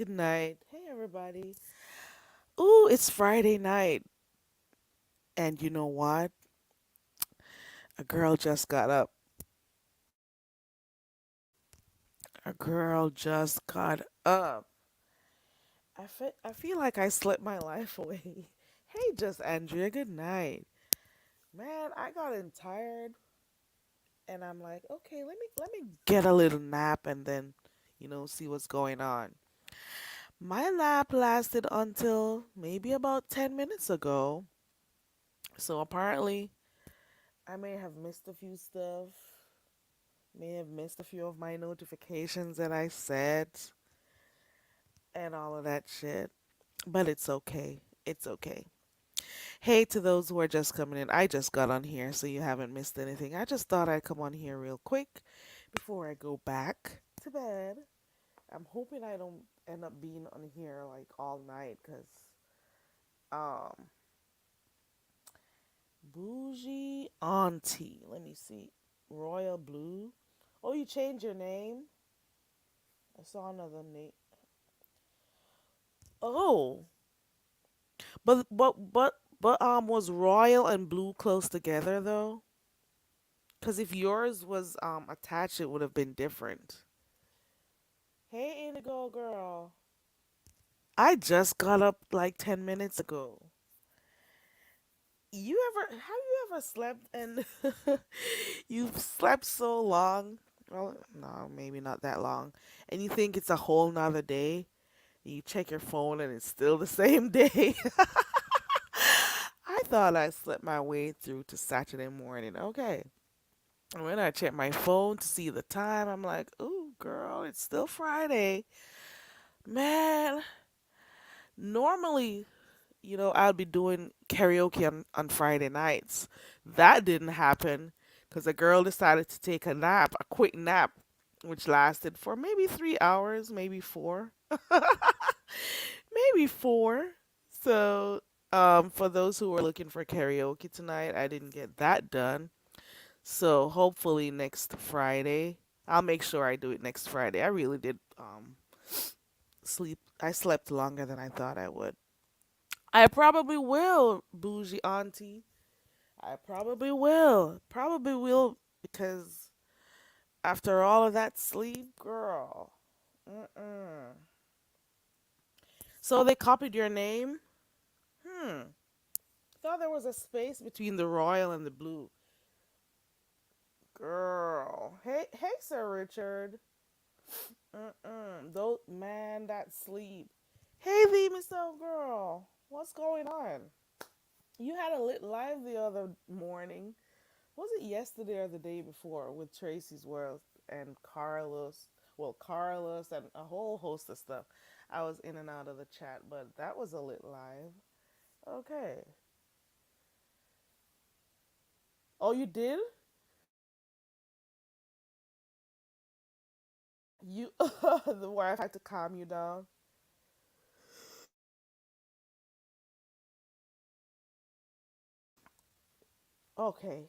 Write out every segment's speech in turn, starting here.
good night. Hey, everybody. Ooh, it's Friday night. And you know what? A girl just got up. A girl just got up. I feel like I slept my life away. Hey, just Andrea, good night. Man, I got in tired and I'm like, okay, let me get a little nap and then, see what's going on. My nap lasted until maybe about 10 minutes ago. So apparently I may have missed a few stuff, may have missed a few of my notifications that I set and all of that shit. But it's okay. It's okay. Hey, to those who are just coming in, I just got on here, so you haven't missed anything. I just thought I'd come on here real quick before I go back to bed. I'm hoping I don't end up being on here like all night because, um, bougie auntie. Let me see. Royal Blue. Oh, you changed your name? I saw another name. Oh, but was Royal and Blue close together though? Because if yours was attached, it would have been different. Hey, Indigo girl. I just got up like 10 minutes ago. Have you ever slept and you've slept so long? Well, no, maybe not that long, and you think it's a whole nother day. You check your phone and it's still the same day. I thought I slept my way through to Saturday morning. Okay. And when I check my phone to see the time, I'm like, ooh, girl, it's still Friday. Man, normally, I'd be doing karaoke on Friday nights. That didn't happen because a girl decided to take a nap, a quick nap, which lasted for maybe 3 hours, maybe four. Maybe four. So, for those who are looking for karaoke tonight, I didn't get that done. So hopefully next Friday, I'll make sure I do it next Friday. I really did sleep. I slept longer than I thought I would. I probably will, bougie auntie. I probably will. Probably will because after all of that sleep, girl. Mm-mm. So they copied your name? Hmm. Thought there was a space between the royal and the blue. Girl. Hey, Sir Richard. Those man that sleep. Hey, thee, myself, girl. What's going on? You had a lit live the other morning. Was it yesterday or the day before with Tracy's World and Carlos? Well, Carlos and a whole host of stuff. I was in and out of the chat, but that was a lit live. Okay. Oh, you did? You the wife had to calm you down. Okay.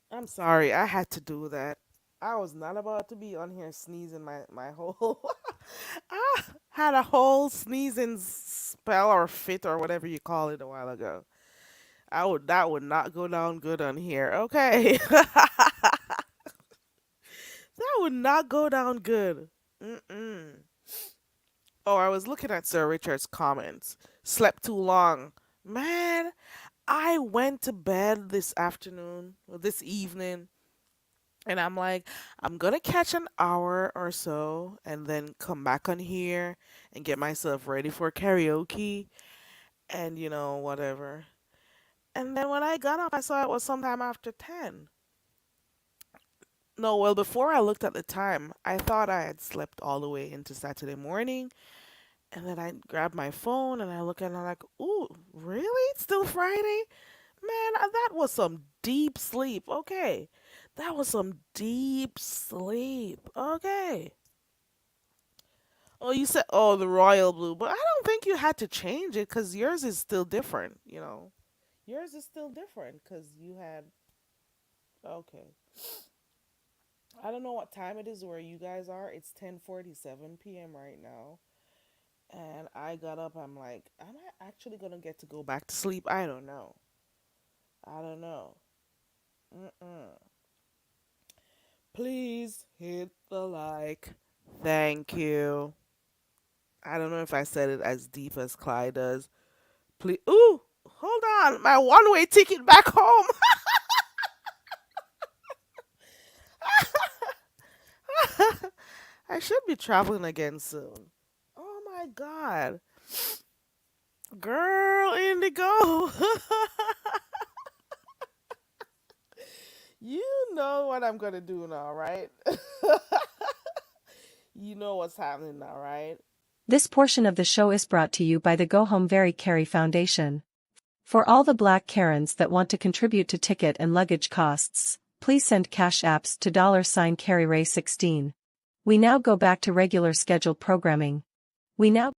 I'm sorry, I had to do that. I was not about to be on here sneezing my whole I had a whole sneezing spell or fit or whatever you call it a while ago. I would That would not go down good on here. Okay. That would not go down good. Mm-mm. Oh, I was looking at Sir Richard's comments. Slept too long. Man, I went to bed this afternoon, or this evening, And I'm like, I'm gonna catch an hour or so and then come back on here and get myself ready for karaoke and whatever. And then when I got up, I saw it was sometime after 10. No, well, before I looked at the time, I thought I had slept all the way into Saturday morning. And then I grabbed my phone and I look at it and I'm like, ooh, really? It's still Friday? Man, that was some deep sleep. Okay. That was some deep sleep. Okay. Oh, you said, oh, the royal blue, but I don't think you had to change it because yours is still different. Yours is still different because you had, okay. I don't know what time it is where you guys are. It's 10:47 p.m. right now. And I got up. I'm like, am I actually going to get to go back to sleep? I don't know. I don't know. Mm-mm. Please hit the like. Thank you. I don't know if I said it as deep as Clyde does. Please. Ooh, hold on. My one-way ticket back home. I should be traveling again soon. Oh my God. Girl, Indigo. You know what I'm going to do now, right? You know what's happening now, right? This portion of the show is brought to you by the Go Home Very Carry Foundation. For all the black Karens that want to contribute to ticket and luggage costs, please send cash apps to $CarryRay16. We now go back to regular scheduled programming. We now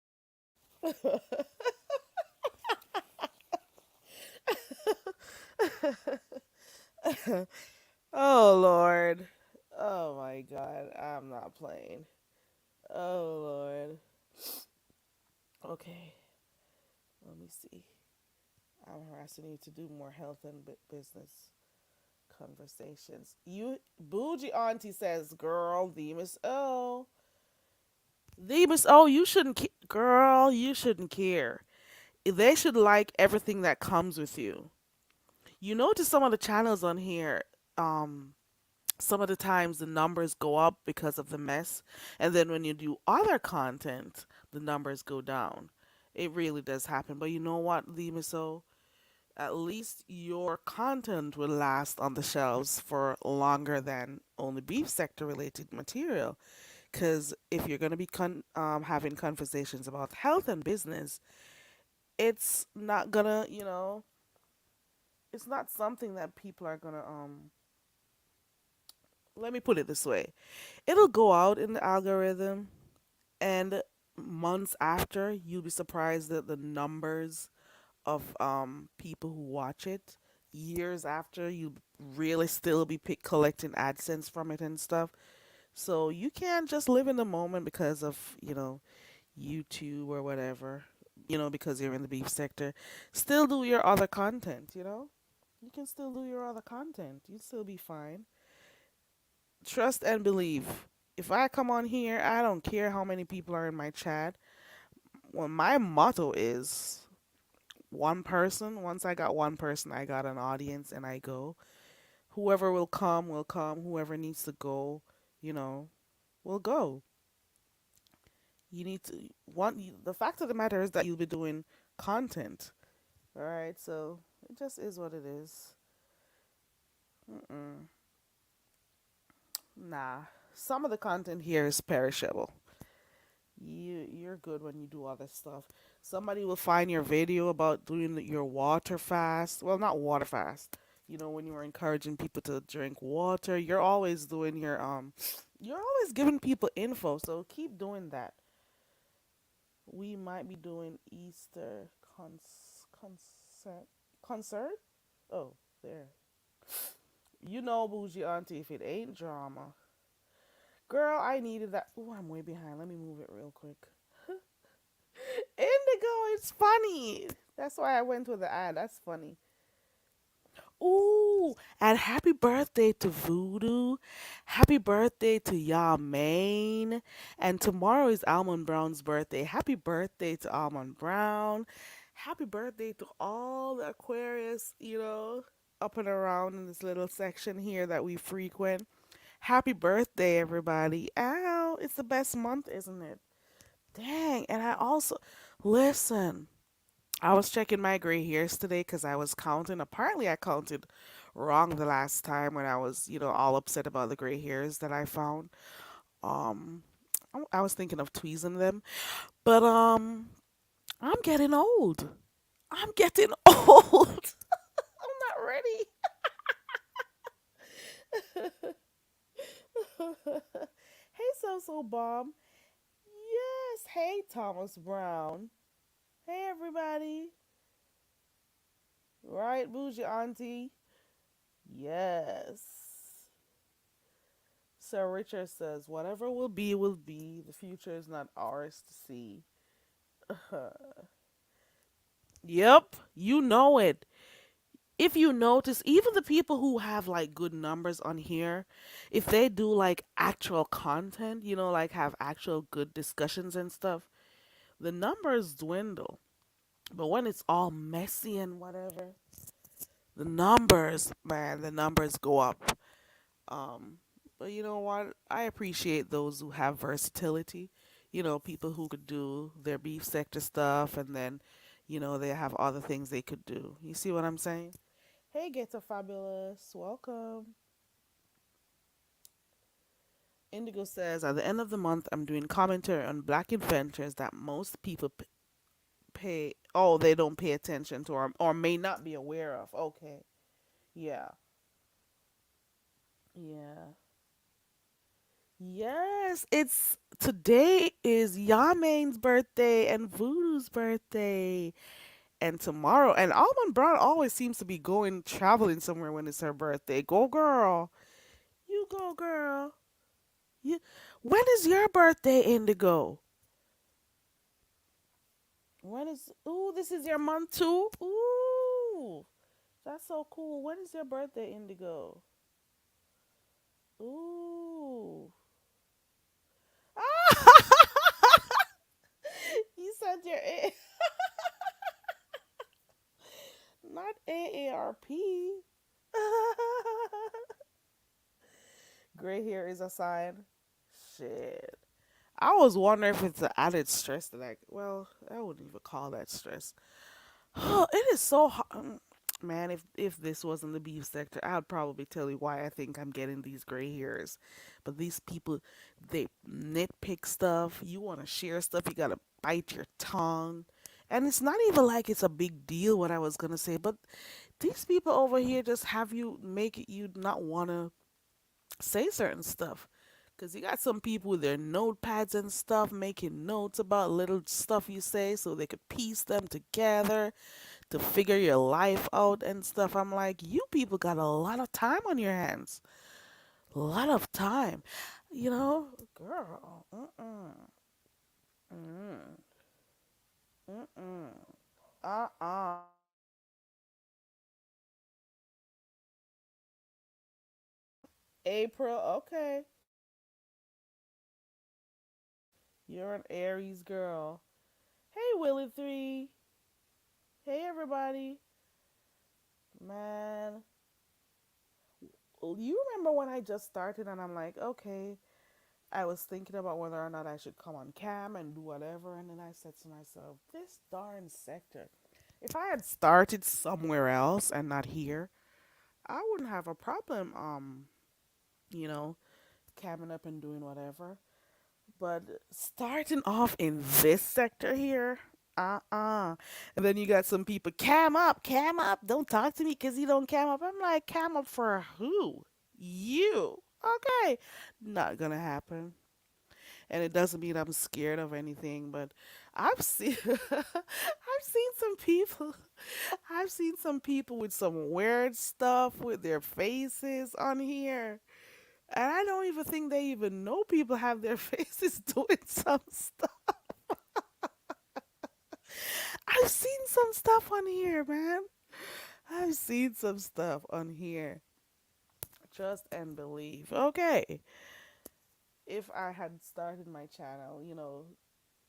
Oh Lord. Oh my God. I'm not playing. Oh Lord. Okay. Let me see. I'm harassing you to do more health and business conversations. You bougie auntie says, "Girl, the Miss O, the Miss O, you shouldn't, girl, you shouldn't care. They should like everything that comes with you. You notice some of the channels on here. Um, some of the times the numbers go up because of the mess, and then when you do other content, the numbers go down. It really does happen. But you know what, the Miss O, at least your content will last on the shelves for longer than only beef sector related material. Because if you're going to be having conversations about health and business, it's not gonna, it's not something that people are gonna, let me put it this way. It'll go out in the algorithm, and months after, you'll be surprised that the numbers of people who watch it, years after, you really still be collecting AdSense from it and stuff. So you can't just live in the moment because of YouTube or whatever. Because you're in the beef sector. Still do your other content. You can still do your other content. You'd still be fine. Trust and believe. If I come on here, I don't care how many people are in my chat. Well, my motto is one person. Once I got one person, I got an audience and I go. Whoever will come, will come. Whoever needs to go, you know, will go. You need to the fact of the matter is that you'll be doing content. All right, so it just is what it is. Mm-mm. Nah, some of the content here is perishable. You're good when you do all this stuff. Somebody will find your video about doing your water fast. Well, not water fast. When you were encouraging people to drink water, you're always giving people info. So keep doing that. We might be doing Easter concert. Concert? Oh, there. Bougie auntie, if it ain't drama. Girl, I needed that. Oh, I'm way behind. Let me move it real quick. Indigo, it's funny. That's why I went with the ad. That's funny. Ooh, and happy birthday to Voodoo. Happy birthday to Yamaine. And tomorrow is Almond Brown's birthday. Happy birthday to Almond Brown. Happy birthday to all the Aquarius, up and around in this little section here that we frequent. Happy birthday, everybody. Ow, it's the best month, isn't it? Dang. And I also, listen, I was checking my gray hairs today because I was counting. Apparently, I counted wrong the last time when I was, all upset about the gray hairs that I found. Um, I was thinking of tweezing them, but I'm getting old. I'm getting old. I'm not ready. Hey, So Bomb. Yes. Hey, Thomas Brown. Hey, everybody. Right, Bougie Auntie? Yes. Sir Richard says, whatever will be, will be. The future is not ours to see. Yep, you know it. If you notice, even the people who have like good numbers on here, if they do like actual content, like have actual good discussions and stuff, the numbers dwindle. But when it's all messy and whatever, the numbers, man, the numbers go up. Um, but you know what? I appreciate those who have versatility. People who could do their beef sector stuff and then, they have other things they could do. You see what I'm saying? Hey, Gator Fabulous. Welcome. Indigo says, at the end of the month, I'm doing commentary on black inventors that most people they don't pay attention to or may not be aware of. Okay. Yeah. Yeah. Yes, it's today is Yamane's birthday and Voodoo's birthday. And tomorrow, and Almond Brown always seems to be going traveling somewhere when it's her birthday. Go girl. You go girl. You When is your birthday, Indigo? Ooh, this is your month too? Ooh. That's so cool. When is your birthday, Indigo? Ooh. You said your not AARP. Gray hair is a sign. Shit. I was wondering if it's an added stress that I wouldn't even call that stress. It is so hard. Man, if this wasn't the beef sector, I'd probably tell you why I think I'm getting these gray hairs. But these people, they nitpick stuff. You want to share stuff, you gotta bite your tongue. And it's not even like it's a big deal what I was gonna say, but these people over here just have you make it you not wanna say certain stuff. Because you got some people with their notepads and stuff making notes about little stuff you say so they could piece them together to figure your life out and stuff. I'm like, you people got a lot of time on your hands. A lot of time. Girl. Mm-mm. Mm-mm. Mm-mm. Uh-uh. April, okay. You're an Aries girl. Hey, Willie 3. Hey, everybody. Man, you remember when I just started and I'm like, okay, I was thinking about whether or not I should come on cam and do whatever, and then I said to myself, this darn sector. If I had started somewhere else and not here, I wouldn't have a problem, you know, camming up and doing whatever. But starting off in this sector here, And then you got some people, cam up, don't talk to me because you don't cam up. I'm like, cam up for who? You. Okay. Not gonna happen. And it doesn't mean I'm scared of anything, but I've seen I've seen some people I've seen some people with some weird stuff with their faces on here. And I don't even think they even know people have their faces doing some stuff. I've seen some stuff on here, man. I've seen some stuff on here. Trust and believe. Okay. If I had started my channel,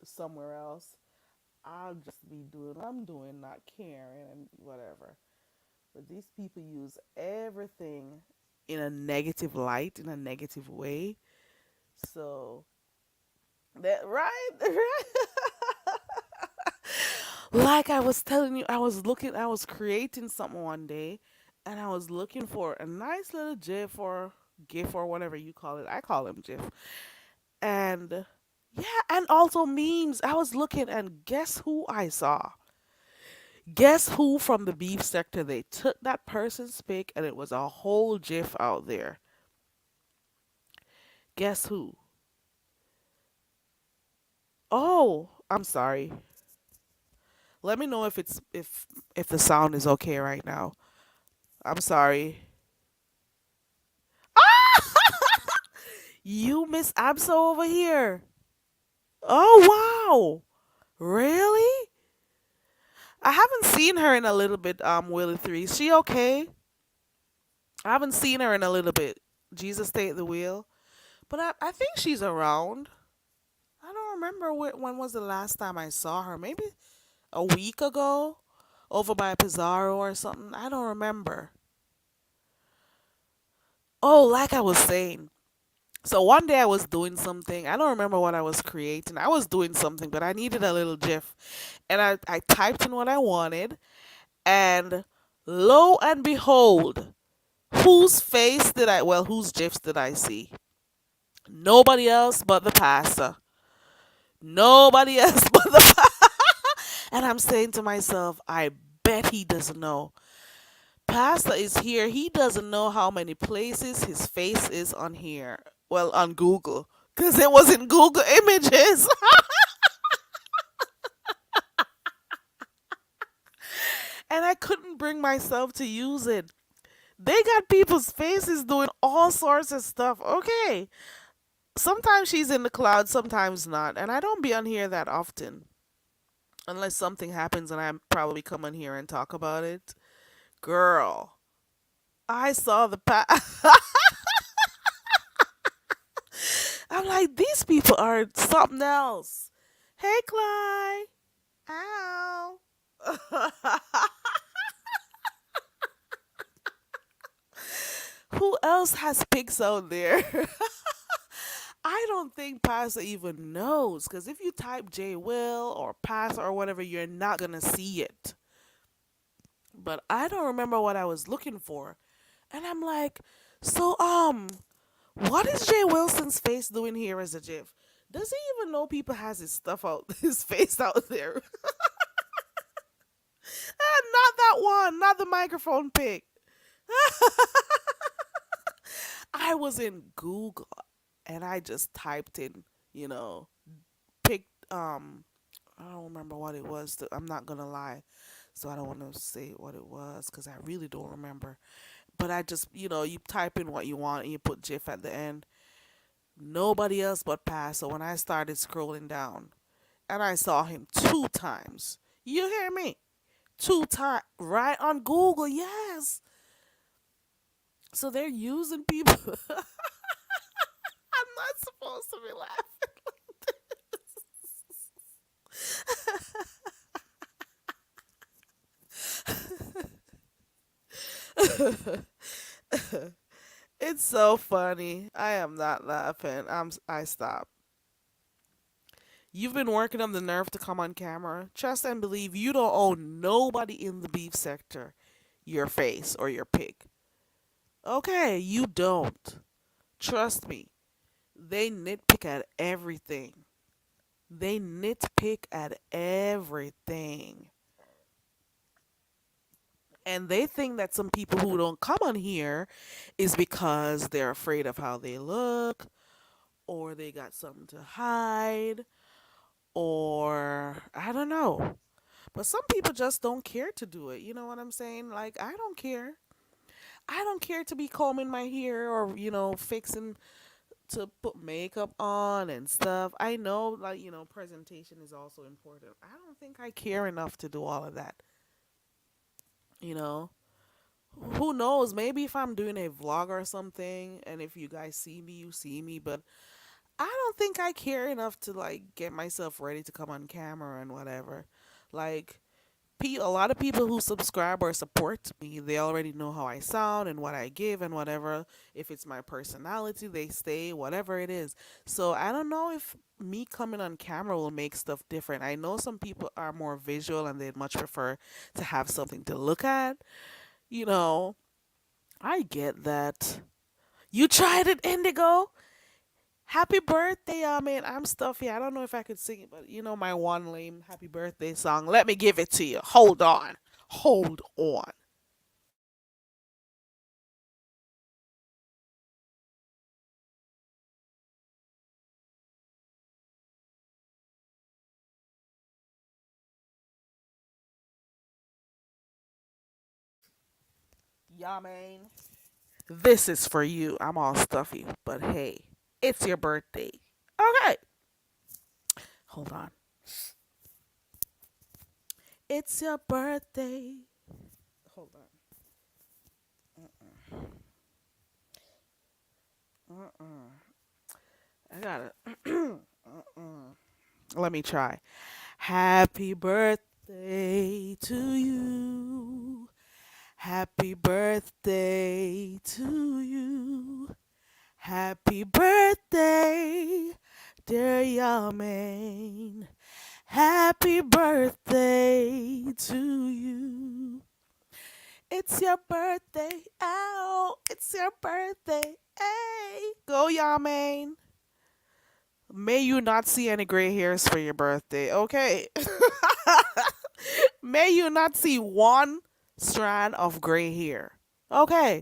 somewhere else, I'll just be doing what I'm doing, not caring and whatever. But these people use everything in a negative light, in a negative way. So that right, right. Like I was telling you, I was creating something one day, and I was looking for a nice little GIF or whatever you call it. I call him GIF. And yeah, and also memes. I was looking, and guess who I saw? Guess who from the beef sector? They took that person's pic, and it was a whole GIF out there. Guess who? Oh, I'm sorry. Let me know if the sound is okay right now. I'm sorry. You Miss Abso over here. Oh wow. Really? I haven't seen her in a little bit, Willie 3. Is she okay? I haven't seen her in a little bit. Jesus take the wheel. But I think she's around. I don't remember when was the last time I saw her. Maybe a week ago? Over by Pizarro or something. I don't remember. Oh, like I was saying. So one day I was doing something. I don't remember what I was creating. I was doing something, but I needed a little GIF. And I typed in what I wanted. And lo and behold, whose GIFs did I see? Nobody else but the pastor. Nobody else but the pastor. And I'm saying to myself, I bet he doesn't know. Pastor is here. He doesn't know how many places his face is on here. Well, on Google. Because it was in Google Images. And I couldn't bring myself to use it. They got people's faces doing all sorts of stuff. Okay. Sometimes she's in the cloud, sometimes not. And I don't be on here that often. Unless something happens and I probably come on here and talk about it. Girl, I saw the I'm like, these people are something else. Hey, Clyde. Ow. Who else has pics out there? I don't think Pastor even knows. Because if you type J Will or Pastor or whatever, you're not going to see it. But I don't remember what I was looking for. And I'm like, so, what is Jay Wilson's face doing here as a GIF? Does he even know people has his stuff out, his face out there? Not that one, not the microphone pic. I was in Google and I just typed in, you know, picked I don't remember what it was. I'm not gonna lie, so I don't want to say what it was because I really don't remember. But I just, you type in what you want and you put GIF at the end. Nobody else but Pass. So when I started scrolling down, and I saw him two times. You hear me? Two times, right on Google. Yes. So they're using people. I'm not supposed to be laughing. It's so funny. I am not laughing. I stop. You've been working on the nerve to come on camera. Trust and believe you don't owe nobody in the beef sector your face or your pic. Okay, you don't. Trust me. They nitpick at everything. They nitpick at everything. And they think that some people who don't come on here is because they're afraid of how they look, or they got something to hide, or I don't know. But some people just don't care to do it. You know what I'm saying? Like, I don't care. I don't care to be combing my hair or, fixing to put makeup on and stuff. I know, like, presentation is also important. I don't think I care enough to do all of that. You know, who knows? Maybe if I'm doing a vlog or something, and if you guys see me, you see me. But I don't think I care enough to like get myself ready to come on camera and whatever. Like, A lot of people who subscribe or support me, they already know how I sound and what I give and whatever. If it's my personality, they stay, whatever it is. So I don't know if me coming on camera will make stuff different. I know some people are more visual and they'd much prefer to have something to look at. You know, I get that. You tried it, Indigo? Happy birthday, man. I'm stuffy. I don't know if I could sing it, but you know my one lame happy birthday song. Let me give it to you. Hold on. Hold on. Yeah, man. This is for you. I'm all stuffy, but hey, it's your birthday. Okay. Hold on. It's your birthday. Hold on. I got it. Let me try. Happy birthday to you. Happy birthday to you. Happy birthday, dear Yamin. Happy birthday to you. It's your birthday. Ow, it's your birthday. Hey, go Yamin. May you not see any gray hairs for your birthday. Okay. May you not see one strand of gray hair. Okay.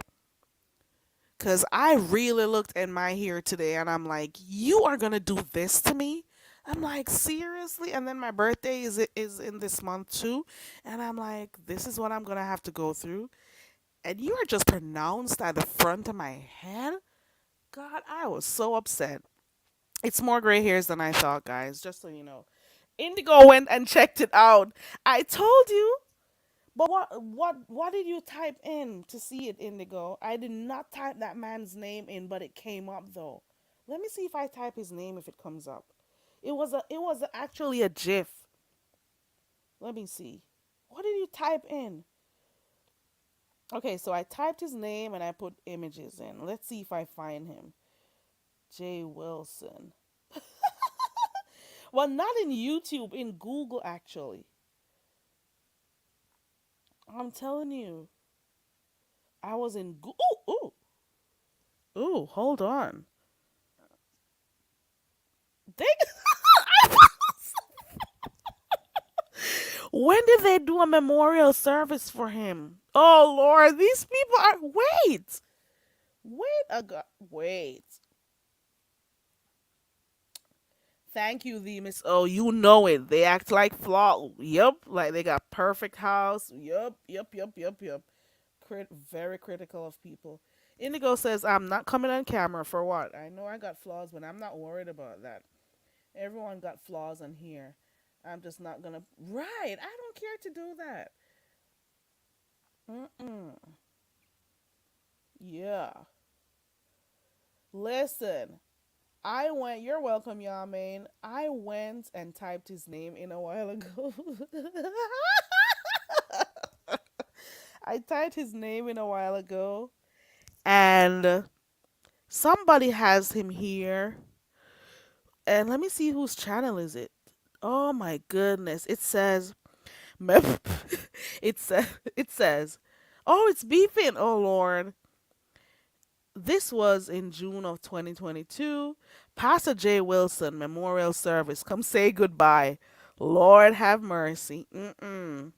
Because I really looked at my hair today and I'm like, you are going to do this to me? I'm like, seriously? And then my birthday is in this month too. And I'm like, this is what I'm going to have to go through. And you are just pronounced at the front of my head? God, I was so upset. It's more gray hairs than I thought, guys, just so you know. Indigo went and checked it out. I told you. But what did you type in to see it, Indigo? I did not type that man's name in, but it came up though. Let me see if I type his name if it comes up. It was actually a GIF. Let me see. What did you type in? Okay, so I typed his name and I put images in. Let's see if I find him. Jay Wilson. Well, not in YouTube, in Google actually. I'm telling you. I was in Ooh, ooh. Ooh, hold on. They When did they do a memorial service for him? Oh Lord, these people are wait. Thank you, the Miss O. You know it. They act like flaw. Yup, like they got perfect house. Yup. Very critical of people. Indigo says, "I'm not coming on camera for what? I know I got flaws, but I'm not worried about that. Everyone got flaws on here. I'm just not gonna. Right? I don't care to do that. Mm-mm. Yeah. Listen, you're welcome, Yamain. I went and typed his name in a while ago. I typed his name in a while ago, and somebody has him here. And let me see whose channel is it. Oh my goodness. It says, mem- it says, oh, it's beefing. Oh Lord. This was in June of 2022. Pastor J. Wilson Memorial Service. Come say goodbye. Lord have mercy. Mm-mm.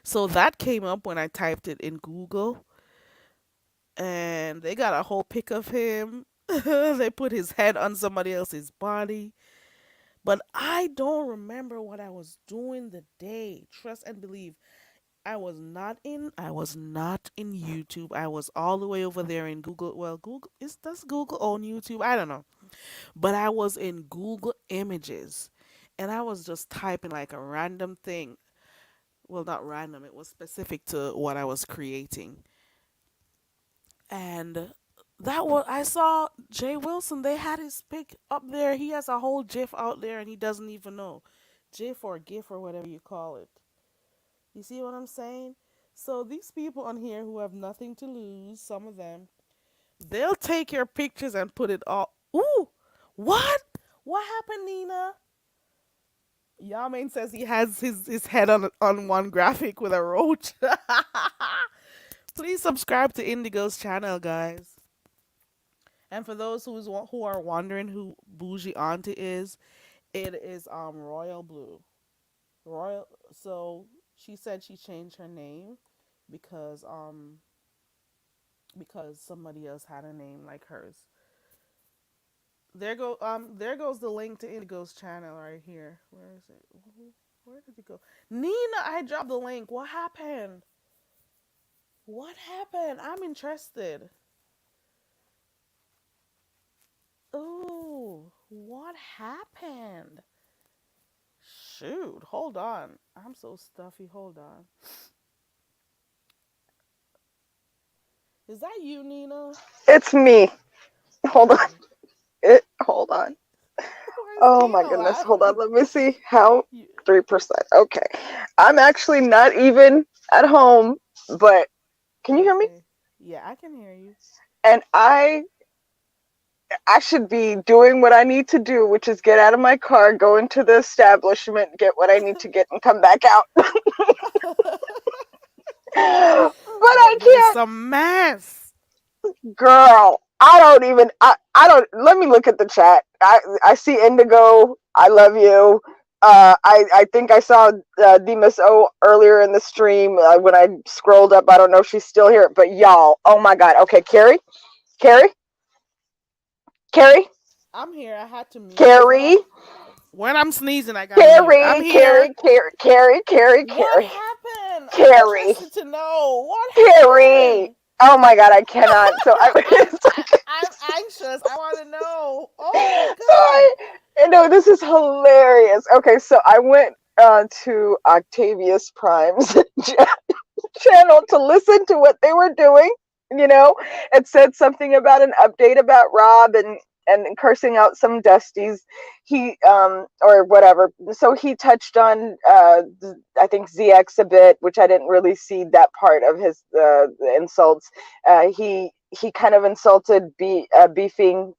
So that came up when I typed it in Google, and they got a whole pic of him. They put his head on somebody else's body. But I don't remember what I was doing the day. Trust and believe. I was not in YouTube. I was all the way over there in Google. Well, Google is does Google own YouTube? I don't know. But I was in Google Images and I was just typing like a random thing. Well, not random, it was specific to what I was creating. And that was I saw Jay Wilson. They had his pic up there. He has a whole GIF out there and he doesn't even know. GIF or GIF or whatever you call it. You see what I'm saying? So these people on here who have nothing to lose, some of them, they'll take your pictures and put it all. Ooh, what? What happened, Nina? Yamin says he has his head on one graphic with a roach. Please subscribe to Indigo's channel, guys. And for those who are wondering who Bougie Auntie is, it is Royal Blue. Royal. So she said she changed her name because somebody else had a name like hers. There goes the link to Indigo's channel right here. Where is it? Where did it go? Nina, I dropped the link. What happened? What happened? I'm interested. Ooh, what happened? Shoot, hold on. I'm so stuffy. Hold on. Is that you, Nina? It's me. Hold on. Okay. Hold on. Where's Oh my Nina goodness. Hold on. laughing? Let me see. How? You, 3%. Okay. I'm actually not even at home, but can you hear me? okay. Yeah, I can hear you. And I should be doing what I need to do, which is get out of my car, go into the establishment, get what I need to get, and come back out. But I But there's can't. some mess. Girl, I don't, let me look at the chat. I see Indigo. I love you. I think I saw Demas O earlier in the stream when I scrolled up. I don't know if she's still here, but y'all, oh my God. Okay, Carrie, Carrie, I'm here. I had to mute because Carrie, when I'm sneezing, I gotta mute. I'm Carrie, here. Carrie, Carrie, Carrie, Carrie, What Carrie, happened? I'm Carrie, interested to know what Carrie. happened. Oh my God, I cannot. So I, I'm it's like, I'm anxious. I want to know. Oh my so god. no, this is hilarious. Okay, so I went to Octavius Prime's channel to listen to what they were doing. You know, it said something about an update about Rob and cursing out some Dusties. He or whatever. So he touched on I think ZX a bit, which I didn't really see that part of his insults. He kind of insulted beefing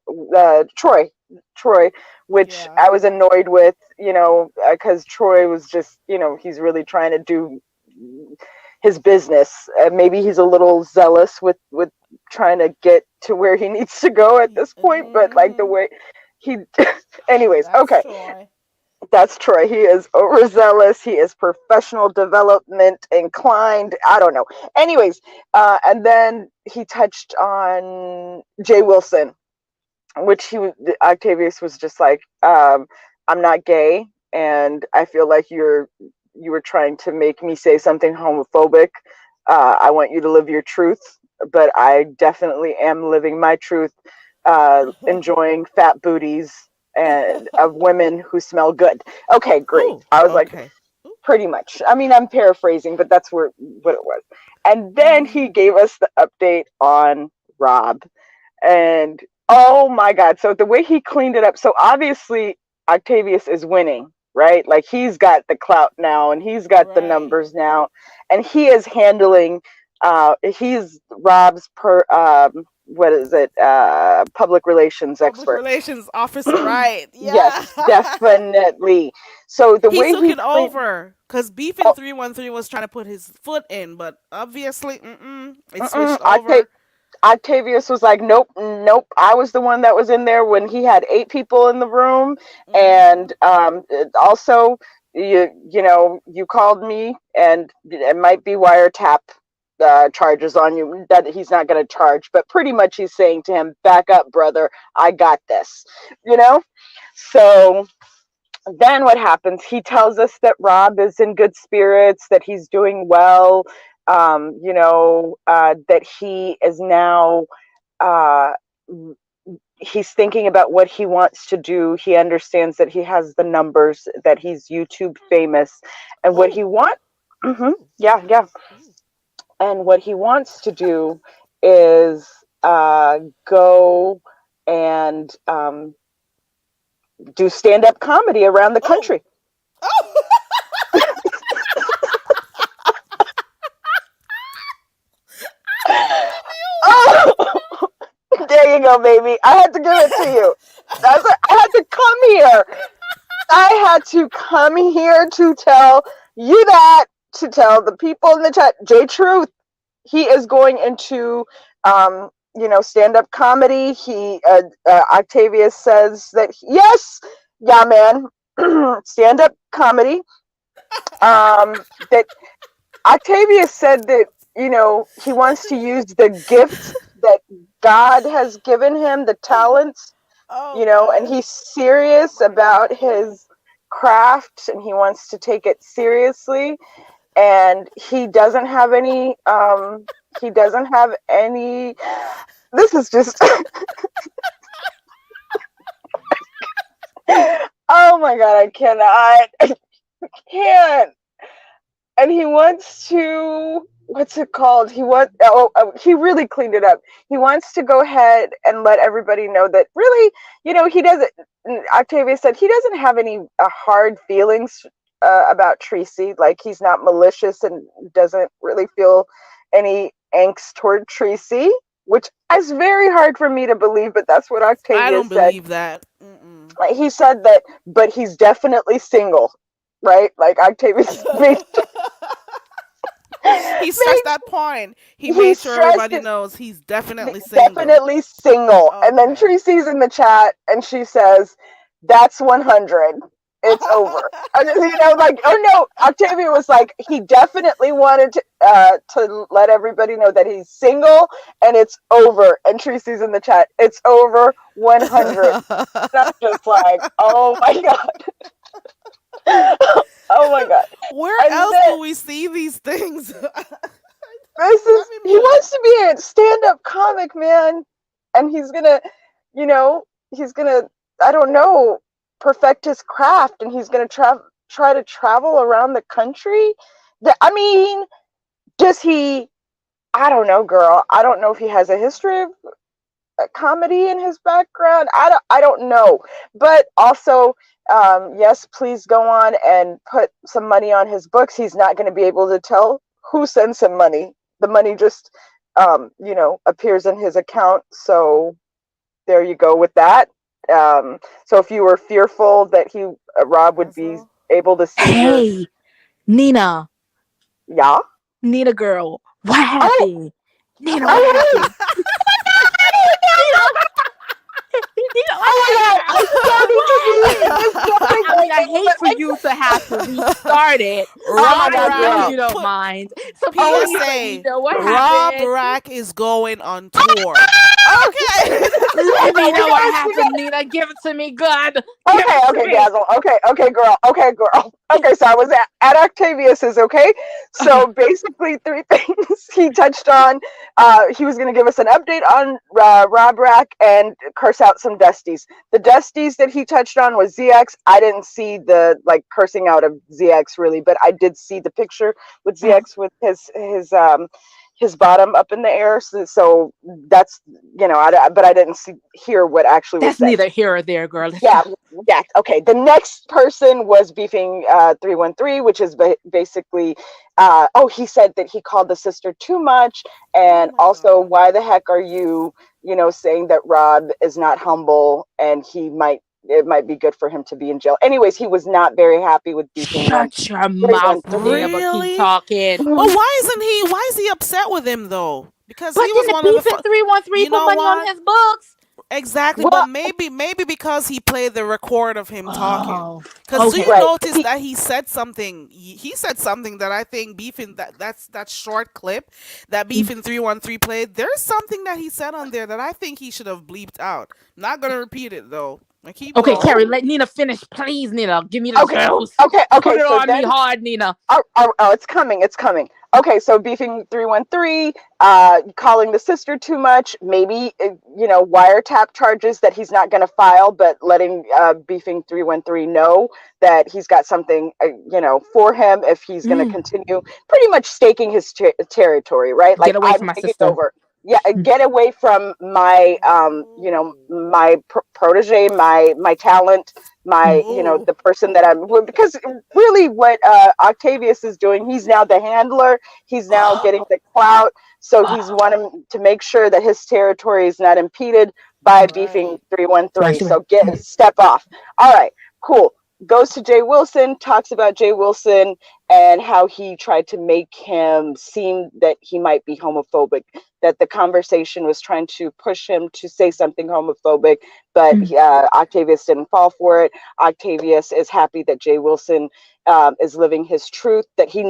Troy, which Yeah. I was annoyed with, because Troy was just, he's really trying to do his business. Maybe he's a little zealous with trying to get to where he needs to go at this point, but like the Mm-hmm. way he, anyways, That's okay, Troy. that's Troy. He is overzealous. He is professional development inclined. I don't know. Anyways, and then he touched on Jay Wilson, which Octavius was just like, I'm not gay, and I feel like you were trying to make me say something homophobic. I want you to live your truth, but I definitely am living my truth, enjoying fat booties and of women who smell good. Okay, great. Oh, I was like, okay. Ooh. pretty much. I mean, I'm paraphrasing, but that's what it was. And then Mm-hmm. he gave us the update on Rob, and oh my God. So the way he cleaned it up, so obviously Octavius is winning, right? Like he's got the clout now and he's got the Right. numbers now, and he is handling he's Rob's what is it, public relations Public expert. relations officer, right? Yeah. Yes, definitely. So the He way took he it cleaned, over because Beefin oh, 313 was trying to put his foot in, but obviously, it mm-mm, switched over. Octavius was like, nope, nope. I was the one that was in there when he had 8 people in the room, Mm-hmm. and also, you called me, and it might be wiretap charges on you that he's not going to charge, but pretty much he's saying to him, back up, brother. I got this. You know. So then what happens? He tells us that Rob is in good spirits, that he's doing well, that he is now, uh, he's thinking about what he wants to do. He understands that he has the numbers, that he's YouTube famous, and what he Oh. wants. Hmm. Ooh. Yeah, yeah. Ooh. And what he wants to do is go and do stand-up comedy around the Oh. country. Oh. Daniel, baby. I had to give it to you. I had to come here. I had to come here to tell you that, to tell the people in the chat. J Truth, he is going into, stand up comedy. Octavius says that, yes, yeah, man, stand up comedy. That Octavius said that, he wants to use the gifts that God has given him, the talents, Oh and God. he's serious about his craft and he wants to take it seriously. And he doesn't have any, this is just, oh my God, I cannot, I can't. And he wants to, what's it called, he really cleaned it up. He wants to go ahead and let everybody know that really, he doesn't, Octavia said he doesn't have any hard feelings about Tracy. Like, he's not malicious and doesn't really feel any angst toward Tracy, which is very hard for me to believe, but that's what I Octavia don't said. believe that. Mm-mm. Like, he said that, but he's definitely single, right? Like, Octavia made He made stressed that point. He he made sure stressed everybody it, knows he's definitely single. definitely single. And then Okay. Tracy's in the chat and she says, "That's 100. It's over." And, like, oh no, Octavia was like, he definitely wanted to let everybody know that he's single and it's over. And Tracy's in the chat, "It's over 100." And I'm just like, oh my God. Oh my God. Where And else then do we see these things? Let me he mute. wants to be a stand-up comic, man. And he's gonna, you know, he's gonna, I don't know, perfect his craft, and he's gonna try to travel around the country. I mean, does he? I don't know, girl. I don't know if he has a history of comedy in his background. I don't know. But also, yes, please go on and put some money on his books. He's not going to be able to tell who sends him money. The money just, appears in his account. So there you go with that. So if you were fearful that Rob would be Basil. able to see your, Hey, Nina, yeah. Nina girl, what Oh, happened? Nina, what oh, hey, happened? Nina, Nina, what oh my God, happened, girl? I'm starting to What see happened? this going I mean, I on. hate for you to have to restart it, Oh so my Rob I God, know Rack girl. you don't put mind. So Oh please my let me PSA. know what Rob happened. Rack is going on tour. Okay. Let me we know what got, we got. happened, Nina. Give it to me, good. Give Okay, it to okay, me. Dazzle. Okay, girl. Okay, girl. Okay, so I was at Octavius's. Okay, Okay. so basically three things he touched on. He was going to give us an update on Rob Rack and curse out some Dusties. The Dusties that he touched on was ZX. I didn't see the like cursing out of ZX really, but I did see the picture with Mm, ZX with his bottom up in the air. So that's, but I didn't hear what actually was that's said. neither here or there, girl. Let's Yeah, go. yeah. Okay. The next person was beefing 313, which is basically, he said that he called the sister too much. Oh And my also, God. why the heck are you, saying that Rob is not humble and it might be good for him to be in jail. Anyways, he was not very happy with beefing Shut your mouth, 313. Nina, but keep Really? talking. But why is he upset with him though? Because But he then was the one of the beef in 313 you put know money on what? his books. Exactly, but Well, maybe because he played the record of him talking. Oh, Cause do okay. you right. notice that he said something? He said something that I think beefing that's that short clip that beefing 313 played. There's something that he said on there that I think he should have bleeped out. Not gonna repeat it though. I keep Okay, going. Carrie, Oh, let Nina finish, please, Nina. Give me the okay. juice. Okay. Put Okay. it So on me then, hard, Nina. oh, it's coming. It's coming. Okay, so beefing 313, calling the sister too much, maybe, wiretap charges that he's not going to file, but letting beefing 313 know that he's got something, for him if he's going to Mm, continue pretty much staking his territory, right? get Like, away I'm from my taking sister. over. Yeah, get away from my, Oh. my protege, my talent, my, Oh. the person that I'm, because really what Octavius is doing, he's now the handler, he's now getting the clout, so he's wanting to make sure that his territory is not impeded by beefing Right. 313. Right, right. So step off. All right, cool. Goes to Jay Wilson, talks about Jay Wilson and how he tried to make him seem that he might be homophobic, that the conversation was trying to push him to say something homophobic, but Mm. Octavius didn't fall for it. Octavius is happy that Jay Wilson is living his truth, that he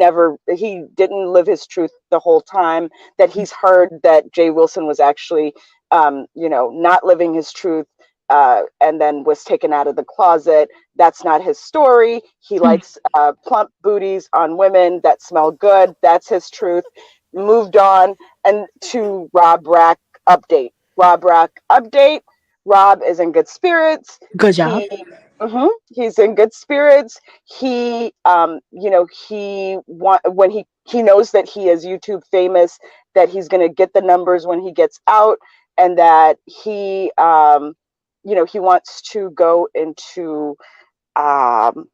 didn't live his truth the whole time, that he's heard that Jay Wilson was actually, not living his truth. And then was taken out of the closet. That's not his story. He Mm. likes plump booties on women that smell good. That's his truth. Moved on and to Rob Rack update. Rob Rack update. Rob is in good spirits. Good job. He's in good spirits. He, when he knows that he is YouTube famous, that he's going to get the numbers when he gets out, and that he wants to go into um,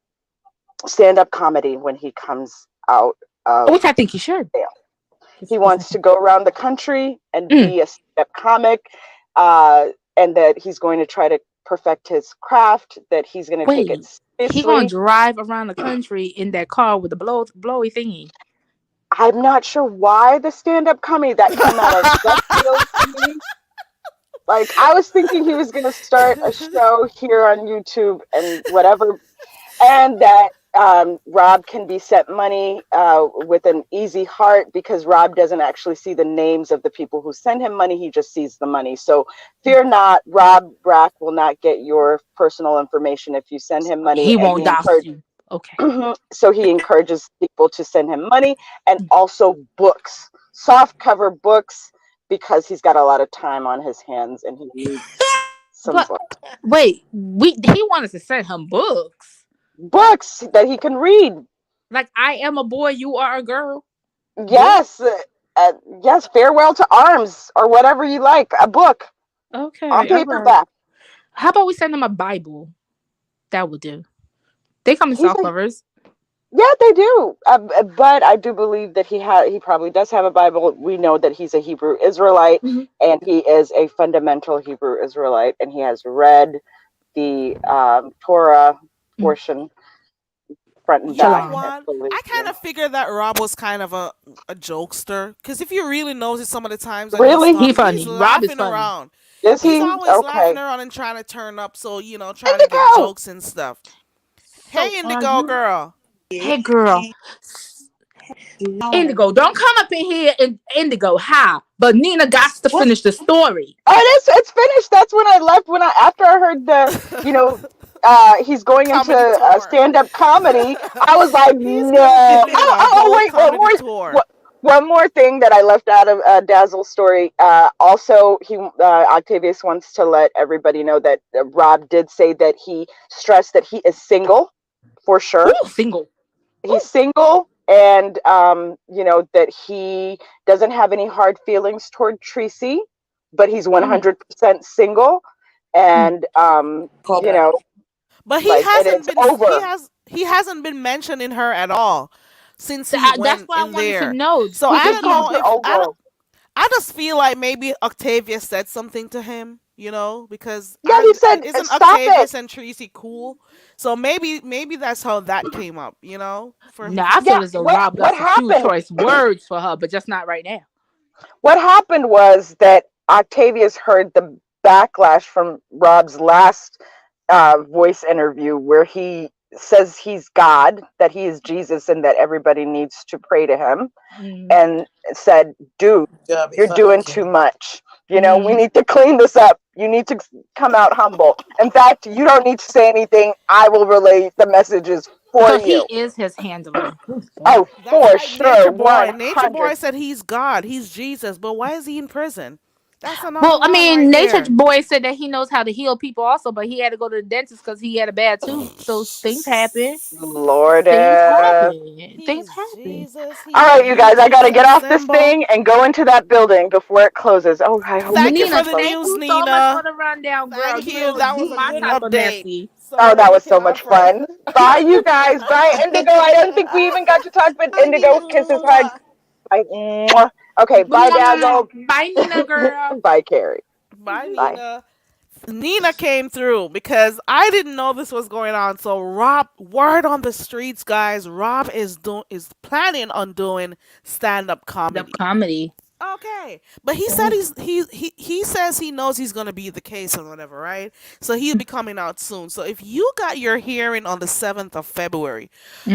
stand up comedy when he comes out of Which I think you should. jail. He wants to go around the country and Mm. be a stand up comic, and that he's going to try to perfect his craft, that he's going to take it Wait, he gonna seriously. drive around the country in that car with the blowy thingy. I'm not sure why the stand up comedy that came out of left field to me. Like, I was thinking he was going to start a show here on YouTube and whatever, and that Rob can be sent money with an easy heart, because Rob doesn't actually see the names of the people who send him money. He just sees the money. So fear not, Rob Brack will not get your personal information if you send him money, He and won't dox you. Okay. so he encourages people to send him money, and also books, soft cover books, because he's got a lot of time on his hands and he needs some But wait, he wanted to send him books that he can read. like I am a boy, you are a girl. Book. Yes, yes, farewell to arms or whatever you like, a book on Okay, all right. paperback. How about we send him a Bible? That would do. They come in He's soft a covers. Yeah, they do. But I do believe that he probably does have a Bible. We know that he's a Hebrew Israelite, Mhm. and he is a fundamental Hebrew Israelite, and he has read the Torah Mm. portion front and You know back, Shalom. I what? believe. I kind Yeah. of figured that Rob was kind of a jokester. Because if you really notice some of the times that he's Really? He talking, he's funny. Rob is laughing funny. around. Is He's he? always laughing Okay. around and trying to turn up. So, trying to get Indigo! jokes and stuff. So Hey, are Indigo you? girl. Hey, girl. Indigo, don't come up in here and Indigo. Hi, but Nina got to finish the story. Oh, it's finished. That's when I left. After I heard you know, he's going into Comedy tour. stand-up comedy. I was like, He's no. gonna be Oh, doing oh, a oh, whole wait, comedy tour. one more thing that I left out of Dazzle's story. Also, Octavius wants to let everybody know that Rob did say that he stressed that he is single, for sure. Ooh, single. He's single, and that he doesn't have any hard feelings toward Tracy, but he's Mm, 100% single, mm. and But he like, it hasn't is been over. he hasn't been mentioning her at all since he That's went why I in wanted to there. know. So He I Did just don't he? calls know her if over. I just feel like maybe Octavia said something to him, because Yeah, he said, isn't stop it. Octavius and Tracy cool? So maybe that's how that came up, for No, I Yeah, feel as though Rob got what some few happened? choice words for her, but just not right now. What happened was that Octavius heard the backlash from Rob's last voice interview, where he says he's God, that he is Jesus, and that everybody needs to pray to him, Mm. and said, dude, you're doing too much. We Mm. need to clean this up. You need to come out humble. In fact, you don't need to say anything. I will relay the messages for So he you. is his handler. Oh, That's for like sure. Nature Boy. Nature 100. Boy said he's God, he's Jesus, but why is he in prison? That's another Well, I one mean, right Nature there. Boy said that he knows how to heal people also, but he had to go to the dentist because he had a bad tooth. So things happen. Lord. Things happen. Things He's happen. Jesus. All He's right, you guys, I got to get beautiful off this symbol. thing and go into that building before it closes. Oh, I hope it Thank you gets Nina, for the closed. thank news, you so much for Nina. the rundown, girl. Thank You you. know, That you was a my good type of update. messy. Oh, So that we was can so much have her. fun. Bye, you guys. Bye, Indigo. I don't think we even got to talk about Indigo. Kisses, hugs. Bye. Mwah. Okay, bye, Dazzle. Bye, Nina, girl. Bye, Carrie. Bye, Bye. Nina. Nina came through because I didn't know this was going on. So Rob, word on the streets, guys, Rob is planning on doing stand up The comedy. comedy. Okay, but he said he says he knows he's gonna be the case or whatever, right? So he'll be coming out soon. So if you got your hearing on the 7th of February,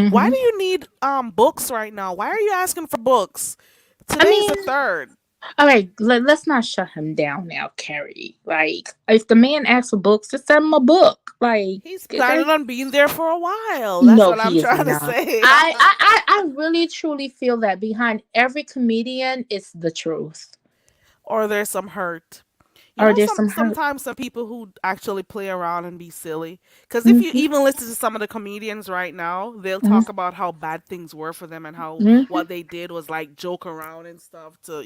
why Mm-hmm. do you need books right now? Why are you asking for books? I Today's the mean, third. all right, let's not shut him down now, Carrie. Like, if the man asks for books, just send him a book. Like, He's there's planning on being there for a while. That's no, what I'm he is trying to not. say. I really truly feel that behind every comedian is the truth, Or there's some hurt. You or know, there's some hurt. sometimes some people who actually play around and be silly. Because if you Mm-hmm, even listen to some of the comedians right now, they'll mm-hmm, talk about how bad things were for them and how mm-hmm. what they did was like joke around and stuff to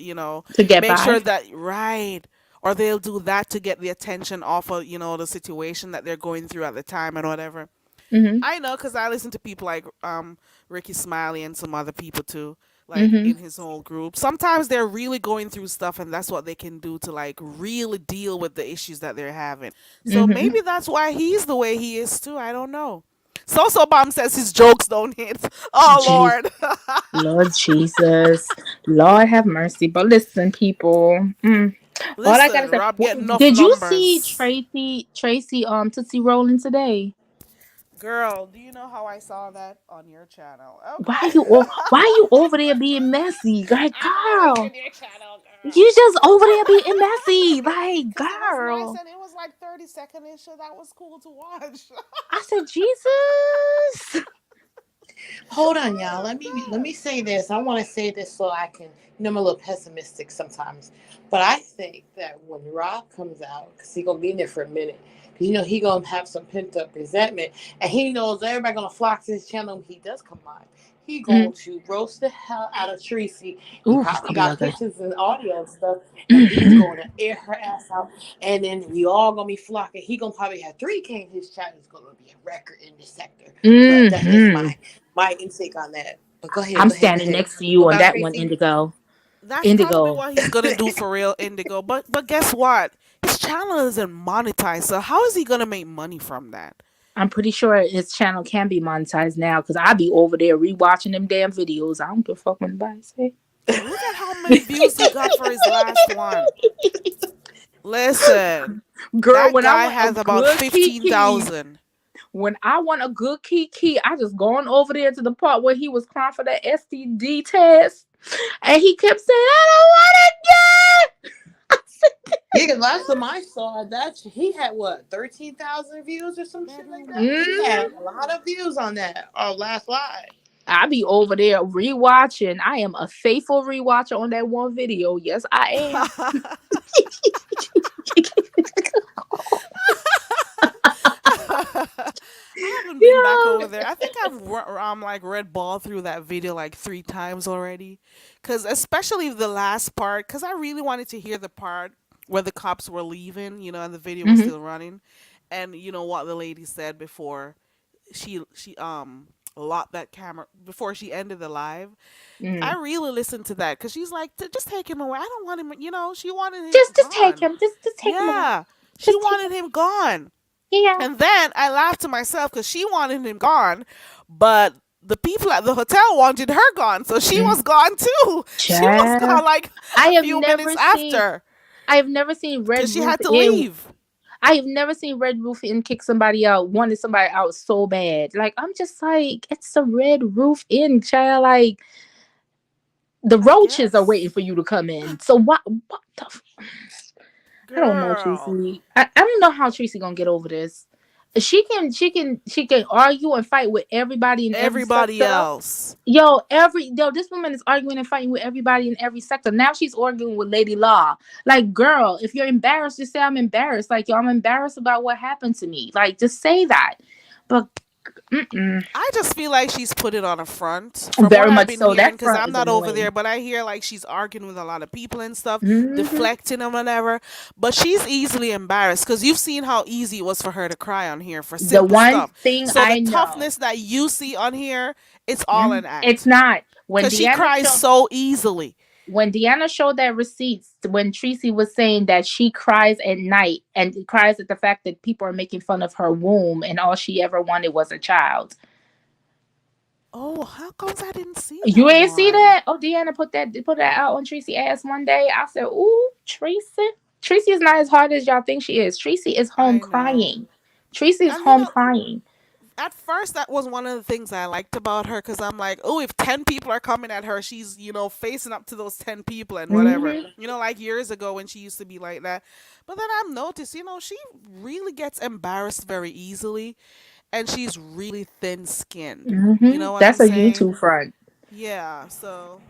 To get make by. sure that right. Or they'll do that to get the attention off of the situation that they're going through at the time and whatever. Mm-hmm, I know because I listen to people like Ricky Smiley and some other people too, like mm-hmm, in his whole group. Sometimes they're really going through stuff, and that's what they can do to like really deal with the issues that they're having. So mm-hmm. maybe that's why he's the way he is too. I don't know. So Bomb says his jokes don't hit. Oh Jeez, Lord. Lord Jesus, Lord have mercy. But listen, people. All I gotta Listen, say, Rob get enough did you see numbers. Tracy Tootsie rolling today? Girl, do you know how I saw that on your channel? Why Okay. you why you over there being messy? Like, I'm always girl, in your channel, girl. you just over there being messy. Like, Because it was nice girl. and it was like 30 seconds, so that was cool to watch. I said, Jesus. Hold on, Oh y'all. my Let me god. say this. I want to say this so I can. I'm a little pessimistic sometimes, but I think that when Rob comes out, because he gonna be in there for a minute, because he gonna have some pent up resentment, and he knows everybody gonna flock to his channel when he does come on. He Mm. going to roast the hell out of Tracy. He Ooh, it's probably gonna be got ugly. pictures and audio and stuff, and he's going to air her ass out. And then we all gonna be flocking. He gonna probably have 3K in his channel. He's gonna be a record in this sector. But that's just Hmm. my intake on that. But go ahead, I'm go ahead, go standing ahead. next to What you on about That that one, Tracy? Indigo. that's probably Indigo. what he's gonna do for real, Indigo. But guess what? His channel isn't monetized, so how is he gonna make money from that? I'm pretty sure his channel can be monetized now because I be over there rewatching them damn videos. I don't give a fuck what anybody say. Look at how many views he got for his last one. Listen, Girl, that when I guy want a has about good kiki, 15,000. when I want a good kiki, I just gone over there to the part where he was crying for that STD test, and he kept saying, "I don't want it yet." I said, Yeah, because last time I saw that, he had what, 13,000 views or some shit like that. He had a lot of views on that. Our last live. I be over there rewatching. I am a faithful rewatcher on that one video. Yes, I am. I haven't been back over Yeah. there. I think I've like read ball through that video like 3 times already, cause especially the last part, cause I really wanted to hear the part where the cops were leaving, and the video was Hmm. still running, and you know what the lady said before she locked that camera before she ended the live. I Mm. really listened to that because she's like, Just take him away. I don't want him." She wanted him Just take gone. him. Just take him away. Yeah, she Just take him. wanted him gone. Yeah. And then I laughed to myself because she wanted him gone, but the people at the hotel wanted her gone, so she Mm. was gone too. She was Child. gone like I a have few minutes never seen. after I have never seen because Red she Roof had to in. leave. I have never seen Red Roof in kick somebody out, wanted somebody out so bad. Like, I'm just like, it's a Red Roof in, child. Like, the I roaches are waiting guess, for you to come in. So what the I don't know, girl. Tracy. I don't know how Tracy gonna get over this. She can argue and fight with everybody in every Everybody sector. else. This woman is arguing and fighting with everybody in every sector. Now she's arguing with Lady Law. Like, girl, if you're embarrassed, just say I'm embarrassed. Like, yo, I'm embarrassed about what happened to me. Like, just say that. But mm-mm. I just feel like she's put it on a front from what Very I've much been so. hearing That because front I'm is not over there, annoying. but I hear like she's arguing with a lot of people and stuff, Hmm. deflecting and whatever. But she's easily embarrassed because you've seen how easy it was for her to cry on here for The simple one stuff. thing So the I know, toughness that you see on here, it's all an it's act not when because she Deanna cries Cho so easily. when Deanna showed that receipts, when Tracy was saying that she cries at night and cries at the fact that people are making fun of her womb and all she ever wanted was a child. Oh, how comes I didn't see You that ain't see one? that? Oh, Deanna put that out on Tracy ass one day. I said, "Ooh, Tracy. Tracy is not as hard as y'all think she is. Tracy is home I know. crying. Tracy is And you home know, crying." at first that was one of the things I liked about her because I'm like, oh, if 10 people are coming at her, she's, facing up to those 10 people and whatever. Hmm. Like years ago when she used to be like that. But then I've noticed, she really gets embarrassed very easily and she's really thin skinned. You Hmm. know what I'm That's a saying? YouTube front. Yeah, so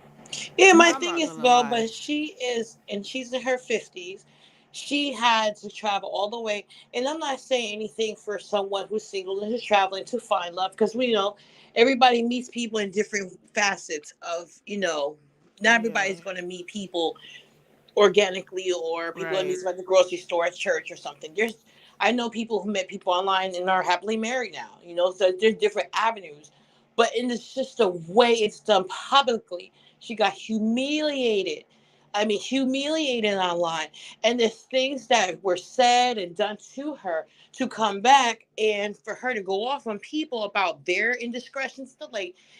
Yeah, my I'm thing not is, gonna well, lie. but she is, and she's in her 50s. She had to travel all the way. And I'm not saying anything for someone who's single and who's traveling to find love because we know everybody meets people in different facets of, not Yeah, everybody's going to meet people organically, or people that meet right. at the grocery store, at church, or something. I know people who met people online and are happily married now. So there's different avenues, but in this just the way it's done publicly, she got humiliated. I mean, humiliated online, and the things that were said and done to her to come back and for her to go off on people about their indiscretions,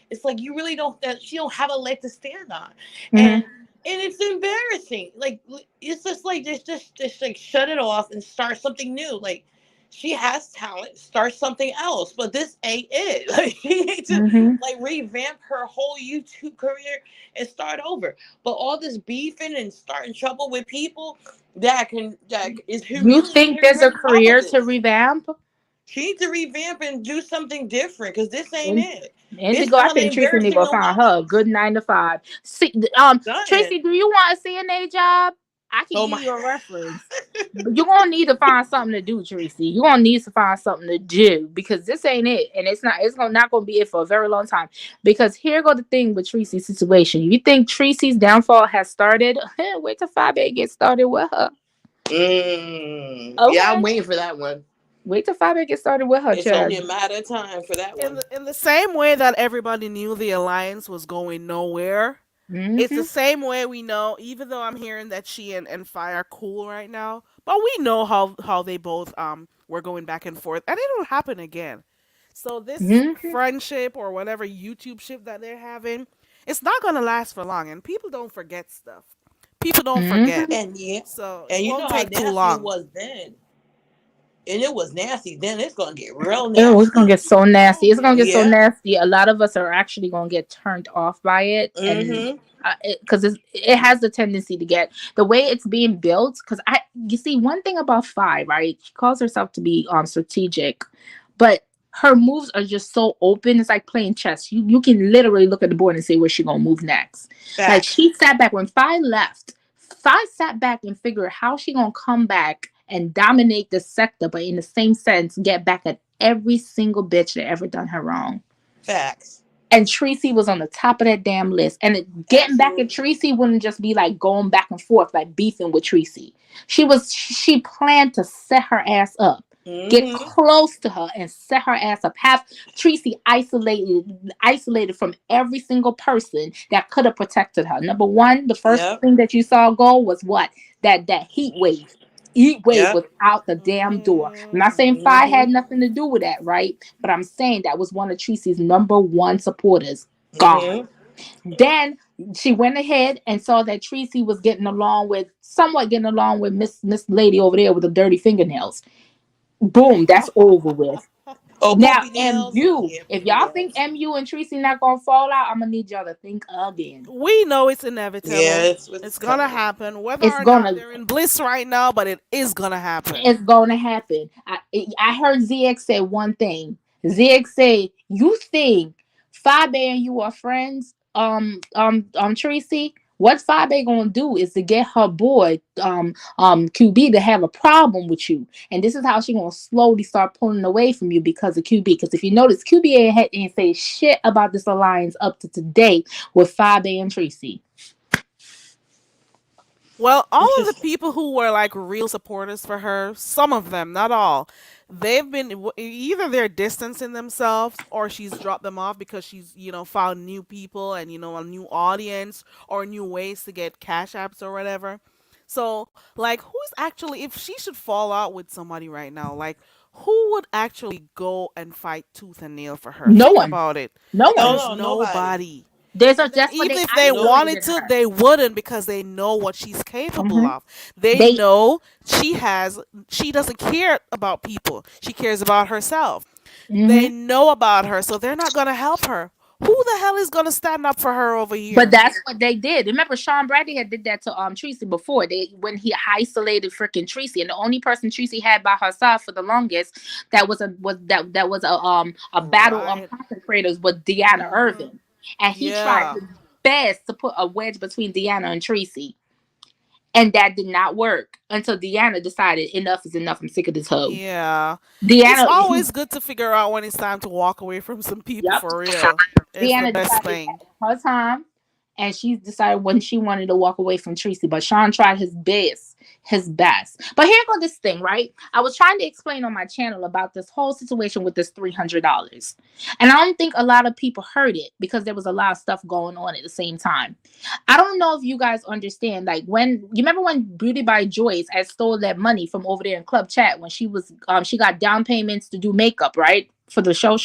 it's like you really don't. That she don't have a leg to stand on, and Hmm. it's embarrassing. Like it's just like just like shut it off and start something new. Like she has talent, start something else. But this ain't it. Like she needs to Hmm. like revamp her whole YouTube career and start over. But all this beefing and starting trouble with people that is You think humiliating there's her a to top of career to this. revamp? She needs to revamp and do something different because this ain't In, it. It's Indigo, I kind of think Tracy need to embarrassing go to find her a watch. good 9 to 5. See, Nothing. Tracy, do you want a CNA job? I can Oh give my. you a reference. But you're gonna need to find something to do, Tracy. You're gonna need to find something to do because this ain't it, and it's not gonna be it for a very long time. Because here go the thing with Tracy's situation. You think Tracy's downfall has started? Wait till Fabe gets started with her. Yeah, I'm Okay, waiting for that one. wait till Fabe gets started with her, It's only child. a matter of time for that In one. the same way that everybody knew the alliance was going nowhere, it's the Mm-hmm. same way we know, even though I'm hearing that she and Fi are cool right now, but we know how they both were going back and forth and it'll happen again. So this Mm-hmm. friendship or whatever YouTube ship that they're having, it's not gonna last for long and people don't forget stuff. People don't forget. Mm-hmm. And yeah, So it and you won't know how take too nasty it long. was then, and it was nasty then. It's gonna get real Oh, it's gonna nasty. get so nasty. Oh It's gonna get yeah. so Yeah. nasty. A lot of us are actually gonna get turned off by it, and Mm-hmm. because it has the tendency to get the way it's being built. Because you see, one thing about Five, right? She calls herself to be strategic, but her moves are just so open. It's like playing chess. You can literally look at the board and say where she gonna move next. Like Facts. she sat back when Five left. Five sat back and figured how she gonna come back and dominate the sector, but in the same sense, get back at every single bitch that ever done her wrong. Facts. And Tracy was on the top of that damn list. And getting back at Absolutely. Tracy wouldn't just be like going back and forth, like beefing with Tracy. She planned to set her ass up, get Mm-hmm. close to her, and set her ass up. Have Tracy isolated from every single person that could have protected her. Number one, the first Yep. thing that you saw go was what? That heat wave. Heat wave Yep. was out the damn door. I'm not saying Mm, Fi had Mm-hmm. nothing to do with that, right? But I'm saying that was one of Tracy's number one supporters. Gone. Mm-hmm. Then she went ahead and saw that Tracy was somewhat getting along with Miss Lady over there with the dirty fingernails. Boom, that's over with. Oh, Now poopy nails. MU, Yeah, if poopy y'all think nails. MU and Tracy not gonna fall out, I'm gonna need y'all to think again. we know it's Yeah, inevitable. it's It's gonna coming. happen, whether It's or not gonna they're in bliss right now, but it is gonna happen. it's gonna happen. I heard ZX say one thing. ZX say, you think Fabe and you are friends? Tracy. What Fabe gonna do is to get her boy, QB, to have a problem with you, and this is how she gonna slowly start pulling away from you because of QB. Because if you notice, QB ain't say shit about this alliance up to today with Fabe and Tracy. Well, all Which of the is people who were like real supporters for her, some of them, not all, they've been either they're distancing themselves or she's dropped them off because she's, found new people and, a new audience or new ways to get cash apps or whatever. So, like, who's actually, if she should fall out with somebody right now, like, who would actually go and fight tooth and nail for her? No Think one. about it. No no, one. There's no, nobody. nobody. That's what Even they if they Nope. wanted isolated to, her. they wouldn't because they know what she's capable Hmm. of. They They know she doesn't care about people. She cares about herself. They hmm know about her, so they're not going to help her. Who the hell is going to stand up for her over But here? that's what they did. Remember, Sean Bradley had did that to Tracy before. They when he isolated freaking Tracy, and the only person Tracy had by herself for the longest that was a battle of Right. concentrators was Deanna Mhm. Irvin, and he tried Yeah. his best to put a wedge between Deanna and Tracy, and that did not work until Deanna decided enough is enough. I'm sick of this hoe. Yeah. It's Deanna, always good to figure out when it's time to walk away from some people yep. for real. It's the Deanna best decided thing. her time, and she decided when she wanted to walk away from Tracy. But Sean tried his best. But here go this thing, right? I was trying to explain on my channel about this whole situation with this $300, and I don't think a lot of people heard it because there was a lot of stuff going on at the same time. I don't know if you guys understand. Like when you remember when Beauty by Joyce had stole that money from over there in Club Chat when she got down payments to do makeup, right? For the show.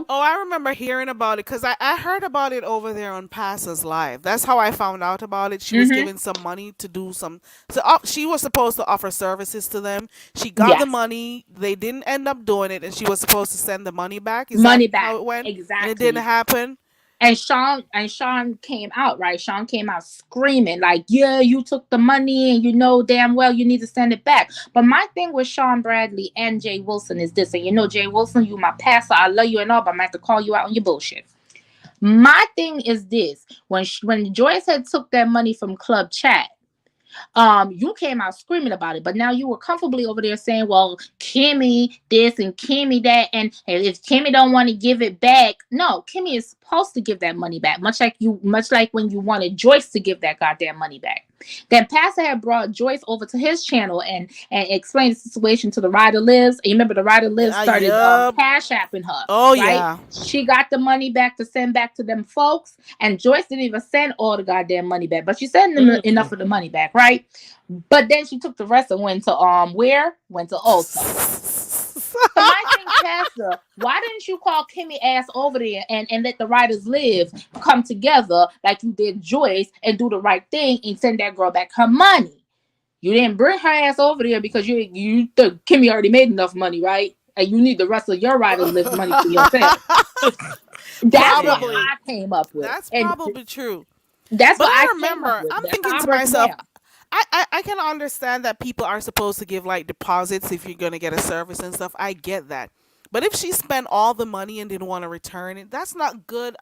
Oh, I remember hearing about it because I heard about it over there on Passes Live. That's how I found out about it. She was Mm-hmm. given some money to do some. So she was supposed to offer services to them. She got the Yes. money. They didn't end up doing it, and she was supposed to send the money back. Is that Money how back. it went? And it didn't Exactly. happen. And Sean came out, right? Sean came out screaming, like, yeah, you took the money and you know damn well you need to send it back. But my thing with Sean Bradley and Jay Wilson is this, and Jay Wilson, you my pastor, I love you and all, but I'm gonna have to call you out on your bullshit. My thing is this: when Joyce had took that money from Club Chat, you came out screaming about it, but now you were comfortably over there saying, well, Kimmy this and Kimmy that, and if Kimmy don't want to give it back, no, Kimmy is supposed to give that money back, much like when you wanted Joyce to give that goddamn money back. Then Pastor had brought Joyce over to his channel and explained the situation to the Rider Lives. And you remember the Rider Lives Yeah. started Yup. cash apping her, Oh right? yeah. She got the money back to send back to them folks, and Joyce didn't even send all the goddamn money back, but she sent them enough Mm-mm. of the money back, right? But then she took the rest and went to where? Went to Ulta. So my thing, Pastor, why didn't you call Kimmy ass over there and let the writers live come together like you did Joyce and do the right thing and send that girl back her money? You didn't bring her ass over there because you think Kimmy already made enough money, right? And you need the rest of your writers live money for yourself. That's what Probably. Damn. I came up with. That's And probably true. that's But what I I came up remember, with. I'm That's thinking how I to break it myself, down. I can understand that people are supposed to give like deposits if you're gonna get a service and stuff. I get that. But if she spent all the money and didn't want to return it, that's not good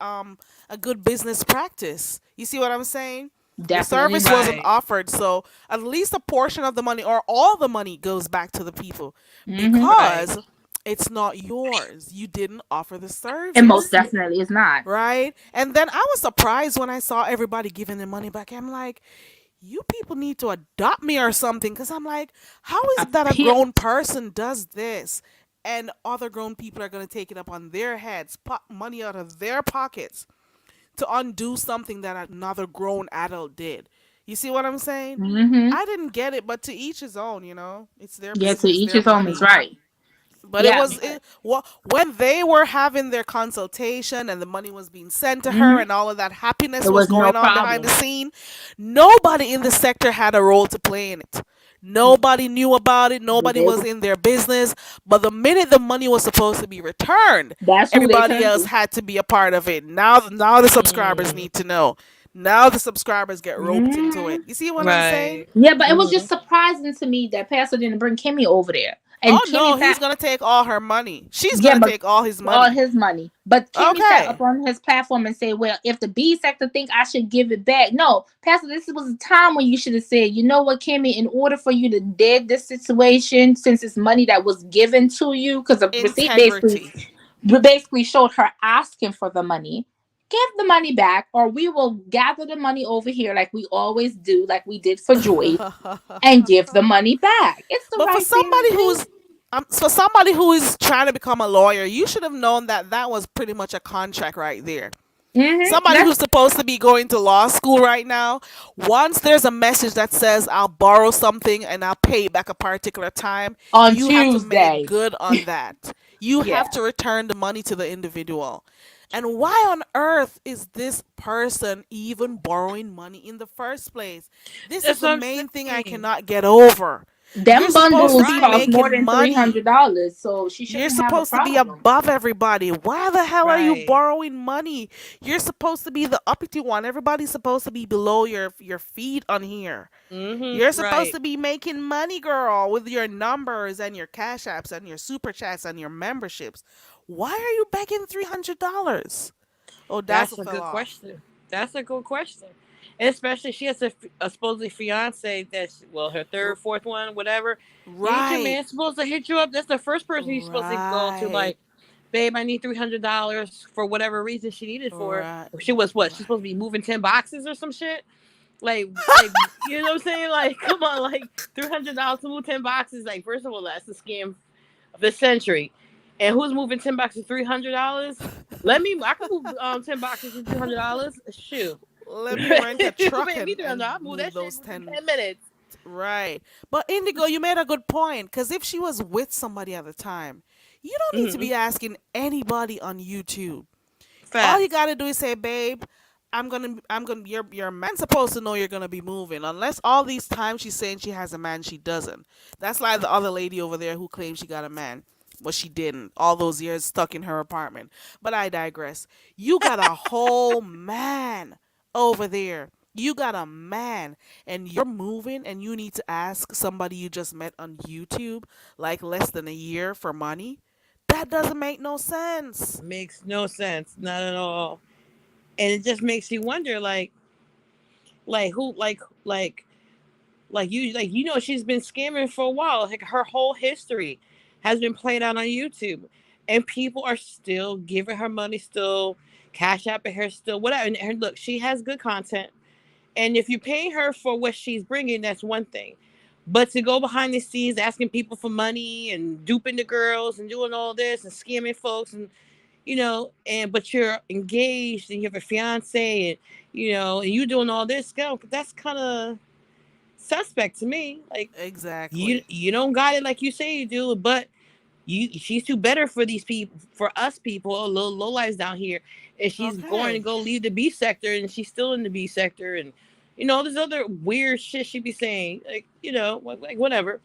a good business practice. You see what I'm saying? The Definitely service not. wasn't Right. offered, so at least a portion of the money or all the money goes back to the people Hmm. Right. because it's not yours. You didn't offer the And most service, definitely is not. right? And then I was surprised when I saw everybody giving their money back. I'm like, you people need to adopt me or something because I'm like, how is A it that a peer grown person does this and other grown people are going to take it up on their heads, money out of their pockets to undo something that another grown adult did? You see what I'm saying? hmm I didn't get it, but to each his own, it's their Yeah, to business, each their his own is money. right. But Yeah. when they were having their consultation and the money was being sent to her Hmm. and all of that happiness There was was no going on behind the problem. scene, nobody in the sector had a role to play in it. Nobody knew about it. Nobody They was was- in their business. But the minute the money was supposed to be returned, That's who they everybody turned else to. had to be a part of it. Now the subscribers Mm. need to know. Now the subscribers get roped into Hmm. it. You see what I'm saying? Right. Yeah, but it was Mm-hmm. just surprising to me that Pastor didn't bring Kimmy over there. And Oh Kimmy no, he's sat, gonna take all her money. She's yeah, gonna but take all his all money. his money. But Kimmy sat up Okay. on his platform and said, well, if the B sector think I should give it back. No, Pastor, this was a time when you should have said, you know what, Kimmy, in order for you to dead this situation, since it's money that was given to you, because the receipt Integrity. basically showed her asking for the money. give the money back, or we will gather the money over here like we always do, like we did for Joy, and give the money back. It's the But right thing to do. for somebody who is trying to become a lawyer, you should have known that that was pretty much a contract right there. Somebody That's who's supposed to be going to law school right now, once there's a message that says I'll borrow something and I'll pay it back a particular time, on you have to make Tuesday. good on that. You have Yeah. to return the money to the individual. And why on earth is this person even borrowing money in the first place? This is That's the what I'm main thing I saying. cannot get over. You're Them supposed to bundles be cost Right, more making than money. $300, so she You're shouldn't have a supposed to be problem. above everybody. Why the hell are you right. borrowing money? You're supposed to be the uppity one. Everybody's supposed to be below your feet on here. You're supposed Right. to be making money, girl, with your numbers and your cash apps and your super chats and your memberships. Why are you begging $300? Oh, Dazzle That's a fell good off. question. That's a good question. Especially she has a supposedly fiance that's well her R- third, fourth one, whatever. You ain't your right. man supposed to hit you up. That's the first person you're supposed to go to. Right. Like, babe, I need $300 for whatever reason she needed for. Right. She was what? She's Right. supposed to be moving 10 boxes or some shit. Like you know what I'm saying? Like, come on, like $300 to move 10 boxes. Like, first of all, that's a scam of the century. And who's moving 10 boxes $300? Let me. I can move 10 boxes for $300. Shoot. Let me rent a Who truck made me $300? and I'll move move that shit those within 10. 10 minutes. Right. But Indigo, you made a good point. Because if she was with somebody at the time, you don't need to Mm-hmm. be asking anybody on YouTube. All you Facts. gotta do is say, babe, your man's supposed to know you're gonna be moving. Unless all these times she's saying she has a man, she doesn't. That's like the other lady over there who claims she got a man. But she didn't. All those years stuck in her apartment. But I digress. You got a whole man over there. You got a man and you're moving and you need to ask somebody you just met on YouTube like less than a year for money. That doesn't make no sense. Makes no sense. Not at all. And it just makes you wonder, who, like she's been scamming for a while. Like her whole history has been played out on YouTube, and people are still giving her money, still cash apping her, still whatever. And look, she has good content, and if you're paying her for what she's bringing, that's one thing. But to go behind the scenes asking people for money and duping the girls and doing all this and scamming folks and and but you're engaged and you have a fiance and and you doing all this, go, that's kind of suspect to me. Like Exactly. you don't got it like you say you do, but she's too better for these people, for us people, little low lives down here, and she's going to Okay. go leave the B sector, and she's still in the B sector, and there's other weird shit she be saying, like like whatever.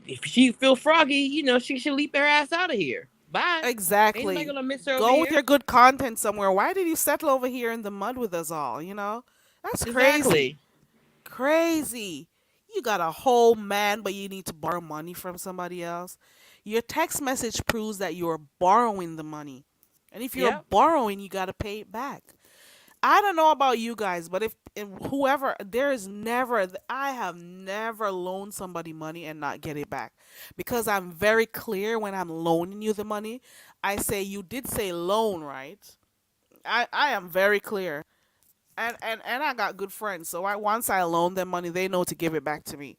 If she feel froggy, she should leap her ass out of here. Bye. Ain't nobody Exactly. gonna miss her over Go with here. your good content somewhere. Why did you settle over here in the mud with us all? That's crazy. Exactly. Crazy. You got a whole man, but you need to borrow money from somebody else. Your text message proves that you're borrowing the money. And if you're Yep. borrowing, you got to pay it back. I don't know about you guys, but if whoever, there is never, I have never loaned somebody money and not get it back because I'm very clear when I'm loaning you the money. I say, you did say loan, right? I am very clear. And I got good friends, so once I loan them money, they know to give it back to me.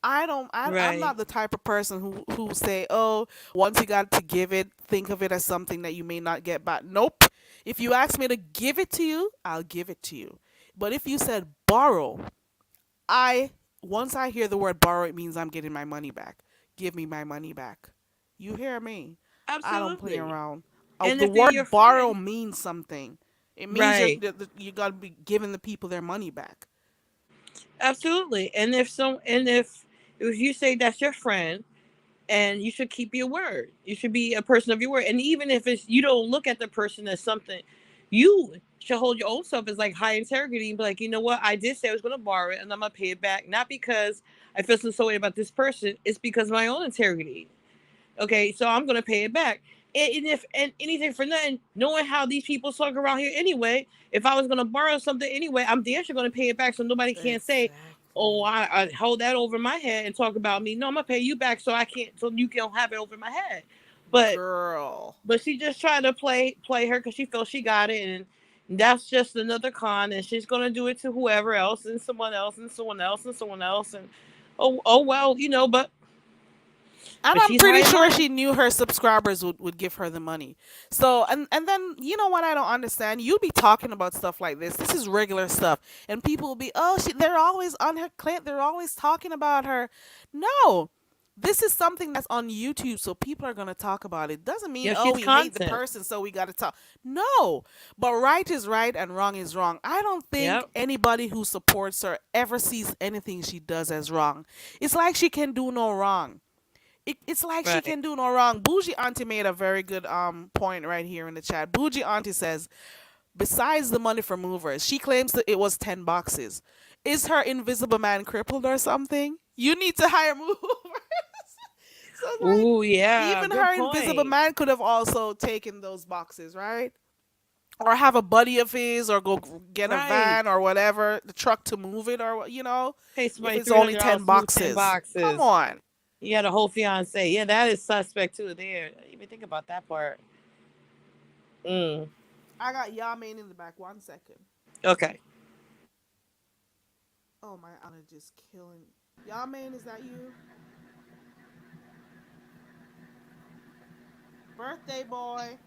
I'm Right. not the type of person who say, oh, once you got to give it, think of it as something that you may not get back. Nope. If you ask me to give it to you, I'll give it to you. But if you said borrow, I once I hear the word borrow, it means I'm getting my money back. Give me my money back. You hear me? I don't play Absolutely. around. And The if they're your word borrow friend, means something. It means right? you got to be giving the people their money back. Absolutely. And if you say that's your friend, and you should keep your word. You should be a person of your word. And even if it's you don't look at the person as something, you should hold your own self as like high integrity and be like, you know what, I did say I was going to borrow it, and I'm gonna pay it back, not because I feel some way about this person. It's because of my own integrity. Okay, so I'm gonna pay it back. And anything for nothing, knowing how these people talk around here anyway, if I was gonna borrow something anyway, I'm damn sure gonna pay it back so nobody can say, oh, Exactly. I hold that over my head and talk about me. No, I'm gonna pay you back so I can't, so you can't have it over my head. But Girl. but she just tried to play her because she felt she got it, and That's just another con, and she's gonna do it to whoever else, and someone else, and someone else, and someone else, and oh well, And but I'm she's pretty high and sure mighty. she knew her subscribers would give her the money. So and then you know what I don't understand? You'll be talking about stuff like this. This is regular stuff. And people will be, oh, they're always on her clip, they're always talking about her. No. This is something that's on YouTube, so people are gonna talk about it. Doesn't mean, Yeah, oh, she's we hate the content. person, so we gotta talk. No. But right is right and wrong is wrong. I don't think Yep. anybody who supports her ever sees anything she does as wrong. It's like she can do no wrong. It's like she Right. can do no wrong. Bougie Auntie made a very good point right here in the chat. Bougie Auntie says, besides the money for movers, she claims that it was 10 boxes. Is her invisible man crippled or something? You need to hire movers. So it's like Ooh, yeah. even Good her invisible point. man could have also taken those boxes, right? Or have a buddy of his, or go get a Right. van or whatever, the truck to move it, or Pay if somebody it's three only hundred ten dollars to move ten boxes. Come boxes. on. You got a whole fiance. Yeah, that is suspect too. There. I didn't even think about that part. Mm. I got Yamin in the back. 1 second. Okay. Oh, my allergies killing me. Yamin, is that you? Birthday boy.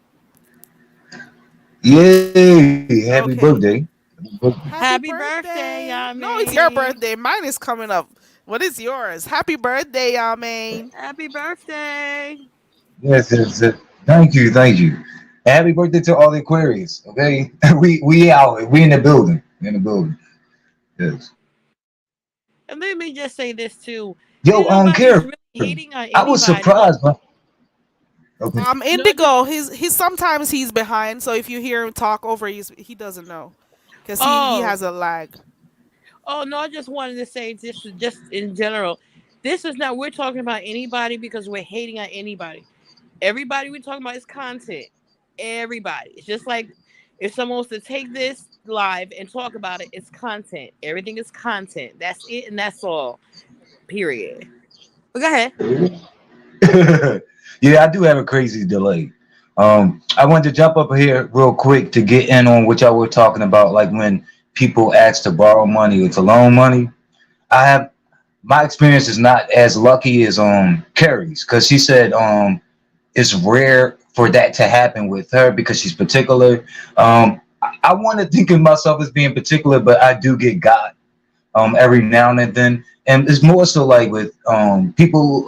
Yay! Happy Okay. birthday. Happy birthday. Happy Happy birthday, birthday. No, it's your Yami. birthday. Mine is coming up. What is yours? Happy birthday, Yamin. Happy birthday. Yes, yes, yes. Thank you, thank you. Happy birthday to all the Aquarius. Okay, we out. We in the building. We in the building. Yes. And let me just say this too. Yo, Nobody's Karen, really hating on I was anybody. surprised. Okay. No, just Indigo. He's sometimes he's behind. So if you hear him talk over, he doesn't know, cause he oh, has a lag. oh no, I just wanted to say just in general. This is not we're talking about anybody because we're hating on anybody. Everybody we're talking about is content. Everybody. It's just like if someone wants to take this live and talk about it, it's content. Everything is content. That's it and that's all. Period. But go ahead. Yeah, I do have a crazy delay. I wanted to jump up here real quick to get in on what y'all were talking about, like when people ask to borrow money or to loan money. I have my experience is not as lucky as Carrie's, because she said it's rare for that to happen with her because she's particular. I want to think of myself as being particular, but I do get got every now and then. And it's more so like with people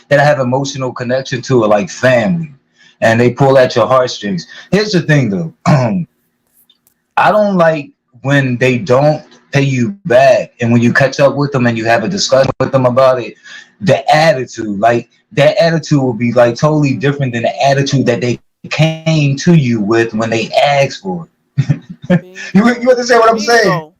that I have emotional connection to, are like family, and they pull at your heartstrings. Here's the thing, though. I don't like when they don't pay you back, and when you catch up with them and you have a discussion with them about it, the attitude, like that attitude will be like totally different than the attitude that they came to you with when they asked for it. You Bingo. understand what I'm saying? Bingo.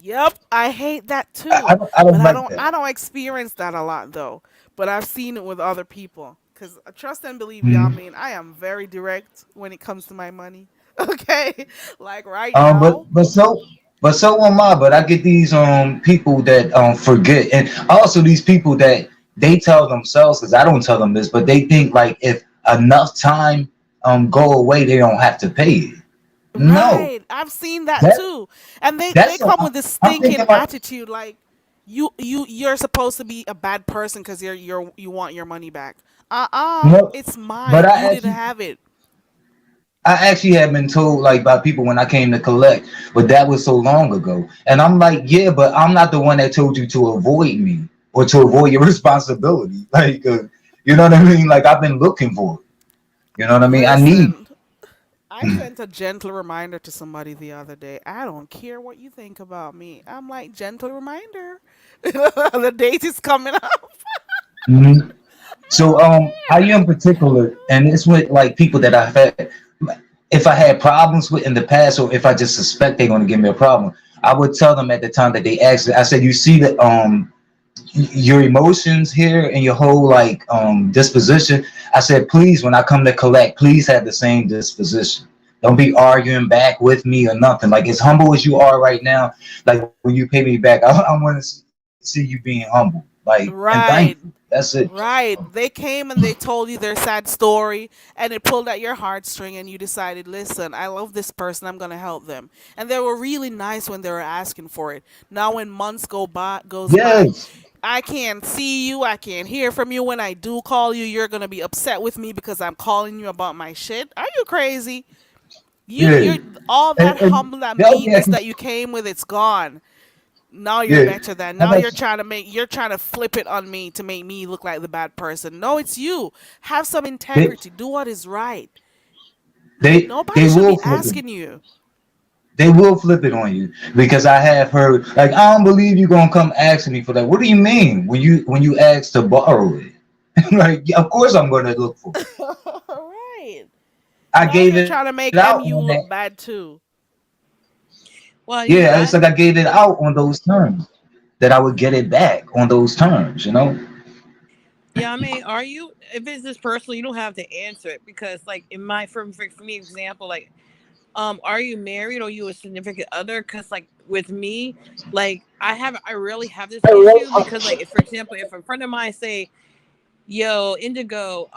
Yep, I hate that too. I don't But I like don't that. I don't experience that a lot though. But I've seen it with other people. Cause trust and believe, y'all. I Mhm. mean, I am very direct when it comes to my money. Okay, like right now. But so am I. But I get these people that forget, and also these people that they tell themselves, because I don't tell them this, but they think like if enough time go away, they don't have to pay it. No, Right, I've seen that that too. And they that's come with this I'm thinking stinking like attitude, like you're supposed to be a bad person because you want your money back. no, It's but mine. You didn't have it. I actually had been told like by people when I came to collect, but that was so long ago. And I'm like, yeah, but I'm not the one that told you to avoid me or to avoid your responsibility. Like, you know what I mean? Like I've been looking for it. You know what I mean? I need. Listen, I sent a gentle reminder to somebody the other day. I don't care what you think about me. I'm like, gentle reminder. The date is coming up. Mhm. I So don't I am care. particular, and it's with like people that I've had. If I had problems with in the past, or if I just suspect they're going to give me a problem, I would tell them at the time that they asked. I said, "You see that your emotions here and your whole like disposition." I said, please, when I come to collect, please have the same disposition. Don't be arguing back with me or nothing. Like as humble as you are right now, like when you pay me back, I want to see you being humble, like and Right. thankful. That's it. Right. They came and they told you their sad story and it pulled at your heartstring and you decided, listen, I love this person, I'm gonna help them. And they were really nice when they were asking for it. Now when months goes by, Yes. I can't see you, I can't hear from you. When I do call you, you're gonna be upset with me because I'm calling you about my shit. Are you crazy? You're Yeah. all that And humble, that the other thing I meekness can, that you came with, it's gone. Now you're yeah. better than. How Now about you're trying to flip it on me to make me look like the bad person. No, it's you. Have some they integrity. Do what is right. they Nobody should will be flip it. asking you. They will flip it on you because I have heard like I don't believe you're gonna come asking me for that. What do you mean when you ask to borrow it? Like yeah, of course I'm gonna look for it. Right. I Now gave you're it trying to out make on that. MU look bad too. Well, Yeah, it's like I gave it out on those terms that I would get it back on those terms. You know. yeah, I mean, are you? If it's this personal, you don't have to answer it because, like, in my for me example, like, are you married or you a significant other? Because, like, with me, like, I really have this issue because, like, if for example, if a friend of mine say, yo, Indigo,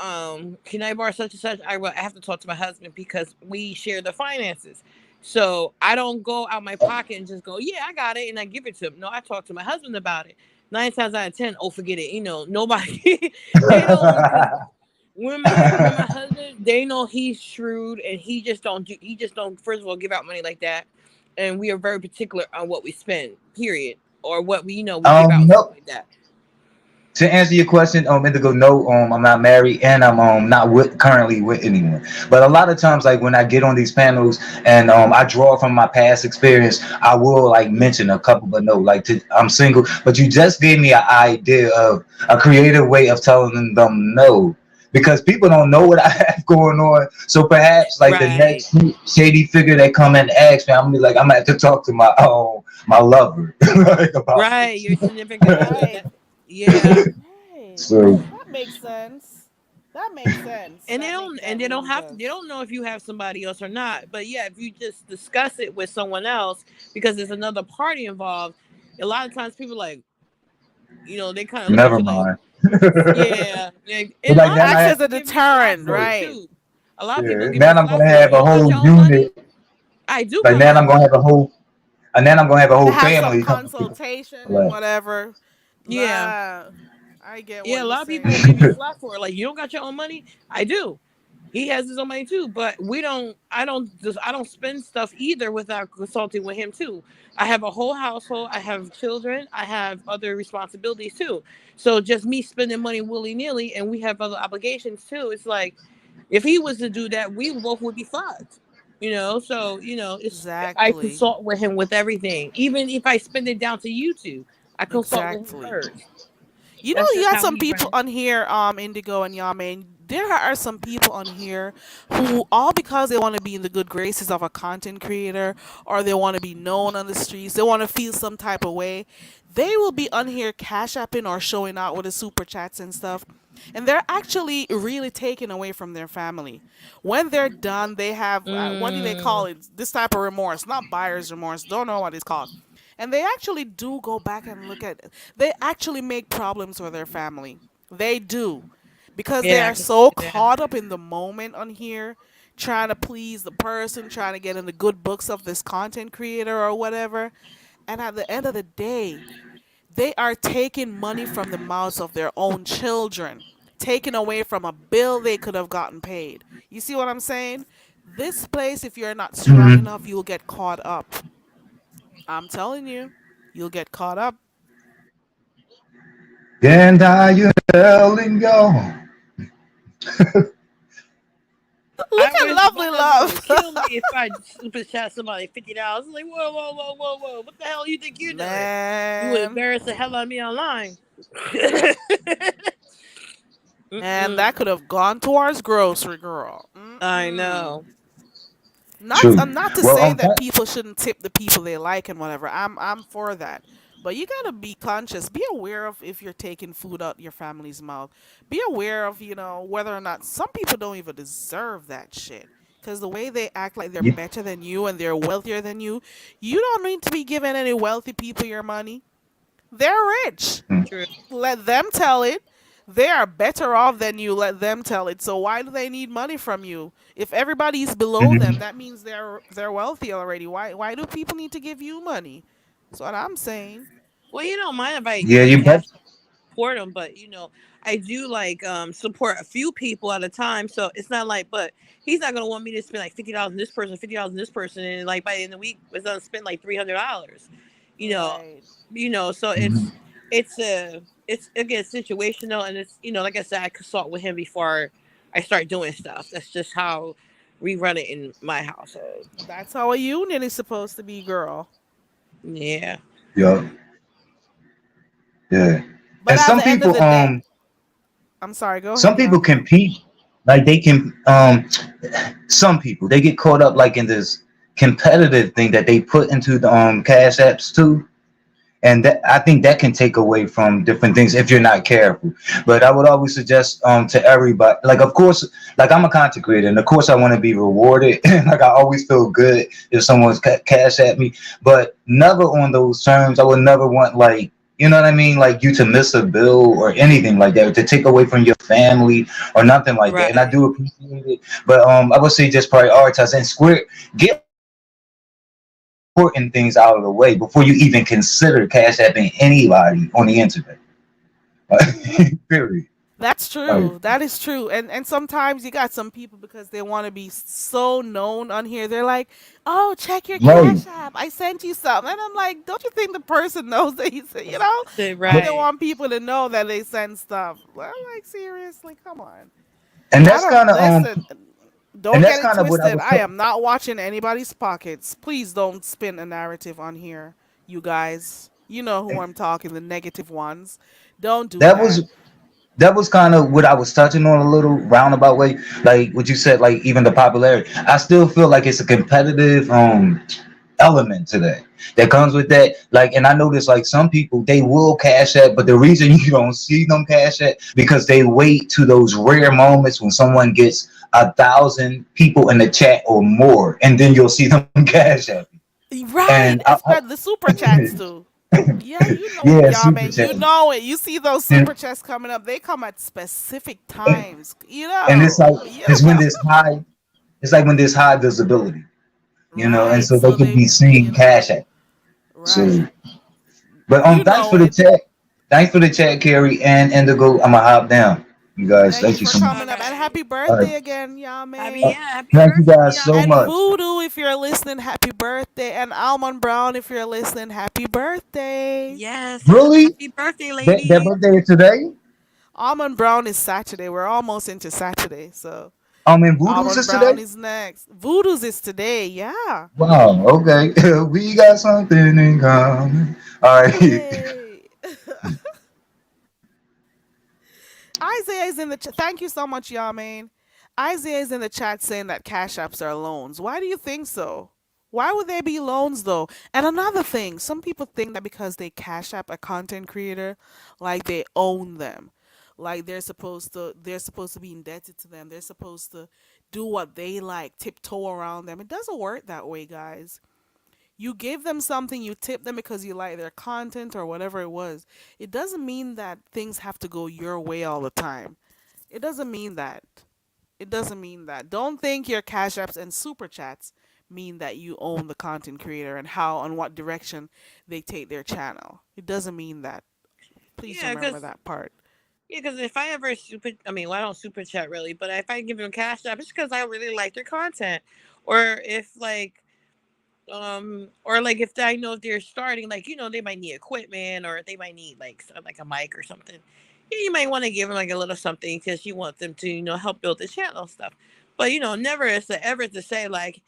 can I borrow such and such? I have to talk to my husband because we share the finances. So I don't go out my pocket and just go, yeah, I got it, and I give it to him. No, I talk to my husband about it. 9 times out of 10, oh, forget it. You know, nobody, they don't, because when my husband, they know he's shrewd and he just don't, first of all, give out money like that. And we are very particular on what we spend, period. Or what we, we give out and stuff No. like that. To answer your question, Indigo, no, I'm not married, and I'm not currently with anyone. But a lot of times, like when I get on these panels and I draw from my past experience, I will like mention a couple, but no, like I'm single. But you just gave me an idea of a creative way of telling them no. Because people don't know what I have going on, so perhaps like the Right. next shady figure that come and ask me, I'm gonna be like, I'm gonna have to talk to my lover like, about Right, this. your significant other. Right. That, yeah, Right. So That makes sense. That makes sense. and That make that they don't really have they does. don't know if you have somebody else or not. But yeah, if you just discuss it with someone else because there's another party involved, a lot of times people like they kind of look at never you like mind. yeah, But and a like lot of then Acts people as I a give you flat deterrent, for it right? too. A lot of people yeah, give now you I'm flat gonna for it. have You a don't got whole your own money. unit. I do Like got now my I'm own gonna have money. a whole and then I'm gonna have a To whole have some family coming to consultation and like, whatever. Yeah, Nah, I get yeah. what A you're lot of people will saying. give you flat for it. Like you don't got your own money. I do. He has his own money too, but we don't. I don't spend stuff either without consulting with him too. I have a whole household. I have children. I have other responsibilities too. So just me spending money willy nilly, and we have other obligations too. It's like if he was to do that, we both would be fucked. So it's I Exactly. consult with him with everything, even if I spend it down to you two. I consult with him Exactly. first. You know, That's you just got how some he people runs. on here, Indigo and Yame. There are some people on here who, all because they want to be in the good graces of a content creator or they want to be known on the streets, they want to feel some type of way, they will be on here cash apping or showing out with the super chats and stuff. And they're actually really taken away from their family. When they're done, they have, what do they call Mm, it? This type of remorse, not buyer's remorse. Don't know what it's called. And they actually do go back and look at, they actually make problems for their family. They do. Because they yeah, I are can so see that. caught up in the moment on here, trying to please the person, trying to get in the good books of this content creator or whatever. And at the end of the day, they are taking money from the mouths of their own children, taking away from a bill they could have gotten paid. You see what I'm saying? This place, if you're not strong mhm. enough, you'll get caught up. I'm telling you, you'll get caught up. And I you telling go. Look I at wish my lovely husband would love. kill me if I super chat somebody $50. I'm like, whoa, whoa, whoa, whoa, whoa! What the hell you think you're doing? You would Man, embarrass the hell out of me online. man, Mm-mm. that could have gone towards grocery girl. I Mm-mm. know. True. Not to Well, say that people shouldn't tip the people they like and whatever. I'm for that. But you gotta be conscious. Be aware of if you're taking food out your family's mouth. Be aware of, whether or not some people don't even deserve that shit. Because the way they act like they're yeah, better than you and they're wealthier than you don't need to be giving any wealthy people your money. They're rich. True. Let them tell it. They are better off than you. Let them tell it. So why do they need money from you? If everybody's below them, Mhm. that means they're wealthy already. Why do people need to give you money? That's what I'm saying. Well, you don't mind if I Yeah, like you bet. cash support them, but I do like support a few people at a time. So it's not like, but he's not gonna want me to spend like $50 on this person, $50 on this person, and like by the end of the week, it's gonna spend like $300. You know, Right. so Mhm. it's again situational, and it's like I said, I consult with him before I start doing stuff. That's just how we run it in my household. That's how a union is supposed to be, girl. Yeah, Yeah, yeah. But And at the end of the day, I'm sorry. Go some ahead, people Yami. compete, like they can some people they get caught up like in this competitive thing that they put into the cash apps too, and that I think that can take away from different things if you're not careful. But I would always suggest to everybody, like of course, like I'm a content creator, and of course I want to be rewarded. Like I always feel good if someone's cash at me, but never on those terms. I would never want like. You know what I mean? Like you to miss a bill or anything like that, to take away from your family or nothing like that. And I right. do appreciate it, but I would say just prioritize and square. Get important things out of the way before you even consider cash apping anybody on the internet. Period. That's Like, true. That is true. And sometimes you got some people because they want to be so known on here. They're like, "Oh, check your right. Cash App. I sent you something." And I'm like, "Don't you think the person knows that you said, but they Right. want people to know that they send stuff." Well, I'm like, seriously, come on. And I that's don't kind of listen. and Don't that's get it kind of what I twisted. was I talking. am not watching anybody's pockets. Please don't spin a narrative on here, you guys. You know who I'm talking, the negative ones. Don't do That that. was kind of what I was touching on a little roundabout way. Like what you said, like even the popularity. I still feel like it's a competitive element to that comes with that. Like, and I notice like some people they will cash at, but the reason you don't see them cash at because they wait to those rare moments when someone gets 1,000 people in the chat or more, and then you'll see them cash at. And Right, especially the super chats too. Yeah, you know it, yeah, y'all, super man. You chat. know it. You see those And, super chats coming up. They come at specific times. and it's like You it's when know. there's high. It's like when there's high visibility, and Right. so they So can they, be seen cash at. right. So, but You thanks know for the it. chat. Thanks for the chat, Carrie and Indigo. I'm gonna hop down, you guys. Thank you Thank you for so much. All coming up and right. happy All right. birthday again, y'all, Happy, Uh, man. yeah, happy thank you birthday, guys so y'all, And much. man. Voodoo, if you're listening, happy birthday. And Almond Brown, if you're listening, happy birthday. Yes, Really? happy birthday, That ladies. birthday is today? Almond Brown is Saturday. We're almost into Saturday, so In Voodoo's Almond is Brown today? is next. Voodoo's is today, yeah. Wow, okay. We got something in common. All right. Yay. Isaiah is in the chat. Thank you so much, Yamain. Isaiah is in the chat saying that cash apps are loans. Why do you think so? Why would they be loans though? And another thing, some people think that because they cash app a content creator, like they own them. Like they're supposed to be indebted to them. They're supposed to do what they like, tiptoe around them. It doesn't work that way, guys. You give them something, you tip them because you like their content or whatever it was. It doesn't mean that things have to go your way all the time. It doesn't mean that. It doesn't mean that. Don't think your cash apps and super chats mean that you own the content creator and how and what direction they take their channel. It doesn't mean that. Please Yeah, remember because that part. if I ever I mean, well, I don't super chat really, but if I give them cash app, it's because I really like their content, or if like or like if I know if they're starting, like they might need equipment, or they might need like like a mic or something. Yeah, you might want to give them like a little something because you want them to help build the channel stuff. But never is to ever to say like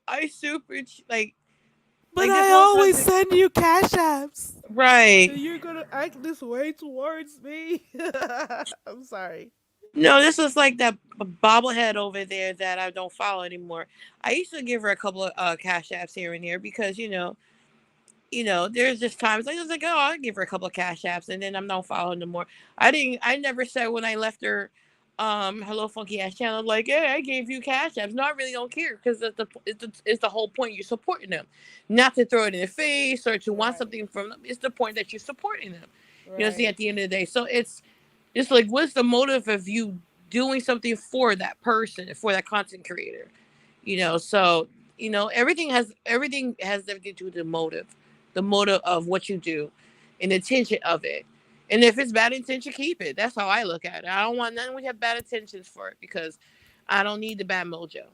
I But this I whole time always send you cash apps. right. And you're gonna act this way towards me. I'm sorry. No, this is like that bobblehead over there that I don't follow anymore. I used to give her a couple of cash apps here and there because there's just times I was like, oh, I'll give her a couple of cash apps, and then I'm not following no more. I never said when I left her, hello funky ass channel, like, hey, I gave you cash apps. No, I really don't care because it's the whole point. You're supporting them, not to throw it in their face or to want Right. something from them. It's the point that you're supporting them. See, Right. at the end of the day, so it's. It's like, what's the motive of you doing something for that person, for that content creator? So everything has everything to do with the motive of what you do, and the intention of it. And if it's bad intention, keep it. That's how I look at it. I don't want none. We have bad intentions for it because I don't need the bad mojo.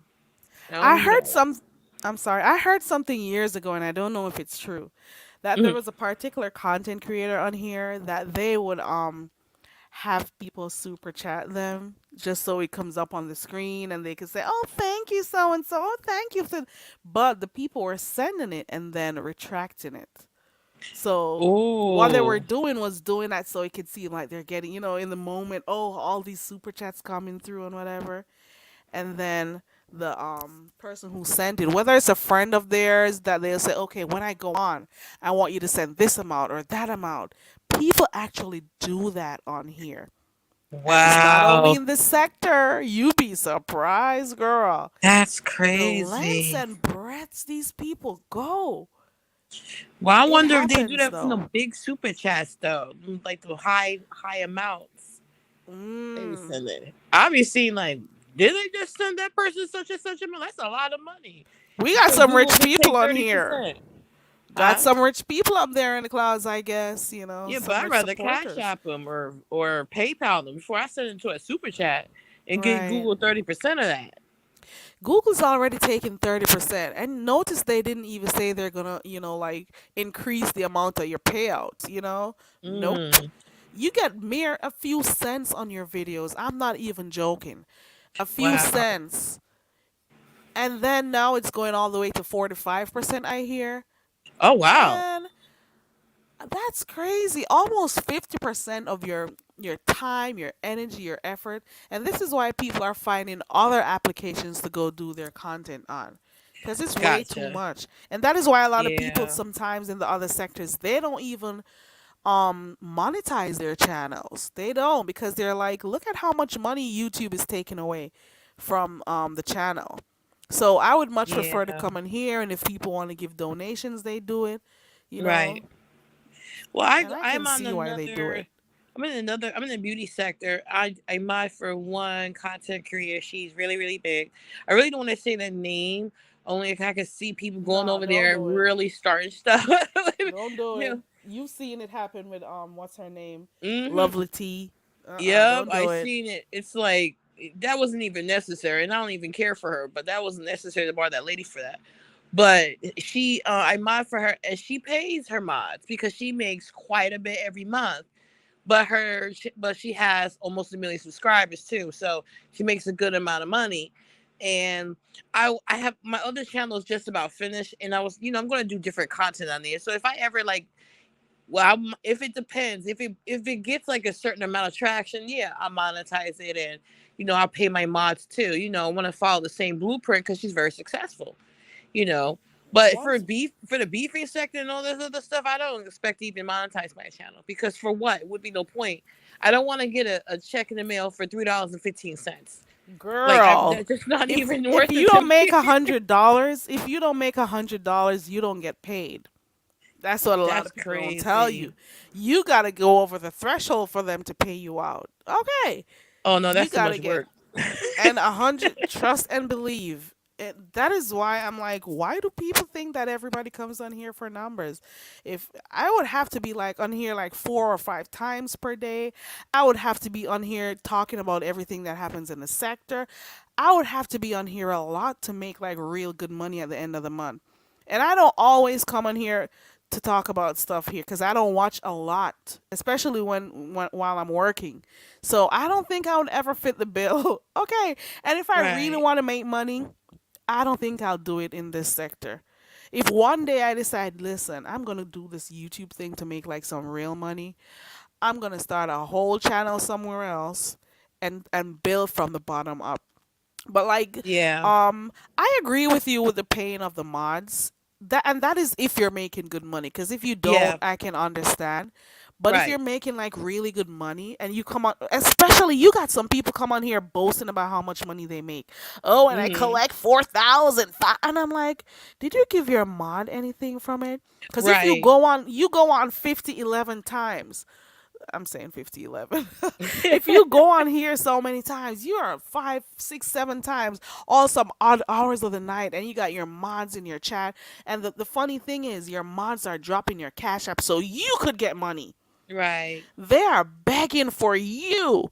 I don't I need heard all that. some. I'm sorry. I heard something years ago, and I don't know if it's true. That there Mhm. was a particular content creator on here that they would have people super chat them just so it comes up on the screen and they could say, "Oh, thank you, so and so. Oh, thank you." But the people were sending it and then retracting it. So what they were Oh, doing was doing that so it could seem like they're getting, in the moment, oh, all these super chats coming through and whatever. And then the person who sent it, whether it's a friend of theirs, that they'll say, okay, when I go on, I want you to send this amount or that amount. People actually do that on here. And it's not only wow, in this sector. You be surprised, girl. that's The lengths crazy. and breadths these people go. Well, I It wonder if they do happens that from the though. big super chats though, like the high amounts. They be Mm. sending. I be seeing like, did they just send that person such and such amount? That's a lot of money. We You got think some Google rich just people take on thirty here. percent? Got Huh? some rich people up there in the clouds, I guess, Yeah, but some I'd rich rather Cash supporters. App them or PayPal them before I send it to a super chat and get Right. Google 30% of that. Google's already taken 30%. And notice they didn't even say they're gonna, like increase the amount of your payouts. Nope. Mm. You get mere a few cents on your videos. I'm not even joking. A few Wow. cents. And then now it's going all the way to 45%, I hear. Oh wow. Man, that's crazy. Almost 50% of your time, your energy, your effort. And this is why people are finding other applications to go do their content on. Cuz it's way too Gotcha. much. And that is why a lot of people Yeah. sometimes in the other sectors, they don't even monetize their channels. They don't, because they're like, look at how much money YouTube is taking away from the channel. So I would much prefer to Yeah. come in here, and if people want to give donations, they do it, you Right. know. Well, I And I can I'm on see why they do another. it. I'm in the beauty sector. I mind for one content creator. She's really really big. I really don't want to say the name, only if I can see people going Nah, over don't there do it. really starting stuff. Don't do it. you You've seen it happen with what's her name? know. Lovely T. Yep, Don't I do it. seen it. It's like that wasn't even necessary, and I don't even care for her, but that wasn't necessary to bar that lady for that. But I mod for her, and she pays her mods because she makes quite a bit every month. But she has almost 1 million subscribers too, so she makes a good amount of money. And I have my other channel is just about finished, and I'm going to do different content on there. So if I ever like if it depends, if it gets like a certain amount of traction, yeah, I'll monetize it, and I'll pay my mods too. I want to follow the same blueprint because she's very successful. You know, but Once for the beefing sector and all this other stuff, I don't expect to even monetize my channel because for what? It would be no point. I don't want to get a check in the mail for $3.15. Like Girl, that's just not if even if worth you it to don't me. make $100, if you don't make $100, you don't get paid. That's what a lot That's of people don't tell crazy. you. You got to go over the threshold for them to pay you out. Okay, Oh no, you that's too got to much get work. and 100. Trust and believe. That is why I'm like, why do people think that everybody comes on here for numbers? If I would have to be like on here like 4 or 5 times per day, I would have to be on here talking about everything that happens in the sector. I would have to be on here a lot to make like real good money at the end of the month. And I don't always come on here to talk about stuff here because I don't watch a lot, especially when while I'm working. So I don't think I would ever fit the bill. Okay, and if I really Right. want to make money, I don't think I'll do it in this sector. If one day I decide, listen, I'm gonna do this YouTube thing to make like some real money, I'm gonna start a whole channel somewhere else and build from the bottom up. But like, Yeah. I agree with you with the paying of the mods. That is if you're making good money. Because if you don't, Yeah. I can understand. But if you're Right. making like really good money and you come on, especially you got some people come on here boasting about how much money they make. Oh, and I Hmm. collect 4,000, and I'm like, did you give your mod anything from it? Because if Right. you go on 50, 11 times. I'm saying 5011. If you go on here so many times, you are five, six, 7 times, all some odd hours of the night, and you got your mods in your chat. And the funny thing is, your mods are dropping your cash app so you could get money. Right. They are begging for you.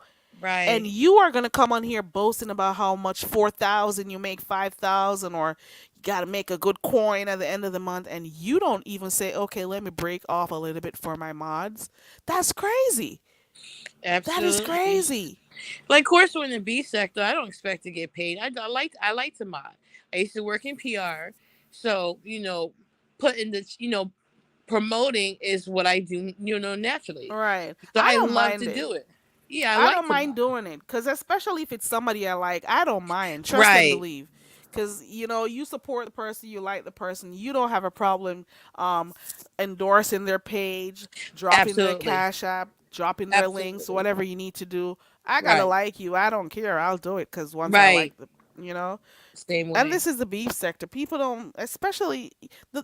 And Right. you are gonna come on here boasting about how much 4,000 you make, 5,000, or you gotta make a good coin at the end of the month, and you don't even say, okay, let me break off a little bit for my mods. That's crazy. That is Absolutely. crazy. Like, of course, in the B sector, I don't expect to get paid. I like to mod. I used to work in PR, so putting promoting is what I do. Naturally. Right. So I I don't love mind to it. do it. Yeah, I I like don't to mind mod. doing it, because especially if it's somebody I like, I don't mind. Trust and Right. believe. Because, you support the person, you like the person, you don't have a problem um, endorsing their page, dropping their Absolutely. cash app, dropping their links, Absolutely. whatever you need to do. I gotta Right. like you. I don't care. I'll do it because once I Right. like you know. Same And way. this is the beef sector. People don't, especially,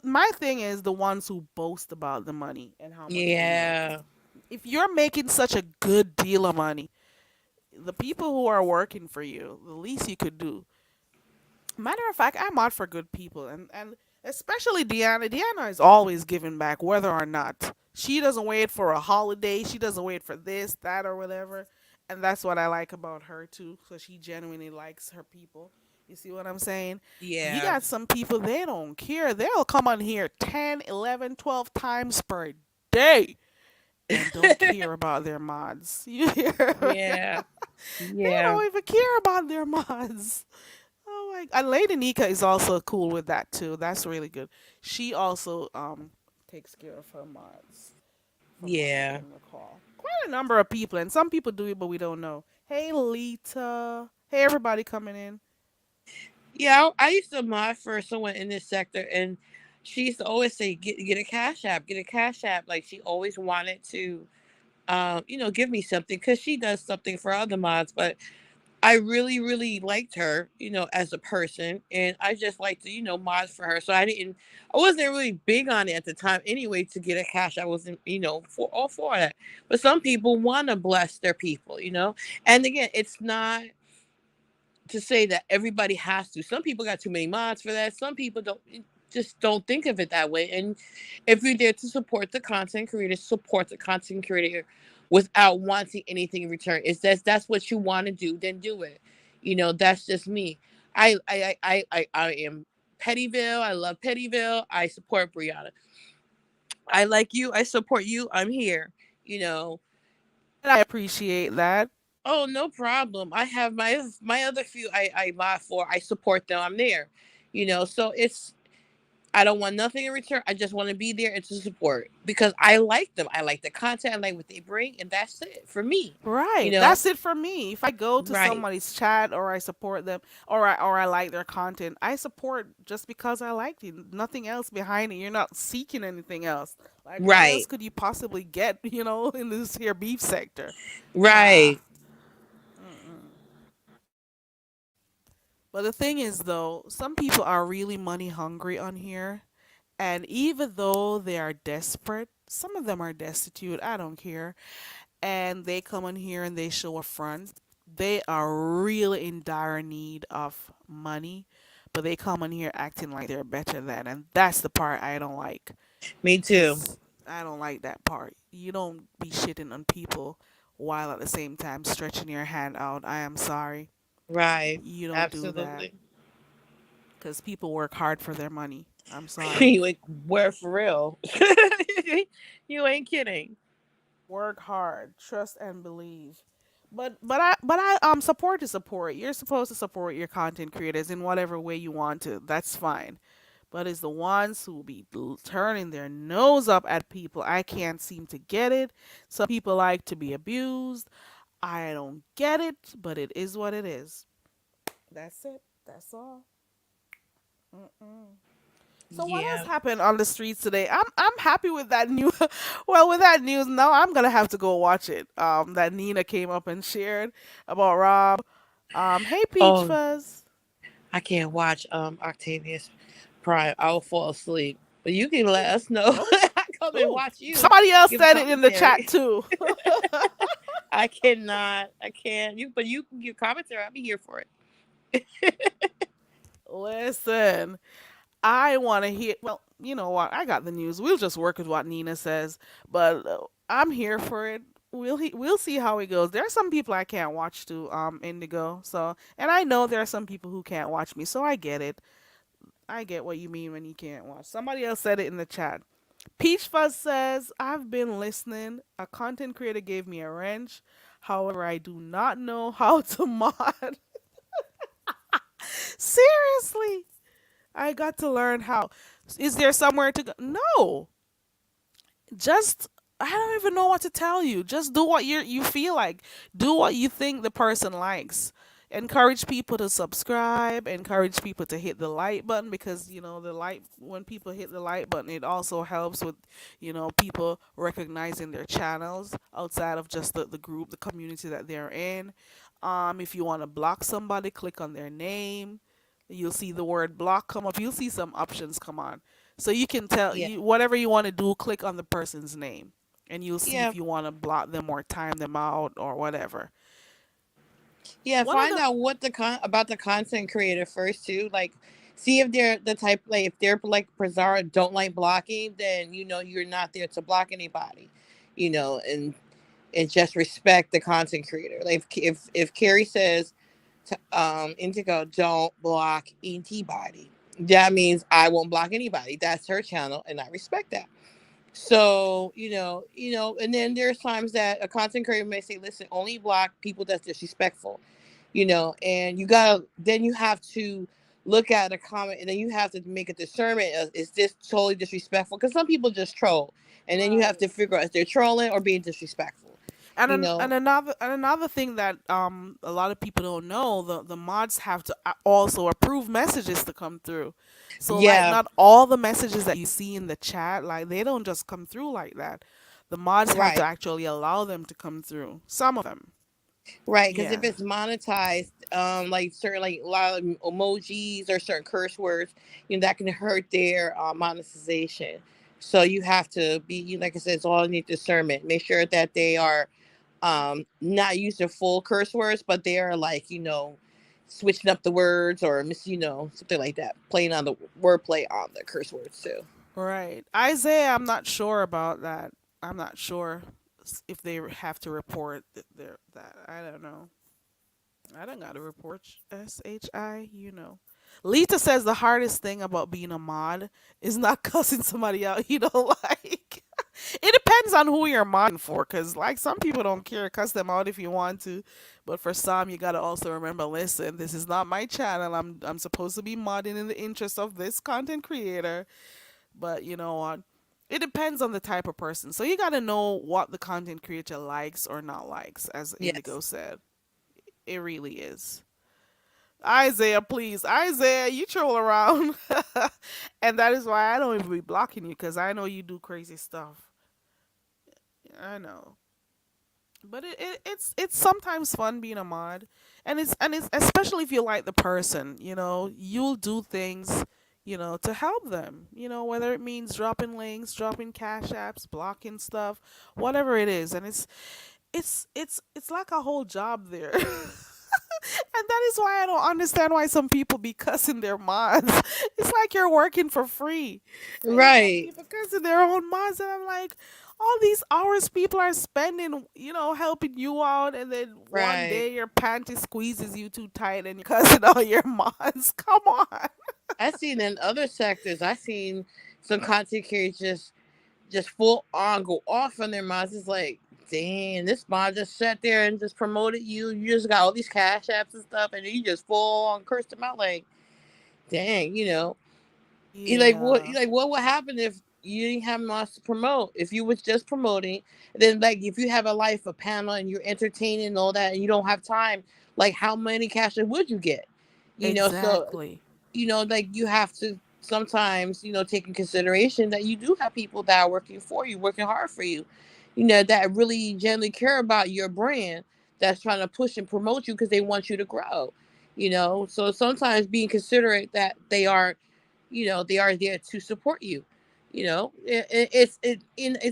my thing is the ones who boast about the money and how much they make. Yeah. If you're making such a good deal of money, the people who are working for you, the least you could do. Matter of fact, I'm out for good people, and especially Deanna. Deanna is always giving back, whether or not she doesn't wait for a holiday. She doesn't wait for this, that, or whatever. And that's what I like about her too. So she genuinely likes her people. You see what I'm saying? You Yeah. got some people, they don't care. They'll come on here 10, 11, 12 times per day and don't care about their mods. You hear? Yeah. They Yeah. don't even care about their mods. Oh my! And Lady Nika is also cool with that too. That's really good. She also takes care of her mods, from what I Yeah. can recall. Quite a number of people, and some people do it, but we don't know. Hey, Lita. Hey, everybody coming in. Yeah. I used to mod for someone in this sector, and she used to always say, "Get a cash app, get a cash app." Like, she always wanted to, give me something because she does something for other mods. But I really, really liked her, as a person, and I just liked to, mod for her. So I wasn't really big on it at the time anyway. To get a cash, I wasn't, for all for that. But some people want to bless their people. And again, it's not to say that everybody has to. Some people got too many mods for that. Some people don't think of it that way. And if you're there to support the content creator, support the content creator without wanting anything in return. If that's what you want to do, then do it. That's just me. I am Pettyville. I love Pettyville. I support Brianna. I like you. I support you. I'm here. You know. And I appreciate that. Oh, no problem. I have my other few I buy for. I support them. I'm there. So I don't want nothing in return. I just want to be there and to support because I like them. I like the content. I like what they bring, and that's it for me. You Right. know, That's it for me. If I go to right, somebody's chat or I support them or I like their content, I support just because I like you. Nothing else behind it. You're not seeking anything else. Like what else right, could you possibly get, in this here beef sector? Nah. right. Mm-mm. But the thing is though, some people are really money hungry on here, and even though they are desperate, some of them are destitute. I don't care, and they come in here and they show a front. They are really in dire need of money, but they come in here acting like they're better than, and that's the part I don't like. Me too. Cause I don't like that part. You don't be shitting on people while at the same time stretching your hand out. I am sorry. Right, You don't do that. absolutely. Cause people work hard for their money. I'm sorry. You ain't where for real. You ain't kidding. Work hard, trust and believe. But I support to support. You're supposed to support your content creators in whatever way you want to. That's fine. But it's the ones who be turning their nose up at people. I can't seem to get it. Some people like to be abused. I don't get it, but it is what it is. That's it. That's all. Mm-mm. So what else Yeah. happened on the streets today? I'm happy with that new. Well, with that news, now I'm gonna have to go watch it. That Nina came up and shared about Rob. Hey Peach Oh, Fuzz. I can't watch Octavius Prime. I will fall asleep. But you can let us know. Oh, Come up and Ooh, watch you somebody else give a said it in the chat commentary. too. I cannot. I can't. But you can give commentary. I'll be here for it. Listen, I want to hear. Well, you know what? I got the news. We'll just work with what Nina says, but I'm here for it. We'll see how it goes. There are some people I can't watch too, Indigo. So, and I know there are some people who can't watch me. So I get it. I get what you mean when you can't watch. Somebody else said it in the chat. Peach Fuzz says, I've been listening. A content creator gave me a wrench. However, I do not know how to mod. Seriously. I got to learn how. Is there somewhere to go? No. Just I don't even know what to tell you. Just do what you feel like. Do what you think the person likes. Encourage people to subscribe, encourage people to hit the like button because the like when people hit the like button it also helps with people recognizing their channels outside of just the group, the community that they're in. If you want to block somebody, click on their name. You'll see the word block come up. You'll see some options come on. So you can tell Yeah. you whatever you want to do, click on the person's name and you'll see Yeah. if you want to block them or time them out or whatever. Yeah. One of Find the out what about the content creator first too. Like, see if they're the type, like if they're like Prazara don't like blocking, then you're not there to block anybody. And just respect the content creator. Like if Carrie says to Indigo, don't block anybody, that means I won't block anybody. That's her channel, and I respect that. So and then there's times that a content creator may say, "Listen, only block people that's disrespectful." And you have to look at a comment, and then you have to make a discernment of, is this totally disrespectful? Because some people just troll, and then you have right. to figure out if they're trolling or being disrespectful. And You an, know, and another thing that a lot of people don't know, the mods have to also approve messages to come through. So like yeah, not all the messages that you see in the chat, like they don't just come through like that. The mods have to right. actually allow them to come through. Some of them. Right, because if Yeah. it's monetized, like certain, like a lot of emojis or certain curse words, that can hurt their monetization. So you have to be, like I said, it's all need discernment. Make sure that they are not using full curse words, but they are like switching up the words or something like that, playing on the wordplay on the curse words too. Right. Isaiah, I'm not sure about that. I'm not sure if they have to report that. I don't know. I don't got to report SHI. Lita says the hardest thing about being a mod is not cussing somebody out you don't like. It depends on who you're modding for, because like some people don't care, cuss them out if you want to, but for some you gotta also remember, listen, this is not my channel. I'm supposed to be modding in the interest of this content creator, but you know what? It depends on the type of person. So you gotta know what the content creator likes or not likes, as Yes. Indigo said. It really is. Isaiah, please. Isaiah, you troll around. And that is why I don't even be blocking you, because I know you do crazy stuff. I know. But it's sometimes fun being a mod. And it's especially if you like the person, you'll do things, to help them. Whether it means dropping links, dropping cash apps, blocking stuff, whatever it is. And it's like a whole job there. And that is why I don't understand why some people be cussing their mods. It's like you're working for free. And you got Right. people cussing their own mods, and I'm like, all these hours people are spending, helping you out, and then one Right. day your panty squeezes you too tight and you're cussing all your mods. Come on. I seen in other sectors. I seen some content creators just full on go off on their mods. It's like, damn, this mod just sat there and just promoted you. You just got all these cash apps and stuff, and then you just full on cursed them out. Like, dang, Yeah, what would happen if you didn't have mods to promote? If you was just promoting, then like if you have a life, a panel, and you're entertaining and all that, and you don't have time, like how many cash apps would you get? So exactly. like you have to sometimes, take in consideration that you do have people that are working for you, working hard for you, that really genuinely care about your brand, that's trying to push and promote you because they want you to grow. So sometimes being considerate that they are there to support you. It's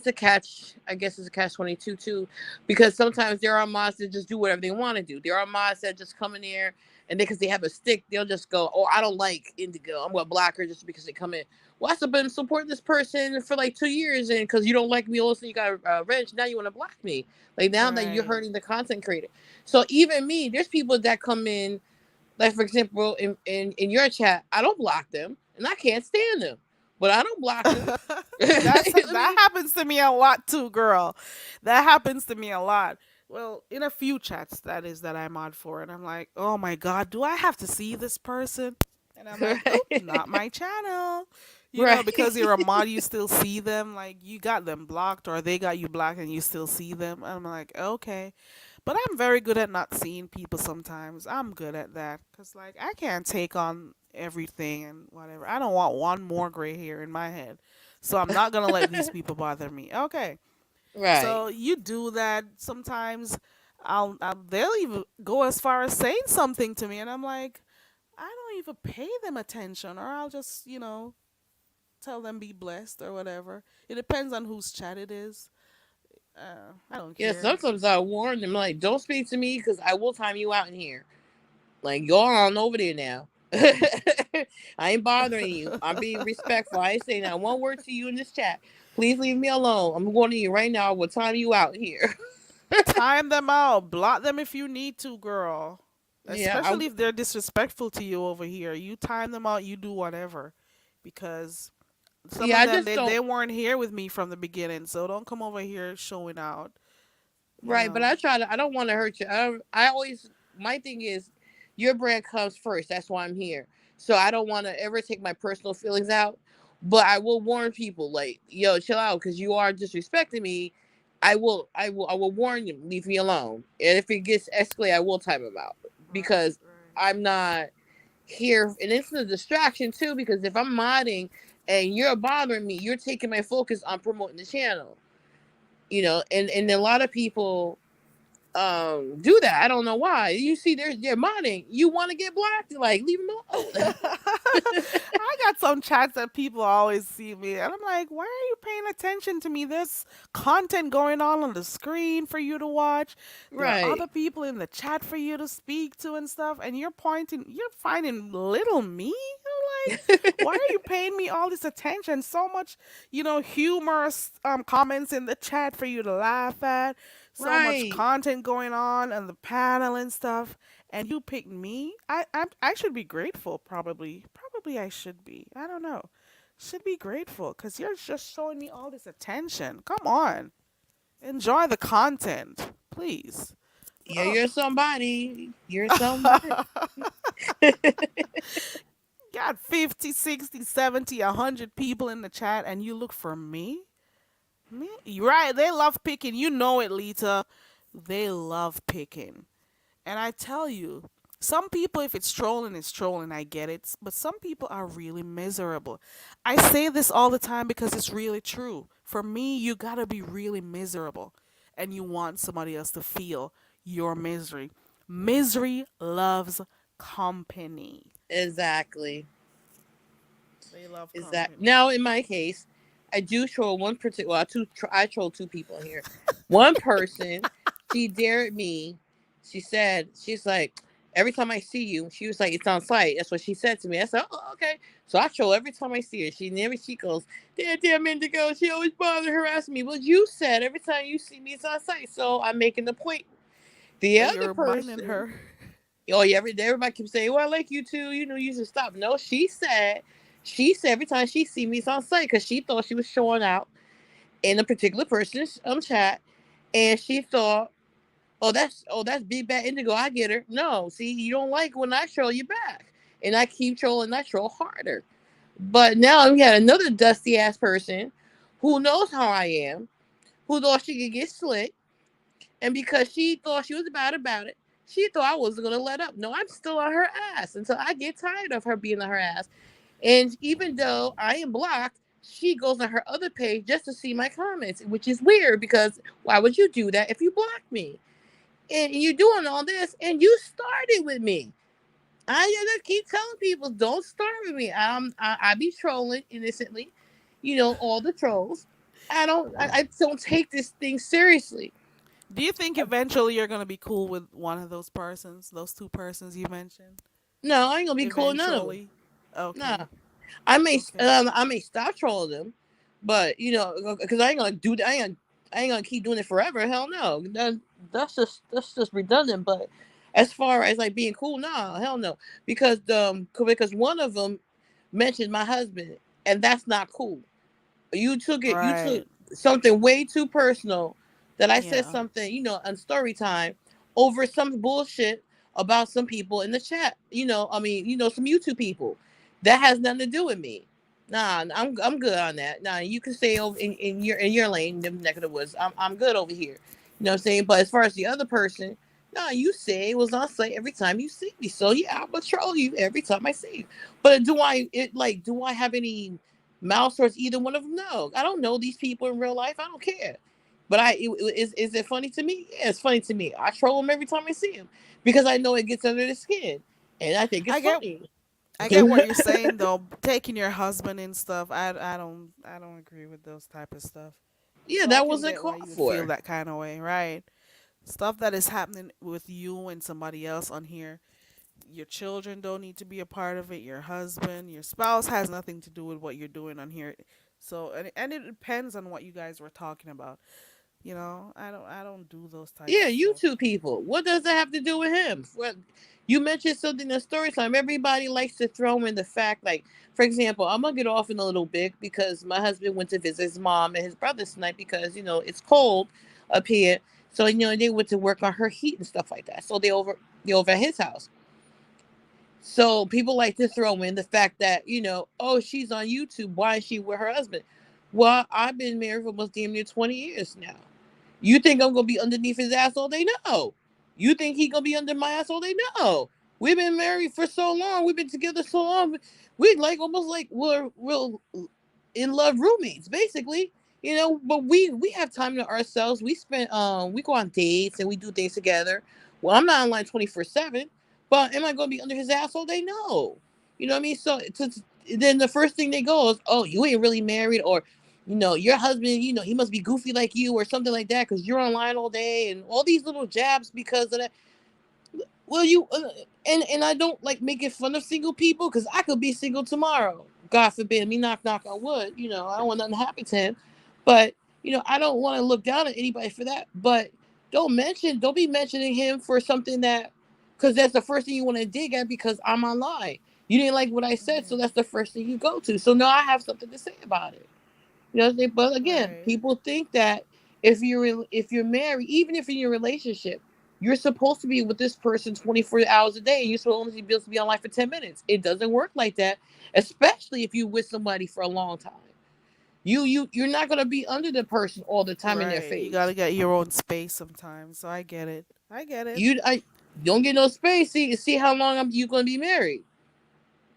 a catch. I guess it's a catch 22 too, because sometimes there are mods that just do whatever they want to do. There are mods that just come in there and because they have a stick, they'll just go, "Oh, I don't like Indigo. I'm gonna block her just because they come in." Well, I've been supporting this person for like 2 years, and because you don't like me, all of a sudden you got wrench. Now you want to block me. Like now that you're Right. hurting the content creator. So even me, there's people that come in, like for example, in your chat, I don't block them, and I can't stand them, but I don't block them. I That mean, happens to me a lot too, girl. That happens to me a lot. Well, in a few chats that is that I'm on for, and I'm like, oh my god, do I have to see this person? And I'm like, oh, right, not my channel. right. Because you're a mod, you still see them. Like you got them blocked, or they got you blocked, and you still see them. And I'm like, okay. But I'm very good at not seeing people sometimes. I'm good at that because, like, I can't take on everything and whatever. I don't want one more gray hair in my head. So I'm not going to let these people bother me. Okay. Right. So you do that sometimes. They'll even go as far as saying something to me, and I'm like, I don't even pay them attention, or I'll just, tell them be blessed or whatever. It depends on whose chat it is. I don't Yeah, care. sometimes I warn them, like, don't speak to me because I will time you out in here. Like, go on over there now. I ain't bothering you. I'm being respectful. I ain't saying not one word to you in this chat. Please leave me alone. I'm going to you right now. I will time you out here. Time them out. Block them if you need to, girl. Yeah, I, Especially if they're disrespectful to you over here. You time them out, you do whatever. Because some yeah, of I them just they don't. weren't here with me from the beginning, so don't come over here showing out, you Right, but know. I don't want to hurt you. I always, my thing is, your brand comes first. That's why I'm here. So I don't want to ever take my personal feelings out. But I will warn people, like, yo, chill out, because you are disrespecting me. I will warn you, leave me alone. And if it gets escalated, I will time him out Right, because I'm not here. And it's a distraction too, because if I'm modding and you're bothering me, you're taking my focus on promoting the channel. And a lot of people do that. I don't know why. You see they're modding. You want to get blocked, like leave them alone. I got some chats that people always see me, and I'm like, why are you paying attention to me? There's content going on the screen for you to watch. There are Right. other people in the chat for you to speak to and stuff, and you're finding little me? I'm like, why are you paying me all this attention? So much, humorous comments in the chat for you to laugh at. So much Right. content going on and the panel and stuff, and you pick me. I should be grateful. Probably I should be. I don't know. Should be grateful because you're just showing me all this attention. Come on, enjoy the content, please. Yeah, Oh. you're somebody. You're somebody. Got 50, 60, 70, 100 people in the chat, and you look for me? Me? Right, they love picking. You know it, Lita. They love picking. And I tell you, some people, if it's trolling, I get it. But some people are really miserable. I say this all the time because it's really true. For me, you gotta be really miserable. And you want somebody else to feel your misery. Misery loves company. Exactly. They love Is that company. now in my case, I do troll one particular. Well, I troll two people in here. One person, she dared me. She's like, every time I see you, she was like, it's on site. That's what she said to me. I said, oh, okay. So I troll every time I see her. She goes, damn Indigo. She always bother harassing me. Well, you said every time you see me, it's on site. So I'm making the point. The So other you're reminding person, her. oh yeah, everybody keeps saying, "Well, I like you too." You should stop. No, she said every time she see me, it's on site because she thought she was showing out in a particular person's chat, and she thought, "Oh, that's big bad Indigo. I get her." No, see, you don't like when I troll you back, and I keep trolling. I troll harder. But now we had another dusty ass person who knows how I am, who thought she could get slick, and because she thought she was bad about it, she thought I was gonna let up. No, I'm still on her ass until I get tired of her being on her ass. And even though I am blocked, she goes on her other page just to see my comments, which is weird because why would you do that if you block me? And you're doing all this, and you started with me. I just keep telling people, don't start with me. I be trolling innocently, all the trolls. I don't take this thing seriously. Do you think eventually you're gonna be cool with one of those persons, those two persons you mentioned? No, I ain't gonna be cool with none of them. Eventually. Nah, Okay. I Okay. may stop trolling them, but because I ain't gonna do that. I ain't gonna keep doing it forever. Hell no. That's just redundant. But as far as like being cool, nah, hell no. Because one of them mentioned my husband, and that's not cool. You took Right. something way too personal, that I said Yeah. something, on story time, over some bullshit about some people in the chat. I mean, some YouTube people. That has nothing to do with me. Nah, I'm good on that. Nah, you can stay over in your lane, the neck of the woods. I'm good over here. You know what I'm saying? But as far as the other person, nah, you say it was on site every time you see me. So yeah, I'll patrol you every time I see you. But do I have any mouse towards either one of them? No, I don't know these people in real life. I don't care. But is it funny to me? Yeah, it's funny to me. I troll them every time I see them because I know it gets under the skin, and I think it's I get funny. I get what you're saying though. Taking your husband and stuff. I don't agree with those type of stuff. Yeah, So I that can wasn't get why called you would feel for. that kind of way, right? Stuff that is happening with you and somebody else on here. Your children don't need to be a part of it. Your husband, your spouse has nothing to do with what you're doing on here. So and it depends on what you guys were talking about. I don't do those type of Yeah, you stuff. two people. What does that have to do with him? Well, you mentioned something in story time. Everybody likes to throw in the fact, like, for example, I'm gonna get off in a little bit because my husband went to visit his mom and his brother tonight because it's cold up here. So they went to work on her heat and stuff like that. So they over at his house. So people like to throw in the fact that oh, she's on YouTube. Why is she with her husband? Well, I've been married for almost damn near 20 years now. You think I'm gonna be underneath his ass all day? No. You think he gonna be under my ass all day? No. We've been married for so long. We've been together so long. We like almost like we're real in love roommates, basically. But we have time to ourselves. We go on dates and we do things together. Well, I'm not online 24/7, but am I gonna be under his ass all day? No. You know what I mean? So then the first thing they go is, oh, you ain't really married, or your husband, he must be goofy like you or something like that because you're online all day and all these little jabs because of that. Well, and I don't like making fun of single people because I could be single tomorrow. God forbid me knock on wood. I don't want nothing to happen to him, but I don't want to look down at anybody for that. But don't be mentioning him for something that, because that's the first thing you want to dig at because I'm online. You didn't like what I said, so Hmm. that's the first thing you go to. So now I have something to say about it. But again, Right. people think that if you're married, even if you're in a relationship, you're supposed to be with this person 24 hours a day, and you're supposed to be online for 10 minutes. It doesn't work like that, especially if you're with somebody for a long time. You're not gonna be under the person all the time in their Right. You gotta face. get your own space sometimes. So I get it. I get it. I don't get no space. See how long you gonna be married.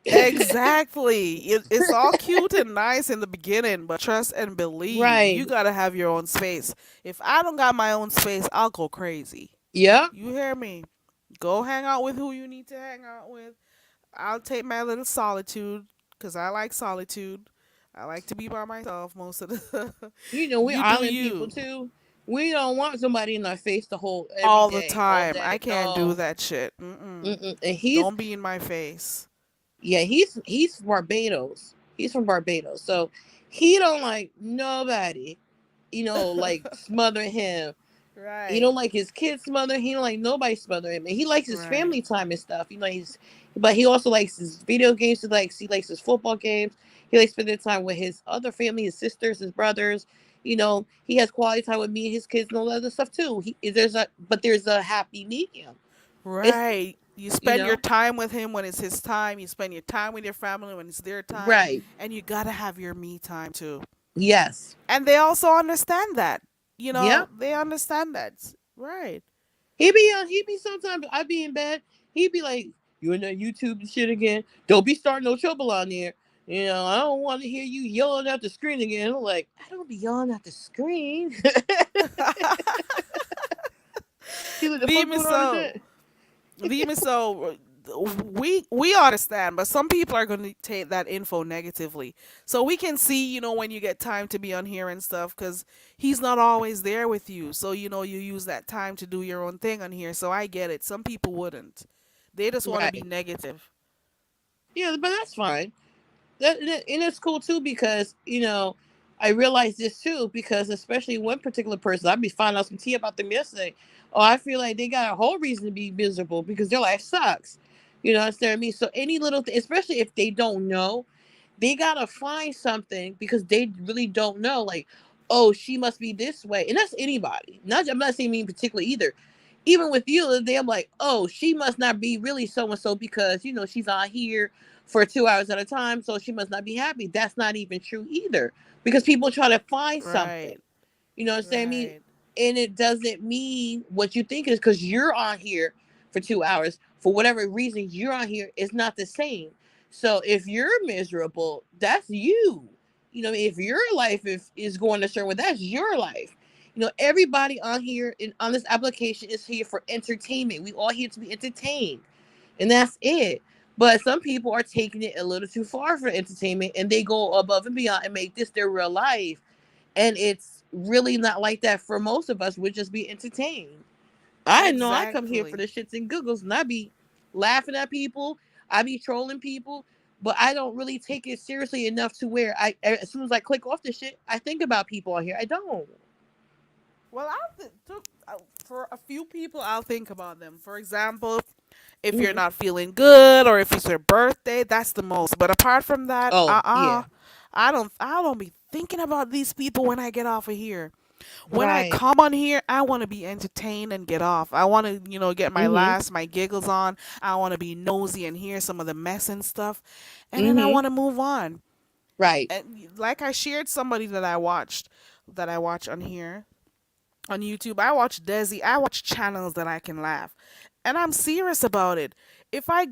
Exactly. It's all cute and nice in the beginning, but trust and believe, Right. you gotta have your own space. If I don't got my own space, I'll go crazy. Yep. You hear me? Go hang out with who you need to hang out with. I'll take my little solitude because I like solitude. I like to be by myself most of the. We You do island people you too. We don't want somebody in our face the whole every all the day, all time. I day. can't do No. that shit. Mm-mm. Mm-mm. And he's Don't be in my face. yeah, he's Barbados. He's from Barbados, so he don't like nobody. Like smother him. He Right. don't like his kids smother. He don't like nobody smother him, and he likes his Right. family time and stuff. But he also likes his video games. He likes his football games. He likes spending time with his other family, his sisters, his brothers. He has quality time with me and his kids and all that other stuff too. There's a happy medium. It's Right. You you spend your know time with him when it's his time. You spend your time with your family when it's their time. right. And you gotta have your me time too. Yes. And they also understand that. Yeah. They understand that. Right. He be sometimes I be in bed. He'd be like, "You in that YouTube and shit again? Don't be starting no trouble on there. I don't want to hear you yelling at the screen again." I'm like, I don't be yelling at the screen. He like, the fuck Dime going on so. today? Dime so. we understand, but some people are going to take that info negatively. So we can see, when you get time to be on here and stuff, because he's not always there with you. So you use that time to do your own thing on here. So I get it. Some people wouldn't. They just want to be Right. negative. Yeah, but that's fine. And it's cool too because I realized this too because especially one particular person I be finding out some tea about them yesterday. Oh, I feel like they got a whole reason to be miserable because their life sucks. Understand what I mean? So any little thing, especially if they don't know, they gotta find something because they really don't know. Like, oh, she must be this way, and that's anybody. I'm not saying me in particular either. Even with you, they're like, oh, she must not be really so and so because she's on here for 2 hours at a time, so she must not be happy. That's not even true either because people try to find something. Right. You know what I'm saying? I mean, Right. and it doesn't mean what you think it is because you're on here for 2 hours for whatever reason you're on here. It's not the same. So if you're miserable, that's you. If your life is going a certain way, that's your life. Everybody on here on this application is here for entertainment. We all here to be entertained, and that's it. But some people are taking it a little too far for entertainment, and they go above and beyond and make this their real life. And it's really not like that for most of us. We'll just be entertained. I know I come here for Exactly. the shits and giggles, and I be laughing at people. I be trolling people, but I don't really take it seriously enough to where as soon as I click off the shit, I think about people on here. I don't. Well, for a few people, I'll think about them. For example, if you're Hmm. not feeling good or if it's your birthday, that's the most. But apart from that, Oh yeah, I don't be thinking about these people when I get off of here. When I right. come on here, I want to be entertained and get off. I want to, get my Hmm. laughs, my giggles on. I want to be nosy and hear some of the mess and stuff, and then I Hmm. want to move on. Right. And like I shared somebody that I watch on here on YouTube. I watch Desi. I watch channels that I can laugh, and I'm serious about it. If I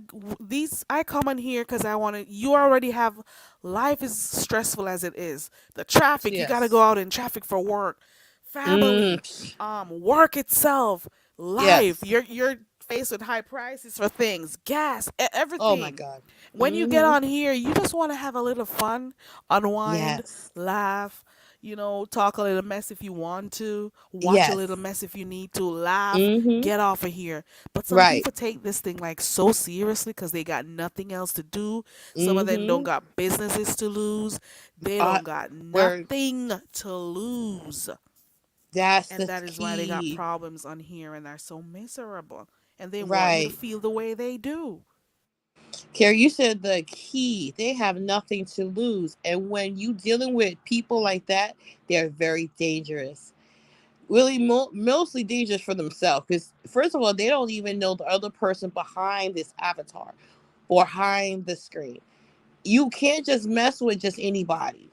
come on here because I want to. You already have life is stressful as it is. The traffic. You got to go Yes. out in traffic for work, Mm. family, work itself, life. Yes. You're faced with high prices for things, gas, Oh my everything. god. When you get Hmm. on here, you just want to have a little fun, unwind, Yes. laugh, talk a little mess if you want to, watch a little Yes. mess if you need to, laugh, Hmm. get off of here. But some Right. people take this thing like so seriously because they got nothing else to do. Some of them don't Hmm. got businesses to lose. They Uh, don't got where nothing to lose. that's And the that is why they got key. problems on here and are so miserable. And they want you to Right. feel the way they do. Carrie, you said the key. They have nothing to lose. And when you dealing with people like that, they're very dangerous. Really, mostly dangerous for themselves. Because, first of all, they don't even know the other person behind this avatar or behind the screen. You can't just mess with just anybody.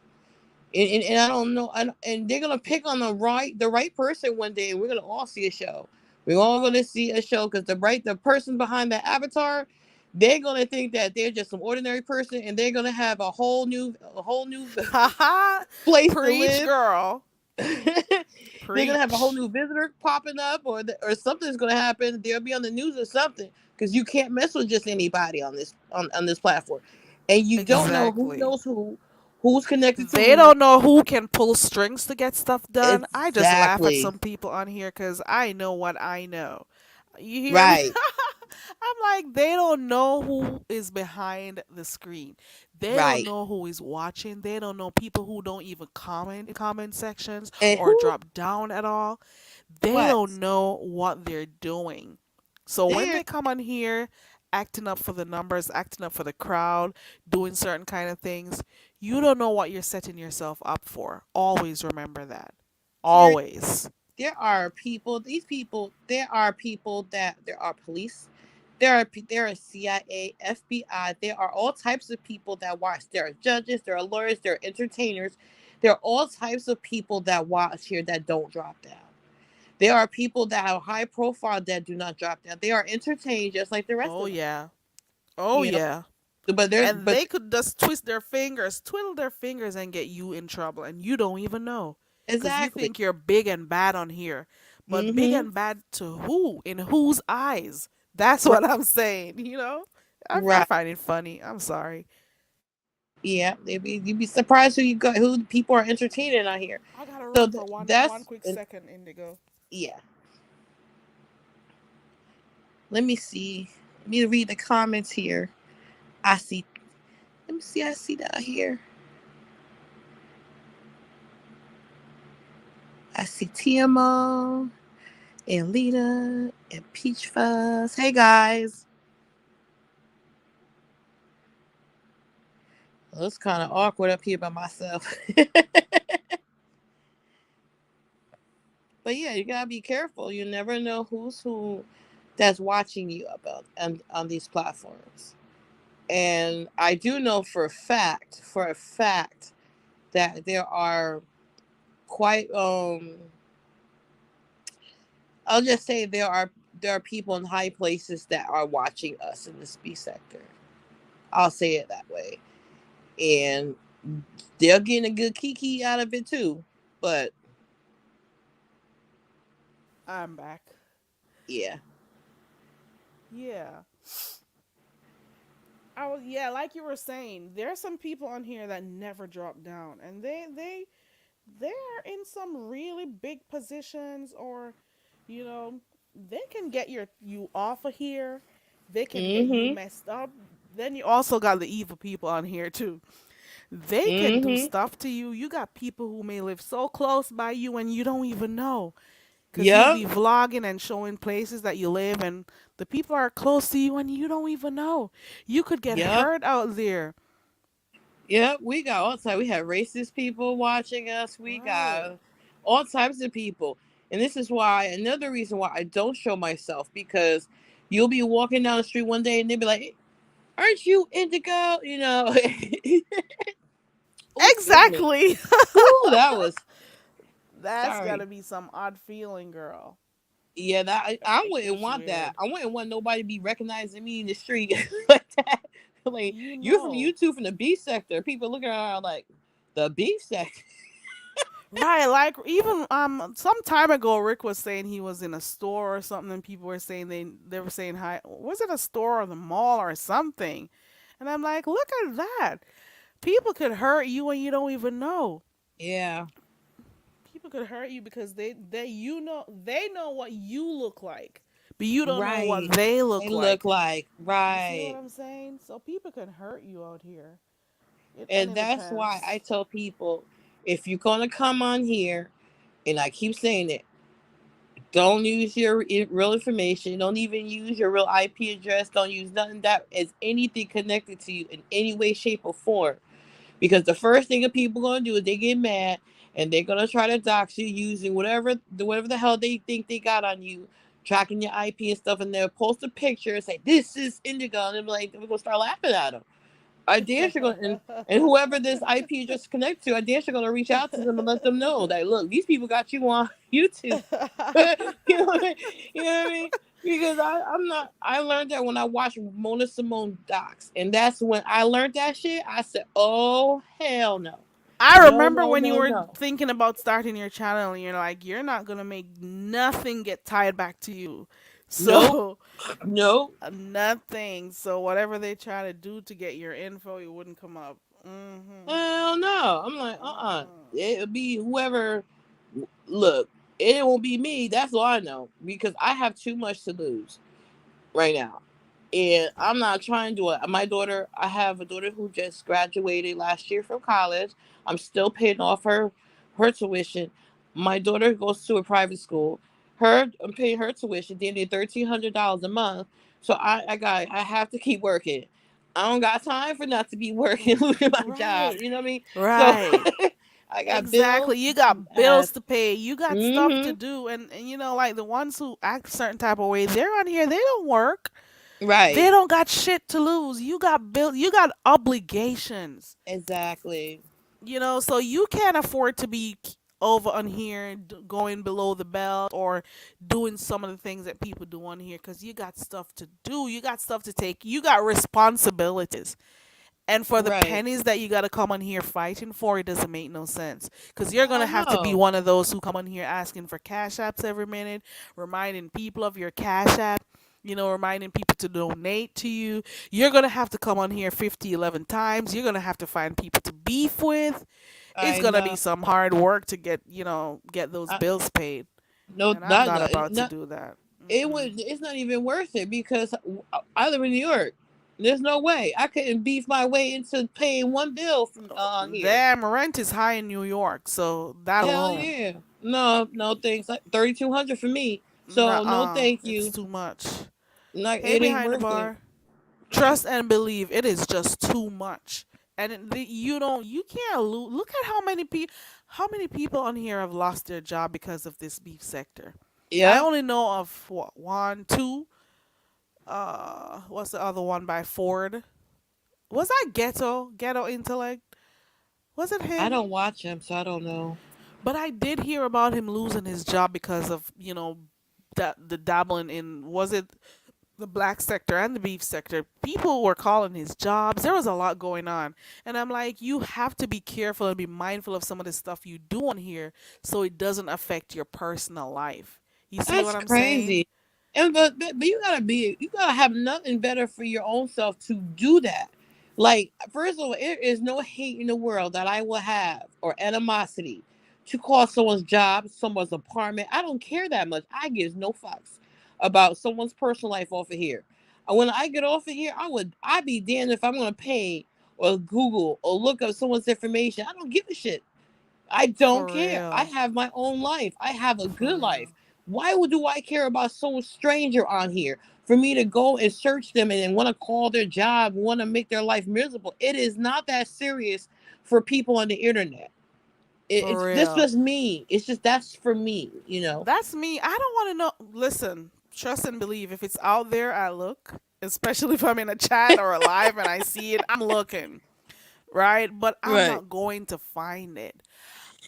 And I don't know, and they're gonna pick on the right person one day, and we're gonna all see a show. We're all gonna see a show because the person behind the avatar, they're gonna think that they're just some ordinary person, and they're gonna have a whole new Haha. place to Preach, live. girl. They're gonna have a whole Preach. new visitor popping up, or something's gonna happen. They'll be on the news or something because you can't mess with just anybody on this platform, and you don't know who Exactly. knows who's connected to They who. don't know who can pull strings to get stuff done. I just laugh at Exactly. some people on here because I know what I know. You hear me? Right. I'm like, they don't know who is behind the screen. They don't Right. know who is watching. They don't know people who don't even comment in comment sections And or who? drop down at all. They What? don't know what they're doing. So when There. they come on here acting up for the numbers, acting up for the crowd, doing certain kind of things, you don't know what you're setting yourself up for. Always remember that. Here. Always. There are people. These people. There are people that there are police. There are CIA, FBI. There are all types of people that watch. There are judges. There are lawyers. There are entertainers. There are all types of people that watch here that don't drop down. There are people that have high profile that do not drop down. They are entertained just like the rest Oh of us. yeah. Oh You know. yeah. But they're And but they could just twiddle their fingers and get you in trouble and you don't even know. Cuz you exactly. think you're big and bad on here. But big Mm-hmm. and bad to who? In whose eyes? That's Right. what I'm saying. I Right. find it funny. I'm sorry. Yeah. You'd be surprised who people are entertaining out here. I gotta So run for one that's quick and second, Indigo. yeah. Let me see. Let me read the comments here. I see. Let me see. I see that here. I see TMO and Lita and Peach Fuzz. Hey guys. Well, it's kind of awkward up here by myself. But yeah, you gotta be careful. You never know who's who that's watching you about on these platforms. And I do know for a fact, that there are quite I'll just say there are people in high places that are watching us in the speed sector. I'll say it that way. And they're getting a good kiki out of it too. But I'm back. yeah. Yeah. Yeah, like you were saying, there's some people on here that never drop down, and they're in some really big positions, or you know, they can get you off of here. They can get you Mm-hmm. messed up. Then you also got the evil people on here too. They can do Mm-hmm. stuff to you. You got people who may live so close by you and you don't even know. Because you'll Yep. be vlogging and showing places that you live, and the people are close to you and you don't even know. You could get Yep. hurt out there. Yep. We got all types. We have racist people watching us. We Right. got all types of people. And this is why another reason why I don't show myself, because you'll be walking down the street one day and they'll be like, aren't you Indigo? Oh, excuse me. Exactly. Ooh, that was That's got sorry. to be some odd feeling, girl. Yeah, that I It wouldn't is want that. weird. I wouldn't want nobody to be recognizing me in the street like that. Like, You you're from know. YouTube from the B sector. People looking around like, the B sector. Right, like even some time ago Rick was saying he was in a store or something, and people were saying they were saying hi, was it a store or the mall or something? And I'm like, look at that. People could hurt you and you don't even know. Yeah, People could hurt you because they know what you look like, but you don't know what right. they They look look like. like You see what right. I'm saying? So people can hurt you out here. And And it that's why depends. I tell people, if you're gonna come on here, and I keep saying it, don't use your real information. Don't even use your real IP address. Don't use nothing that is anything connected to you in any way, shape, or form. Because the first thing that people gonna do is they get mad and they're gonna try to dox you using whatever the hell they think they got on you, tracking your IP and stuff, and they'll post a picture and say this is Indigo, and they're like, we're gonna start laughing at them. I dare you're gonna and whoever this IP just connect to, I dare you're gonna reach out to them and let them know that, look, these people got you on YouTube. You know what I mean? You know what I mean? Because I'm not. I learned that when I watched Mona Simone docs, and that's when I learned that shit. I said, "Oh hell no, I no, remember no, when you no, were no, thinking about starting your channel and you're like, you're not going to make nothing get tied back to you. nope, So, nope, nothing. So, whatever they try to do to get your info, it wouldn't come up. hell no." I'm like, Mm-mm. it'll be whoever. Look, it won't be me. That's all I know, because I have too much to lose right now. And I'm not trying to do it. My daughter, I have a daughter who just graduated last year from college. I'm still paying off her tuition. My daughter goes to a private school. I'm paying her tuition, then $1,300 a month. So I have to keep working. I don't got time for not to be working, losing my job. Right. You know what I mean? So Right. I got Exactly. bills. You got bills As to pay. You got stuff to mm-hmm. do. And like the ones who act a certain type of way, they're on here. They don't work. They Right. don't got shit to lose. You got bill. You got obligations. Exactly. So you can't afford to be over on here going below the belt or doing some of the things that people do on here because you got stuff to do. You got stuff to take. You got responsibilities. And for the Right. pennies that you got to come on here fighting for, it doesn't make no sense. Because you're going to Oh have to be no. one of those who come on here asking for cash apps every minute, reminding people of your cash app. reminding people to donate to you. You're going to have to come on here 50, 11 times. You're going to have to find people to beef with. It's I going to be know. some hard work to get those I, bills paid. no, And I'm not no, about to not do that. it Mm-mm. was. It's not even worth it because I live in New York. There's no way I couldn't beef my way into paying one bill from here. Damn, rent is high in New York, so that Hell alone. yeah. No, no thanks. Like 3,200 for me. So no, Nuh-uh. thank It's you. too much. Like Hey, it ain't behind the worth it. bar. Trust and believe. It is just too much. And you can't look at how many people on here have lost their job because of this beef sector. I Yeah, only know of what, one, two. What's the other one by Ford? Was that Ghetto Intellect? Was it I him? don't watch him, so I don't know. But I did hear about him losing his job because of the dabbling in, was it the black sector and the beef sector. People were calling his jobs. There was a lot going on. And I'm like, you have to be careful and be mindful of some of the stuff you do on here so it doesn't affect your personal life. You see what That's I'm saying? crazy. And but you gotta have nothing better for your own self to do that. Like first of all, there is no hate in the world that I will have or animosity to cost someone's job, someone's apartment. I don't care that much. I give no fucks about someone's personal life off of here. And when I get off of here, I'd be damned if I'm gonna pay or Google or look up someone's information. I don't give a shit. I don't For care. I real. have my own life. I have a For good life. real. Do I care about some stranger on here for me to go and search them and then want to call their job, want to make their life miserable? It is not that serious for people on the internet. It's For this real. was me. It's just that's for me, you know. That's me. I don't want to know. Listen, trust and believe. If it's out there, I look. Especially if I'm in a chat or a live and I see it, I'm looking. Right? But I'm Right. not going to find it.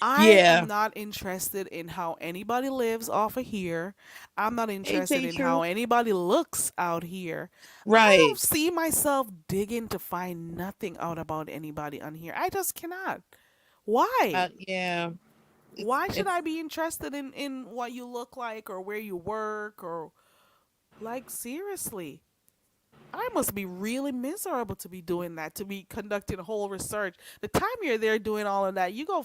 I am Yeah. not interested in how anybody lives off of here. I'm not Ain't interested they in how true? anybody looks out here. I don't Right. see myself digging to find nothing out about anybody on here. I just cannot. Why? Yeah. Why should It's I be interested in what you look like or where you work or like seriously? I must be really miserable to be doing that, to be conducting a whole research. The time you're there doing all of that, you go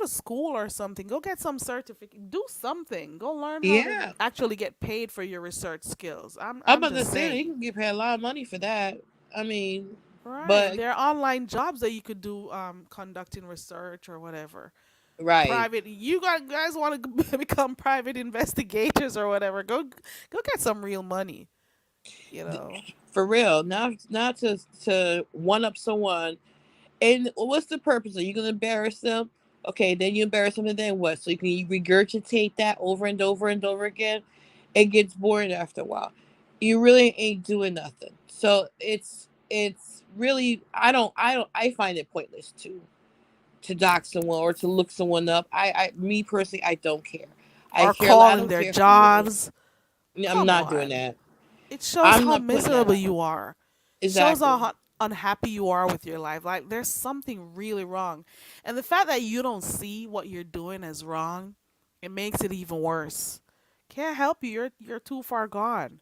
to school or something. Go get some certificate. Do something. Go learn how to yeah. actually get paid for your research skills. I'm I'm I'm about to just say you saying. can get paid a lot of money for that. I mean, Right. but There are online jobs that you could do conducting research or whatever. right. Private guys want to become private investigators or whatever. Go get some real money, you know. For real, not to one up someone. And what's the purpose? Are you gonna embarrass them? Okay, then you embarrass them, and then what? So you can regurgitate that over and over and over again. It gets boring after a while. You really ain't doing nothing. So it's really I find it pointless to dox someone or to look someone up. I me personally I don't care. Or I calling don't their care who it is. jobs. I'm Come not doing on. that. It shows I'm how not putting that miserable out. you are. Shows how Exactly. unhappy you are with your life. Like there's something really wrong. And the fact that you don't see what you're doing as wrong, it makes it even worse. Can't help you. You're too far gone.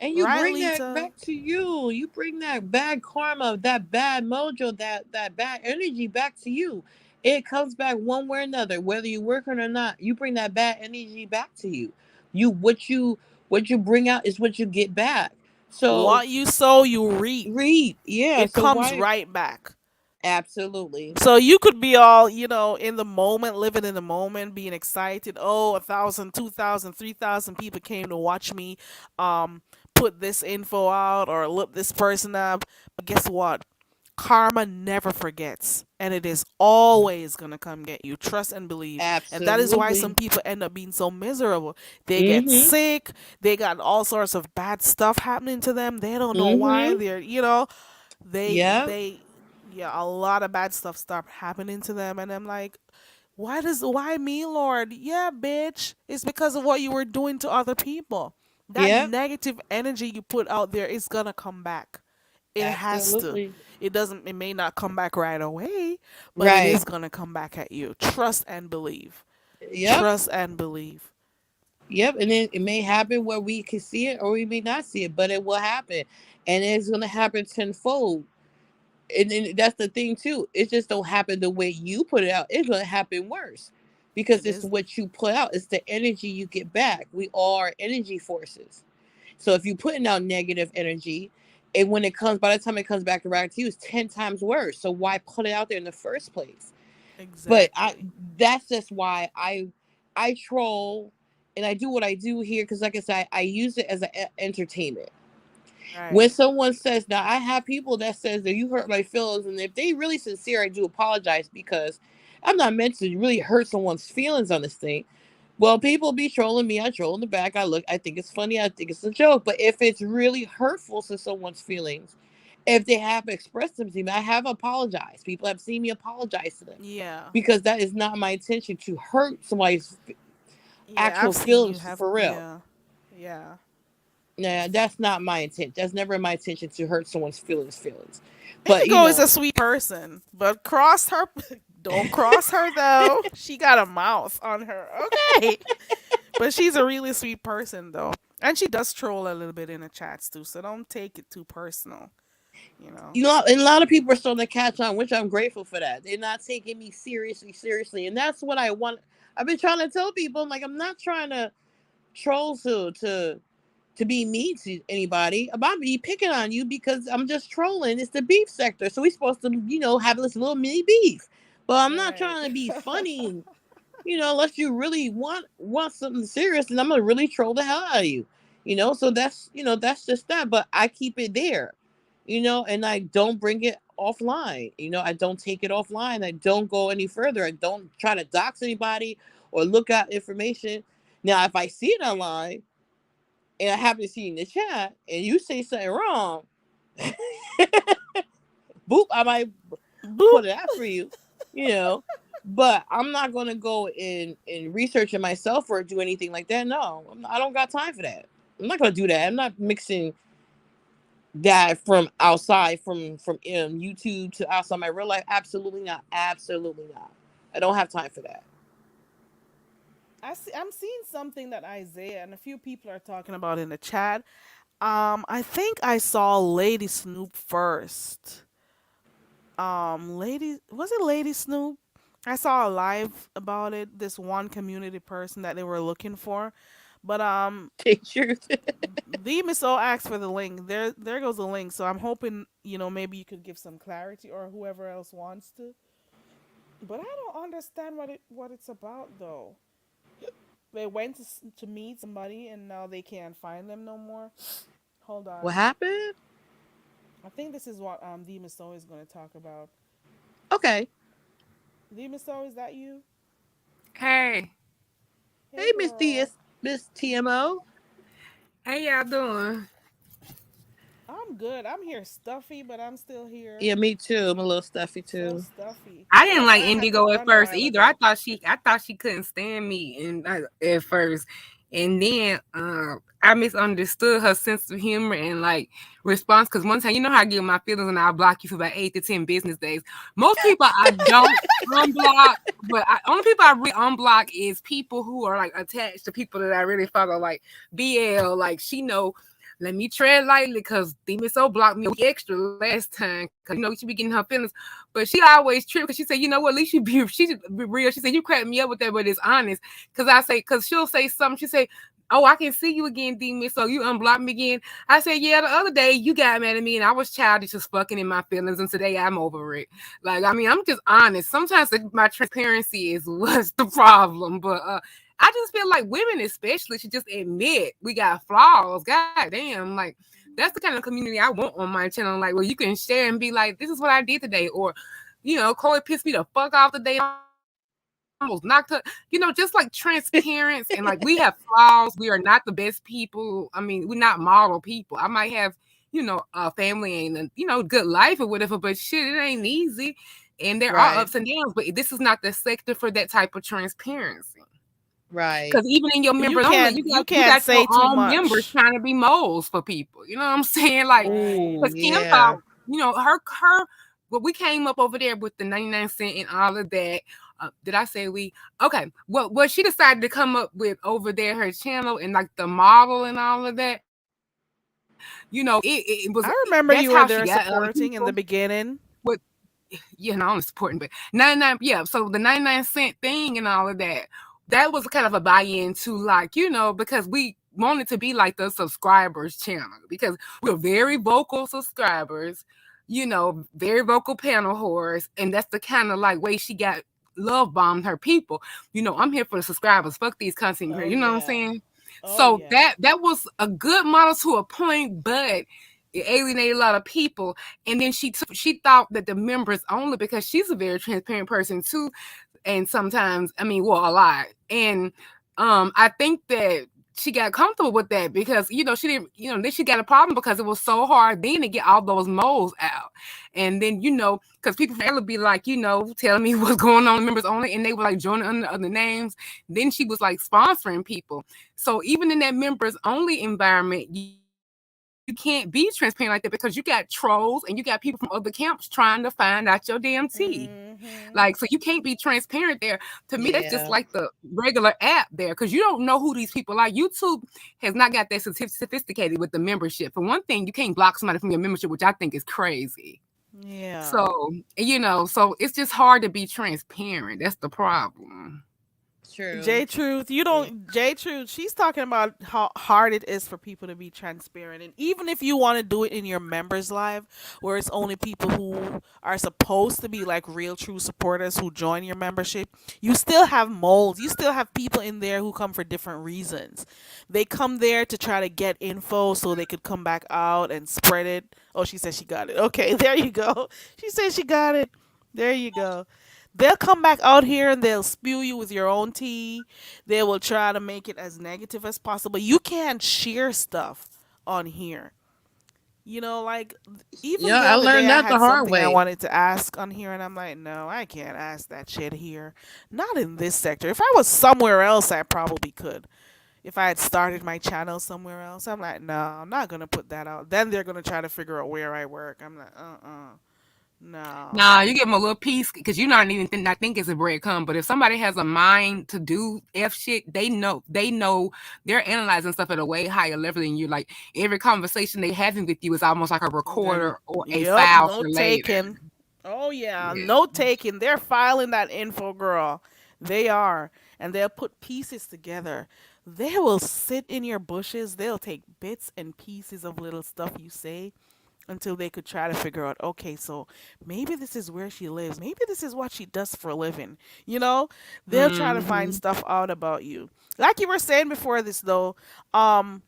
And you Right, bring that Lita? back to you. You bring that bad karma, that bad mojo, that bad energy back to you. It comes back one way or another, whether you're working or not. You bring that bad energy back to you. You what you bring out is what you get back. So What you sow, you reap. read, yeah. It So comes why? right back. Absolutely, So you could be all, in the moment, living in the moment, being excited. Oh, 1,000, 2,000, 3,000 people came to watch me put this info out or look this person up. But guess what? Karma never forgets, and it is always gonna come get you. Trust and believe. And that is why some absolutely. people end up being so miserable. They get Mm-hmm. sick, they got all sorts of bad stuff happening to them. They don't know why. Mm-hmm. Yeah. They yeah, a lot of bad stuff start happening to them, and I'm like, why me, Lord? Yeah, bitch, it's because of what you were doing to other people. That Yeah. negative energy you put out there is gonna come back. It has to. Absolutely. It may not come back right away, but it is Right. gonna come back at you. Trust and believe. Yep. Trust and believe. Yep, and then it may happen where we can see it or we may not see it, but it will happen, and it's gonna happen tenfold. And that's the thing too. It just don't happen the way you put it out. It's gonna happen worse because It it's is. what you put out. It's the energy you get back. We all are energy forces. So if you're putting out negative energy, and when it comes, by the time it comes back around to you, it's 10 times worse. So why put it out there in the first place? But Exactly. that's just why I troll and I do what I do here because, like I said, I use it as an entertainment. When Right. someone says, now I have people that says that you hurt my feelings, and if they really sincere, I do apologize because I'm not meant to really hurt someone's feelings on this thing. Well, people be trolling me. I troll in the back. I look. I think it's funny. I think it's a joke. But if it's really hurtful to someone's feelings, if they have expressed them to me, I have apologized. People have seen me apologize to them Yeah. because that is not my intention to hurt somebody's Yeah, actual I've seen you feelings have. for real. Yeah. Yeah. Nah, that's not my intent. That's never my intention to hurt someone's feelings. But Indigo is a sweet person, but cross her. Don't cross her though. She got a mouth on her. Okay. But she's a really sweet person though. And she does troll a little bit in the chats too, so don't take it too personal, you know. and a lot of people are starting to catch on, which I'm grateful for that. They're not taking me seriously, and that's what I want. I've been trying to tell people, like, I'm not trying to troll to be mean to anybody. About me picking on you because I'm just trolling. It's the beef sector, so we're supposed to, have this little mini beef. But I'm not Right. trying to be funny. Unless you really want something serious, and I'm gonna really troll the hell out of you. So that's just that. But I keep it there, and I don't bring it offline. I don't take it offline. I don't go any further. I don't try to dox anybody or look at information. Now, if I see it online and I happen to see it in the chat and you say something wrong, boop, I might Bloop. put it out for you, you know. But I'm not gonna go and research it myself or do anything like that. No, I don't got time for that. I'm not gonna do that. I'm not mixing that from outside, from YouTube to outside my real life. Absolutely not. Absolutely not. I don't have time for that. I'm seeing something that Isaiah and a few people are talking about in the chat. I think I saw Lady Snoop first. Lady, was it Lady Snoop? I saw a live about it. This one community person that they were looking for, but Truth. the Miso asked for the link. There goes the link. So I'm hoping maybe you could give some clarity or whoever else wants to. But I don't understand what it's about though. They went to meet somebody and now they can't find them no more. Hold What on. happened? I think this is what Demon Soul is going to talk about. Okay. Demon Soul, is that you? Hey, Hey Hey, Miss girl. DS, Miss TMO. how y'all doing? I'm good. I'm here stuffy, but I'm still here. Yeah, me too. I'm a little stuffy So too. stuffy. I Oh, didn't that's like why I had to Indigo at run a first while either. I ago. thought she couldn't stand me, and at first, and then I misunderstood her sense of humor and like response. Because one time, you know how I get my feelings, and I'll block you for about 8 to 10 business days. Most people I don't unblock, but only people I really unblock is people who are like attached to people that I really follow, like BL. Like she know. Let me tread lightly because Demon So blocked me extra last time because she be getting her feelings. But she always trip because she said, you know what, at least she should be real. She said, you crack me up with that, but it's honest. Because she'll say something. She say, oh, I can see you again, Demon. So you unblock me again. I said, yeah, the other day you got mad at me and I was childish as fucking in my feelings. And today I'm over it. Like, I mean, I'm just honest. Sometimes my transparency is what's the problem. But I just feel like women, especially, should just admit we got flaws. God damn, like that's the kind of community I want on my channel. Like, where you can share and be like, "This is what I did today," or, Chloe pissed me the fuck off today. I almost knocked her. Just like transparency and like we have flaws. We are not the best people. I mean, we're not model people. I might have, a family and good life or whatever, but shit, it ain't easy. And there are ups and Right. downs, but this is not the sector for that type of transparency. Because Right. even in your You members only, can't you can't you got your say too own members much. trying to be moles for people. You know what I'm saying? Like, Right. Ooh, because Kim yeah. thought, her well, we came up over there with the 99 cent and all of that. Did I say we? Okay. Well, what she decided to come up with over there, her channel and like the model and all of that, it was I remember that's you how were she there got other supporting in the people. beginning. With not only supporting, but 99, yeah. So the 99 cent thing and all of that, that was kind of a buy-in to like, because we wanted to be like the subscribers channel because we're very vocal subscribers, very vocal panel whores, and that's the kind of like way she got love bombed her people. I'm here for the subscribers. Fuck these content Oh creators. You know what I'm yeah. saying? Oh So yeah. that was a good model to a point, but it alienated a lot of people. And then she thought that the members only, because she's a very transparent person too, and sometimes, I mean, well, a lot. And I think that she got comfortable with that because she didn't, then she got a problem because it was so hard then to get all those moles out. And then because people would be like, telling me what's going on, members only, and they were like joining under other names. Then she was like sponsoring people. So even in that members only environment, you can't be transparent like that because you got trolls and you got people from other camps trying to find out your damn tea. Like, so you can't Mhm. be transparent there. To me, that's just like the Yeah. regular app there because you don't know who these people are. YouTube has not got that sophisticated with the membership. For one thing, you can't block somebody from your membership, which I think is crazy. Yeah. So it's just hard to be transparent. That's the problem. True. J Truth, you Yeah. don't. J Truth, she's talking about how hard it is for people to be transparent, and even if you want to do it in your members' live, where it's only people who are supposed to be like real, true supporters who join your membership, you still have molds. You still have people in there who come for different reasons. They come there to try to get info so they could come back out and spread it. Oh, she said she got it. Okay, there you go. She said she got it. There you go. They'll come back out here and they'll spew you with your own tea. They will try to make it as negative as possible. You can't share stuff on here. Like even Yeah, the I other day learned I that the had hard something I way. wanted to ask on here and I'm like, no, I can't ask that shit here. Not in this sector. If I was somewhere else, I probably could. If I had started my channel somewhere else, I'm like, no, I'm not gonna put that out. Then they're gonna try to figure out where I work. I'm like, no. Nah, you give them a little piece because you're not even not think it's a breadcrumb. But if somebody has a mind to do f shit, they know. They know they're analyzing stuff at a way higher level than you. Like every conversation they having with you is almost like a Then, recorder or a yep, file no for later. taking. Oh yeah, Yeah. no taking. They're filing that info, girl. They are, and they'll put pieces together. They will sit in your bushes. They'll take bits and pieces of little stuff you say until they could try to figure out. Okay, so maybe this is where she lives. Maybe this is what she does for a living. They'll try to find Hmm. stuff out about you. Like you were saying before this, though. Um,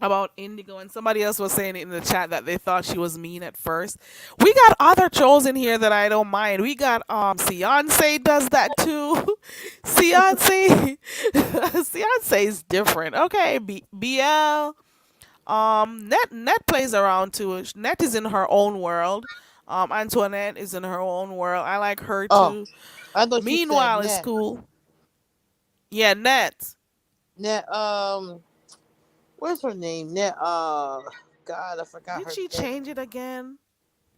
about Indigo, and somebody else was saying it in the chat that they thought she was mean at first. We got other trolls in here that I don't mind. We got Beyonce does that too. Beyonce Beyonce is different. Okay, BL. Net plays around too. Net is in her own world. Antoinette is in her own world. I like her Oh, too. I thought she said Meanwhile, it's net. cool. Yeah, Net. Net. What's her name? Net. God, I forgot Did her she name. change it again?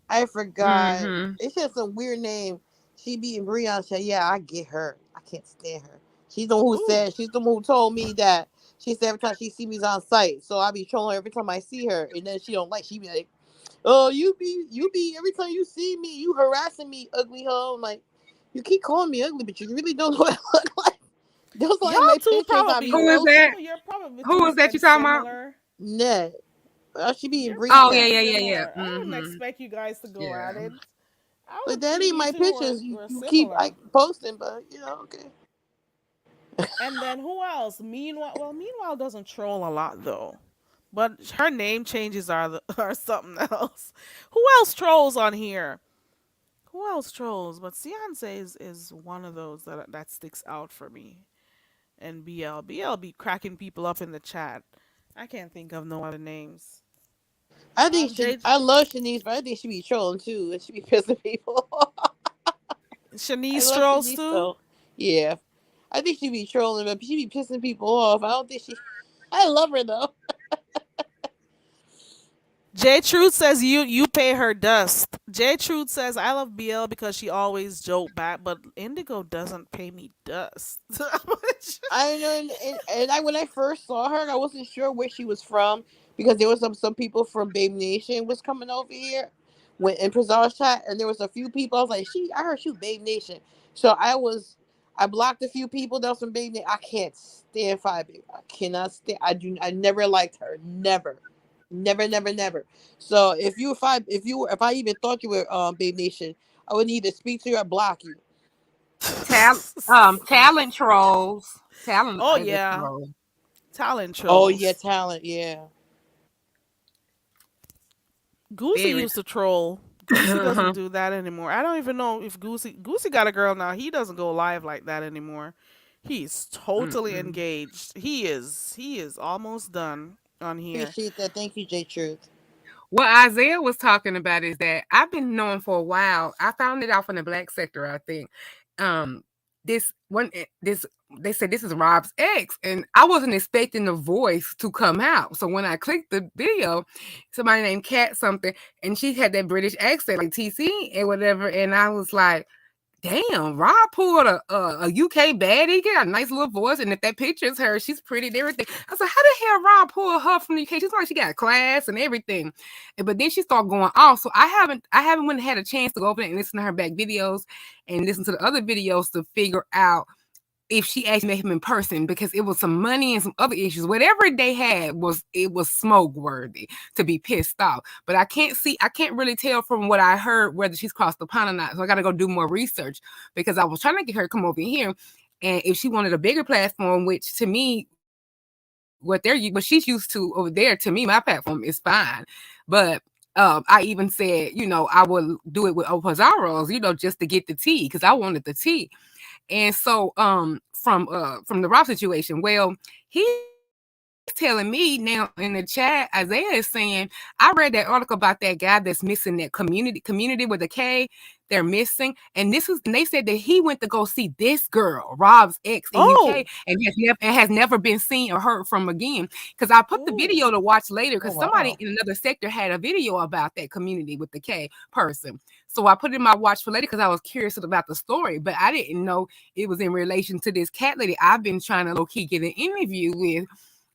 I forgot. Hmm. It said some weird name. She beating Breon. Said, "Yeah, I get her. I can't stand her." She's the one who Ooh. said. She's the one who told me that. She said every time she see me's on site, so I be trolling her every time I see her, and then she don't like. She be like, "Oh, you be every time you see me, you harassing me, ugly hoe." I'm like, you keep calling me ugly, but you really don't know what I look like. Those are Y'all like my two pictures. I probably be Who is posting. that? some of your probably Who two is that you and talking about? similar. Nah, she be in You're Oh Breon. yeah, probably yeah, yeah, yeah. similar. I wouldn't Hmm. expect you guys to go at Yeah. it. I But would that think ain't you my two pictures. were You keep similar. like posting, but okay. And then who else? Meanwhile doesn't troll a lot though. But her name changes are something else. Who else trolls on here? Who else trolls? But Beyonce is one of those that sticks out for me. And BL be cracking people up in the chat. I can't think of no other names. I think J I love Shanice, but I think she be trolling too, and she be pissing people off. I Shanice love trolls Shanice too. though. Yeah, I think she be trolling, but she be pissing people off. I don't think she. I love her though. J Truth says you pay her dust. J Truth says I love BL because she always joke back, but Indigo doesn't pay me dust. I know, and I when I first saw her, I wasn't sure where she was from because there was some people from Babe Nation was coming over here when in Prazar's chat, and there was a few people. I was like, I heard she was Babe Nation, so I blocked a few people that was from Babe Nation. I can't stand Five Babe. I cannot stand. I never liked her. Never. Never, never, never. So if I even thought you were Babe Nation, I would either speak to you or block you. Talent trolls. Talent Oh is a yeah, troll. talent Oh yeah, trolls. talent, yeah. Goosey Very. used to troll. Goosey doesn't do that anymore. I don't even know if Goosey got a girl now. He doesn't go live like that anymore. He's totally Mm-mm. engaged. He is almost done on here. Appreciate that. Thank you, J Truth. What Isaiah was talking about is that I've been knowing for a while. I found it out from the black sector, I think. Um, this they said this is Rob's ex, and I wasn't expecting the voice to come out. So when I clicked the video, somebody named Cat something, and she had that British accent like TC and whatever, and I was like, damn, Rob pulled a UK baddie, got a nice little voice, and if that picture is her, she's pretty and everything. I was like, how the hell Rob pulled her from the UK? She's like, she got class and everything. But then she started going off. So I haven't went and had a chance to go over and listen to her back videos and listen to the other videos to figure out if she actually met him in person, because it was some money and some other issues. Whatever they had was smoke worthy to be pissed off. But I can't really tell from what I heard whether she's crossed the pond or not. So I gotta go do more research, because I was trying to get her to come over here. And if she wanted a bigger platform, which to me, what she's used to over there, to me, my platform is fine. But I even said, I would do it with Opazaros, just to get the tea, because I wanted the tea. And so from the Rob situation, well, he's telling me now in the chat, Isaiah is saying, I read that article about that guy that's missing, that community with a K, they're missing. And they said that he went to go see this girl, Rob's ex, in UK, Oh, and has never been seen or heard from again. Because I put the oh, video to watch later, Oh because somebody wow. in another sector had a video about that community with the K person. So I put it in my watch for later because I was curious about the story, but I didn't know it was in relation to this cat lady I've been trying to low key get an interview with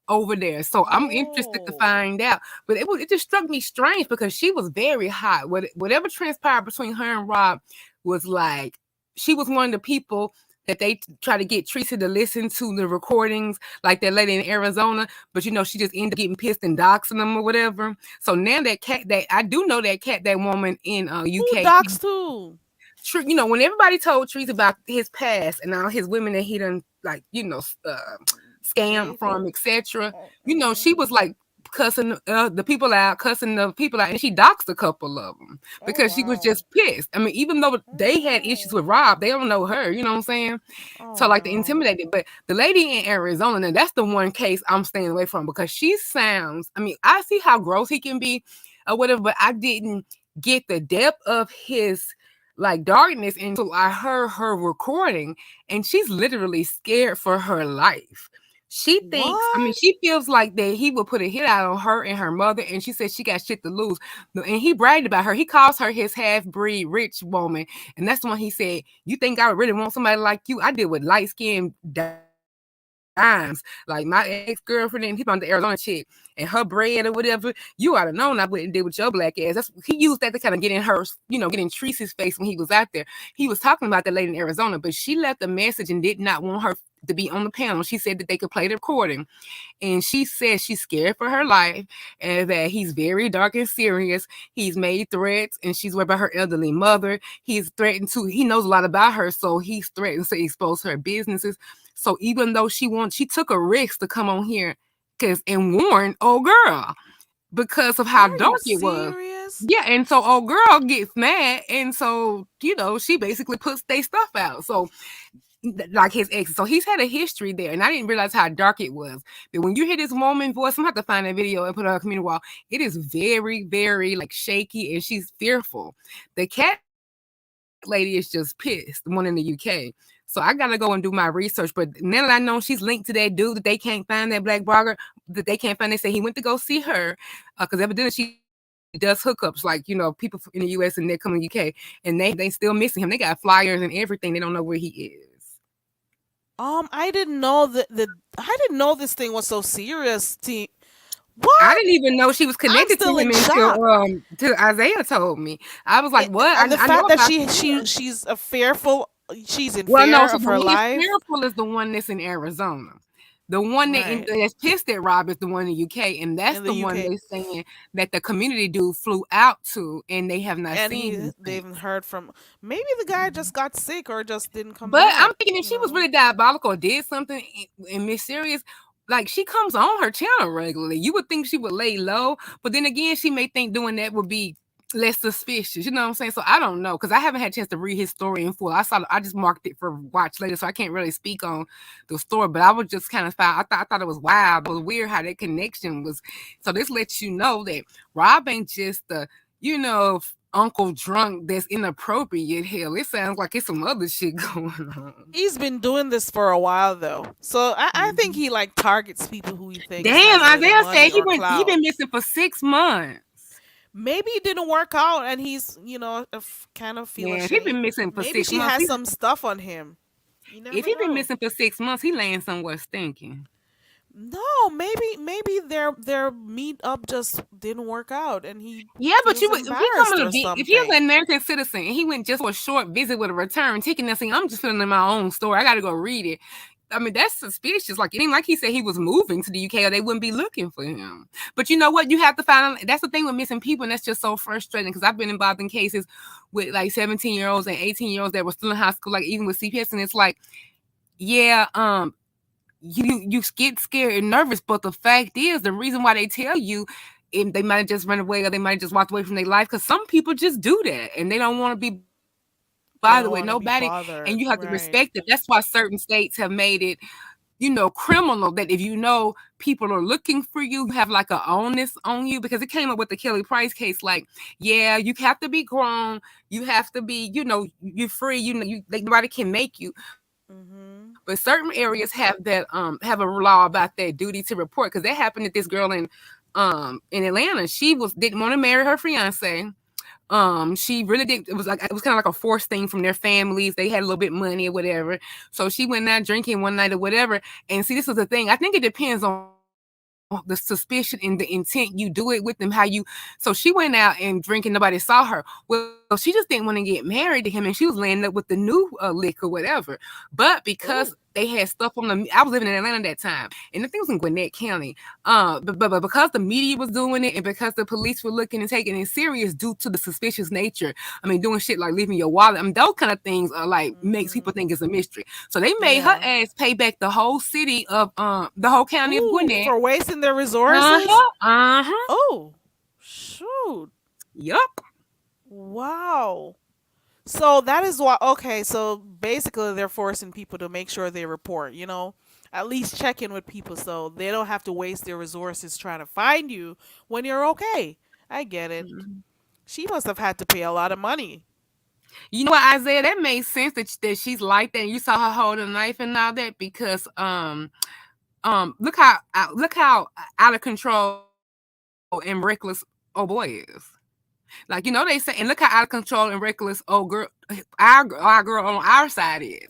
over there. So I'm interested to oh. find out. But it just struck me strange because she was very hot. Whatever transpired between her and Rob was like, she was one of the people that they try to get Teresa to listen to the recordings, like that lady in Arizona. But she just ended up getting pissed and doxing them or whatever. So now that I do know that woman in Who UK, docs too? when everybody told Trees about his past and all his women that he done, like, scam Dated? from, etc. Oh, She was like cussing the people out, and she doxed a couple of them oh because she was wow. just pissed. I mean, even though they had issues Oh, with Rob, they don't know her. You know what I'm saying? oh So like the no. intimidated, but the lady in Arizona, now that's the one case I'm staying away from, because she sounds. I mean, I see how gross he can be, or whatever, but I didn't get the depth of his like darkness until I heard her recording, and she's literally scared for her life. She thinks, I mean, What? she feels like that he will put a hit out on her and her mother, and she said she got shit to lose. And he bragged about her. He calls her his half-breed rich woman, and that's the one he said, "You think I really want somebody like you? I deal with light-skinned dimes, like my ex-girlfriend, and he found the Arizona chick and her bread or whatever. You ought to know I wouldn't deal with your black ass." That's he used that to kind of get in her, get in Teresa's face when he was out there. He was talking about that lady in Arizona, but she left a message and did not want her to be on the panel. She said that they could play the recording, and she says she's scared for her life and that he's very dark and serious. He's made threats, and she's worried about her elderly mother. He knows a lot about her, so he's threatened to expose her businesses. So even though she took a risk to come on here and warn old girl because of how Are dark you it was. serious? Yeah, and so old girl gets mad, and so she basically puts their stuff out. So like his ex. So he's had a history there, and I didn't realize how dark it was. But when you hear this woman voice, I'm gonna have to find that video and put it on a community wall. It is very, very like shaky, and she's fearful. The cat lady is just pissed, the one in the UK. So I gotta go and do my research. But now that I know she's linked to that dude that they can't find, that black blogger that they can't find, they say he went to go see her because evidently she does hookups, like people in the US and they're coming to UK, and they still missing him. They got flyers and everything. They don't know where he is. I didn't know I didn't know this thing was so serious. I What? didn't even know she was I'm connected to still him in until shock. Isaiah told me. I was like, what? And the I know fact that about she the she she's a fearful, she's in Well, no. fear So of the her one that's life. fearful is the one that's in Arizona. The one Right. that's pissed at Rob is the one in the UK, and that's In the the one UK. they're saying that the community dude flew out to, and they have not And seen him they since. haven't heard from, maybe the guy just got sick or just didn't come But I'm back, thinking if you she was know. really diabolical or did something and mysterious, like she comes on her channel regularly, you would think she would lay low. But then again, she may think doing that would be less suspicious. You know what I'm saying? So I don't know because I haven't had a chance to read his story in full. I just marked it for watch later, so I can't really speak on the story. But I was just kind of I thought it was wild. It was weird how that connection was. So this lets you know that Rob ain't just the you know uncle drunk that's inappropriate. Hell, it sounds like it's some other shit going on. He's been doing this for a while though. So I think he like targets people who he thinks Damn, has a little Isaiah said money or he clout. been missing for 6 months. Maybe it didn't work out and he's, kind of feel Man, if he been ashamed. missing for Maybe six she months, has some stuff on him. You if never he been know. missing for 6 months, he laying somewhere stinking. No, maybe their meet up just didn't work out and he Yeah, but feels if he coming embarrassed to or be, if he was something. an American citizen and he went just for a short visit with a return ticket and saying, I'm just filling in my own story, I got to go read it. I mean, that's suspicious. Like, it ain't like he said he was moving to the UK or they wouldn't be looking for him. But you know what? You have to find out. That's the thing with missing people. And that's just so frustrating because I've been involved in cases with like 17-year-olds and 18-year-olds that were still in high school, like even with CPS. And it's like, yeah, you get scared and nervous, but the fact is the reason why they tell you they might have just run away or they might have just walked away from their life because some people just do that and they don't want to be bothered with nobody They and don't you want have to to be respect it. bothered, That's why right? certain states have made it criminal that if you know people are looking for you have like a onus on you because it came up with the Kelly Price case. Like, yeah, you have to be grown, you have to be, you're free, like nobody can make you. But certain Mhm. areas have a law about that duty to report because that happened to this girl in Atlanta. She didn't want to marry her fiance. She really did. It was kind of like a forced thing from their families. They had a little bit of money or whatever. So she went out drinking one night or whatever. And see, this was the thing. I think it depends on the suspicion and the intent you do it with them. So she went out and drinking. Nobody saw her. Well, she just didn't want to get married to him, and she was landing up with the new lick or whatever. But because they Oh. had stuff on the, I was living in Atlanta that time, and the thing was in Gwinnett County. But because the media was doing it, and because the police were looking and taking it serious due to the suspicious nature. I mean, doing shit like leaving your wallet. I mean, those kind of things are like makes people Mhm. think it's a mystery. So they made her Yeah. ass pay back the whole city of the whole county of Ooh, Gwinnett. for wasting their resources? Uh-huh. Uh-huh. Oh. Shoot. Yup. Wow. So that is why, okay, so basically they're forcing people to make sure they report, at least check in with people so they don't have to waste their resources trying to find you when you're okay. I get it. She must have had to pay a lot of money. You know what, Isaiah? That made sense that she's like that. And you saw her holding a knife and all that because look how out of control and reckless old boy is. Like, they say, and look how out of control and reckless old girl, our girl on our side is.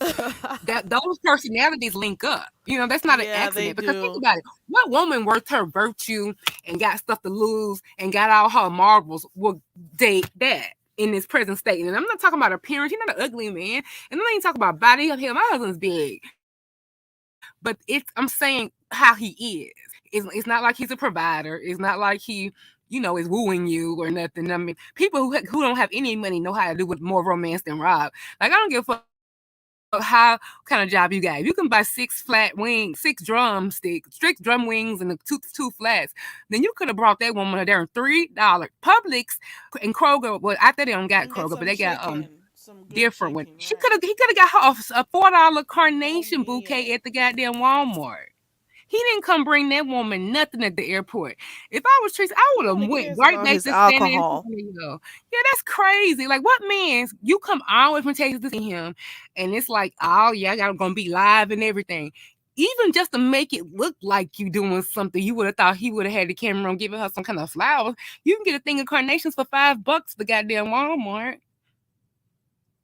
That those personalities link up. That's not an Yeah, accident. they Because think do. about it, what woman worth her virtue and got stuff to lose and got all her marbles will date that in this present state? And I'm not talking about appearance. He's not an ugly man, and I ain't talking about body. Hell, my husband's big, but I'm saying how he is. It's not like he's a provider. It's not like he is wooing you or nothing. I mean, people who don't have any money know how to do with more romance than Rob. Like, I don't give a fuck how kind of job you got. If you can buy 6 drum wings and the two flats, then you could have brought that woman there in $3. Publix and Kroger. Well, I think they don't got And get Kroger, but some they got chicken. Some good different one. chicken, right? He could have got her a $4 Oh, carnation bouquet man. at the goddamn Walmart. He didn't come bring that woman nothing at the airport. If I was Tracy, I He would have only went cares right about back his to San alcohol. Antonio. Yeah, that's crazy. Like, what man? You come all the way from Texas to see him, and it's like, oh yeah, I got gonna be live and everything. even just to make it look like you doing something, you would have thought he would have had the camera on giving her some kind of flowers. You can get a thing of carnations for $5 the goddamn Walmart.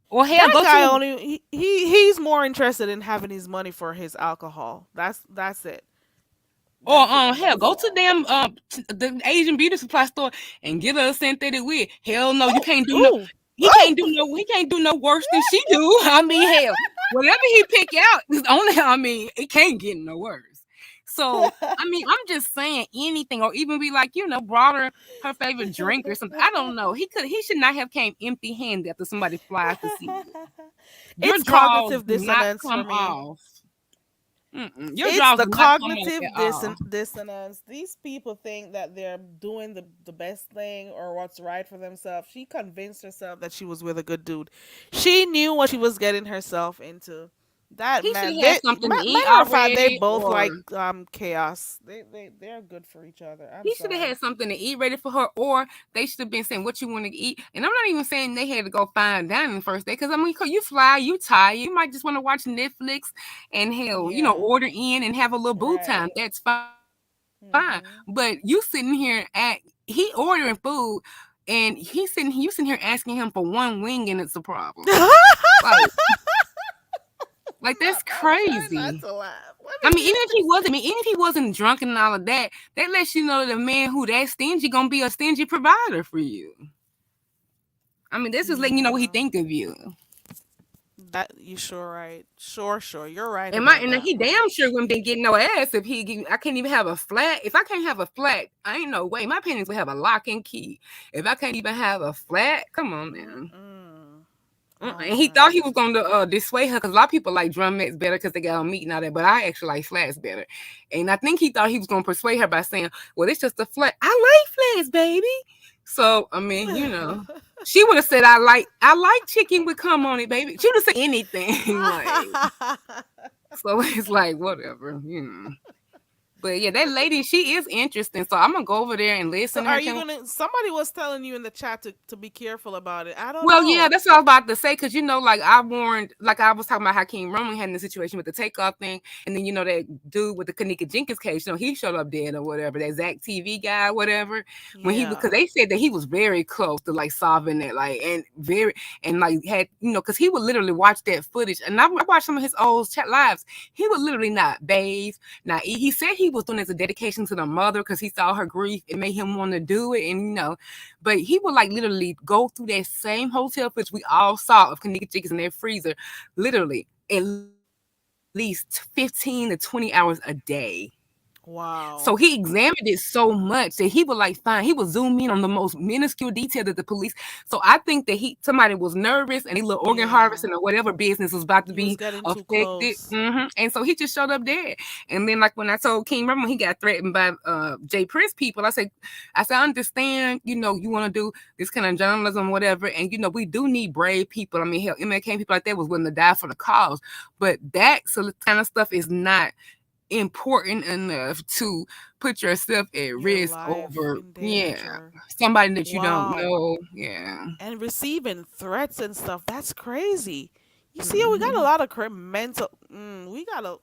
Or hell, That go guy to only he's more interested in having his money for his alcohol. That's it. or That's it and hell, that's go to all. them the Asian beauty supply store and get her a synthetic wig. Hell no, you Oh, can't do no. ooh, ooh. He can't do no worse than she do. I mean, hell, whatever he pick out is only. I mean, it can't get no worse. So I mean, I'm just saying anything, or even be like, brought her favorite drink or something. I don't know. He should not have came empty handed after somebody flies to see you. Your It's draws cognitive do not dissonance for come me. off. Your It's draws the do not come off cognitive at all. dissonance. These people think that they're doing the best thing or what's right for themselves. She convinced herself that she was with a good dude. She knew what she was getting herself into. That He should man, have had something to eat matter of fact, they already, both or like chaos. They're good for each other. I'm he should have sorry. had something to eat ready for her, or they should have been saying what you want to eat. And I'm not even saying they had to go fine dining the first day, because I mean, you fly, you tired, you might just want to watch Netflix and hell, Yeah. order in and have a little boo time. Right. That's fine. But you Mhm. sitting here he ordering food, and you sitting here asking him for one wing, and it's a problem. Like, that's I'm trying crazy. not to laugh. What I mean, is even if he wasn't drunk and all of that, that lets you know that a man who that stingy gonna be a stingy provider for you. I mean, this is letting you know what he Yeah. think of you. That you sure right. Sure. You're right about And that he one. damn sure wouldn't been getting no ass if I can't even have a flat. If I can't have a flat, I ain't no way. My parents would have a lock and key. If I can't even have a flat, come on, man. Mm-mm. Oh And he my. thought he was going to dissuade her, because a lot of people like drumettes better because they got on meat and all that. But I actually like flats better. And I think he thought he was going to persuade her by saying, "Well, it's just a flat. I like flats, baby." So I mean, she would have said, "I like chicken with cum on it, baby." She would have said anything like. So it's like whatever. But yeah, that lady, she is interesting. So I'm gonna go over there and So listen to are her. you gonna? Somebody was telling you in the chat to be careful about it. I don't Well, yeah, know. that's what I was about to say. Because like I warned, like I was talking about Hakeem Roman had in the situation with the takeoff thing, and then that dude with the Kanika Jenkins case, he showed up dead or whatever. That Zach TV guy, whatever. When because Yeah. they said that he was very close to like solving it, like and like had because he would literally watch that footage, and I watched some of his old chat lives. He would literally not bathe, not eat. He said he was doing it as a dedication to the mother because he saw her grief. It made him want to do it, and but he would like literally go through that same hotel footage we all saw of Kanika Jenkins in their freezer, literally at least 15 to 20 hours a day. So he Wow. examined it so much that he would like find, he would zoom in on the most minuscule detail that the police. So I think that somebody was nervous and they little organ Yeah. harvesting or whatever business was about to He was be getting too affected. close. And so he just showed up dead. And then like when I told King, remember when he got threatened by Jay Prince people, I said, I understand, you want to do this kind of journalism, whatever. And we do need brave people. I mean, hell, MLK people like that was willing to die for the cause. But that kind of stuff is not important enough to put yourself at Your risk life over in danger. somebody that you don't Wow. know. Yeah. And receiving threats and stuff. That's crazy. You see, we got a Mhm. lot of mental. We got a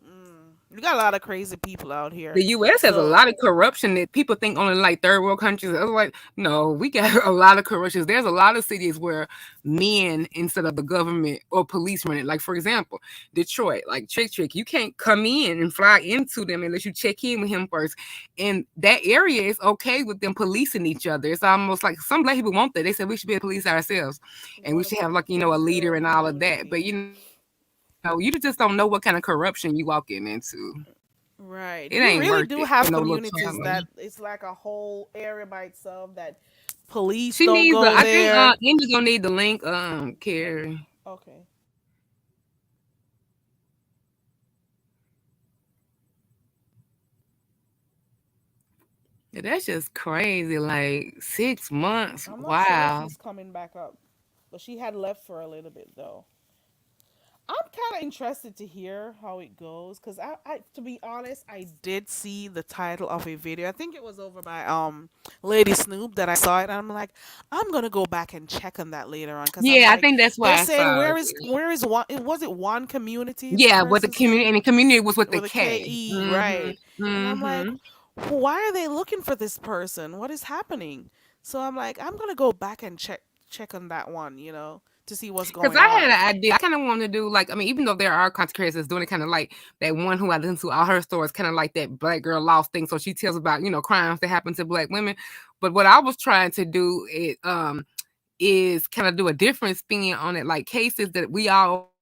lot of crazy people out here. The U.S. has a So lot of corruption that people think only like third world countries. I was like, no, we got a lot of corruption. There's a lot of cities where men instead of the government or police run it. Like for example, Detroit, like Trick, you can't come in and fly into them unless you check in with him first. And that area is okay with them policing each other. It's almost like some black people want that. They said we should be a police ourselves, and we want should to have like a police their leader own and all of that. But community. you just don't know what kind of corruption you walking into. It Right. ain't We worth really it do for no have little communities family. that it's like a whole area by itself that police She don't needs go I think there. Indy gonna need the link, Carrie. Okay. Yeah, that's just crazy. Like 6 months. I'm not sure if Wow. she's coming back up, but she had left for a little bit though. I'm kind of interested to hear how it goes because to be honest, I did see the title of a video. I think it was over by Lady Snoop that I saw it, and I'm like, I'm gonna go back and check on that later on because I'm Yeah, I like, think that's they're why I saying saw where is one? Was it one community? Is the Yeah, with the person's community, name and the community was with the with a K. KE, Mhm. right? And I'm like, Mhm. why are they looking for this person? What is happening? So I'm like, I'm gonna go back and check on that one, to see what's Because going I had on. an idea. I kind of want to do like, I mean, even though there are content creators that's doing it, kind of like that one who I listen to all her stories, kind of like that Black Girl Lost thing. So she tells about crimes that happen to Black women. But what I was trying to do is kind of do a different spin on it, like cases that we all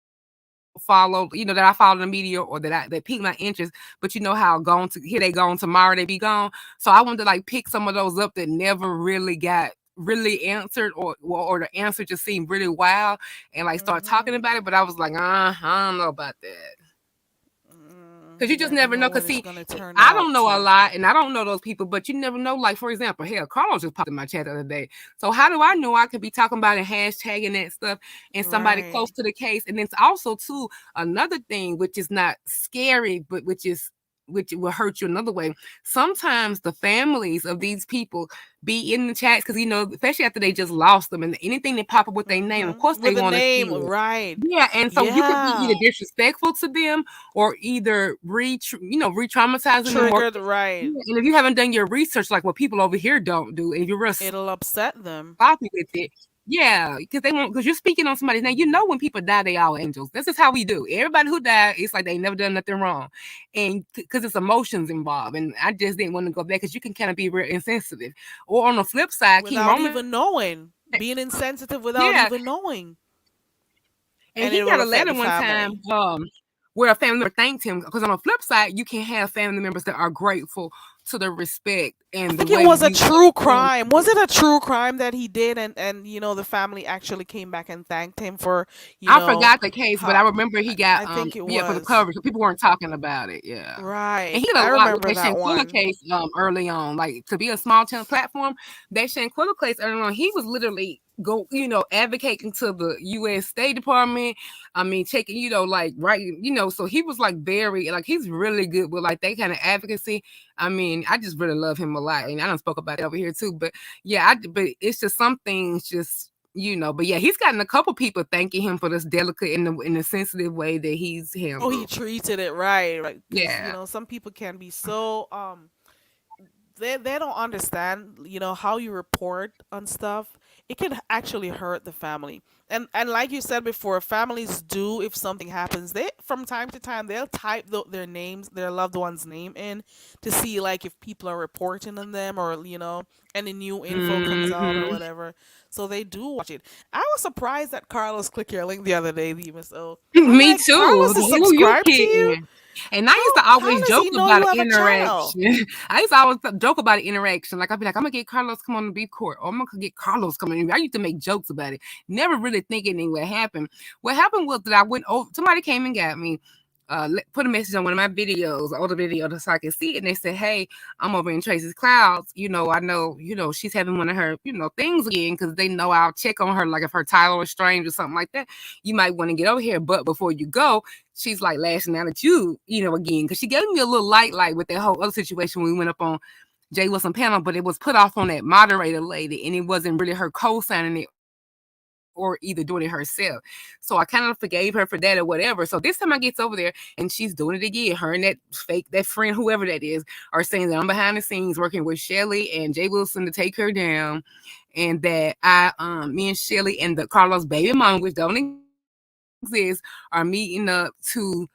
follow, that I follow in the media or that pique my interest. But how here they gone tomorrow, they be gone. So I wanted to like pick some of those up that never really got really answered, or the answer just seemed really wild, and like start talking Hmm. about it. But I was like, I don't know about that. Because you You just never never know know. Because what it's see, gonna turn I out don't know a to. lot, and I don't know those people, but you never know. Like, for example, hell, Carlos just popped in my chat the other day. So how do I know I could be talking about and hashtagging that stuff and somebody Right. close to the case? And then it's also too another thing, which is not scary, but which will hurt you another way. Sometimes the families of these people be in the chats because especially after they just lost them, and anything that pop up with their name, of course they With a want to see name, it. right? Yeah, and so you could be Yeah. either disrespectful to them or either re-traumatizing them, or Triggered, right? yeah, and if you haven't done your research like what people over here don't do, and if you're real It'll upset them. sloppy with it, yeah, because you're speaking on somebody's name. When people die, they all angels. This is how we do. Everybody who died, it's like they never done nothing wrong, and because it's emotions involved. And I just didn't want to go back because you can kind of be real insensitive. Or on the flip side, King Without Roman, even knowing, being insensitive without yeah, even knowing, and and he it will got a affect letter the one time, family. where a family member thanked him. Because on the flip side, you can have family members that are grateful to the respect I and the think it way was a you true treat crime. Was it a true crime that he did? And the family actually came back and thanked him for I forgot the case, but I how. remember he got I think it for the was coverage. So people weren't talking about it. Yeah. And right. he did I a lot with remember that that Shanquilla one. case early on. Like, to be a small channel platform, that Shanquilla case early on, he was literally advocating to the US State Department. I mean, checking, like, right, so he was like very, like, he's really good with like that kind of advocacy. I mean, I just really love him a lot. And I done spoke about it over here too. But yeah, but it's just some things just but yeah, he's gotten a couple people thanking him for this delicate in the sensitive way that he's Oh, he handled. treated it right, because Yeah. some people can be so they don't understand how you report on stuff. It can actually hurt the family, and like you said before, families do, if something happens, they from time to time they'll type their names, their loved one's name in, to see like if people are reporting on them, or any new info comes out or Hmm. whatever. So they do watch it. I was surprised that Carlos clicked your link the other day, Diva. So I'm Me like, too. Carlos is Who you subscribed to you. kidding? And I used to How always does joke he know about you an have a channel? interaction. I used to always joke about an interaction. Like, I'd be like, I'm gonna get Carlos come on the beef court, or I'm gonna get Carlos coming in. I used to make jokes about it, never really thinking anything would happen. What happened was that I went over. Somebody came and got me. Put a message on one of my videos, older video, so I could see it, and they said, "Hey, I'm over in Tracy's Clouds. I know, she's having one of her, things again, because they know I'll check on her, like if her title is strange or something like that. You might want to get over here, but before you go, she's like lashing out at you, again, because she gave me a little light with that whole other situation when we went up on Jay Wilson panel, but it was put off on that moderator lady, and it wasn't really her co-signing it or either doing it herself. So I kind of forgave her for that or whatever. So this time I gets over there and she's doing it again. Her and that friend, whoever that is, are saying that I'm behind the scenes working with Shelly and Jay Wilson to take her down, and that me and Shelly and the Carlos baby mom, which don't exist, are meeting up to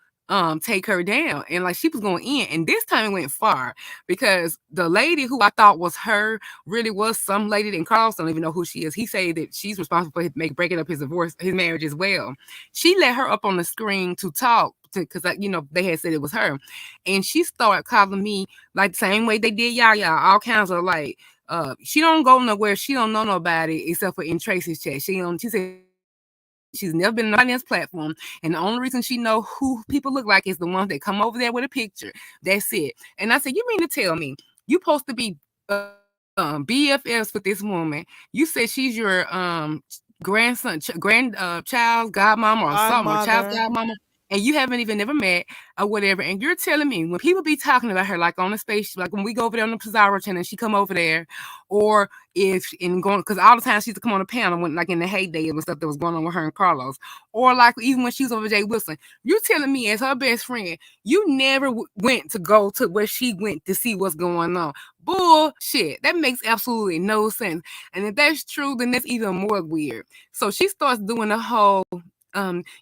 take her down. And like, she was going in, and this time it went far because the lady who I thought was her really was some lady, and Carlos don't even know who she is. He said that she's responsible for breaking up his marriage as well. She let her up on the screen to talk to, because they had said it was her, and she started calling me like the same way they did y'all, all kinds of like. She don't go nowhere. She don't know nobody except for in Tracy's chat. She don't. She said she's never been on nobody's platform, and the only reason she know who people look like is the ones that come over there with a picture. That's it. And I said, you mean to tell me you supposed to be BFFs with this woman? You said she's your child's godmama or something, or child's Godmother. godmama, and you haven't even never met or whatever, and you're telling me when people be talking about her like on the space, like when we go over there on the Pizarro channel and she come over there, or if in going because all the time she used to come on a panel when like in the heyday and stuff that was going on with her and Carlos, or like even when she was over Jay Wilson, you telling me as her best friend, you never went to go to where she went to see what's going on. Bullshit. That makes absolutely no sense. And if that's true, then that's even more weird. So she starts doing the whole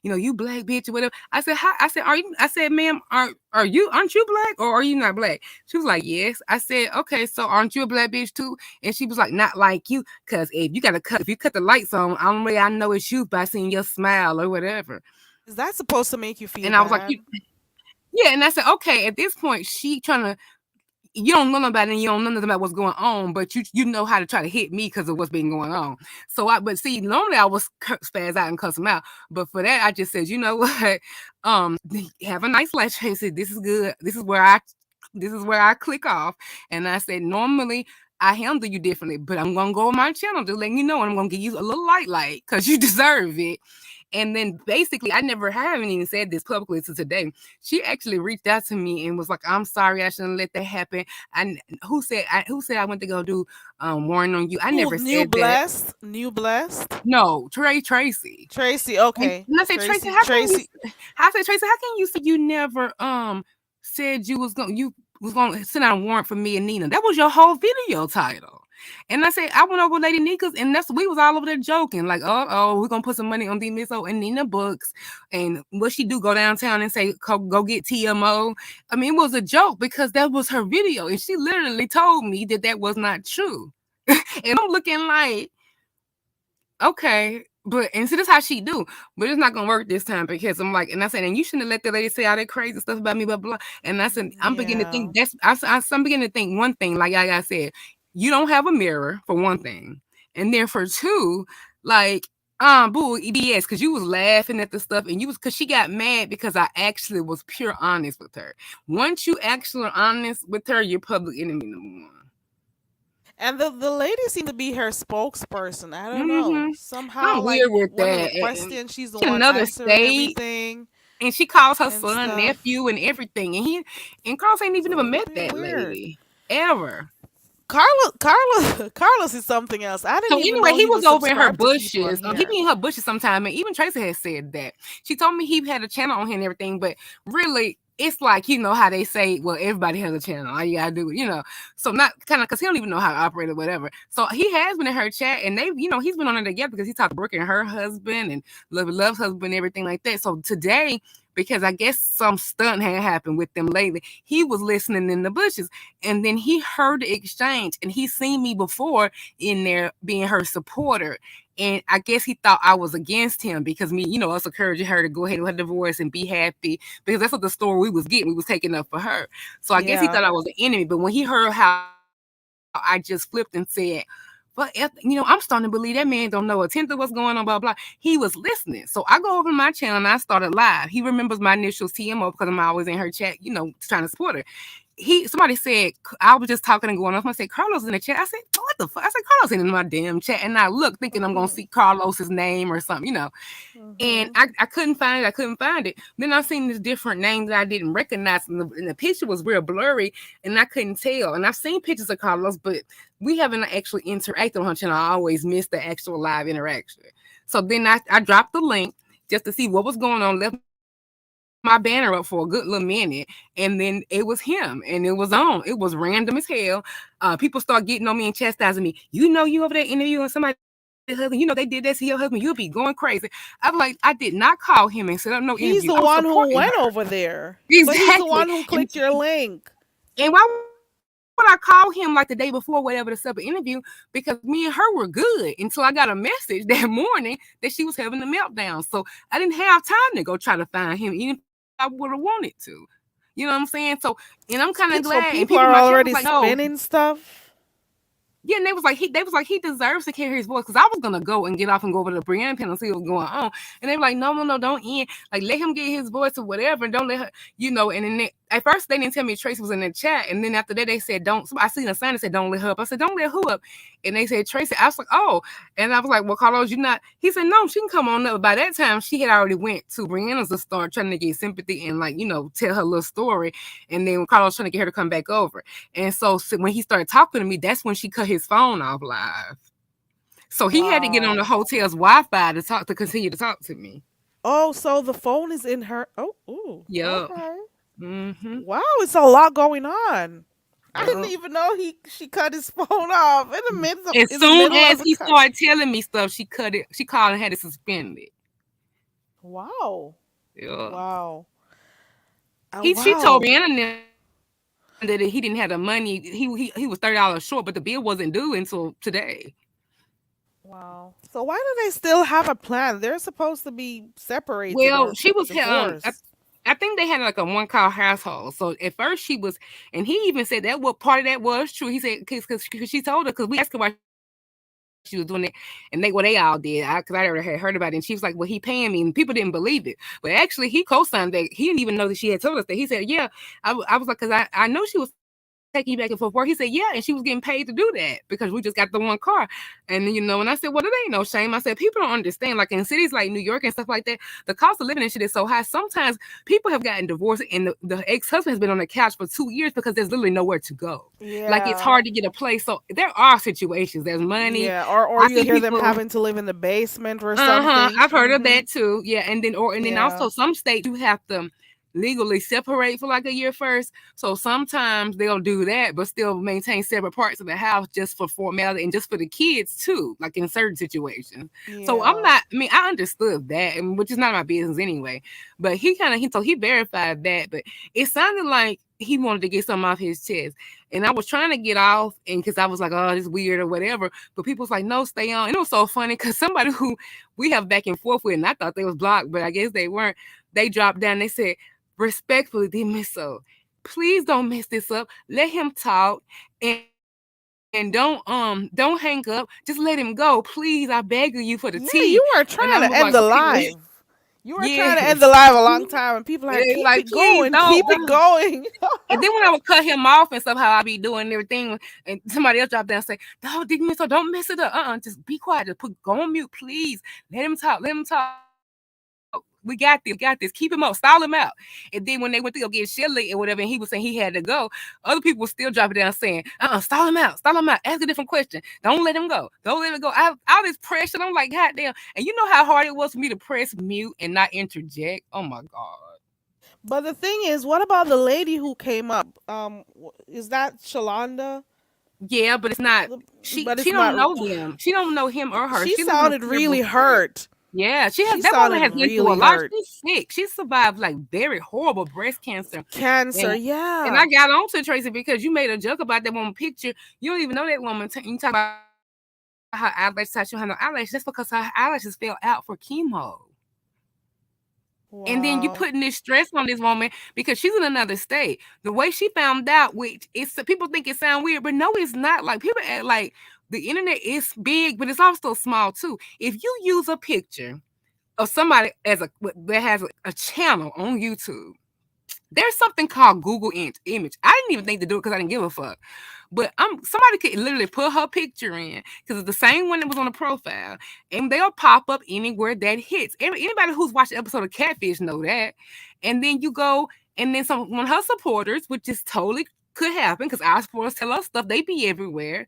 you black bitch or whatever. I said, hi. I said, are you? I said, ma'am, aren't you black or are you not black? She was like, yes. I said, okay, so aren't you a black bitch too? And she was like, not like you, cause if you cut the lights on, only way I know it's you by seeing your smile or whatever. Is that supposed to make you feel And I was like, bad? yeah. And I said, okay. At this point, she trying to you don't know nobody and you don't know nothing about what's going on, but you know how to try to hit me because of what's been going on. But see, normally I was spaz out and cuss him out, but for that I just said, you know what, have a nice lunch. I said, this is good. This is where I click off, and I said normally I handle you differently, but I'm gonna go on my channel to let you know, and I'm gonna give you a little light because you deserve it. And then basically, I haven't even said this publicly to today. She actually reached out to me and was like, "I'm sorry, I shouldn't let that happen." And who said I went to go do warning on you? I Who? never New said that. Blessed? New Blessed? No, Tracy. Tracy. And, Okay. and I said, Tracy, Tracy. how can you? Tracy. I said, Tracy, how can you say you never said you was gonna send out a warrant for me and Nina? That was your whole video title. And I said, I went over Lady Nika's, and we was all over there joking, like, we're gonna put some money on the Misso and Nina books. And what she do, go downtown and say, go get TMO. I mean, it was a joke because that was her video, and she literally told me that was not true. And I'm looking like, okay, but and see this how she do, but it's not gonna work this time because I'm like, and I said, and you shouldn't have let the lady say all that crazy stuff about me, blah blah. And I said, I'm beginning to Yeah. think I'm beginning to think one thing, like I said, you don't have a mirror for one thing, and then for two, like boo EBS, because you was laughing at the stuff and you was because she got mad because I actually was pure honest with her. Once you actually are honest with her, you're public enemy number one. And the lady seemed to be her spokesperson. I don't know. Mm-hmm. Somehow, I'm like weird with one of the that. And questions, she's the in one another answering state, everything and she calls her and son stuff. nephew and everything. And Carlos ain't It's even a ever little met bit that weird. lady ever. Carlos is something else. I So didn't even anyway, know he he was was over in her subscribed to people on bushes. He here. be in her bushes sometime, and even Tracy has said that. She told me he had a channel on here and everything, but really, it's like how they say, well, everybody has a channel. All you gotta do, So not kind of because he don't even know how to operate or whatever. So he has been in her chat, and he's been on it together because he talked to Brooke and her husband and Love's husband, and everything like that. So today, because I guess some stunt had happened with them lately, he was listening in the bushes, and then he heard the exchange, and he seen me before in there being her supporter. And I guess he thought I was against him because me, us encouraging her to go ahead with her divorce and be happy because that's what the story we was getting. We was taking up for her. So I guess he Yeah. thought I was an enemy. But when he heard how I just flipped and said, but I'm starting to believe that man don't know a tenth of what's going on, blah, blah. He was listening. So I go over to my channel and I started live. He remembers my initials TMO because I'm always in her chat, trying to support her. Somebody said, I was just talking and going off. I said, Carlos in the chat. I said, what the fuck? I said, Carlos ain't in my damn chat. And I look thinking I'm gonna see Carlos's name or something. And Mhm. I couldn't find it. I couldn't find it. Then I seen this different name that I didn't recognize, and the picture was real blurry, and I couldn't tell. And I've seen pictures of Carlos, but we haven't actually interacted on her channel. I always miss the actual live interaction. So then I dropped the link just to see what was going on. Left my banner up for a good little minute, and then it was him, and it was on. It was random as hell. People start getting on me and chastising me. You over there interviewing somebody's husband. They did that to your husband. You'll be going crazy. I'm like, I did not call him and set up no interview. I'm supporting He's the her. one who went over there. Exactly. But he's the And one who clicked your link. why would I call him like the day before, whatever, to set up an interview? Because me and her were good until I got a message that morning that she was having a meltdown. So I didn't have time to go try to find him, even if I would have wanted to. You know what I'm saying? So, and I'm kind of glad. And people So in my people chat are was like, already no. spinning stuff. Yeah, and they was like he deserves to carry his voice because I was gonna go and get off and go over to the Brienne panel and see what's going on, and they were like, no, don't end, like let him get his voice or whatever, and don't let her, And then at first they didn't tell me Tracy was in the chat, and then after that they said don't. I seen a sign that said don't let her up. I said don't let who up, and they said Tracy. I was like oh, and I was like well Carlos you not. He said no, she can come on up. By that time she had already went to Brianna's to start trying to get sympathy and like tell her little story, and then Carlos trying to get her to come back over, and so when he started talking to me, that's when she cut his phone off live. So he had to get on the Wow. hotel's Wi-Fi to continue to talk to me. Oh, so the phone is in her. Oh, ooh. Yup. Okay. Mm-hmm. Wow, it's a lot going on. I didn't Yup. even know she cut his phone off in As the soon middle as of the he cut. started telling me stuff, she cut it. She called and had it suspended. Wow. Yeah. Wow. She told Wow. Rihanna that he didn't have the money. He was $30 short, but the bill wasn't due until today. Wow. So why do they still have a plan? They're supposed to be separated Well, or she was divorced. I think they had like a one car household. So at first she was, and he even said that what part of that was true. He said because she told her because we asked her why she was doing it, and they all did. Because I already had heard about it, and she was like, "Well, he paying me," and people didn't believe it, but actually he co-signed that. He didn't even know that she had told us that. He said, "Yeah." I was like, "Cause I know she was taking you back and forth." He said, "Yeah," and she was getting paid to do that because we just got the one car. And and I said, "Well, it ain't no shame." I said, "People don't understand. Like in cities like New York and stuff like that, the cost of living and shit is so high. Sometimes people have gotten divorced, and the ex-husband has been on the couch for 2 years because there's literally nowhere to go. Like it's hard Yeah. to get a place. So there are situations. There's money. Yeah. I Or you see hear them people. having to live in the basement or Uh-huh. something. I've heard of Mm-hmm. that too. Yeah. And then Yeah. also some states you have to legally separate for like a year first. So sometimes they'll do that, but still maintain separate parts of the house just for formality and just for the kids too, like in certain situations. So Yeah. I mean, I understood that, and which is not my business anyway. But he verified that, but it sounded like he wanted to get something off his chest. And I was trying to get off, and because I was like, oh, this is weird or whatever. But people was like, no, stay on. And it was so funny because somebody who we have back and forth with, and I thought they was blocked, but I guess they weren't. They dropped down. They said, respectfully, dear Miss So, please don't mess this up. Let him talk and don't hang up. Just let him go. Please, I beg of you for the tea. Yeah, And you I were was like, trying to okay, end the live. You were trying to end yes. the live a long time, and people are like, It's keep like, it please going, keep it don't. going. And then when I would cut him off and somehow I be doing everything, and somebody else drop down and say, "No, didn't miss her. Don't mess it up. Just be quiet. Just go on mute, please. Let him talk. Let him talk. We got this. We got this. Keep him up. Stall him out." And then when they went to go get Shelly and whatever, and he was saying he had to go, other people were still dropping down saying, stall him out. Stall him out. Ask a different question. Don't let him go. Don't let him go. All this pressure. I'm like, God damn. And you know how hard it was for me to press mute and not interject? Oh my God. But the thing is, what about the lady who came up? Is that Shalonda? Yeah, but it's not. But She it's don't not. know them. She don't know him or her. She She lives in a sounded terrible really state. hurt. Yeah, She that woman sounded has been through a really lot. hurt. She's sick. She survived like very horrible breast cancer. Cancer, And and I yeah. got on to Tracy because you made a joke about that woman picture. You don't even know that woman. You talk about her eyelashes, how she don't have no eyelashes. That's because her eyelashes fell out for chemo. And then you putting Wow. this stress on this woman because she's in another state. The way she found out, which it's people think it sound weird, but no, it's not. Like people act like the internet is big, but it's also small too. If you use a picture of somebody that has a channel on YouTube, there's something called Google image. I didn't even think to do it because I didn't give a fuck. But somebody could literally put her picture in because it's the same one that was on the profile, and they'll pop up anywhere that hits. Anybody who's watched the episode of Catfish know that. And then you go, and then one of her supporters, which is totally could happen because our supporters tell us stuff. They be everywhere.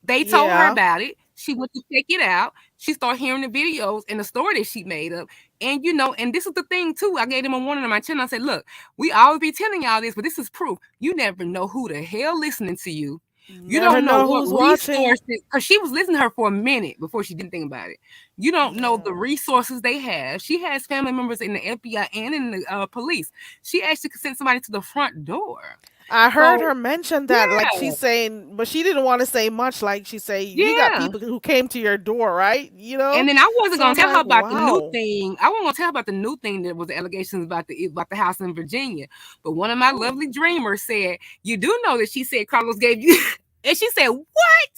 They told her about it. She Yeah. went to check it out. She started hearing the videos and the story that she made up. And and this is the thing too. I gave them a warning on my channel. I said, look, we always be telling y'all this, but this is proof. You never know who the hell listening to you. You Never don't know know what who's watching. resources, because she was listening to her for a minute before she did anything about it. You don't know the Yeah. resources they have. She has family members in the FBI and in the police. She actually could send somebody to the front door. I heard So her mention that, like yeah, she's saying, but she didn't want to say much. Like she say, you got yeah. people who came to your door, right? And then I wasn't So gonna I'm tell her like, about the new wow. thing. I wasn't gonna tell her about the new thing that was the allegations about the house in Virginia. But one of my Oh, lovely dreamers said, "You do know that she said Carlos gave you," and she said, "What?"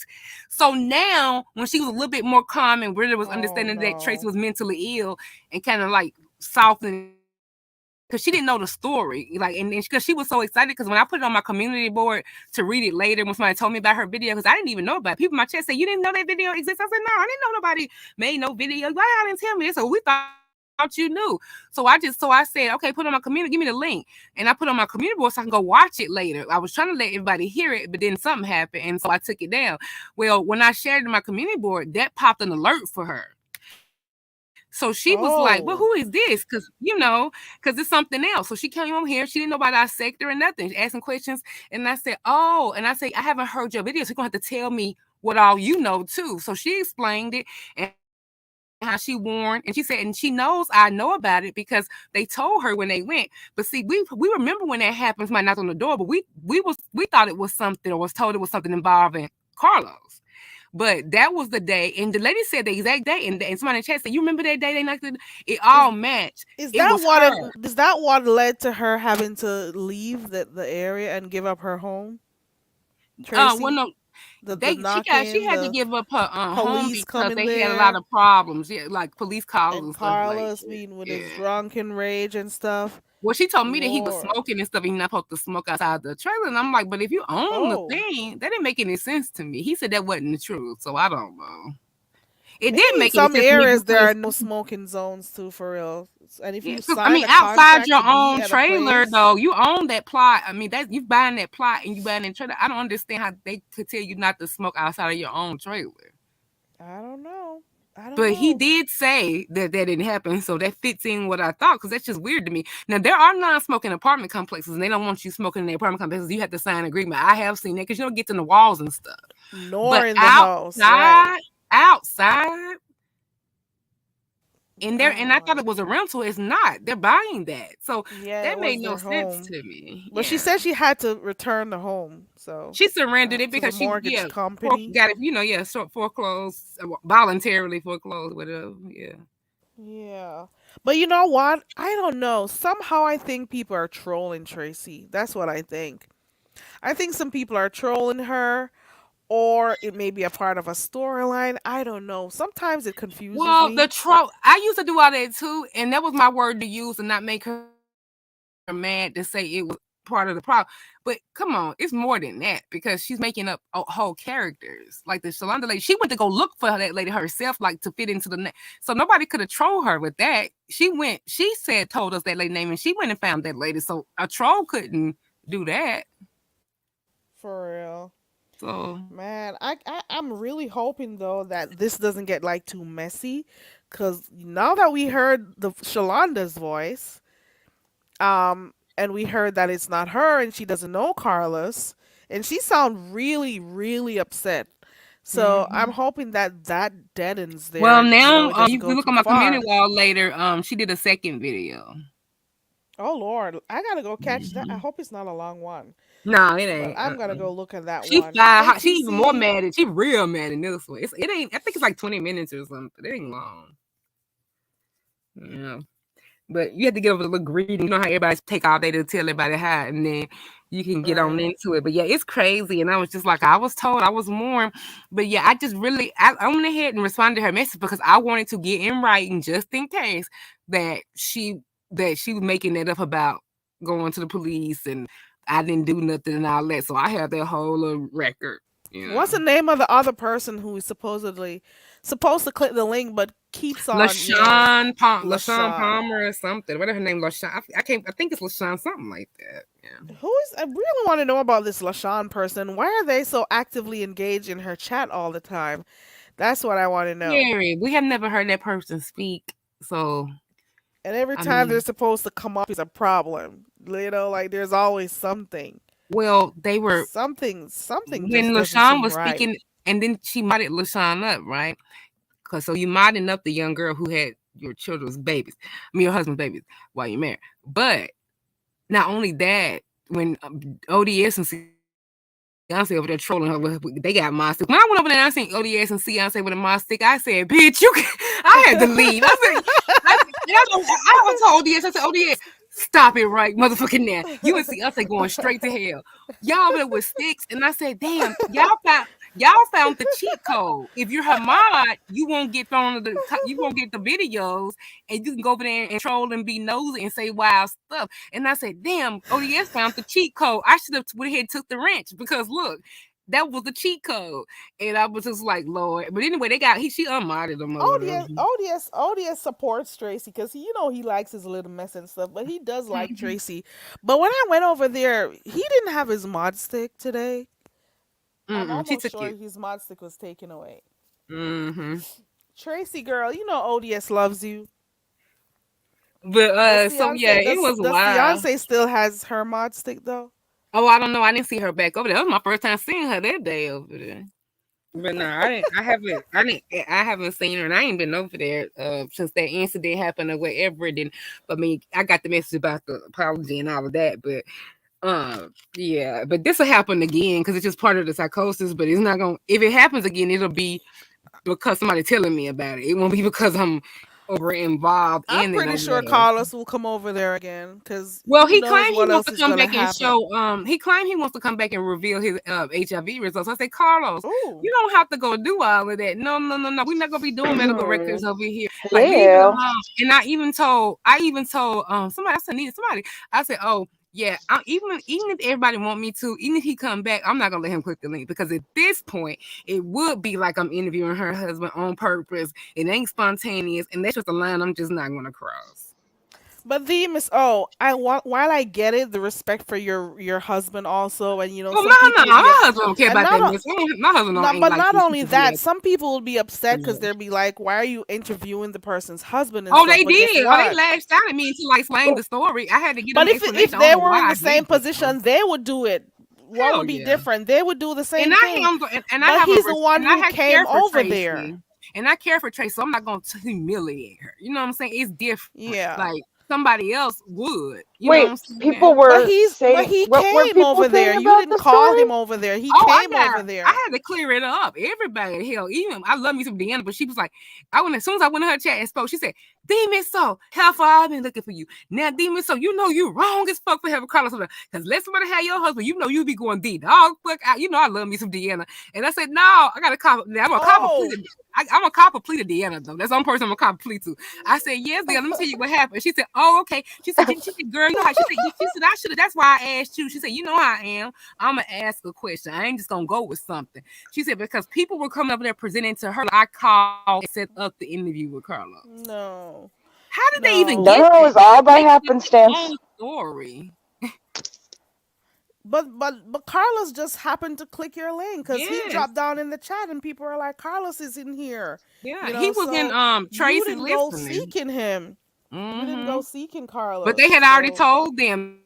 So now, when she was a little bit more calm and really was oh understanding that Tracy no. was mentally ill and kind of like softening it up, because she didn't know the story. Like, and because she was so excited, because when I put it on my community board to read it later, when somebody told me about her video, because I didn't even know about it. People in my chat said, "You didn't know that video exists?" I said, "No, I didn't know nobody made no video. Why y'all didn't tell me?" So we thought you knew. So I said, "Okay, put it on my community, give me the link." And I put it on my community board so I can go watch it later. I was trying to let everybody hear it, but then something happened, and so I took it down. Well, when I shared it in my community board, that popped an alert for her. So she was like, "Well, who is this?" Oh. Because it's something else. So she came on here. She didn't know about our sector and nothing. She asking questions. And I said, "Oh," and I say, "I haven't heard your video. So you're going to have to tell me what all you know too." So she explained it and how she warned. And she said, and she knows I know about it because they told her when they went. But see, we remember when that happened. Somebody knocked on the door, but we thought it was something, or was told it was something involving Carlos. But that was the day, and the lady said the exact day, and somebody in the chat said, "You remember that day they knocked it?" It all Is matched. is It that was what her. is that what led to her having to leave the area and give up her home? Well, Tracy? no, The she knocking, had to the give up her home police because coming they had a lot there, of problems, yeah, like police calls and and stuff like Carlos that. being with his Yeah. drunken rage and stuff. Well, she told me that he was Lord. smoking and stuff. He's not supposed to smoke outside the trailer, and I'm like, but if you own the Oh. thing, that didn't make any sense to me. He said that wasn't the truth, so I don't know. It Maybe didn't in make any some sense to me areas there because are no smoking zones too, for real. And if yeah, you because I sign mean, a outside contract your to be own at a trailer, place, though, you own that plot. I mean, that you buying that plot and you buying that trailer. I don't understand how they could tell you not to smoke outside of your own trailer. I don't know. I don't But he know. did say that that didn't happen, so that fits in what I thought, because that's just weird to me. Now there are non-smoking apartment complexes, and they don't want you smoking in the apartment complexes. You have to sign an agreement. I have seen that because you don't get to the walls and stuff. Nor But in the house, right? outside, and I thought Oh, it was a rental. It's not. They're buying that, so yeah, that it made was no their sense home. to me. But she Yeah, said she had to return the home, so she surrendered it to the because she mortgage yeah company. got it. Yeah, so foreclosed voluntarily foreclosed whatever. Yeah. Yeah. But you know what? I don't know. Somehow I think people are trolling Tracy. That's what I think. I think some people are trolling her, or it may be a part of a storyline. I don't know. Sometimes it confuses Well, the me. troll. I used to do all that too, and that was my word to use and not make her mad to say it was part of the problem. But come on, it's more than that because she's making up whole characters. Like the Shalonda lady, she went to go look for that lady herself, like to fit into the. So nobody could have trolled her with that. She went. She said, told us that lady name, and she went and found that lady. So a troll couldn't do that. For real. So Man, I'm really hoping though that this doesn't get like too messy, cause now that we heard the Shalonda's voice, and we heard that it's not her and she doesn't know Carlos, and she sound really really upset. So I'm mhm. hoping that that deadens Well, there. now It doesn't you go can look too on my community far. wall later. She did a second video. Oh Lord, I gotta go catch that. I Mhm. hope it's not a long one, No, it but ain't. I'm gonna go look at that She one. fine. Hey She even more TC. mad. She real mad in this one. It ain't. I think it's like 20 minutes or something. It ain't long. Yeah. But you have to get over the little greeting. You know how everybody take all day to tell everybody hi, and then you can get on Right. into it. But yeah, it's crazy. And I was just like, I was told, I was warned. But yeah, I just really, I went ahead and responded to her message because I wanted to get in writing just in case that she was making that up about going to the police and I didn't do nothing and all that. So I have that whole little record, you know. What's the name of the other person who is supposedly supposed to click the link but keeps on, LaShawn LaShawn? Palmer or something. Whatever her name, LaShawn. I can't. I think it's LaShawn, something like that. Yeah. Who is? I really want to know about this LaShawn person. Why are they so actively engaged in her chat all the time? That's what I want to know. Scary. We have never heard that person speak. So And every I time they're mean, supposed to come up is a problem. Like there's always something. well, they were Something when just doesn't LaShawn seem was right. speaking, and then she modded LaShawn up, right? Cause so you modding up the young girl who had your children's babies, I mean your husband's babies while you're married. But not only that, when ODS and Beyonce over there trolling her, they got mod stick. When I went over there and I seen ODS and Beyonce with a mod stick, I said, "Bitch, you can." I had to leave. I was told ODS. I said, ODS, stop it right, motherfucking now. You and Beyonce going straight to hell. Y'all over there with sticks, and I said, "Damn, y'all Y'all found the cheat code. If you're her mod, you won't get thrown to you won't get the videos, and you can go over there and troll and be nosy and say wild stuff. And I said, damn, ODS found the cheat code. I should have went ahead and took the wrench because look, that was the cheat code. And I was just like, Lord. But anyway, she unmodded them or whatever. ODS supports Tracy because he likes his little mess and stuff, but he does like Tracy. But when I went over there, he didn't have his mod stick today. I'm She almost took sure it. his mod stick was taken away. Mm-hmm. Tracy girl, ODS loves you. But Does so yeah, Beyonce it does was does wild. Beyonce still has her mod stick though? Oh, I don't know. I didn't see her back over there. That was my first time seeing her that day over there. But no, I didn't. I haven't. I didn't. I haven't seen her, and I ain't been over there since that incident happened or whatever. Then, I mean, I got the message about the apology and all of that. But yeah. But this will happen again because it's just part of the psychosis. But it's not gonna. If it happens again, it'll be because somebody telling me about it. It won't be because I'm over involved I'm in it or pretty sure whatever. Carlos will come over there again because Well, who he knows claimed he what wants else to is come gonna back and happen. show. He claimed he wants to come back and reveal his HIV results. I say, Carlos, Ooh. you don't have to go do all of that. No, no, no, no. We're not gonna be doing medical records over here. Like, leave it Yeah. alone. And I even told somebody. I said, needed somebody. I said, oh. Yeah, even if everybody want me to, even if he come back, I'm not gonna let him click the link because at this point, it would be like I'm interviewing her husband on purpose. It ain't spontaneous, and that's just a line I'm just not gonna cross. But the Miss I want while I get it, the respect for your husband also, and Well, some people will be my husband don't care and about not that mess. My husband don't not ain't but like not these only people be that, acting some people will be too upset because they'll much. be like, "Why are you interviewing the person's husband and Oh, stuff?" they But guess did. Oh, they what? lashed out at me until I explained the story. I had to give them But an if explanation. I don't they know were in why the I did same this though. position, they would do it. What Hell would be yeah. different? They would do the And same I thing. am, and I But have a he's the one and I who have came care for over Tracy, there. and I care for Tracy, so I'm not going to humiliate her. You know what I'm saying? It's different. Yeah. Like somebody else would. You know what Wait, I'm people saying? were But saying, he what were came people over there. saying You about didn't the call story? him over there. He Oh, came over I there. had to clear it up. Everybody, hell, even I love me some Deanna, but she was like, as soon as I went in her chat and spoke, she said, Demon so, how far I've been looking for you. Now, Demon so, you know you wrong as fuck for having Carlos over there. Because let somebody have your husband, you know you be going D dog fuck out. You know I love me some Deanna. And I said, no, I gotta cop. I'm gonna cop a plea Oh, to I'm gonna cop a plea to Deanna though. That's the only person I'm gonna cop a plea to. I said, yes, Deanna, let me tell you what happened. She said, oh, okay. She said, girl, you know how she said I should have. That's why I asked you. She said, you know how I am. I'm gonna ask a question. I ain't just gonna go with something. She said because people were coming up there presenting to her. I called and set up the interview with Carlos. no. How did they even No. No, get no, it that? was all by They making up their happenstance. own story. But Carlos just happened to click your link because he Yes, dropped down in the chat and people are like, Carlos is in here. yeah. He was in So you Tracy didn't go listening. seeking him. You didn't Hmm go seeking But they Carlos. had already So told them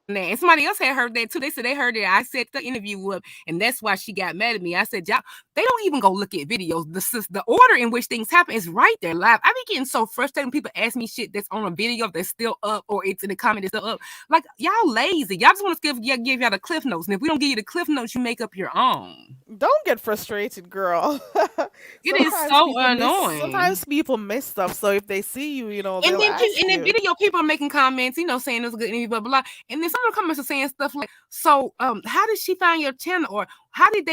that. And somebody else had heard that too. They said they heard that I set the interview up, and that's why she got mad at me. I said, y'all, they don't even go look at videos. The order in which things happen is right there live. I be getting so frustrated when people ask me shit that's on a video that's still up or it's in the comment that's still up. Like, y'all lazy. Y'all just want to give y'all the cliff notes. And if we don't give you the cliff notes, you make up your own. don't get frustrated, girl. It is so annoying. Sometimes people miss stuff. So if they see you, And they'll then ask in that you. video, people are making comments, saying it was a good interview, blah, blah, blah. And then some of the comments are saying stuff like, so how did she find your channel? Or how did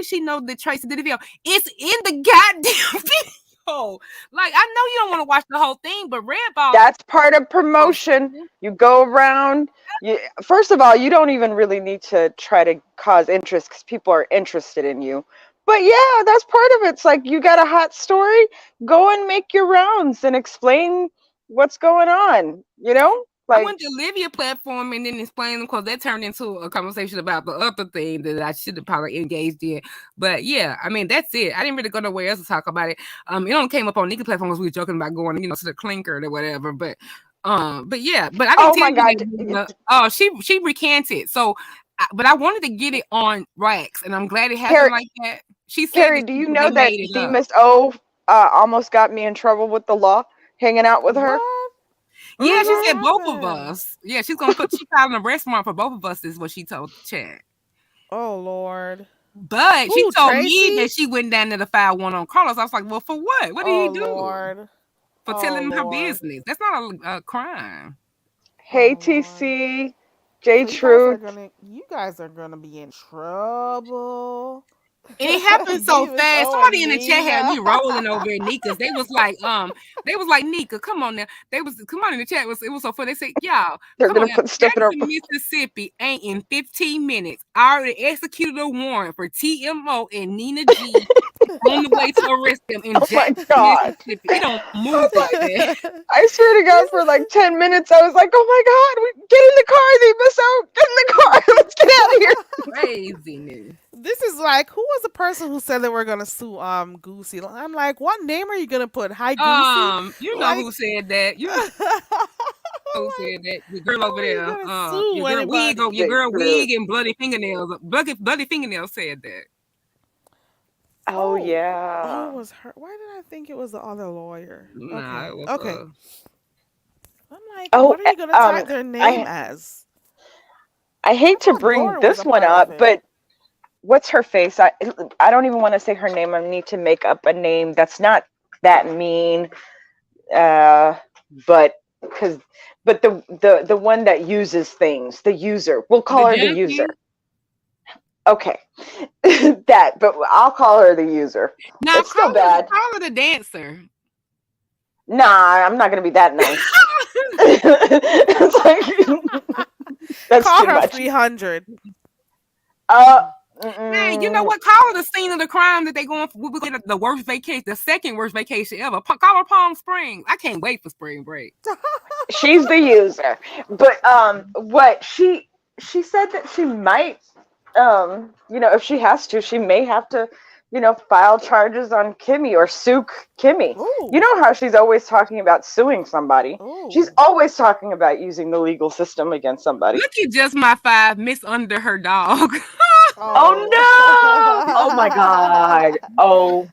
she know that Tracy did the video? It's in the goddamn video. Like, I know you don't want to watch the whole thing, but Redball That's part of promotion. You go around. First of all, you don't even really need to try to cause interest because people are interested in you. But yeah, that's part of it. It's like you got a hot story, go and make your rounds and explain what's going on. I Like, went to Olivia platform and then explain them because that turned into a conversation about the other thing that I should have probably engaged in. But yeah, I mean that's it. I didn't really go nowhere else to talk about it. It only came up on Nikki platform because we were joking about going, to the clinker or whatever. But yeah, but I didn't oh tell my you God, that. Oh, she recanted. So, but I wanted to get it on Rax, and I'm glad it happened Carrie, like that. She said Carrie, that do she you they know that made it up. Demas O almost got me in trouble with the law hanging out with her? What? Yeah, she What Hmm said both of happened? us. Yeah, she filed an arrest warrant for both of us. Is what she told the chat. Oh Lord. But she Who, told me Tracy? that she went down there to file one on Carlos. I was like, well, for what? What did he Oh do? Lord. For Oh telling him her Lord. business. That's not a crime. Hey, Oh Lord. TC, J So you guys are Truth. gonna be in trouble. And it happened so Neve is fast. so Somebody in the chat had Nina. me rolling over at Nika's. They was like, Nika, come on now. Come on in the chat. It was so funny. They said, y'all, They're come on gonna now. put stuff in our. Jackson, Mississippi ain't in 15 minutes. I already executed a warrant for TMO and Nina G on the way to arrest them in Oh my Jackson, god! Mississippi. It don't I move was like like, that. I swear to God, for like 10 minutes, I was like, oh my god, we get in the car, they miss out. Get in the car, let's get out of here. Craziness. This is like, who was the person who said that we're gonna sue Goosey? I'm like, what name are you gonna put? Hi Goosey? You know Like, who said that. You know who like, said that. Your girl how over are you there. gonna sue Your anybody? They girl flew. wig and bloody fingernails. Bloody fingernails said that. Oh Oh, oh, it yeah. was her. Why did I think it was the other lawyer? Nah, Okay, it was okay. I'm like, Oh, what are you gonna type their name I as? I I hate to thought bring Dora was this a one part of up, it. but what's her face? I don't even want to say her name. I need to make up a name that's not that mean. Uh, but because but the one that uses things, the user. We'll The call her the user. junkie. Okay, that. But I'll call her the user. Now It's still bad. call her the dancer. Nah, I'm not gonna be that nice. It's like that's Call too her much. 300. Uh, Man, you know mm, what? Call it the scene of the crime that they going for. We get the worst vacation, the second worst vacation ever. Call her Palm Springs. I can't wait for spring break. she's the user, but what she said that she might, if she has to, she may have to, file charges on Kimmy or sue Kimmy. You Ooh, know how she's always talking about suing somebody. She's ooh. always talking about using the legal system against somebody. Look at just my five, Miss Under her dog. Oh Oh. no! Oh my god! Oh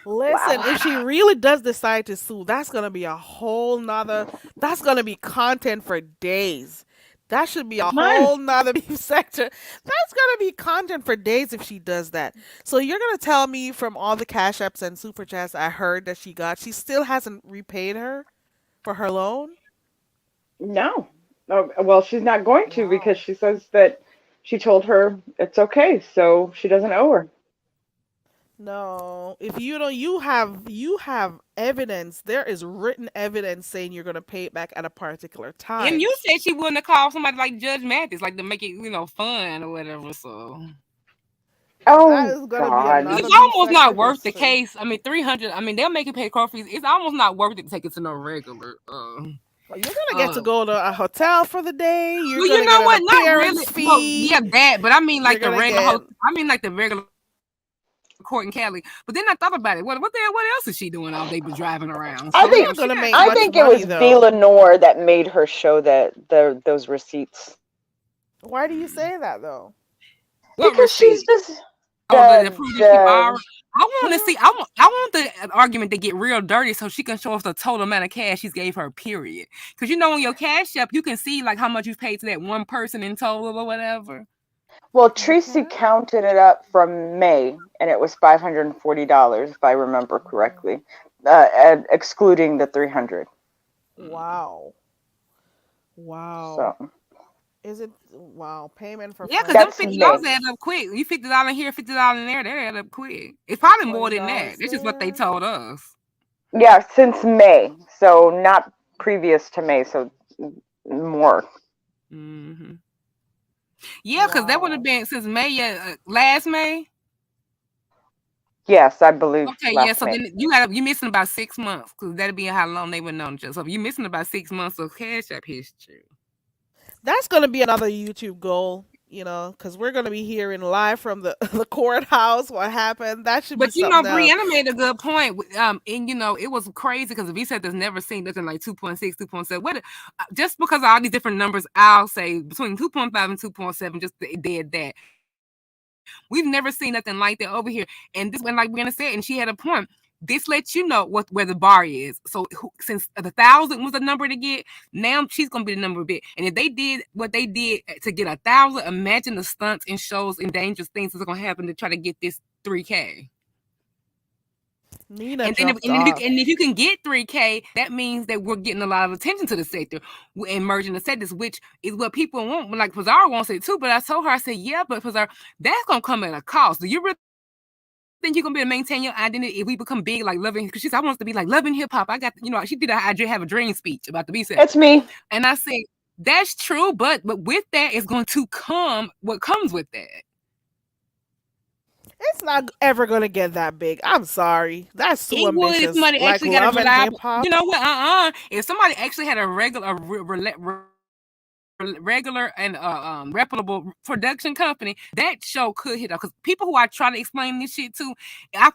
Listen, wow! if she really does decide to sue, that's gonna be a whole nother. That's gonna be content for days. That should be a Man, whole nother beef sector. That's gonna be content for days if she does that. So you're gonna tell me from all the cash apps and super chats I heard that she got, she still hasn't repaid her for her loan? no. Oh, well, she's not going to because Wow. she says that she told her it's okay, so she doesn't owe her. No, if you don't, you have evidence. There is written evidence saying you're gonna pay it back at a particular And time. you said she wouldn't have called somebody like Judge Mathis, like to make it, fun or whatever. So That Oh is gonna be God. another it's beef almost sector not worth the history. case. I mean, 300. I mean, they'll make you pay court fees. It's almost not worth it to take it to no regular. Well, you're gonna get Uh, to go to a hotel for the day. You're well, you gonna get know an what? Not really. appearance Well, yeah, fee. that. But I mean, You're like the gonna regular get. host. I mean, like the regular court in Cali. But then I thought about it. What the hell? What else is she doing all day but driving around? I So You're think hell, not she gonna got make I much think it money was B. though. Lenore that made her show the receipts Why do you say that though? what because she's receipt? just Oh, the the proof that she borrowed. judge. I want to see. I want the argument to get real dirty so she can show us the total amount of cash she's gave her. Period. Because on your cash app you can see like how much you've paid to that one person in total or whatever. Well, Tracy Okay. counted it up from May, and it was $540 if I remember Mhm. correctly, and excluding the 300. Mm. Wow. Wow. So Is it wow? Payment for Yeah, because them that's $50 May. add friendships. up quick. You $50 in here, $50 in there, they add up quick. It's probably more than that. $20 That's just what they there. told us. Yeah, since May, so not previous to May, so more. Hmm. Yeah, because that would have Wow. been since May, last May. Yes, I believe Okay, yeah. last So May. then you missing about 6 months because that'd be how long they would know each other. So you missing about 6 months of cash app history. That's gonna be another YouTube goal. Because we're gonna be hearing live from the the courthouse what happened. That should be But something else. Brianna made a good point. And it was crazy because V said there's never seen nothing like 2.6, 2.7. Just because of all these different numbers, I'll say between 2.5 and 2.7, just did that. We've never seen nothing like that over here. And this when like Brianna said, and she had a point. This lets you know where the bar is. So since the 1,000 was the number to get, now she's gonna be the number bit. And if they did what they did to get 1,000, imagine the stunts and shows and dangerous things that's gonna happen to try to get this 3K. Nina And then dropped off. if you can get 3K, that means that we're getting a lot of attention to the sector and merging the sectors, which is what people want. Like Pizarro wants it too. But I told her, I said, yeah, but Pizarro, that's gonna come at a cost. Do you really think you're gonna be able to maintain your identity if we become big like loving? Because she said I want us to be like loving hip hop. I got she did have a dream speech about the B-section, It's me. and I said that's true, but with that is going to come what comes with that. It's not ever gonna get that big. I'm sorry. That's too It would if ambitious. somebody Like actually got a love and hip reliable. You hop. know what? If somebody actually had a regular and reputable production company, that show could hit up. Because people who I try to explain this shit to, I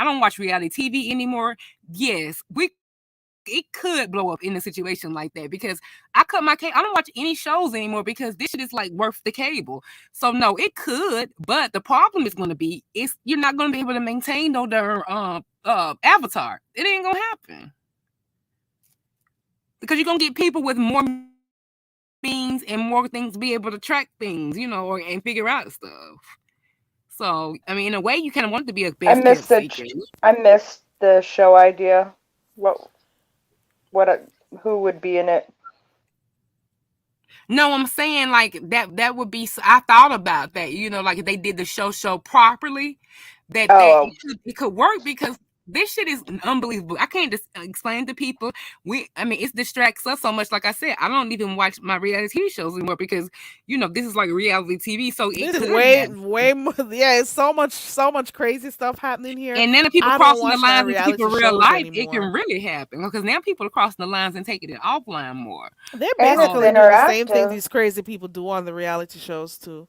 don't watch reality TV anymore. Yes, it could blow up in a situation like that because I cut my cable. I don't watch any shows anymore because this shit is like worth the cable. So no, it could, but the problem is going to be you're not going to be able to maintain no their avatar. It ain't gonna happen because you're gonna get people with more means and more things to be able to track things, and figure out stuff. So I mean, in a way, you kind of want it to be a I best kept missed it. secret. I missed the show idea. What? What? Who would be in it? No, I'm saying like that would be. I thought about that. Like if they did the show properly, that Oh, it could work because this shit is unbelievable. I can't just explain to people. I mean, it distracts us so much. Like I said, I don't even watch my reality TV shows anymore because this is like reality TV. So it This is could way, happen. way more. Yeah, it's so much crazy stuff happening here. And then the people I don't crossing the watch my lines into reality people real shows life, it can anymore. really happen because now people are crossing the lines and taking it offline more. They're and it's basically So doing the same thing interactive. these crazy people do on the reality shows too.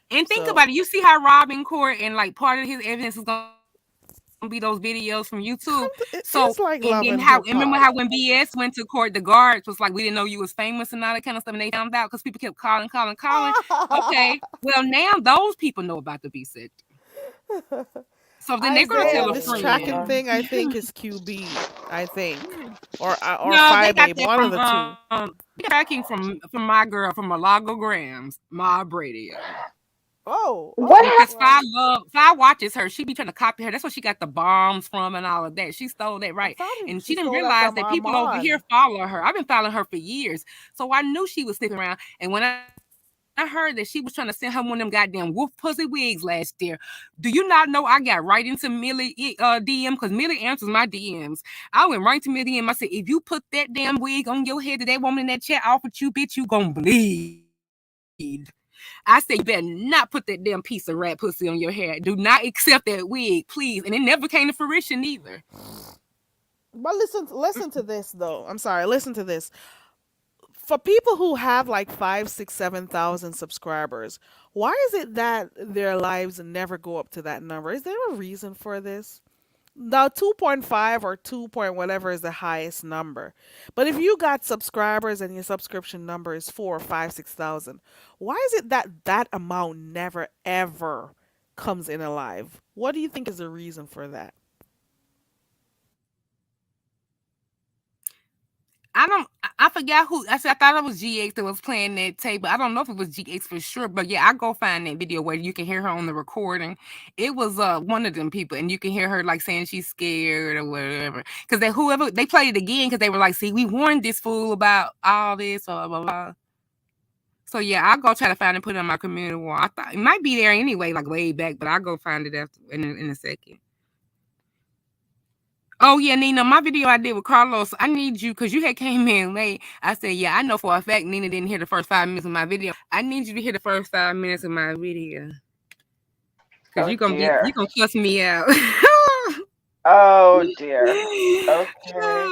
and think So about it. You see how Rob in court and like part of his evidence is gonna be those videos from YouTube. So and then it's how like and love and remember hip how when hop. BS went to court, the guards was like, we didn't know you was famous and all that kind of stuff, and they found out because people kept calling. Okay, well now those people know about the B-section. So then they're gonna tell Isaiah, a this Oh tracking Lord. friend. thing I think is QB. I think, or No, they Five got Babe, that one of from the two. tracking from my girl from Malagograms, Mob Radio. Oh, What oh, Because happened? well, Fi watches her. She be trying to copy her. That's where she got the bombs from and all of that. She stole that I right. thought And she she didn't stole that realize from that people over here Armand. follow her. I've been following her for years. So I knew she was sniffing around. And when I heard that she was trying to send her one of them goddamn wolf pussy wigs last year, do you not know I got right into Millie DM? Because Millie answers my DMs. I went right to Millie DM. I said, if you put that damn wig on your head that that woman in that chat offered you, bitch, you gonna bleed. I said, you better not put that damn piece of rat pussy on your hair. Do not accept that wig, please. And it never came to fruition either. But listen to this though. I'm sorry. Listen to this. For people who have like 5, 6, 7,000 subscribers, why is it that their lives never go up to that number? Is there a reason for this? Now 2.5 or 2 point whatever is the highest number. But if you got subscribers and your subscription number is 4 or 5, 6,000, why is it that that amount never ever comes in alive? What do you think is the reason for that? I forgot who. I thought it was GX that was playing that tape, but I don't know if it was GX for sure. But yeah, I go find that video where you can hear her on the recording. It was one of them people, and you can hear her like saying she's scared or whatever. Because whoever they played it again because they were like, "See, we warned this fool about all this, blah blah blah." So yeah, I'll go try to find and put it on my community wall. I thought it might be there anyway, like way back, but I'll go find it after in a second. Oh yeah, Nina, my video I did with Carlos, I need you because you had came in late. I said, yeah, I know for a fact Nina didn't hear the first 5 minutes of my video. I need you to hear the first 5 minutes of my video because Oh you dear. gonna cuss me out. Oh dear. Okay.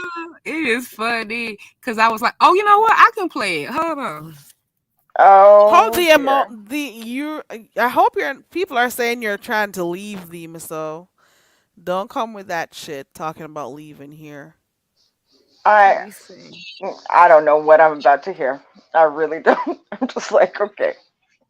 It is funny because I was like, oh, you know what? I can play it. Hold on. Hold Oh the dear. amount. The you. I hope your people are saying you're trying to leave the so. Don't come with that shit talking about leaving here. Let I me see. I don't know what I'm about to hear. I really don't. I'm just like, okay.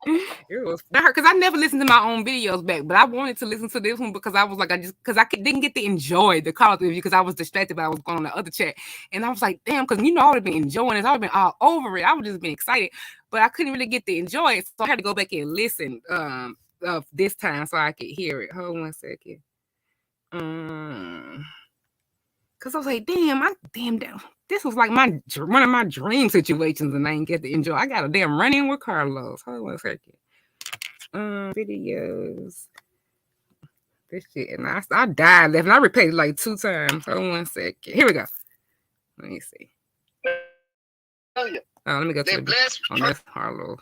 It was because I never listened to my own videos back, but I wanted to listen to this one because I was like, didn't get to enjoy the call review because I was distracted by what was going on in the other chat, and I was like, damn, because I would have been enjoying it, I would have been all over it, I would just been excited, but I couldn't really get to enjoy it, so I had to go back and listen this time so I could hear it. Hold 1 second. Because I was like, damn, this was like one of my dream situations, and I didn't get to enjoy. I got a damn run in with Carlos. Hold 1 second. Videos. This shit, and I died laughing. I repeated it like 2 times. Hold on 1 second. Here we go. Let me see. Oh, let me go to the on this Harlow.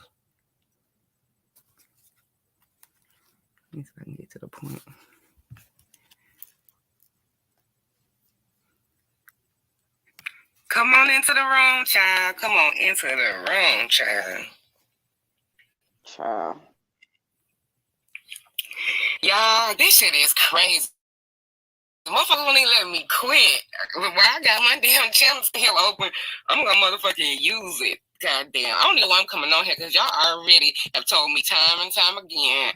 Let me see if I can get to the point. Come on into the room, child. Come on into the room, child. Child. Y'all, this shit is crazy. Motherfuckers won't even let me quit. While I got my damn channel still open, I'm gonna motherfucking use it. Goddamn. I don't know why I'm coming on here because y'all already have told me time and time again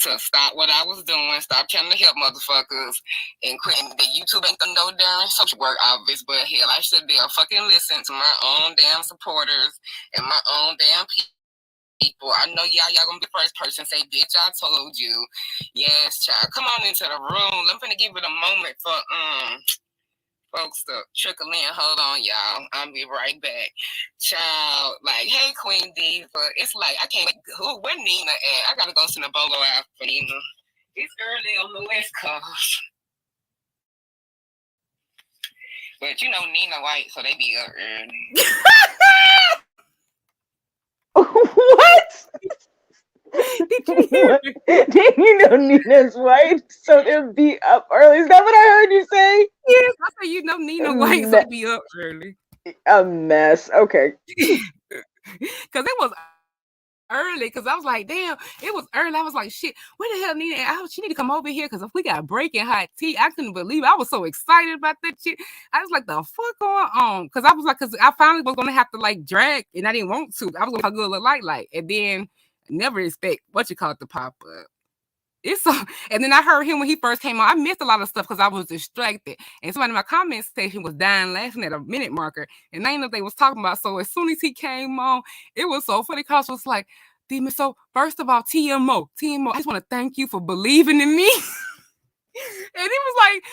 to stop what I was doing, stop trying to help motherfuckers, and quit. The YouTube ain't the no damn social work obvious, but hell, I should be a fucking listen to my own damn supporters and my own damn people. I know y'all gonna be the first person say, bitch, I told you. Yes, child. Come on into the room. I'm gonna give it a moment for folks to trickle in. Hold on, y'all. I'll be right back. Child, like, hey, Queen D, but it's like I can't where Nina at? I gotta go send a bolo out for Nina. It's early on the West Coast. But you know Nina White, so they be up early. What? Did you hear it? Did you know Nina's white, so they'll be up early? Is that what I heard you say? Yes, I said you know Nina White, so they be up early. A mess. Okay. Because it was early, because I was like, damn, it was early. I was like, shit, where the hell Nina? She need to come over here because if we got breaking hot tea, I couldn't believe it. I was so excited about that shit. I was like, the fuck going on? Because I was like, because I finally was gonna have to like drag, and I didn't want to. I was gonna go look like, and then never expect what you call it to pop up. It's so, and then I heard him when he first came on. I missed a lot of stuff because I was distracted. And somebody in my comment section was dying laughing at a minute marker. And I didn't know what they was talking about. So as soon as he came on, it was so funny because it was like, Demon, so first of all, TMO, I just want to thank you for believing in me. And he was like,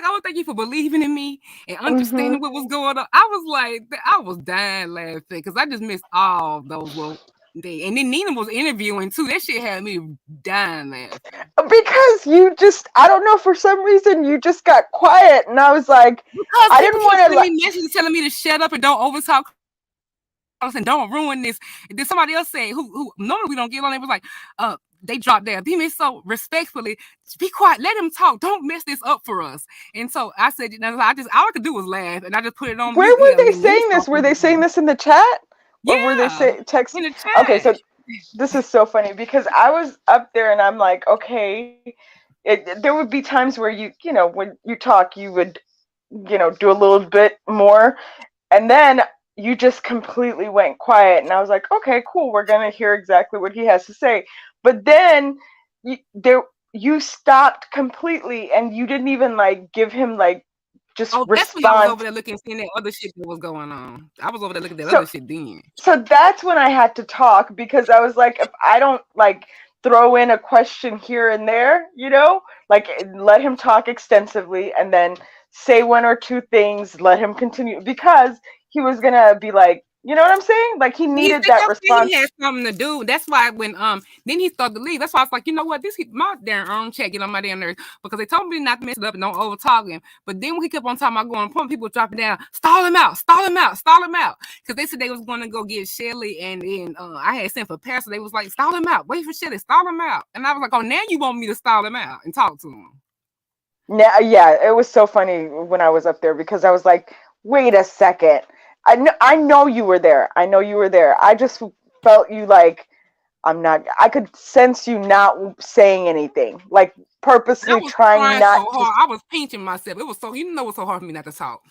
I want to thank you for believing in me and understanding what was going on. I was like, I was dying laughing because I just missed all those little days. And then Nina was interviewing too. That shit had me dying laughing. Because you just, I don't know, for some reason you just got quiet, and I was like, because I didn't want to. Sending me messages telling me to shut up and don't overtalk and don't ruin this. And then somebody else said, who normally we don't get on, it was like, they dropped their demon so respectfully, be quiet, let him talk, don't mess this up for us. And so I said, all I could do was laugh, and I just put it on Where mute. were they saying this? Were they saying this in the chat? Or were they text? In the chat. Okay, so this is so funny because I was up there and I'm like, okay, there would be times where you know, when you talk, you would, you know, do a little bit more, and then you just completely went quiet, and I was like, okay, cool, we're gonna hear exactly what he has to say. But then you stopped completely, and you didn't even like give him like just that's when I was over there looking, seeing that other shit that was going on. I was over there looking at that other shit then. So that's when I had to talk, because I was like, if I don't like throw in a question here and there, you know, like let him talk extensively and then say one or two things, let him continue, because he was gonna be like, you know what I'm saying? Like he needed that response. He had something to do. That's why when then he started to leave. That's why I was like, you know what? My damn check get on my damn nerves because they told me not to mess it up and don't over talk him. But then when he kept on talking about going point, people dropping down, stall him out. Because they said they was going to go get Shelly, and then I had sent for Pastor. They was like, stall him out. Wait for Shelly, stall him out. And I was like, oh, now you want me to stall him out and talk to him? Yeah, it was so funny when I was up there because I was like, wait a second. I know you were there. I just felt you like, I could sense you not saying anything, like purposely trying not so hard. I was pinching myself. It was so, it was so hard for me not to talk.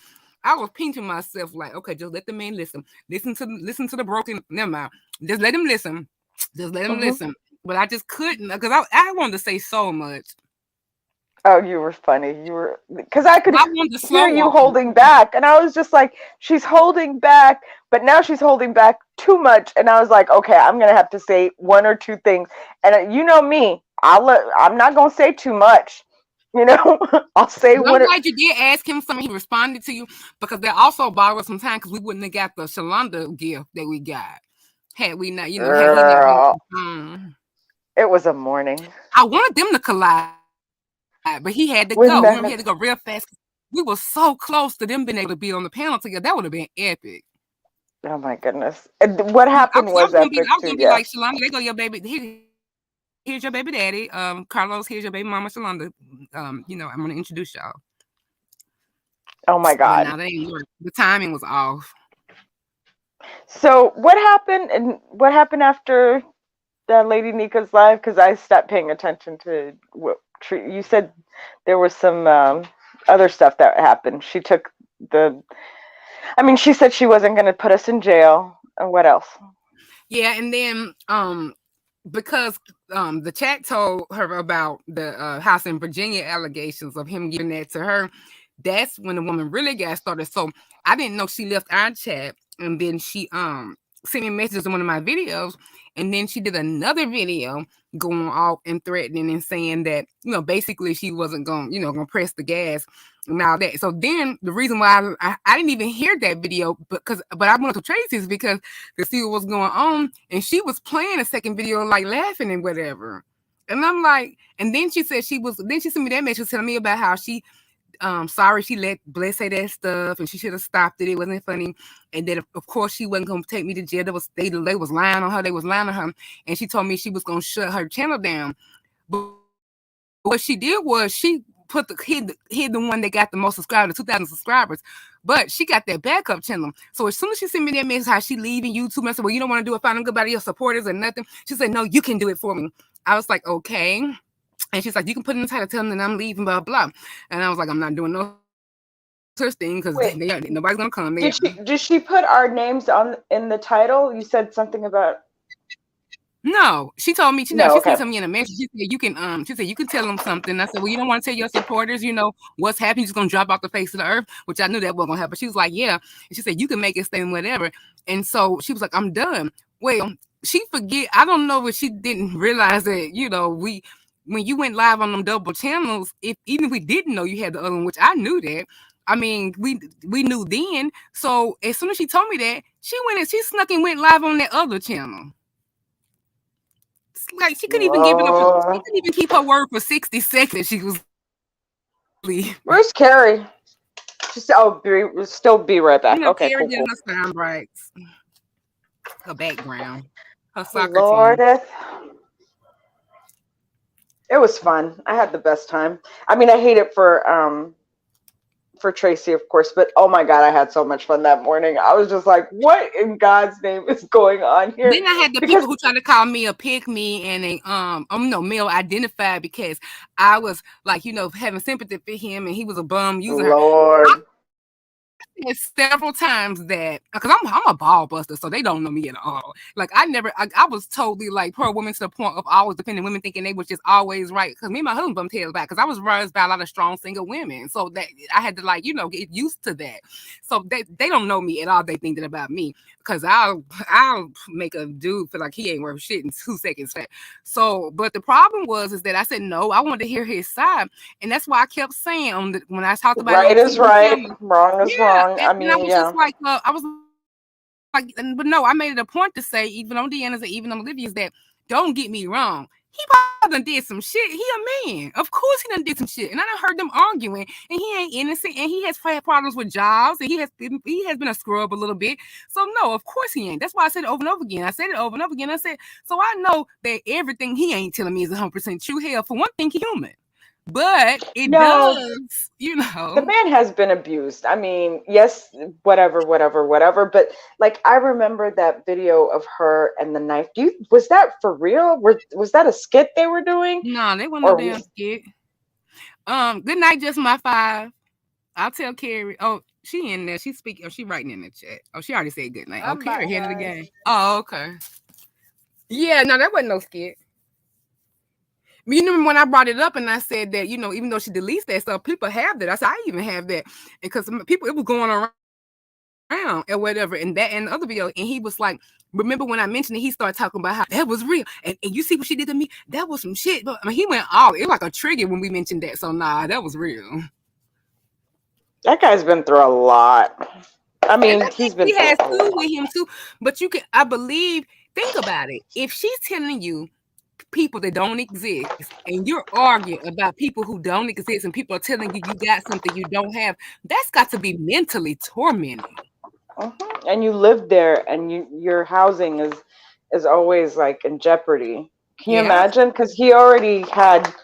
I was pinching myself like, okay, just let the man listen. Listen to the broken. Never mind. Just let him listen. Listen. But I just couldn't because I wanted to say so much. Oh, you were funny. You were, because I could hear you holding back, and I was just like, she's holding back, but now she's holding back too much, and I was like, okay, I'm gonna have to say one or two things, and you know me, I'm not gonna say too much, you know. I'll say one. I'm glad you did ask him something. He responded to you because that also borrowed some time because we wouldn't have got the Shalonda gift that we got had we not, you know, had he not. It was a morning. I wanted them to collide. but he had to Wouldn't go. Remember, he that? had to go real fast. We were so close to them being able to be on the panel together. That would have been epic. Oh my goodness! And what I happened was, I was was gonna be, epic I was too. gonna be Yeah. like Shalonda. They go, your baby. Here's your baby daddy. Carlos, here's your baby mama, Shalonda. I'm gonna introduce y'all. Oh my But God. now they ain't work. The timing was off. So what happened? And what happened after that Lady Nika's live? Because I stopped paying attention to what you said. There was some other stuff that happened. She took the. I mean, she said she wasn't going to put us in jail. And what else? Yeah, and then because the chat told her about the house in Virginia allegations of him giving that to her, that's when the woman really got started. So I didn't know she left our chat, and then she sent me messages in one of my videos, and then she did another video going off and threatening and saying that, basically she wasn't gonna press the gas and all that. So then the reason why I didn't even hear that video, but I went to Tracy's because to see what was going on, and she was playing a second video, like laughing and whatever. And I'm like, and then she said then she sent me that message telling me about how she sorry she let Bless say that stuff and she should have stopped it. It wasn't funny. And then of course she wasn't gonna take me to jail. They was lying on her, and she told me she was gonna shut her channel down. But what she did was she put hid the one that got the most subscribers, 2,000 subscribers. But she got that backup channel. So as soon as she sent me that message how she leaving YouTube, I said, well, you don't want to do it, find good about your supporters or nothing. She said, no, you can do it for me. I was like, okay. And she's like, you can put in the title, tell them that I'm leaving, blah, blah. And I was like, I'm not doing no such thing because Wait, nobody's gonna come there. did she put our names on in the title? You said something about. No, she told me, No, she okay. sent me in a message. She said you can tell them something. I said, well, you don't want to tell your supporters, what's happening. You're just gonna drop off the face of the earth, which I knew that wasn't gonna happen. She was like, yeah. And she said, you can make it stay whatever. And so she was like, I'm done. Well, she forget. I don't know if she didn't realize that, when you went live on them double channels, even if we didn't know you had the other one, which I knew that. I mean, we knew then. So as soon as she told me that, she snuck and went live on that other channel. Like she couldn't even she couldn't even keep her word for 60 seconds. She was leaving. Where's Carrie? She said, "Oh, still be right back." Okay, Carrie cool, did cool. her sound bites, her background, her soccer team. Lordeth. It was fun. I had the best time. I mean, I hate it for Tracy, of course, but oh my God, I had so much fun that morning. I was just like, what in God's name is going on here? Then I had the people who tried to call me a pick me and a male identified because I was like, having sympathy for him and he was a bum using her. Lord. Several times that because I'm a ball buster, so they don't know me at all. Like I was totally like pro woman to the point of always defending women, thinking they was just always right. Because me and my husband bumped heads back because I was raised by a lot of strong single women, so that I had to get used to that. So they don't know me at all. They think that about me because I'll make a dude feel like he ain't worth shit in 2 seconds flat. So, but the problem is that I said no. I wanted to hear his side, and that's why I kept saying when I talked about right it on is TV right, channel, wrong is wrong. I and I mean, was yeah. just like, I was like, but no, I made it a point to say, even on Deanna's and even on Olivia's, that don't get me wrong. He probably done did some shit. He a man. Of course he done did some shit. And I done heard them arguing. And he ain't innocent. And he has had problems with jobs. And he has been a scrub a little bit. So no, of course he ain't. That's why I said it over and over again. I said it over and over again. I said, so I know that everything he ain't telling me is 100% true. Hell, for one thing, he's human. But it No, does, the man has been abused. I mean, yes, whatever. But like, I remember that video of her and the knife. Was that for real? Was that a skit they were doing? No, they wasn't no Or damn skit. Good night, just my 5. I'll tell Carrie. Oh, she in there. She's speaking. Oh, she writing in the chat. Oh, she already said good night. Oh, Carrie here the game. Oh, okay. Yeah, no, that wasn't no skit. You remember when I brought it up and I said that, even though she deletes that stuff, people have that. I said, I even have that. Because people, it was going around or whatever. And that and the other video. And he was like, remember when I mentioned it, he started talking about how that was real. And you see what she did to me? That was some shit. But I mean, he went all, it was like a trigger when we mentioned that. So nah, that was real. that guy's been through a lot. I mean, And I he's think been she has through a too lot. with him too. But I believe, think about it. If she's telling you people that don't exist, and you're arguing about people who don't exist, and people are telling you you got something you don't have. That's got to be mentally tormenting. And you live there, and your housing is always like in jeopardy. Can you Yeah. imagine? Because he already had,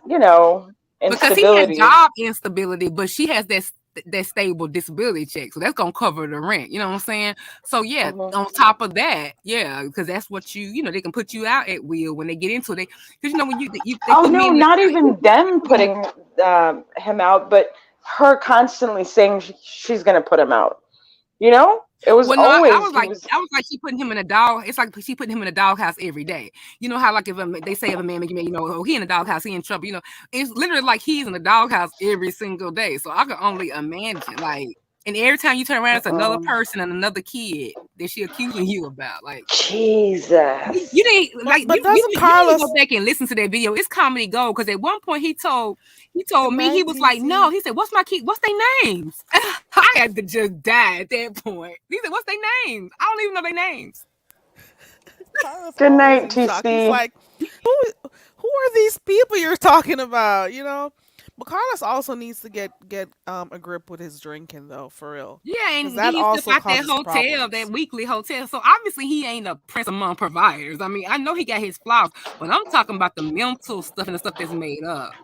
you know, Because he has instability. job instability, but she has that stable disability check, so that's gonna cover the rent. You know what I'm saying? So yeah, Mhm. on top of that, yeah, because that's what they can put you out at will when they get into it. Because when they Oh put me no, in not even them the putting him out, but her constantly saying she's gonna put him out. You know, it was well, no, always he was. I was like, she putting him in a dog. It's like she putting him in a doghouse every day. You know how like if they say if a man make you mad, oh, he in a doghouse, he in trouble. It's literally like he's in a doghouse every single day. So I can only imagine, like, and every time you turn around, it's another Mm-mm. person and another kid that she accusing you about. Like you Jesus. didn't like But you doesn't need to go Carlos back and listen to that video. It's comedy gold because at one point he good told me he night, was like, no, TC? he said, what's my kid? What's their names? I had to just die at that point. He said, what's their names? I don't even know their names. Carlos Good always night, in shock. He's TC. like, who who are these people you're talking about? But Carlos also needs to get a grip with his drinking though, for real, Yeah, because and that getting stuff also out that causes hotel, that problems. weekly hotel. So obviously he ain't a prince among providers. I mean, I know he got his flaws, but I'm talking about the mental stuff and the stuff that's made up.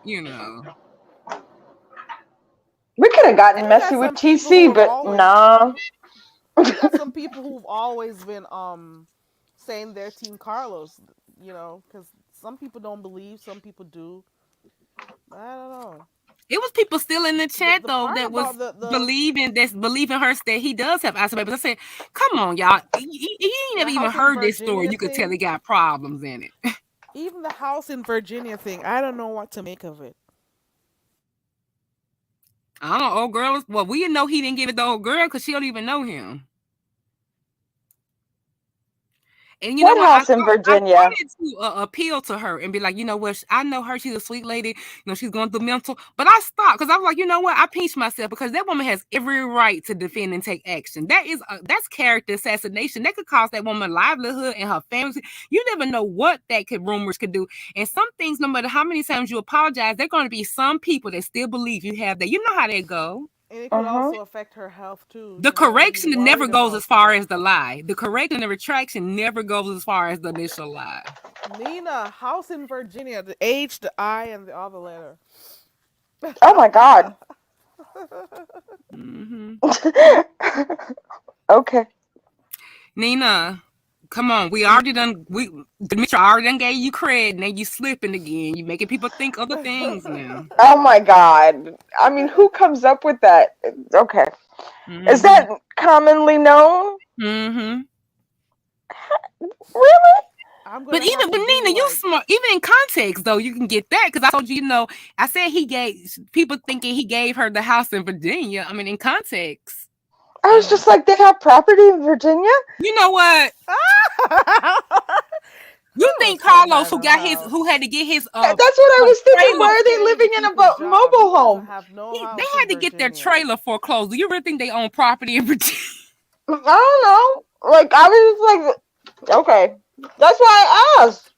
We could have And gotten you messy got with some people who TC, have but always nah. you got some people who've always been saying they're Team Carlos, because some people don't believe, some people do. I don't know. It was people still in the The chat the though part that was about the believing her that he does have isolated. But I said, come on, y'all. You ain't the never even house in heard this story. Virginia You could tell he thing, got problems in it. even the house in Virginia thing, I don't know what to make of it. I don't know, old girl. Well, we know he didn't give it to the old girl because she don't even know him. And you know What what? house in I Virginia? wanted to appeal to her and be like, you know what? I know her. She's a sweet lady. She's going through mental. But I stopped because I was like, you know what? I pinched myself because that woman has every right to defend and take action. That's character assassination. That could cost that woman livelihood and her family. You never know what rumors could do. And some things, no matter how many times you apologize, there are going to be some people that still believe you have that. You know how they go. And it could Uh-huh. also affect her health too. The Be correction never worried goes about as far stuff. as the lie. The correction and the retraction never goes as far as the initial lie. Nina, house in Virginia, the H, the I, and the other letter. Oh my God. Mm-hmm. Okay. Nina, come on. Demetria already done gave you credit. Now you slipping again. You making people think other things now. Oh my God. I mean, who comes up with that? Okay. Is Mm-hmm. that commonly known? Mm-hmm. Really? I'm But gonna have to do Nina, you like smart. Even in context, though, you can get that because I told you, I said he gave people thinking he gave her the house in Virginia. I mean, in context. I was just like, they have property in Virginia? You know what? You think Carlos don't Carlos, have a house. who had to get his That's what I was thinking. trailer, Why are they Scared to living in keep a his job. He mobile doesn't home? have no they house had in to get their Virginia. trailer foreclosed. Do you really think they own property in Virginia? I don't know. Like, I was like, okay. That's why I asked.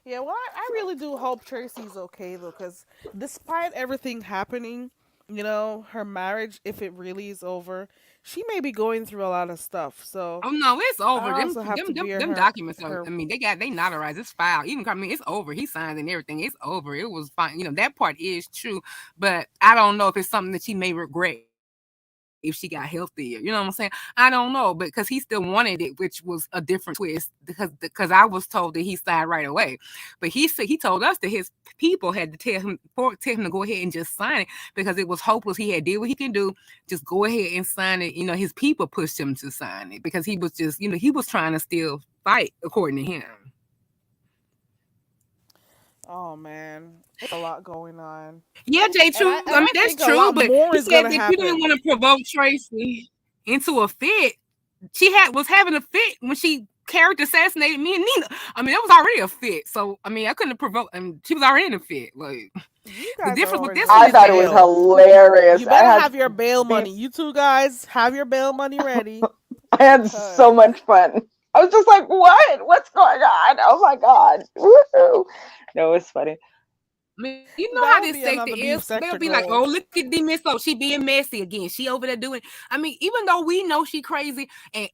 Yeah, well, I really do hope Tracy's okay though, because despite everything happening, her marriage, if it really is over, she may be going through a lot of stuff. So Oh no, it's I over. Them also have to them them, be them her documents are. her I mean, they notarized. It's filed. Even I mean, it's over. He signed and everything. It's over. It was fine. That part is true, but I don't know if it's something that she may regret if she got healthier. You know what I'm saying? I don't know, because he still wanted it, which was a different twist. Because I was told that he signed right away, but he told us that his people had to tell him to go ahead and just sign it because it was hopeless. He had did what he can do, just go ahead and sign it. His people pushed him to sign it because he was just he was trying to still fight according to him. Oh man, it's a lot going on, Yeah, Jay, and true. I I and mean, I that's think a true, lot but more he is said gonna that you didn't happen. want to provoke Tracy into a fit. She was having a fit when she character assassinated me and Nina. I mean, that was already a fit. So I mean, I couldn't provoke. I mean, she was already in a fit. Like You the guys are difference with always this going one I is to thought that it was jail. hilarious. You better have your bail money. You two guys have your bail money ready, I had so cause much fun. I was just like, what? What's going on? Oh my God. Woo-hoo. No, it's funny. I mean, you know That how would this be sector another beef is. They'll sector be like, "Oh, goal. look at D Miss. Oh, she being messy again. She over there doing." I mean, even though we know she crazy, and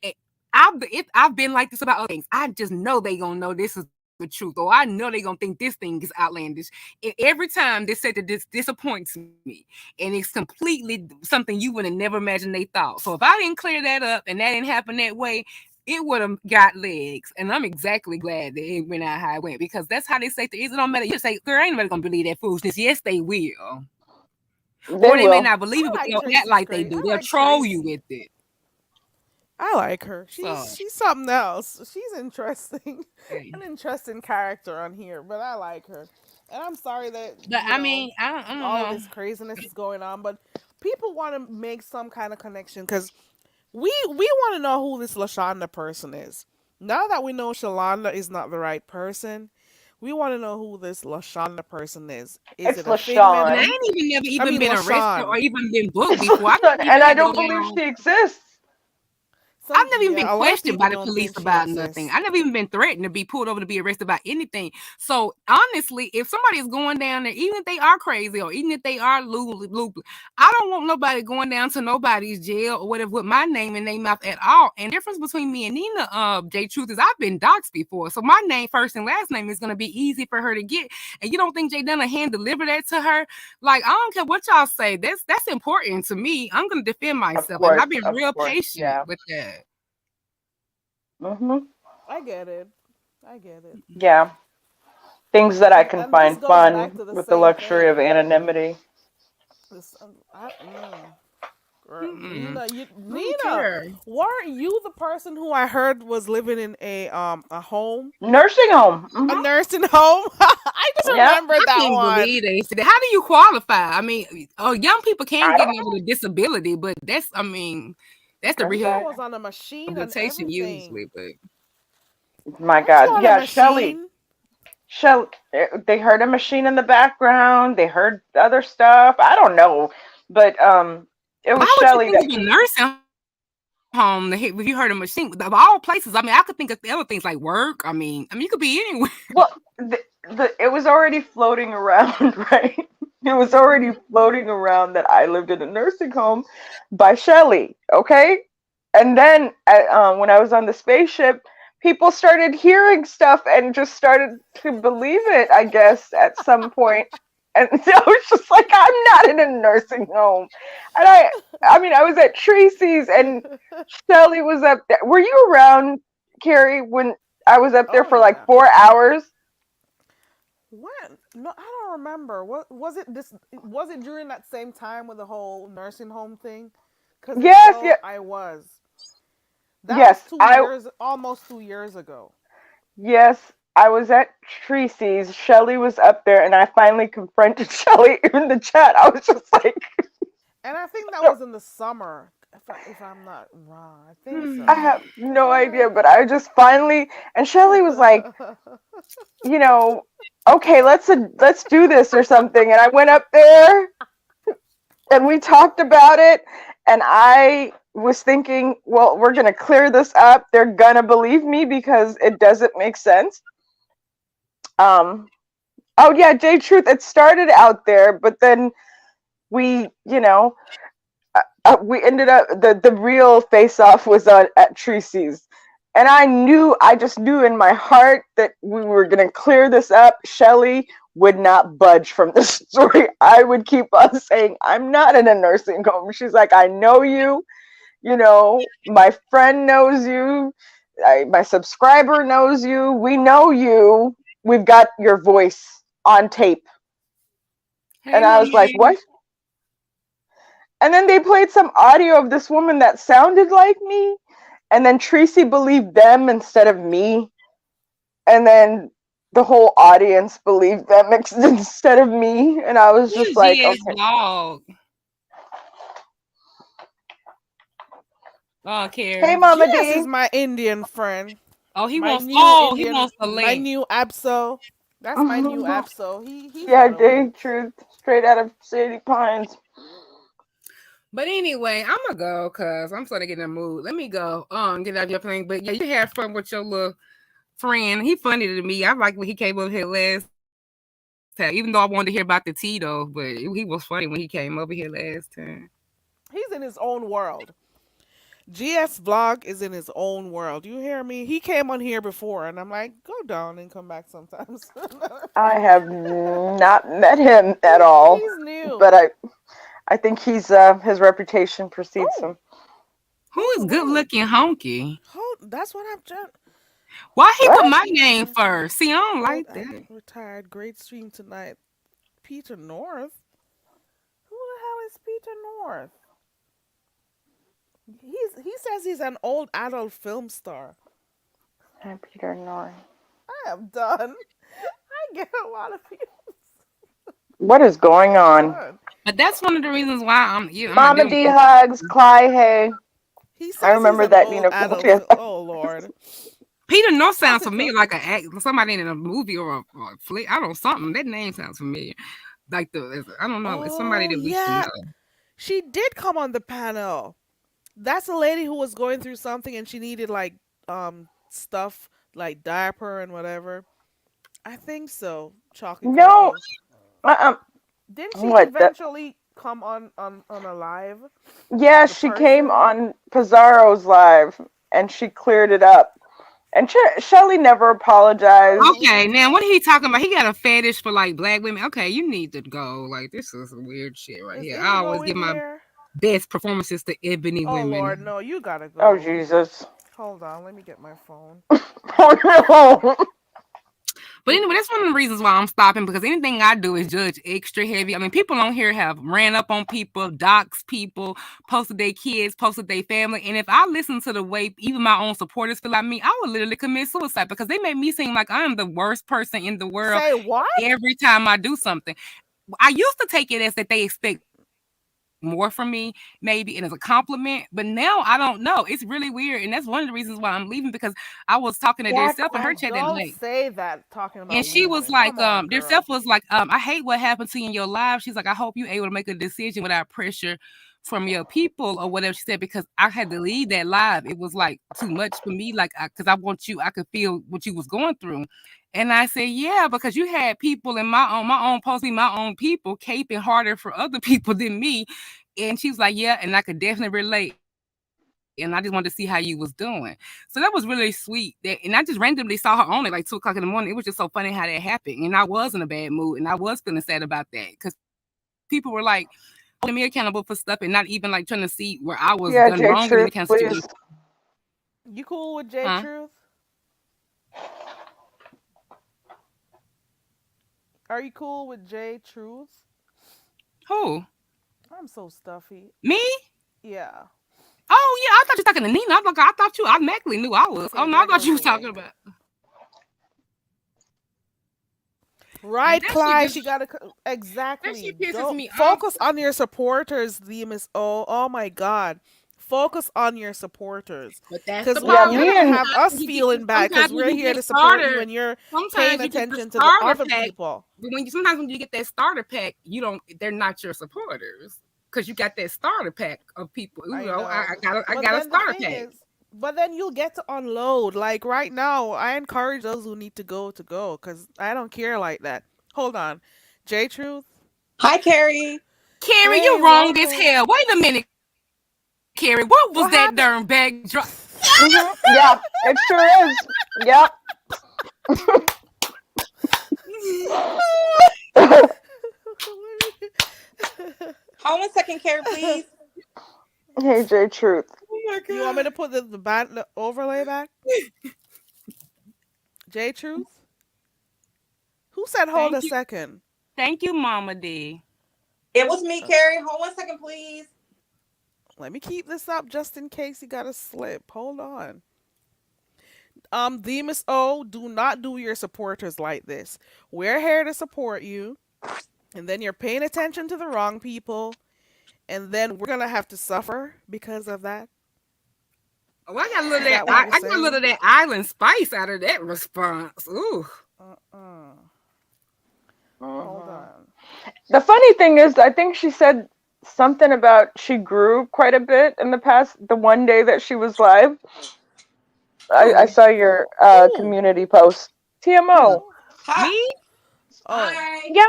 I've been like this about other things. I just know they gonna know this is the truth, or I know they gonna think this thing is outlandish. And every time this sector disappoints me, and it's completely something you would have never imagined they thought. So if I didn't clear that up and that didn't happen that way, it would have got legs. And I'm exactly glad that it went out how it went, because that's how they say things. It don't matter. You say, girl, ain't nobody gonna believe that foolishness. Yes, they will. They Or they may will. not believe it, but I like they'll act Tracy's like they great. do. I They'll like troll you Tracy. with it. I like her. So She's something else. She's interesting, an hey. interesting character on here. But I like her, and I'm sorry that But I mean, I don't all of know. this craziness is going on. But people want to make some kind of connection because we want to know who this Lashonda person is. Now that we know Shalonda is not the right person, we want to know who this Lashonda person is. Is It's it a figment? And I LaShawn. ain't even never I even mean been arrested or Lashawn. even been booked It's before. I LaShawn. never And even I had to don't go believe down. she exists. I've Some never even been yeah, a lot of questioned people by the don't police think she about nothing. I exists. never even been threatened to be pulled over to be arrested about anything. So honestly, if somebody is going down there, even if they are crazy or even if they are loop, I don't want nobody going down to nobody's jail or whatever with my name in their mouth at all. And the difference between me and Nina, J Truth, is I've been doxxed before. So my name, first and last name, is gonna be easy for her to get. And you don't think Jay done a hand deliver that to her? Like, I don't care what y'all say. That's important to me. I'm gonna defend Of myself. And course, I've been of real course. patient Yeah. with that. Mhm. I get it. I get it. Yeah. Things that I can And this find goes back fun to the with the same luxury of thing. anonymity. This, Mm-mm. Nina, I don't Nina, care. weren't you the person who I heard was living in a home, Nursing home. a Mhm. nursing home? I just Yep. remembered I that couldn't one. believe they said that. How do you qualify? I mean, young people can I get don't it with a disability, but that's the know. Nina Okay. was on a machine and rehabilitation everything. usually. But My Weren't you God. on a Yeah, Shelly. machine? They heard a machine in the background. They heard other stuff. I don't know, but it was why would you Shelly think that of a nursing home if you heard a machine? Of all places, I mean, I could think of other things like work. I mean, you could be anywhere. well, it was already floating around, right? It was already floating around that I lived in a nursing home by Shelly, okay? And then when I was on the spaceship, people started hearing stuff and just started to believe it, I guess, at some point. And I was just like, I'm not in a nursing home. And I mean, I was at Tracy's and Shelly was up there. Were you around, Carrie, when I was up there Oh for like yeah. 4 hours? When? No, I don't remember. What was it? This was it during that same time with the whole nursing home thing? Because if Yes, so, yes, I was. That was yes. 2 years, almost 2 years ago. Yes, I was at Tracy's. Shelly was up there, and I finally confronted Shelly in the chat. I was just like, And I think that was in the summer, if I'm not wrong. I think I so. Hmm. have Cause no I'm idea, like, but I just finally, and Shelly was like, you know, okay, let's do this or something. And I went up there and we talked about it, and I was thinking, well, we're gonna clear this up. They're gonna believe me because it doesn't make sense. Um, oh yeah, J Truth. It started out there, but then we, we ended up the real face off was at Tracy's, and I just knew in my heart that we were gonna clear this up. Shelly would not budge from the story. I would keep on saying, I'm not in a nursing home. She's like, I know you. My friend knows you. My subscriber knows you. We know you. We've got your voice on tape. Hey, And I was like, Mermaid. what? And then they played some audio of this woman that sounded like me. And then Tracy believed them instead of me. And then the whole audience believed them instead of me. And I was just Who's like, GS okay. Dog? Oh, Hey, care. Mama GS D. is my Indian friend. Oh, he My wants. new Oh, he Indian, wants the my link. new Abso. That's my new Abso. He's Yeah, gotta day win. truth. Straight out of Sadie Pines. But anyway, I'm gonna go because I'm starting to get in the mood. Let me go. Get out of your plane. But yeah, you had fun with your little friend. He funny to me. I like when he came over here last time. Even though I wanted to hear about the tea though, but he was funny when he came over here last time. He's in his own world. GS Vlog is in his own world. You hear me? He came on here before, and I'm like, go down and come back sometimes. I have not met him at all, He's but new. I think he's his reputation precedes Oh, him. Who is good wait. looking honky? That's what I'm trying. Why he put What? my Peter name first? See, I don't old like actor that. retired. Great stream tonight. Peter North. Who the hell is Peter North? He says he's an old adult film star. And Peter North. I am done. I get a lot of people. What is going I'm on? done. But that's one of the reasons why I'm not Mama dealing D with hugs, Cly, hey. He I says he's remember an that old Nina adult Philadelphia. film. Oh Lord, Peter North what's sounds it familiar, called? like somebody in a movie or a flick. I don't something. That name sounds familiar. Like I don't know. It's somebody Oh that we should yeah, know. she did come on the panel. That's a lady who was going through something and she needed like stuff like diaper and whatever. I think so. Chalky No, Coco. uh, Didn't she what? eventually come on a live? Yeah, The she came person. on Pizarro's live and she cleared it up. And Shelly never apologized. Okay, now what are he talking about? He got a fetish for like black women. Okay, you need to go. Like this is some weird shit right Is here. I Indigo always in give my here? best performances to ebony Oh Lord, women. no, you gotta Oh go. Jesus! Hold on, let me get my phone. Oh no! But anyway, that's one of the reasons why I'm stopping because anything I do is judged extra heavy. I mean, people on here have ran up on people, doxed people, posted their kids, posted their family. And if I listen to the way even my own supporters feel like me, I would literally commit suicide because they make me seem like I am the worst person in the world Say what? every time I do something. I used to take it as that they expect more from me, maybe, and as a compliment. But now I don't know. It's really weird. And that's one of the reasons why I'm leaving because I was talking to their self and her chat that night. Don't say that talking And about she was leaving. like, Come on, their self girl. was like, I hate what happened to you in your life. She's like, I hope you're able to make a decision without pressure from your people or whatever she said, because I had to leave that live. It was like too much for me, like, because I want you, I could feel what you was going through. And I said, yeah, because you had people in my own post, my own people, caping harder for other people than me. And she was like, yeah, and I could definitely relate. And I just wanted to see how you was doing. So that was really sweet. And I just randomly saw her on at like 2 o'clock in the morning. It was just so funny how that happened. And I was in a bad mood and I was feeling sad about that because people were like holding me accountable for stuff and not even like trying to see where I was done wrong in Yeah, any kind J of Truth, situation. please. You cool with J Huh? Truth? Are you cool with J Truth? Who? I'm so stuffy. Me? Yeah. Oh yeah, I thought you were talking to Nina. I was like, I thought you automatically knew I was. Oh Okay, no, I there thought goes you the was talking link. about. Right, And that shit Clyde. just She got to that exactly. shit pisses Don't me off. focus on your supporters, Demas. Oh my God. Focus on your supporters, But that's the because Yeah, problem. you're me gonna and have us feeling bad because Sometimes when we're you here get to support you starter, and you're paying sometimes you get the attention to the starter other pack. people. But sometimes when you get that starter pack, you don't. They're not your supporters because you got that starter pack of people. You I know, know. I But got a then the starter thing pack. is, but then you'll get to unload. Like right now, I encourage those who need to go because I don't care like that. Hold on. J Truth? Hi, Carrie. Carrie, you Hey, wrong as welcome. hell. Wait a minute, Carrie. What was that darn What backdrop? happened? yeah, it sure is. Yep. Hold on a second, Carrie, please. Hey, J Truth. Oh my You want me god. to put the overlay back? J Truth? Who said hold Thank a you, second? thank you, Mama D. It was me, Uh, Carrie. Hold on a second, please. Let me keep this up just in case you got to slip. Hold on. Demas O, do not do your supporters like this. We're here to support you, and then you're paying attention to the wrong people, and then we're gonna have to suffer because of that. Oh, I got a little of Is that. that what I, you're I got a little saying? of that island spice out of that response. Ooh. Uh-uh. Hold Mhm. on. The funny thing is, I think she said something about she grew quite a bit in the one day that she was live. I Who? saw your Who? community post. Who? TMO. Hi. Me? Oh, Hi. Yeah.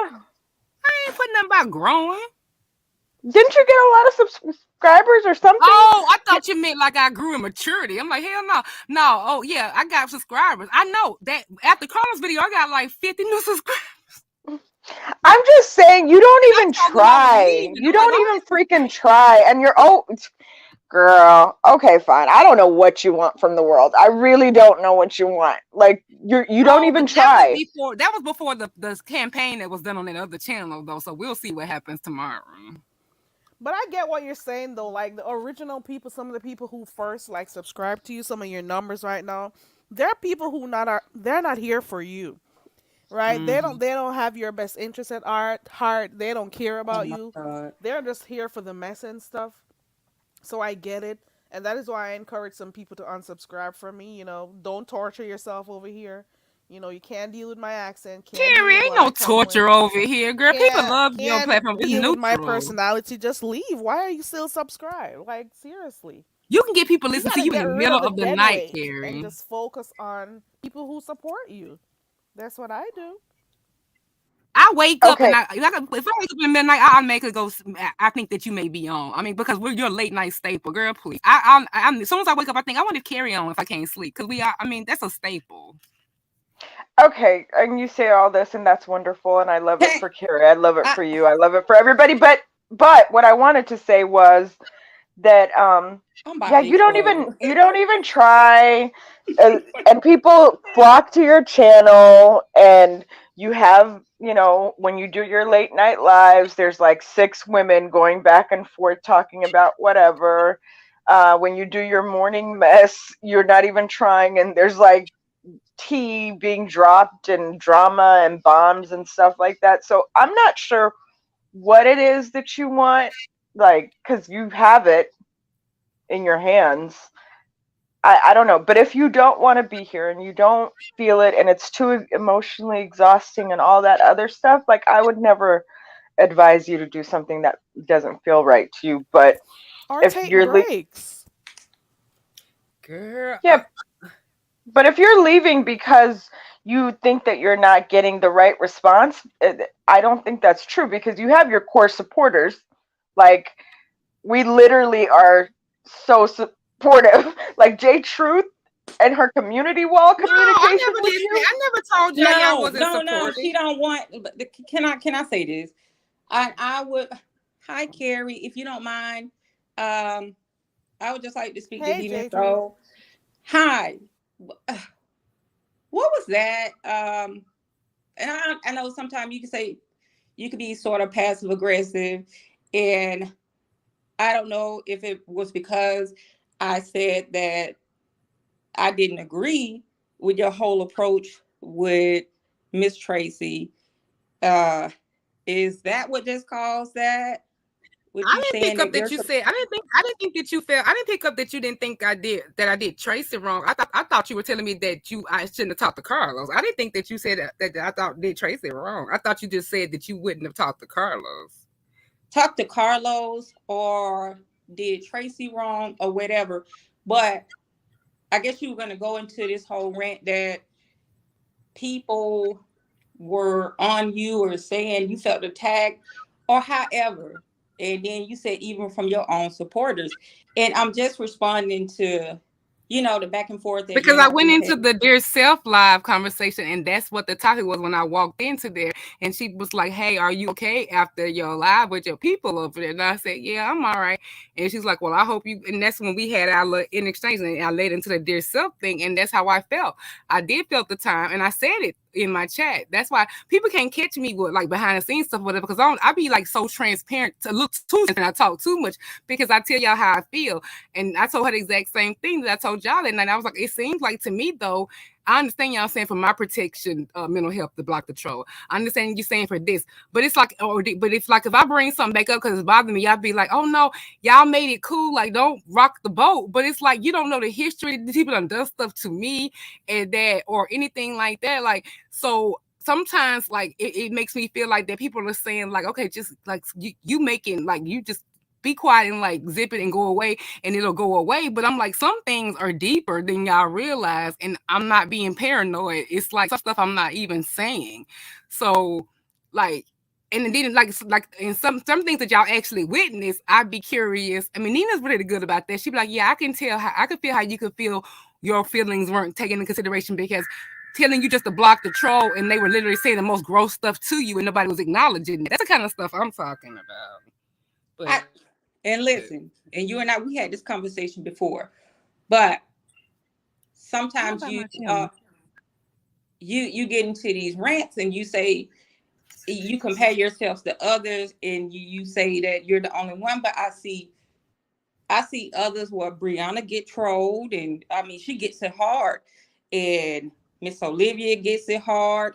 I ain't putting nothing about growing. Didn't you get a lot of subscribers or something? Oh, I thought you meant like I grew in maturity. I'm like, hell no. No, oh yeah, I got subscribers. I know that after Carlos video, I got like 50 new subscribers. I'm just saying, you don't And I even told them I was try. leaving. You I'm like, don't why? even freaking try. And you're, oh, girl. Okay, fine. I don't know what you want from the world. I really don't know what you want. Like, you don't Oh, but even that was try. before the campaign that was done on that other channel though. So we'll see what happens tomorrow. but I get what you're saying though. Like the original people, some of the people who first like subscribe to you, some of your numbers right now, they're people who not are they're not here for you, right? Mm-hmm. They don't have your best interest at heart. They don't care Oh about my you. God. They're just here for the mess and stuff. So I get it. And that is why I encourage some people to unsubscribe from me. Don't torture yourself over here. You can't deal with my accent, can't deal Carrie, with ain't what I no come with, torture over here, girl. People love your can't platform. It's deal with my neutral. personality. Just leave. Why are you still subscribed? Like, seriously. You can get people You listen to gotta you in get the rid middle of the of the dead night, weight and Carrie. just focus on people who support you. That's what I do. I wake up and Okay. if I wake up in the midnight, I automatically go. I think that you may be on. I mean, because we're your late night staple, girl. Please, I'm as soon as I wake up, I think I want to carry on if I can't sleep because we are. I mean, that's a staple. Okay. And you say all this, and that's wonderful. And I love it Hey, for Carrie. I love it I, for you. I love it for everybody. But what I wanted to say was that I'm about yeah, to explode. you don't even try, and people flock to your channel, and you have, when you do your late night lives, there's like six women going back and forth talking about whatever. When you do your morning mess, you're not even trying, and there's like tea being dropped and drama and bombs and stuff like that. So I'm not sure what it is that you want, like, because you have it in your hands. I don't know. But if you don't want to be here and you don't feel it and it's too emotionally exhausting and all that other stuff, like, I would never advise you to do something that doesn't feel right to you. But Or if take you're breaks. Girl, yeah, but if you're leaving because you think that you're not getting the right response, I don't think that's true, because you have your core supporters. Like, we literally are so supportive. Like, J Truth and her community wall no, I communication never with did say. you. I never told y'all No, wasn't no, no. supportive. She don't want. Can I say this? I would. Hi, Carrie. If you don't mind, um, I would just like to speak to Hey, Demon J Truth. Soul. Hi. What was that? And I know sometimes you can say you could be sort of passive aggressive, and I don't know if it was because I said that I didn't agree with your whole approach with Miss Tracy. Uh, is that what just caused that? With you I didn't saying pick up that that you said. I didn't think that you felt. I didn't pick up that you didn't think I did that. I did Tracy wrong. I thought you were telling me that I shouldn't have talked to Carlos. I didn't think that you said that I thought did Tracy wrong. I thought you just said that you wouldn't have talked to Carlos. talked to Carlos or did Tracy wrong or whatever. But I guess you were going to go into this whole rant that people were on you or saying you felt attacked or however. And then you said even from your own supporters. And I'm just responding to, the back and forth that you Because and I I went be into having. the Dear Self live conversation, and that's what the topic was when I walked into there. And she was like, "Hey, are you okay after your live with your people over there?" And I said, "Yeah, I'm all right." And she's like, "Well, I hope you." And that's when we had our in exchange, and I led into the Dear Self thing, and that's how I felt. I did felt the time, and I said it in my chat. That's why people can't catch me with like behind the scenes stuff, whatever. Because I be like so transparent to look too, and I talk too much because I tell y'all how I feel. And I told her the exact same thing that I told y'all that night. I was like, it seems like to me though, I understand y'all saying for my protection, mental health to block the troll. I understand you saying for this, but it's like, but it's like if I bring something back up because it's bothering me, y'all be like, oh no, y'all made it cool, like don't rock the boat. But it's like you don't know the history. The people done stuff to me and that or anything like that. Like so. sometimes like it makes me feel like that people are saying like, okay, just like you making like you just be quiet and like zip it and go away and it'll go away. But I'm like, some things are deeper than y'all realize, and I'm not being paranoid. It's like some stuff I'm not even saying. So like, and then like in some things that y'all actually witness, I'd be curious. I mean, Nina's really good about that. She'd be like, yeah, I can tell how I could feel how you could feel your feelings weren't taken into consideration because telling you just to block the troll and they were literally saying the most gross stuff to you and nobody was acknowledging it. That's the kind of stuff I'm talking about. But and listen, and you and I, we had this conversation before, but sometimes you get into these rants and you say, you compare yourselves to others and you say that you're the only one, but I see others where Brianna get trolled, and I mean she gets it hard, and Miss Olivia gets it hard,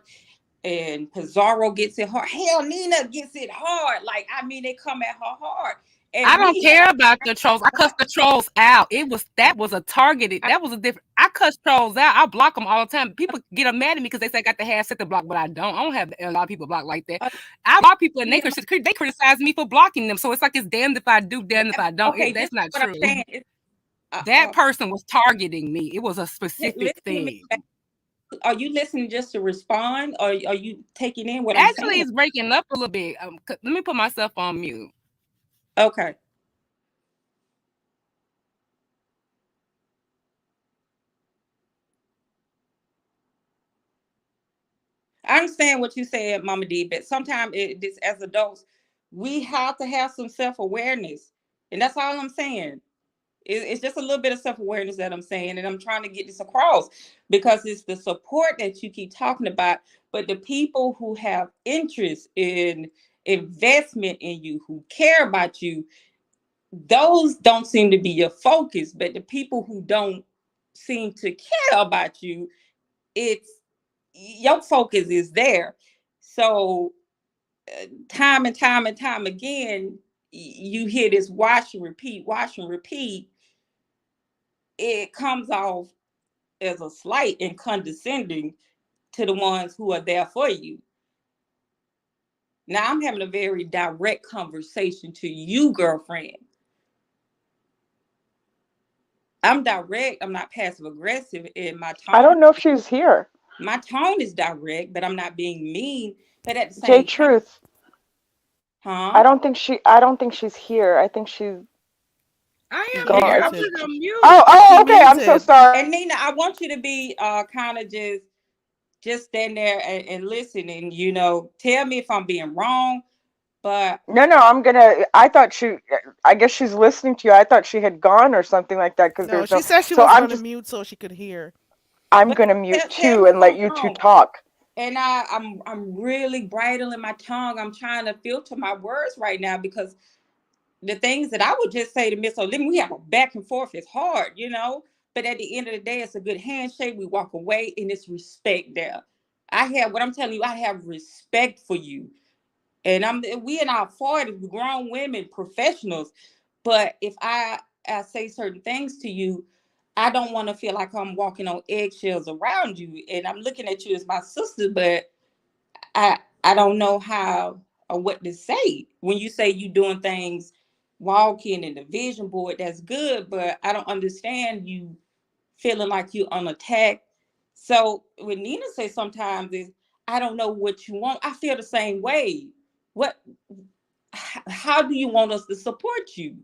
and Pizarro gets it hard. Hell, Nina gets it hard. Like, I mean, they come at her hard. I And don't me, care about the trolls. I cuss the trolls out. That was a targeted. That was a different. I cuss trolls out. I block them all the time. People get mad at me because they say I got the half set to block, but I don't. I don't have a lot of people blocked like that. I block people and they criticize me for blocking them. So it's like it's damned if I do, damned if I don't. okay, That's not what true. I'm saying is, that person was targeting me. It was a specific thing. Are you listening just to respond, or are you taking in what I'm saying? Actually, it's breaking up a little bit. Let me put myself on mute. Okay. I understand what you said, Mama D, but sometimes this, as adults, we have to have some self-awareness. And that's all I'm saying. It's just a little bit of self-awareness that I'm saying, and I'm trying to get this across, because it's the support that you keep talking about, but the people who have interest in investment in you, who care about you, those don't seem to be your focus. But the people who don't seem to care about you, it's your focus is there. So time and time and time again, you hear this watch and repeat, watch and repeat. It comes off as a slight and condescending to the ones who are there for you. Now I'm having a very direct conversation to you, girlfriend. I'm direct. I'm not passive aggressive in my tone. I don't know if she's here. My tone is direct, but I'm not being mean. But at the J same time, Truth. huh? I don't think she's here. I think she's I am She here. gone. I put muted. it on mute. Oh, She okay. I'm so muted. sorry. And Nina, I want you to be kind of just stand there and listen, and tell me if I'm being wrong. But No, I guess she's listening to you. I thought she had gone or something like that because No, there's she no. said she So was gonna mute so she could hear. I'm but gonna mute tell too me and if let I'm you two wrong. talk. And I'm really bridling my tongue. I'm trying to filter my words right now, because the things that I would just say to Miss Olivia, we have a back and forth. It's hard. But at the end of the day, it's a good handshake. We walk away, and it's respect there. What I'm telling you, I have respect for you. And we in our 40s, grown women, professionals. But if I say certain things to you, I don't want to feel like I'm walking on eggshells around you. And I'm looking at you as my sister, but I don't know how or what to say. When you say you doing things, walking in the vision board, that's good, but I don't understand you feeling like you're on attack. So when Nina says sometimes is, I don't know what you want, I feel the same way. What how do you want us to support you?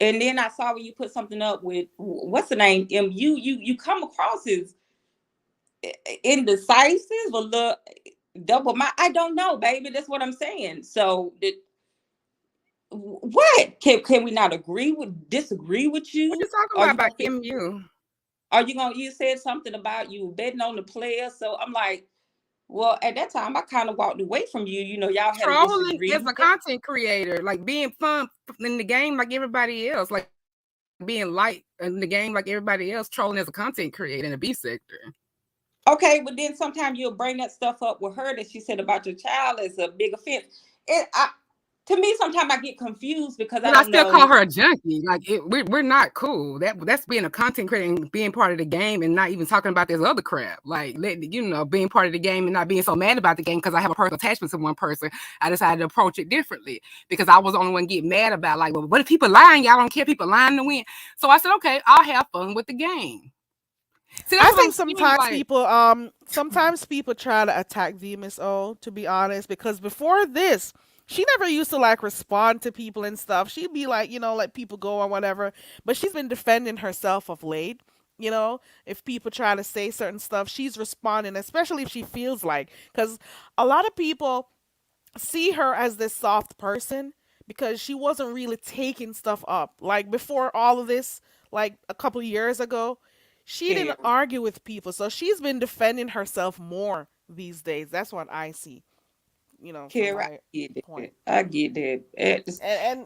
And then I saw when you put something up with, what's the name, you come across as indecisive, a little double my, I don't know, baby. That's what I'm saying. So what can we not disagree with What you? you talking Are you about gonna MU? you said something about you betting on the player? So I'm like, well, at that time I kind of walked away from you. Y'all had a Trolling as a disagreement. content creator, like being fun in the game like everybody else, like being light in the game like everybody else, trolling as a content creator in the B sector. Okay, but then sometimes you'll bring that stuff up with her that she said about your child as a big offense. To me, sometimes I get confused because I But I don't still call know. her a junkie. Like we're not cool. That's being a content creator and being part of the game and not even talking about this other crap. Like being part of the game and not being so mad about the game because I have a personal attachment to one person. I decided to approach it differently because I was the only one getting mad about like, well, what if people lying? Y'all don't care people lying to win. So I said, okay, I'll have fun with the game. See, that's I what I'm think saying. Like, sometimes people try to attack V Miss O, to be honest, because before this, she never used to like respond to people and stuff. She'd be like, let people go or whatever. But she's been defending herself of late. If people try to say certain stuff, she's responding, especially if she feels like. Because a lot of people see her as this soft person because she wasn't really taking stuff up. Like before all of this, like a couple years ago, she Carrie, didn't argue with people. So she's been defending herself more these days. That's what I see, from Carrie, I my get point. that. I get that.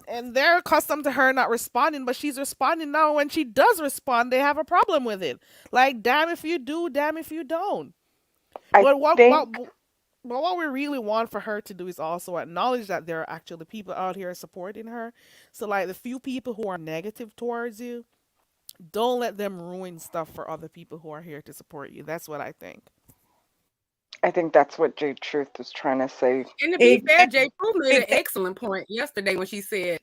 And they're accustomed to her not responding, but she's responding now. When she does respond, they have a problem with it. Like, damn if you do, damn if you don't. I But what think what but what we really want for her to do is also acknowledge that there are actually people out here supporting her. So like the few people who are negative towards you, don't let them ruin stuff for other people who are here to support you. That's what I think. that's what J Truth was trying to say. and to be fair, Exactly. Jay Pooh made an Exactly. excellent point yesterday when she said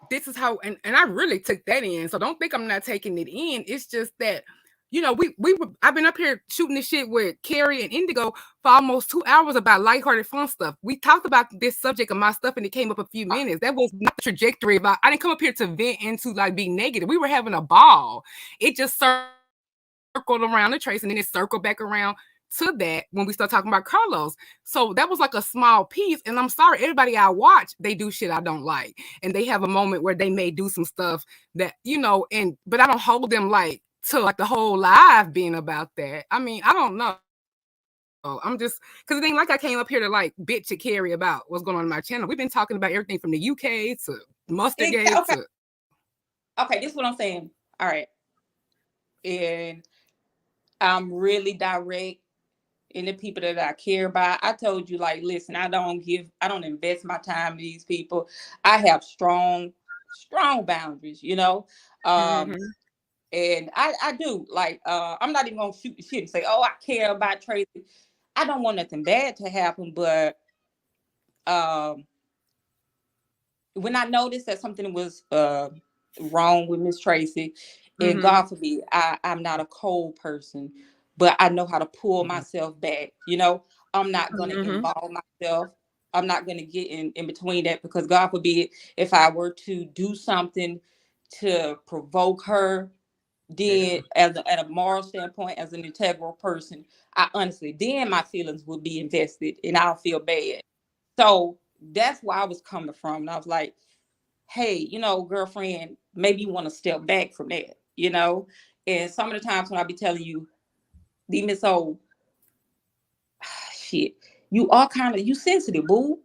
this is how and I really took that in. So don't think I'm not taking it in. It's just that, I've been up here shooting this shit with Carrie and Indigo for almost 2 hours about lighthearted fun stuff. We talked about this subject of my stuff and it came up a few minutes. That was not the trajectory about I didn't come up here to vent and to like be negative. We were having a ball. It just circled around the trace and then it circled back around to that when we start talking about Carlos. So that was like a small piece. And I'm sorry, everybody I watch, they do shit I don't like. And they have a moment where they may do some stuff that, but I don't hold them like to like the whole live being about that. I mean, I don't know. I'm just because it ain't like I came up here to like bitch at Carrie about what's going on in my channel. We've been talking about everything from the UK to Mustard Gate Okay. to Okay. This is what I'm saying. All right. And I'm really direct in the people that I care about. I told you, like, listen, I don't invest my time in these people. I have strong boundaries, Um, mm-hmm, and I do like I'm not even gonna shoot the shit and say, oh, I care about Tracy. I don't want nothing bad to happen, but um when I noticed that something was wrong with Miss Tracy, and mm-hmm, God forbid, I'm not a cold person, but I know how to pull myself back. I'm not gonna mm-hmm. involve myself. I'm not gonna get in between that because God forbid if I were to do something to provoke her, then at a moral standpoint, as an integral person, I honestly, then my feelings will be invested and I'll feel bad. So that's where I was coming from. And I was like, hey, girlfriend, maybe you want to step back from that. And some of the times when I be telling you, the Miss O, shit, you are kind of, you sensitive, boo.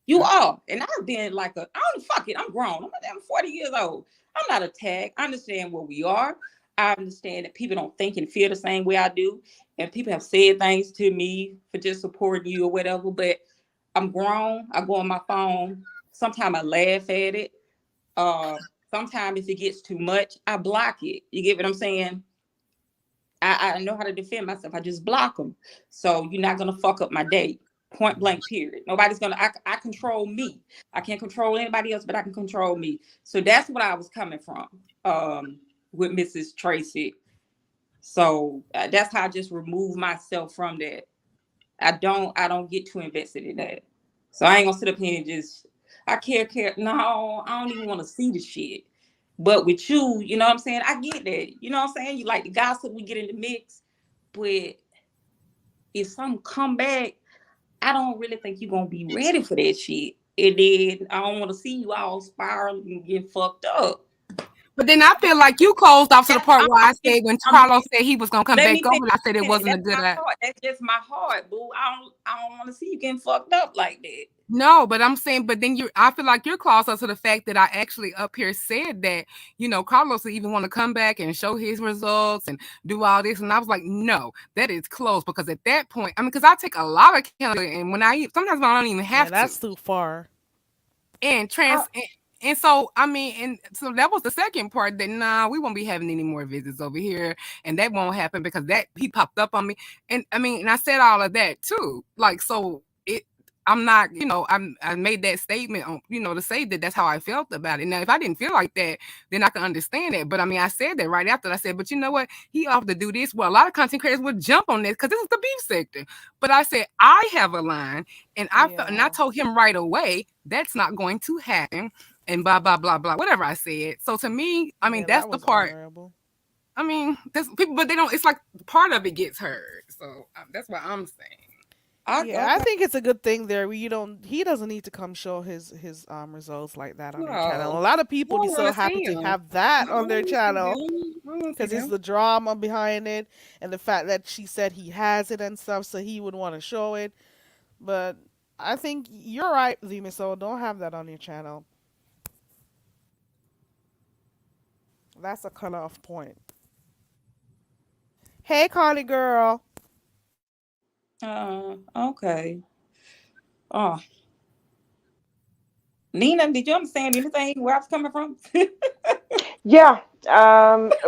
You are. And I've been like I don't fuck it. I'm grown. I'm damn 40 years old. I'm not attacked. I understand where we are. I understand that people don't think and feel the same way I do. And people have said things to me for just supporting you or whatever. But I'm grown. I go on my phone. Sometimes I laugh at it. Uh, Sometimes if it gets too much, I block it. You get what I'm saying? I know how to defend myself. I just block them. So you're not gonna fuck up my day. Point blank. Period. Nobody's gonna. I control me. I can't control anybody else, but I can control me. So that's what I was coming from with Mrs. Tracy. So that's how I just remove myself from that. I don't get too invested in that. So I ain't gonna sit up here and just I care. No, I don't even want to see the shit. But with you, you know what I'm saying? I get that. You know what I'm saying? You like the gossip, we get in the mix. But if something come back, I don't really think you're gonna be ready for that shit. And then I don't want to see you all spiraling and getting fucked up. But then I feel like you closed off to the That's part where I said when I'm Carlos said he was gonna come let back me over, I said it finish. wasn't a That's good my idea. heart. That's just my heart, boo. I don't want to see you getting fucked up like that. No, but I'm saying, but then I feel like you're close up to the fact that I actually up here said that, Carlos would even want to come back and show his results and do all this. And I was like, no, that is close because at that point, I mean, because I take a lot of accountability and sometimes I don't even Yeah, have to. that's too far. and I, and so I mean, and so that was the second part that nah, we won't be having any more visits over here, and that won't happen because that he popped up on me, and I mean, and I said all of that too, like so it. I'm not, I made that statement on, to say that that's how I felt about it. Now, if I didn't feel like that, then I can understand it. But I mean, I said that right after. I said, but you know what? He offered to do this. Well, a lot of content creators would jump on this because this is the beef sector. But I said I have a line, and I Yeah. told him right away that's not going to happen, and blah blah blah blah whatever I said. So to me, I mean Yeah, that's that the was part. honorable. I mean, that's people, but they don't. It's like part of it gets heard. So that's what I'm saying. Yeah, I okay. think it's a good thing there. You don't. He doesn't need to come show his results like that on your channel. A No, lot of I people be don't want so to happy see to him. have that I on don't their want to see channel them. I don't want to see because it's them. the drama behind it and the fact that she said he has it and stuff, so he would want to show it. But I think you're right, Zima. So don't have that on your channel. That's a cut off point. Hey, Carly girl. Okay. Oh, Nina, did you understand anything where I was coming from? Yeah.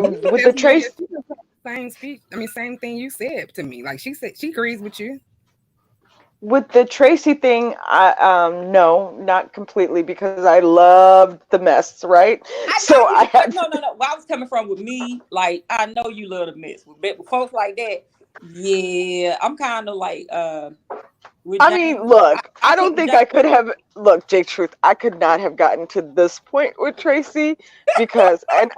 Nina With the tells me, yeah, Trace she does the same speech. I mean, same thing you said to me. Like she said, she agrees with you. with the Tracy thing, no, not completely because I loved the mess, right? I So know I you. had No, no, no. Where I was coming from with me, like I know you love to mess with folks like that. Yeah, I'm kind of like with I mean, James. I, look, I I don't couldn't. think I could have. Look, Jake, truth, I could not have gotten to this point with Tracy because, and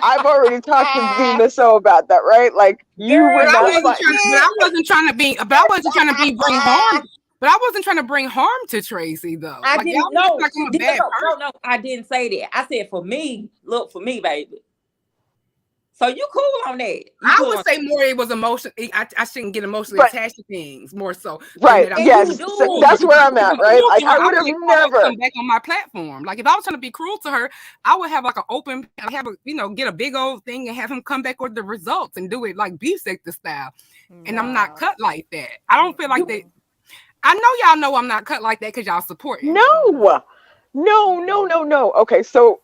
I've already talked to Zima so about that, right? Like, you Girl, would But I not you wasn't find. trying to. But ain't I wasn't trying to be. But I wasn't trying to be bring shit. harm. But I wasn't trying to bring harm to Tracy though. I Like y'all didn't make it know. like I'm See, a bad no, no, person. no. I didn't say that. I said for me. Look for me, baby. So you cool on that? You I cool would on say more it was emotion. I shouldn't get emotionally But attached to things more so than right, that. I'm and trying you to yes, be so cruel to her. that's do. If where I I'm was at, trying to be right? cruel Like, to her, I I would would have let her never. come back on my platform. Like if I was trying to be cruel to her, I would have like an open, have a get a big old thing and have him come back with the results and do it like beef sector style. And I'm not Nah. cut like that. I don't feel like You they. Mm-mm. I know y'all know I'm not cut like that because y'all supporting No, me. No. no, no, Mm-mm. no, no. Okay, so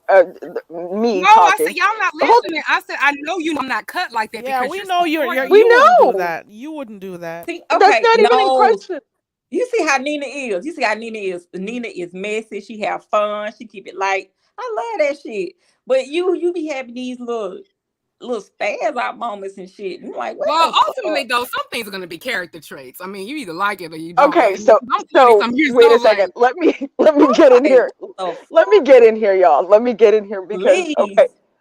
me No, I said talking. y'all not The whole listening. I said I know you know I'm not cut like that Yeah, because we you're know supporting we you me. wouldn't do know that. You wouldn't do that. see? that's Okay, not even in no. question. You see how Nina is. You see how Nina is. Nina is messy. She have fun. She keep it light. I love that shit. But you be having these little spaz out moments and shit. And I'm like, what Well, the ultimately, fuck? though, some things are going to be character traits. I mean, you either like it or you don't. Okay, Like, I mean, so 'cause I'm 20 so some years wait a old. Like, second. Let me I'm get in like, here. what the Let me fuck? get in here, y'all. Let me get in here because okay. Please.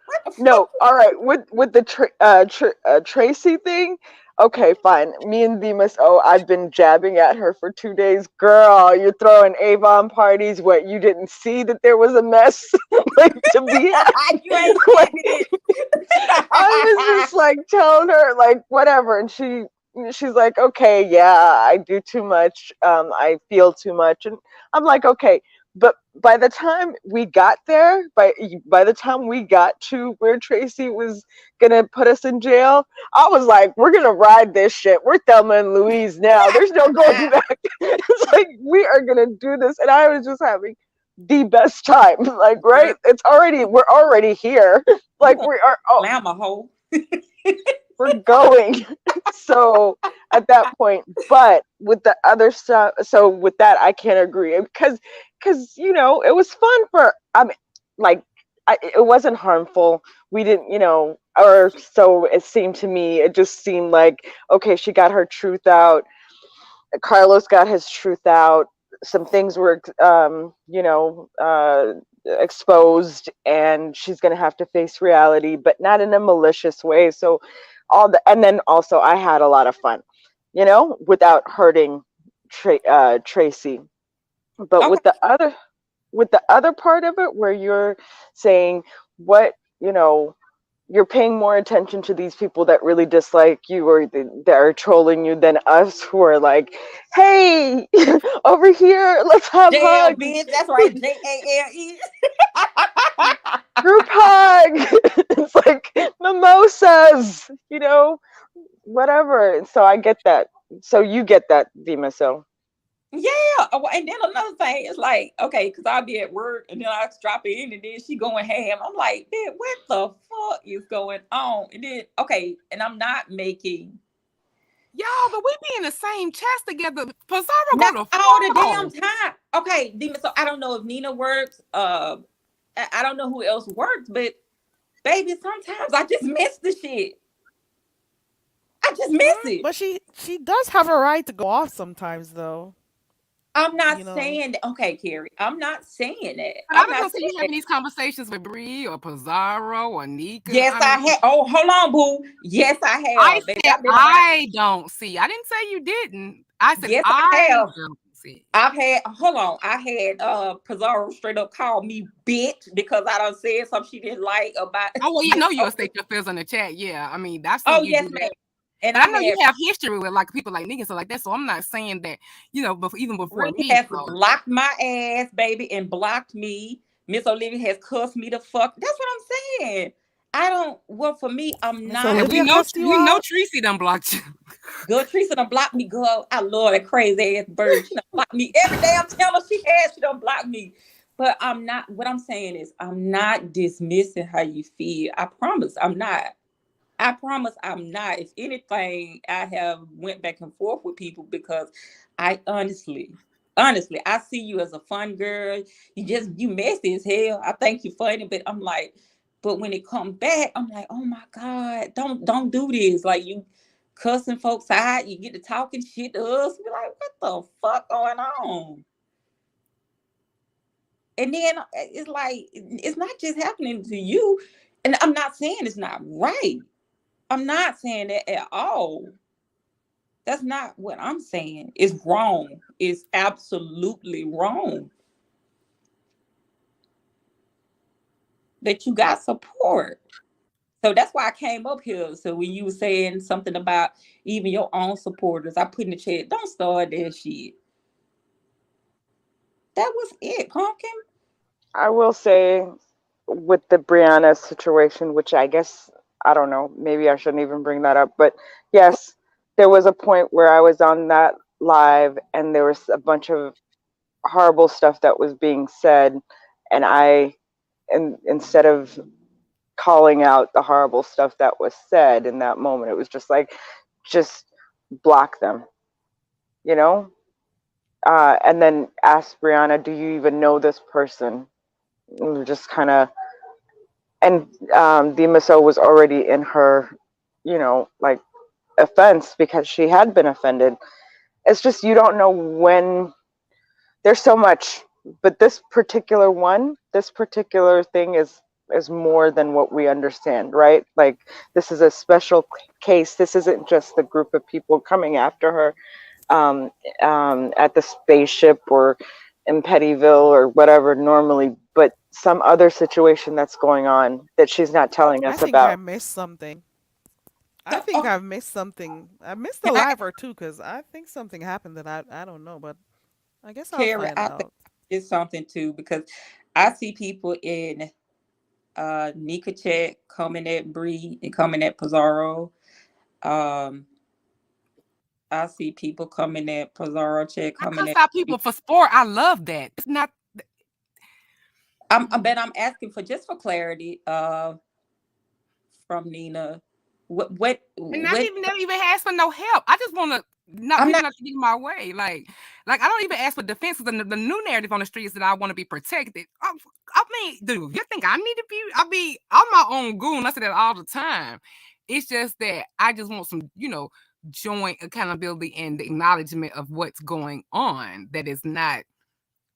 What the fuck? No, all right. With the Tracy thing, okay, fine. Me and Demas. Oh, I've been jabbing at her for 2 days. Girl, you're throwing Avon parties. What, you didn't see that there was a mess like to be had? You ain't Like, sending it. I was just like telling her like whatever, and she's like, okay, yeah, I do too much. I feel too much, and I'm like, okay. But by the time we got there, by the time we got to where Tracy was gonna put us in jail, I was like, we're gonna ride this shit. We're Thelma and Louise now. There's no going back. It's like we are gonna do this, and I was just having the best time. Like, Girl, right? We're already here. you Like gonna we are. Oh, slam a hole. we're going. So at that point, but with the other stuff, so with that, I can't agree because it was fun for. I mean, like, it wasn't harmful. We didn't, or so it seemed to me. It just seemed like okay, she got her truth out. Carlos got his truth out. Some things were, exposed, and she's going to have to face reality, but not in a malicious way. So, and then also, I had a lot of fun, without hurting Tracy. But Okay. with the other part of it, where you're saying what you know you're paying more attention to these people that really dislike you or that are trolling you than us who are like, hey, over here, let's have Jail, hugs, bitch. That's right. JALE. group hug. It's like mimosas, whatever. And so I get that. So you get that, Dima. So Yeah. And then another thing is like, okay, because I'll be at work and then I drop it in and then she going ham. I'm like, man, what the fuck is going on? And then, okay, and I'm not making Y'all, but we be in the same chest together. Pizarro go not to all the fall. damn time. Okay, Demon. So I don't know if Nina works. I don't know who else works, but baby, sometimes I just miss the shit. I just miss it. But she does have a right to go off sometimes, though. I'm not You know. saying that. Okay, Carrie. I'm not saying that. But I I'm just not don't see saying you that. having these conversations with Bree or Pizarro or Nika. Yes, I I mean, have. Oh, hold on, boo. Yes, I I have, baby. said I've been around. I don't see. I didn't say you didn't. I said Yes, I I have. don't see. I've had. Hold on. I had Pizarro straight up call me bitch because I done said something she didn't like about Oh well, you Miss know you'll Oprah. state your feels in the chat. Yeah, I mean I've seen Oh you yes, do ma'am. that. And But I I know you had have history with like people like Nika and stuff like that. So I'm not saying that, even before Bree me. has So blocked my ass, baby, and blocked me. Miss Olivia has cussed me the fuck. That's what I'm saying. I don't. Well, for me, I'm Miss not. and we Olivia know cussed you out. Tracy done blocked you. Girl, Teresa done blocked me, girl. I love that crazy ass bird. She done blocked me every damn channel she has. She done blocked me. But I'm not. What I'm saying is, I'm not dismissing how you feel. I promise, I'm not. I promise, I'm not. If anything, I have went back and forth with people because I honestly, I see you as a fun girl. You messy as hell. I think you're funny, but I'm like, but when it comes back, I'm like, oh my God, don't do this. Like you cussing folks out, you get to talking shit to us. We're like, what the fuck going on? And then it's like it's not just happening to you. And I'm not saying it's not right. I'm not saying that at all. That's not what I'm saying. It's wrong. It's absolutely wrong that you got support. So that's why I came up here. So when you were saying something about even your own supporters, I put in the chat, don't start that shit. That was it, Pumpkin. I will say with the Brianna situation, which I guess I don't know, maybe I shouldn't even bring that up, but yes, there was a point where I was on that live and there was a bunch of horrible stuff that was being said, and and instead of calling out the horrible stuff that was said in that moment, it was just like, just block them, you know. And then ask Brianna, "Do you even know this person?" And just kind of, and the MSO was already in her, like, offense because she had been offended. It's just you don't know when. There's so much, but this particular thing is more than what we understand, right? Like, this is a special case. This isn't just the group of people coming after her um, at the spaceship or in Pettyville or whatever normally, but some other situation that's going on that she's not telling I us think I about. missed something. I So, think okay, I've missed something. I missed a can I, live or two because I think something happened that I don't know, but I guess I'll Carrie, find I think out. it's something too because I see people in Nika chat coming at Bree and coming at Pizarro. Um, I see people coming at Pizarro chat I coming cuss at out Bree. people for sport. I love that. It's not. I'm asking for just for clarity. From Nina. And not What? even never even ask for no help. I just want to not I'm people not not to get in my way. Like I don't even ask for defense. The new narrative on the street is that I want to be protected. I mean, dude, you think I need to be? I'm my own goon. I say that all the time. It's just that I just want some, joint accountability and the acknowledgement of what's going on. That is not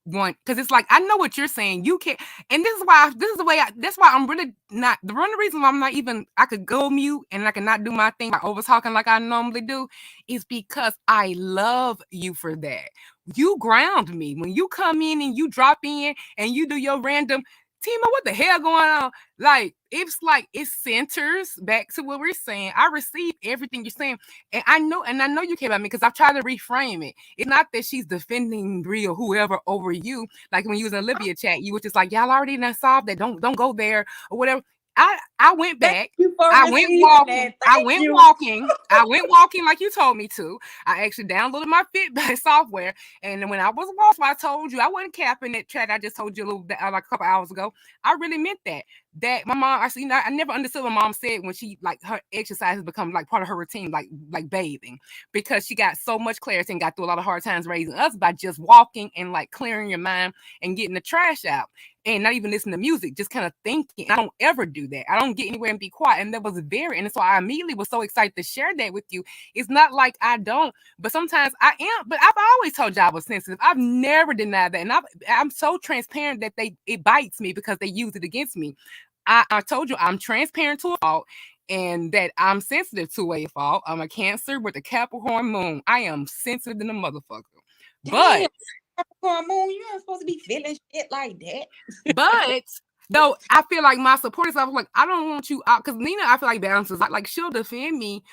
one because it's like I know what you're saying. You can't, and this is the way. That's why I'm really not the one reason why I'm not even. I could go mute and I cannot do my thing by over talking like I normally do, is because I love you for that. You ground me when you come in and you drop in and you do your random. Tima, what the hell going on? Like it centers back to what we're saying. I receive everything you're saying, and I know you came at me because I've tried to reframe it. It's not that she's defending Brie or whoever over you. Like when you was in Olivia chat, you was just like, y'all already done solved that. Don't go there or whatever. I went Thank back. you for I went receiving walking. that. Thank you. I went walking like you told me to. I actually downloaded my Fitbit software. And when I was walking, I told you I wasn't capping that chat. I just told you a little like a couple hours ago. I really meant that. That my mom, I see, I never understood what mom said when she like her exercise has become like part of her routine, like bathing, because she got so much clarity and got through a lot of hard times raising us by just walking and like clearing your mind and getting the trash out and not even listen to music, just kind of thinking. I don't ever do that. I don't get anywhere and be quiet. And that was and so I immediately was so excited to share that with you. It's not like I don't, but sometimes I am. But I've always told you I was sensitive. I've never denied that. And I'm so transparent that it bites me because they use it against me. I told you I'm transparent to a fault and that I'm sensitive to a fault. I'm a Cancer with a Capricorn moon. I am sensitive than a motherfucker. Damn, But Capricorn moon, you ain't supposed to be feeling shit like that. But though I feel like my supporters, I was like, I don't want you out because Nina, I feel like balances like she'll defend me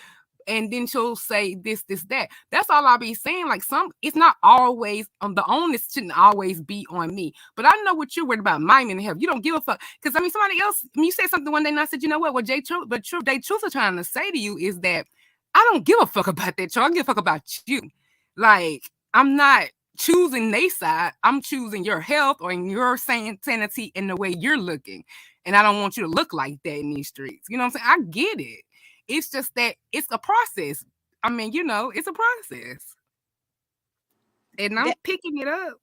and then she'll say this, that. That's all I'll be saying. Like it's not always the onus shouldn't always be on me. But I know what you're worried about, my mental health. You don't give a fuck. Because I mean, somebody else, you said something one day and I said, you know what Jay Truth, but Jay Truth are trying to say to you is that I don't give a fuck about that, I give a fuck about you. Like, I'm not choosing their side. I'm choosing your health or your sanity in the way you're looking. And I don't want you to look like that in these streets. You know what I'm saying? I get it. It's just that it's a process. I mean, it's a process. And I'm That picking it up.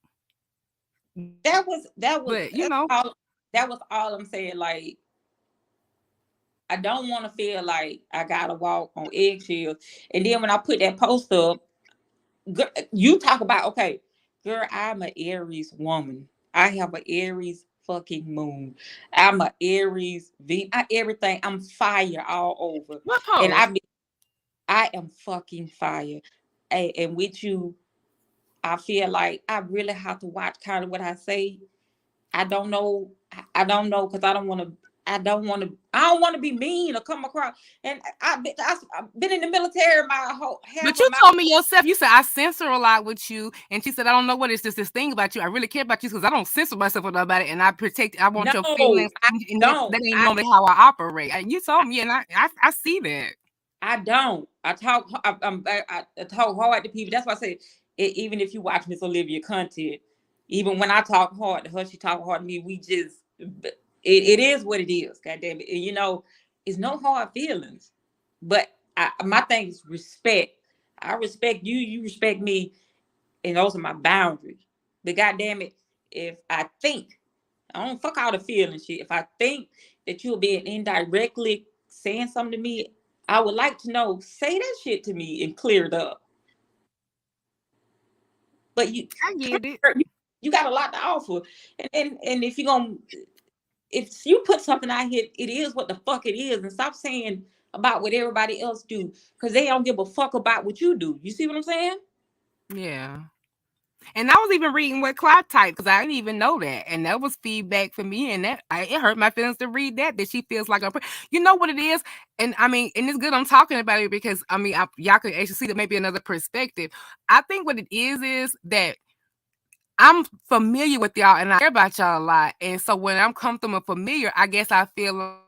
that was But that was all I'm saying. Like, I don't want to feel like I gotta walk on eggshells. And then when I put that post up, you talk about, okay, girl, I'm an Aries woman. I have an Aries fucking moon. I'm a Aries everything. I'm fire all over. what And post? I am fucking fire. And with you, I feel like I really have to watch kind of what I say. I don't know. I don't know because I don't want to. I don't want to. I don't want to be mean or come across. And I've been in the military my whole half But of you my. told me yourself, you said I censor a lot with you. And she said, I don't know what it's just this thing about you. I really care about you because I don't censor myself about it. And I want No, your feelings. I And don't. that ain't normally how I operate. And you told me, and I see that. I don't. I talk. I talk hard to people. That's why I say, even if you watch Miss Olivia content, even when I talk hard to her, she talk hard to me. We just, it is what it is. God damn it. And, it's no hard feelings. But my thing is respect. I respect you. You respect me, and those are my boundaries. But God damn it, if I think I don't fuck all the feeling shit. If I think that you're being indirectly saying something to me, I would like to know. Say that shit to me and clear it up. But I get it. you got a lot to offer, and if you put something out here, it is what the fuck it is, and stop saying about what everybody else do because they don't give a fuck about what you do. You see what I'm saying? Yeah. And I was even reading what Clyde typed because I didn't even know that, and that was feedback for me, and it hurt my feelings to read that she feels like you know what it is, and I mean, and it's good I'm talking about it because I mean, y'all could actually see that maybe another perspective. I think what it is that I'm familiar with y'all and I care about y'all a lot, and so when I'm comfortable and familiar, I guess I feel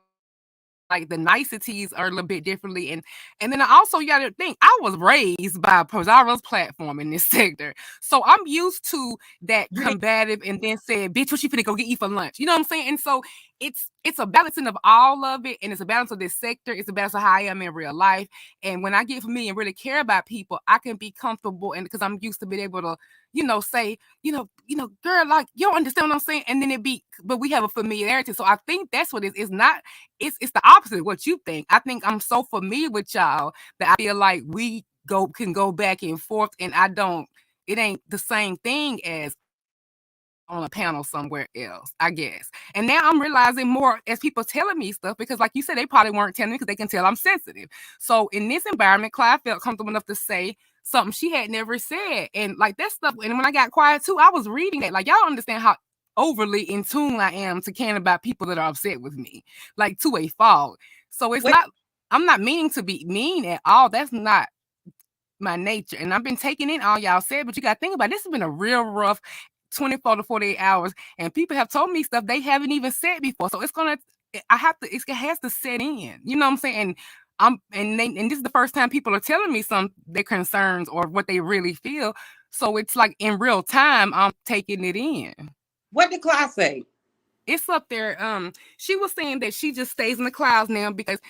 like the niceties are a little bit differently. And then also you gotta think I was raised by Pizarro's platform in this sector. So I'm used to that You didn't. combative and then said, bitch, what you finna go get eat for lunch? You know what I'm saying? And so it's a balancing of all of it, and it's a balance of this sector, it's a balance of how I am in real life. And when I get familiar and really care about people, I can be comfortable and because I'm used to being able to, say, girl, like you don't understand what I'm saying. And then but we have a familiarity. So I think that's what it is. It's not it's the opposite of what you think. I think I'm so familiar with y'all that I feel like we can go back and forth, and it ain't the same thing as on a panel somewhere else, I guess. And now I'm realizing more as people telling me stuff because, like you said, they probably weren't telling me because they can tell I'm sensitive. So in this environment, Clyde felt comfortable enough to say something she had never said, and like that stuff. And when I got quiet too, I was reading that. Like y'all understand how overly in tune I am to caring about people that are upset with me, like to a fault. So it's Wait, not. I'm not meaning to be mean at all. That's not my nature. And I've been taking in all y'all said, but you got to think about it, this has been a real rough 24 to 48 hours. And people have told me stuff they haven't even said before. So it's going to, I have to, it has to set in. You know what I'm saying? And and this is the first time people are telling me some their concerns or what they really feel. So it's like in real time, I'm taking it in. What did Clyde say? It's up there. She was saying that she just stays in the clouds now because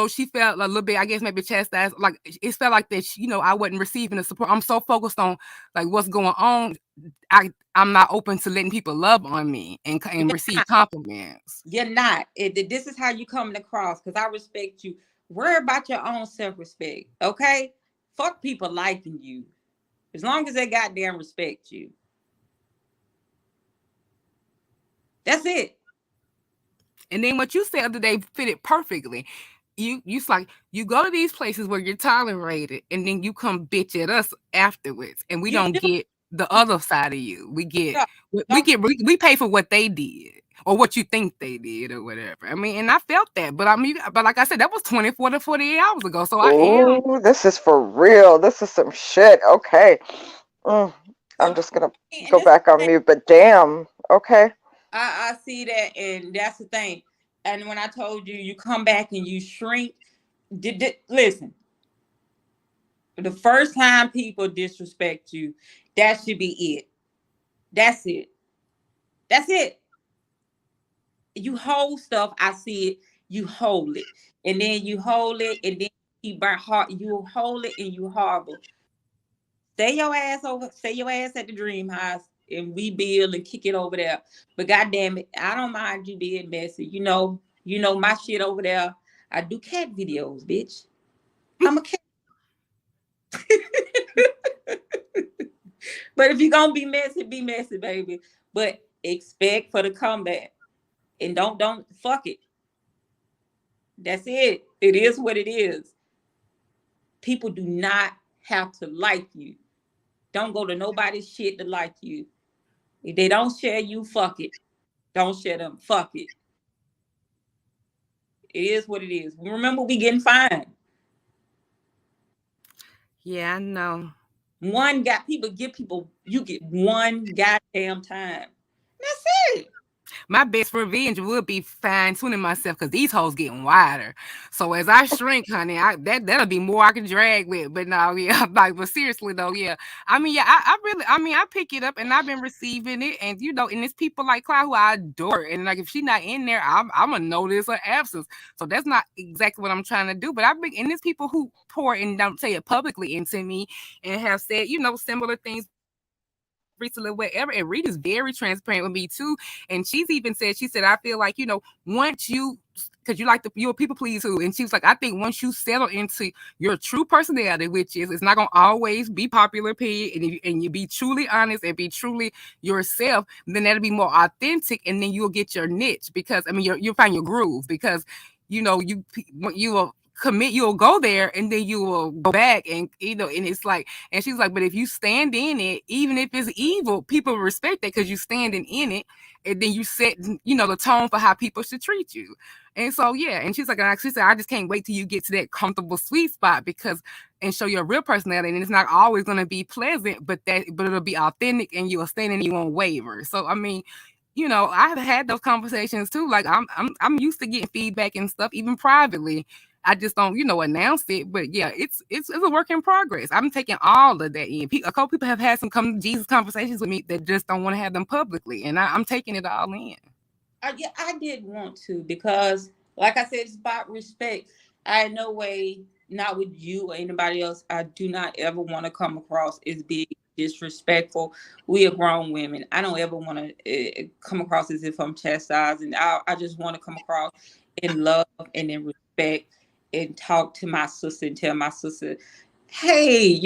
she felt a little bit, I guess, maybe chastised. Like it felt like that, I wasn't receiving the support. I'm so focused on like what's going on. I'm not open to letting people love on me and You're receive not. compliments. You're not. This is how you coming across because I respect you. Worry about your own self-respect, okay? Fuck people liking you. As long as they goddamn respect you. That's it. And then what you said the other day fitted perfectly. You's like you go to these places where you're tolerated, and then you come bitch at us afterwards, and we You don't do. get the other side of you. We get Yeah. we Don't get we pay for what they did or what you think they did or whatever. I mean, and I felt that, but like I said, that was 24 to 48 hours ago. So I am. Oh, this is for real. This is some shit. Okay. Mm, I'm just gonna and go this back on mute, but damn. Okay. I see that, and that's the thing. And when I told you, you come back and you shrink. Listen, the first time people disrespect you, that should be it. That's it. That's it. You hold stuff. I see it. You hold it, and then you hold it, and then you burn hard. You hold it, and you horrible. Stay your ass over. Stay your ass at the dream house, and we build and kick it over there. But goddamn it, I don't mind you being messy. You know my shit over there. I do cat videos, bitch. I'm a cat. But if you're gonna be messy, baby. But expect for the comeback. And don't fuck it. That's it. It is what it is. People do not have to like you. Don't go to nobody's shit to like you. If they don't share you, fuck it. Don't share them. Fuck it. It is what it is. Remember, we getting fined. Yeah, I know. One got people give people you get one goddamn time. That's it. My best revenge would be fine tuning myself because these hoes getting wider. So as I shrink, honey, that'll be more I can drag with. But no, yeah, like, but seriously though, yeah. I mean, yeah, I really, I mean, I pick it up and I've been receiving it, and and it's people like Cloud who I adore, and like if she's not in there, I'm gonna notice her absence. So that's not exactly what I'm trying to do. But I've been, and there's people who pour and don't say it publicly into me and have said, similar things recently, whatever. And Rita's very transparent with me too. And she said, I feel like, once you, because you're a people please too. And she was like, I think once you settle into your true personality, which is, it's not going to always be popular, period, and you be truly honest and be truly yourself, then that'll be more authentic. And then you'll get your niche because, I mean, you'll find your groove because, you will commit, you'll go there and then you will go back and and it's like, and she's like, but if you stand in it, even if it's evil, people respect that because you standing in it, and then you set the tone for how people should treat you. And so yeah, and she's like, she said, I just can't wait till you get to that comfortable sweet spot because and show your real personality, and it's not always going to be pleasant, but it'll be authentic, and you'll stand and you won't waver. So I mean, I've had those conversations too. Like I'm used to getting feedback and stuff, even privately. I just don't, announce it. But yeah, it's a work in progress. I'm taking all of that in. A couple people have had some Jesus conversations with me that just don't want to have them publicly, and I'm taking it all in. Yeah, I did want to because, like I said, it's about respect. I in no way, not with you or anybody else, I do not ever want to come across as being disrespectful. We are grown women. I don't ever want to come across as if I'm chastising. I just want to come across in love and in respect and talk to my sister and tell my sister, hey,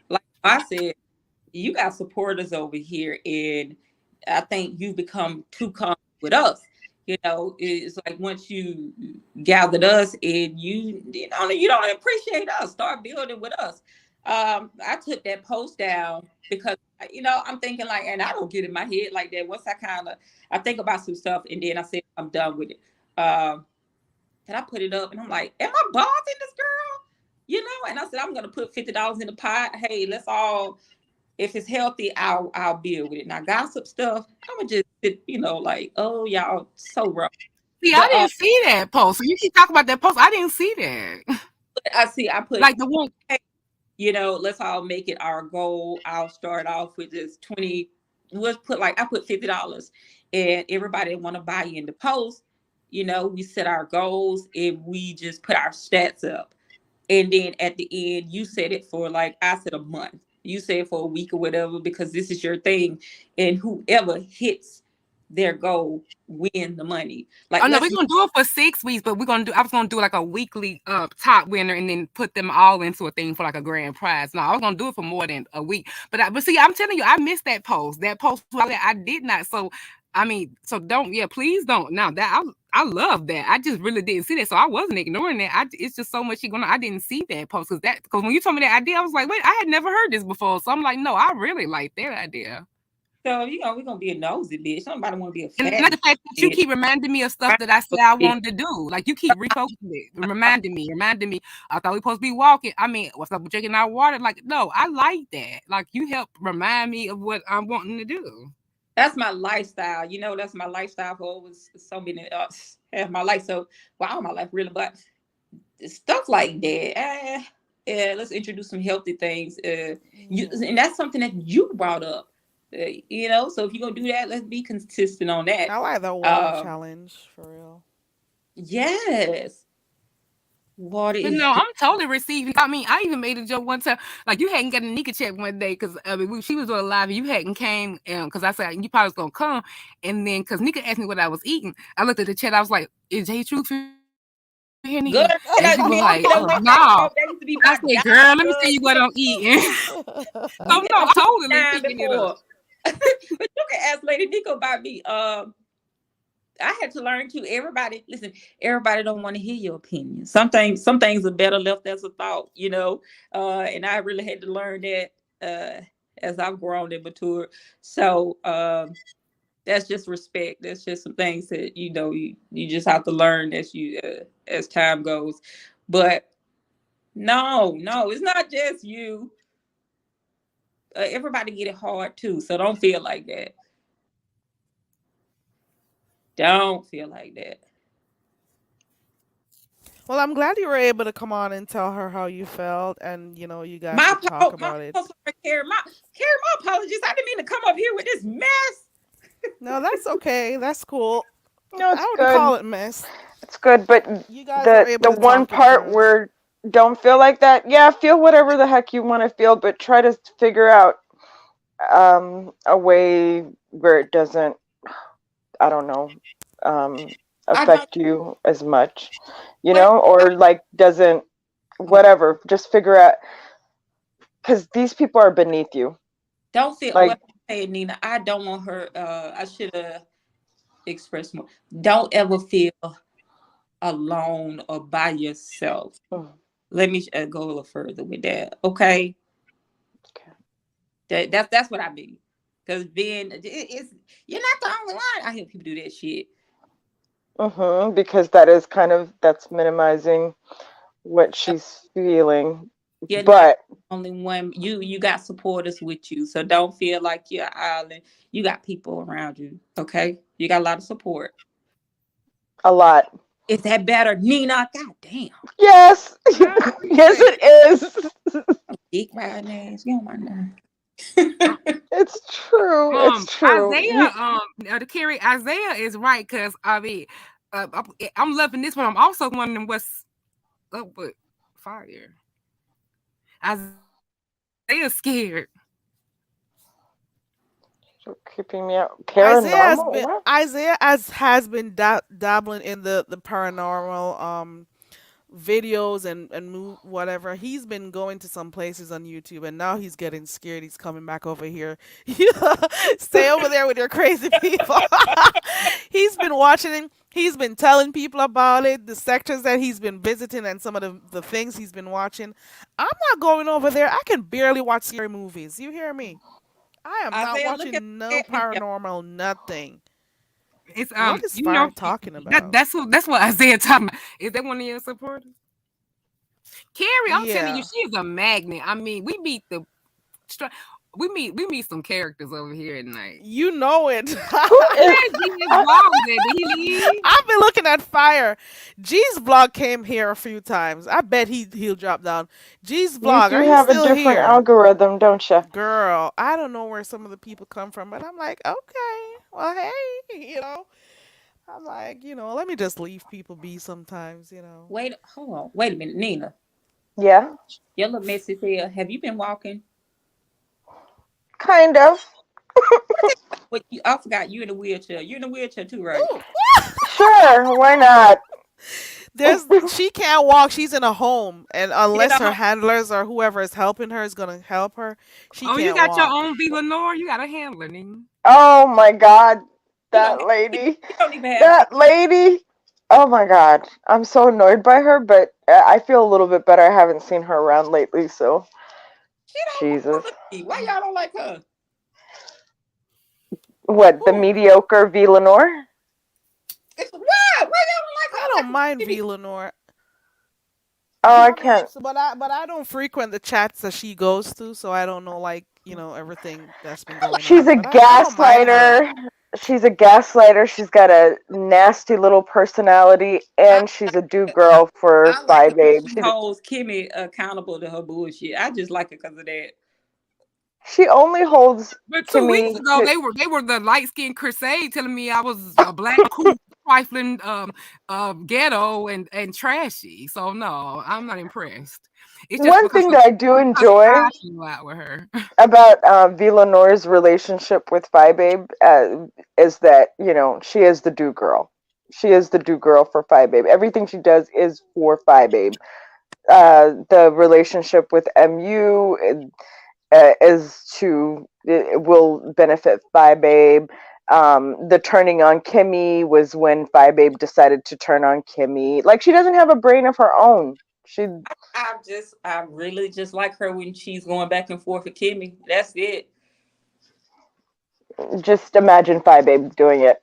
like I said, you got supporters over here, and I think you've become too comfortable with us. It's like once you gathered us and you don't appreciate us, start building with us. I took that post down because I'm thinking like, and I don't get in my head like that. Once I think about some stuff, and then I said I'm done with it. And I put it up, and I'm like, am I bothering this girl? And I said I'm gonna put $50 in the pot. Hey, let's all. If it's healthy, I'll deal with it. Now gossip stuff, I'm gonna just sit, like, oh y'all so rough. See, I But didn't see that post. So you keep talking about that post. I didn't see that. I see. I put, Like the one. let's all make it our goal. I'll start off with just 20. Let's put like I put $50, and everybody want to buy in the post. We set our goals and we just put our stats up. And then at the end, you set it for like I said a month. You say it for a week or whatever because this is your thing, and whoever hits their goal win the money. Like Oh no, let's we're gonna do it for 6 weeks, but I was gonna do like a weekly top winner and then put them all into a thing for like a grand prize. No, I was gonna do it for more than a week. But see, I'm telling you, I missed that post. That post I did not. So I mean, so don't, yeah, please don't. Now that I love that. I just really didn't see that. So I wasn't ignoring that. It's just so much going on. I didn't see that post because when you told me that idea, I was like, wait, I had never heard this before. So I'm like, no, I really like that idea. So we're gonna be a nosy bitch. Somebody want to be a And fat not the fact that you bitch. keep reminding me of stuff that I said I wanted to do. Like you keep refocusing it, reminding me. I thought we supposed to be walking. I mean, what's up with drinking our water? Like, no, I like that. Like you help remind me of what I'm wanting to do. That's my lifestyle. That's my lifestyle for over so many half my life. So all my life really, but stuff like that. Yeah, let's introduce some healthy things. And that's something that you brought up. So if you're gonna do that, let's be consistent on that. I like the water challenge for real. Yes, water But is no, I'm totally receiving. I mean, I even made a joke one time. Like you hadn't got a Nika check one day because she was doing a live and you hadn't came because I said you probably was gonna come, and then because Nika asked me what I was eating, I looked at the chat. I was like, "Is Jay Truth here, Nika?" good. And she was like, "Oh no." That used to be I my said, dime. "Girl, let me see what I'm eating." So You no, know, I'm totally dime picking it before. up. But you can ask Lady Nico about me. I had to learn too. Everybody don't want to hear your opinion. Some things are better left as a thought. And I really had to learn that as I've grown and matured. So that's just respect. That's just some things that you just have to learn as time goes. But no, it's not just you. Everybody get it hard too. So don't feel like that. Don't feel like that. Well, I'm glad you were able to come on and tell her how you felt, and you guys could talk My about it. sorry, Carrie, my apologies. I didn't mean to come up here with this mess. No, that's okay. That's cool. No, it's I wouldn't good. call it mess. It's good, but You guys were the able the to one talk the part truth. where don't feel like that, yeah, feel whatever the heck you want to feel, but try to figure out a way where it doesn't, I don't know, um I don't affect you as much, what or like doesn't, okay. whatever. Just figure out, because these people are beneath you. Don't feel what Like, I'm saying, Nina. I don't want her. I should have expressed more. Don't ever feel alone or by yourself. mm, Let me go a little further with that. Okay, okay. that's what I mean. Because being it's you're not the only one. I hear people do that shit. Because that's minimizing what she's feeling. You're not But the only one. You got supporters with you, so don't feel like you're an island. You got people around you. Okay, you got a lot of support. a lot. Is that better, Nina? God damn. Yes. I Yes, appreciate it is. Dick riding ass. You don't mind it. that. It's true. It's true. Isaiah, the Carrie, Isaiah is right because I mean, I'm loving this one. I'm also wondering what's up with fire. Isaiah's scared. You're keeping me out. Isaiah has Paranormal? been What? Isaiah has been dabbling in the paranormal videos and whatever. He's been going to some places on YouTube, and now he's getting scared. He's coming back over here. Stay over there with your crazy people. He's been watching it. He's been telling people about it, the sectors that he's been visiting, and some of the things he's been watching. I'm not going over there. I can barely watch scary movies. You hear me? I am not Isaiah, look watching no at me. paranormal nothing. It's What is Fire talking about? that's what Isaiah talking about. Is that one of your supporters? Carrie, I'm telling you, Yeah. she is a magnet. I mean, we beat the we meet some characters over here tonight. You know it. Who is? Where G's vlog at? Did he leave? I've been looking at fire. G's vlog came here a few times. I bet he'll drop down. G's You vlog, do are you have a still different here? algorithm, don't you? Girl, I don't know where some of the people come from, but I'm like, okay, well, hey, I'm like, let me just leave people be sometimes. Wait, hold on. Wait a minute, Nina. Yeah, Your little message here. Have you been walking? kind of. What I forgot you in a wheelchair. You're in a wheelchair too, right? Ooh, Sure, why not? she can't walk. She's in a home, and You unless her know, handlers or whoever is helping her is gonna help her, she Oh, you can't got your walk. own V Lenore? You got a handler, nigga. Oh my God, you don't that lady. you don't even have That lady. Oh my God, I'm so annoyed by her, but I feel a little bit better. I haven't seen her around lately, so she don't Jesus. bother me. Why y'all don't like her? What, the Who? mediocre V Lenore? It's why? Why y'all don't like her? I I'm don't like, mind maybe V Lenore. Oh, I I mean, can't. but I don't frequent the chats that she goes to, so I don't know everything that's been I like going She's on. a But I don't mind her. gaslighter. She's a gaslighter. She's got a nasty little personality, I and she's a do girl for I like her Five because Babe. she holds Kimmy accountable to her bullshit. I just like her because of that. She only holds But 2 weeks Kimmy ago, to. they were the light skinned crusade telling me I was a black cool trifling ghetto and trashy. So no, I'm not impressed. It's just One because thing of that I do enjoy I feel out with her. about Villanore's relationship with Fi Babe is that she is the do girl. She is the do girl for Fi Babe. Everything she does is for Fi Babe. The relationship with MU is to it will benefit Fi Babe. The turning on Kimmy was when Fi Babe decided to turn on Kimmy. Like she doesn't have a brain of her own. She I really just like her when she's going back and forth with Kimmy. That's it. just imagine Fi Babe doing it.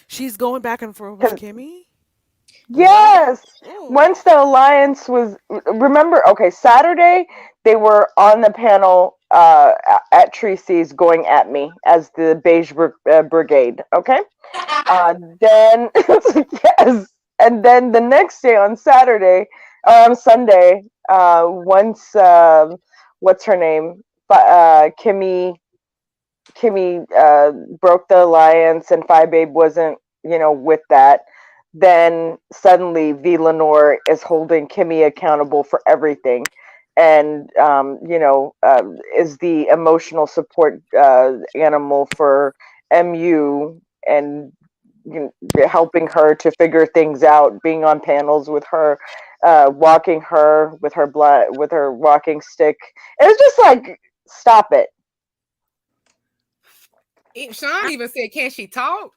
She's going back and forth with Kimmy. What? Yes. Ooh. Once the alliance was, remember, okay, Saturday they were on the panel at Tracy's going at me as the Brigade. Okay. Then yes, and then the next day on Saturday, Sunday, once what's her name, Kimmy broke the alliance and Phi Babe wasn't, with that. Then suddenly V Lenore is holding Kimmy accountable for everything, and is the emotional support animal for MU, and helping her to figure things out, being on panels with her, walking her with her with her walking stick. It was just like, stop it. Sean even said, "Can she talk?"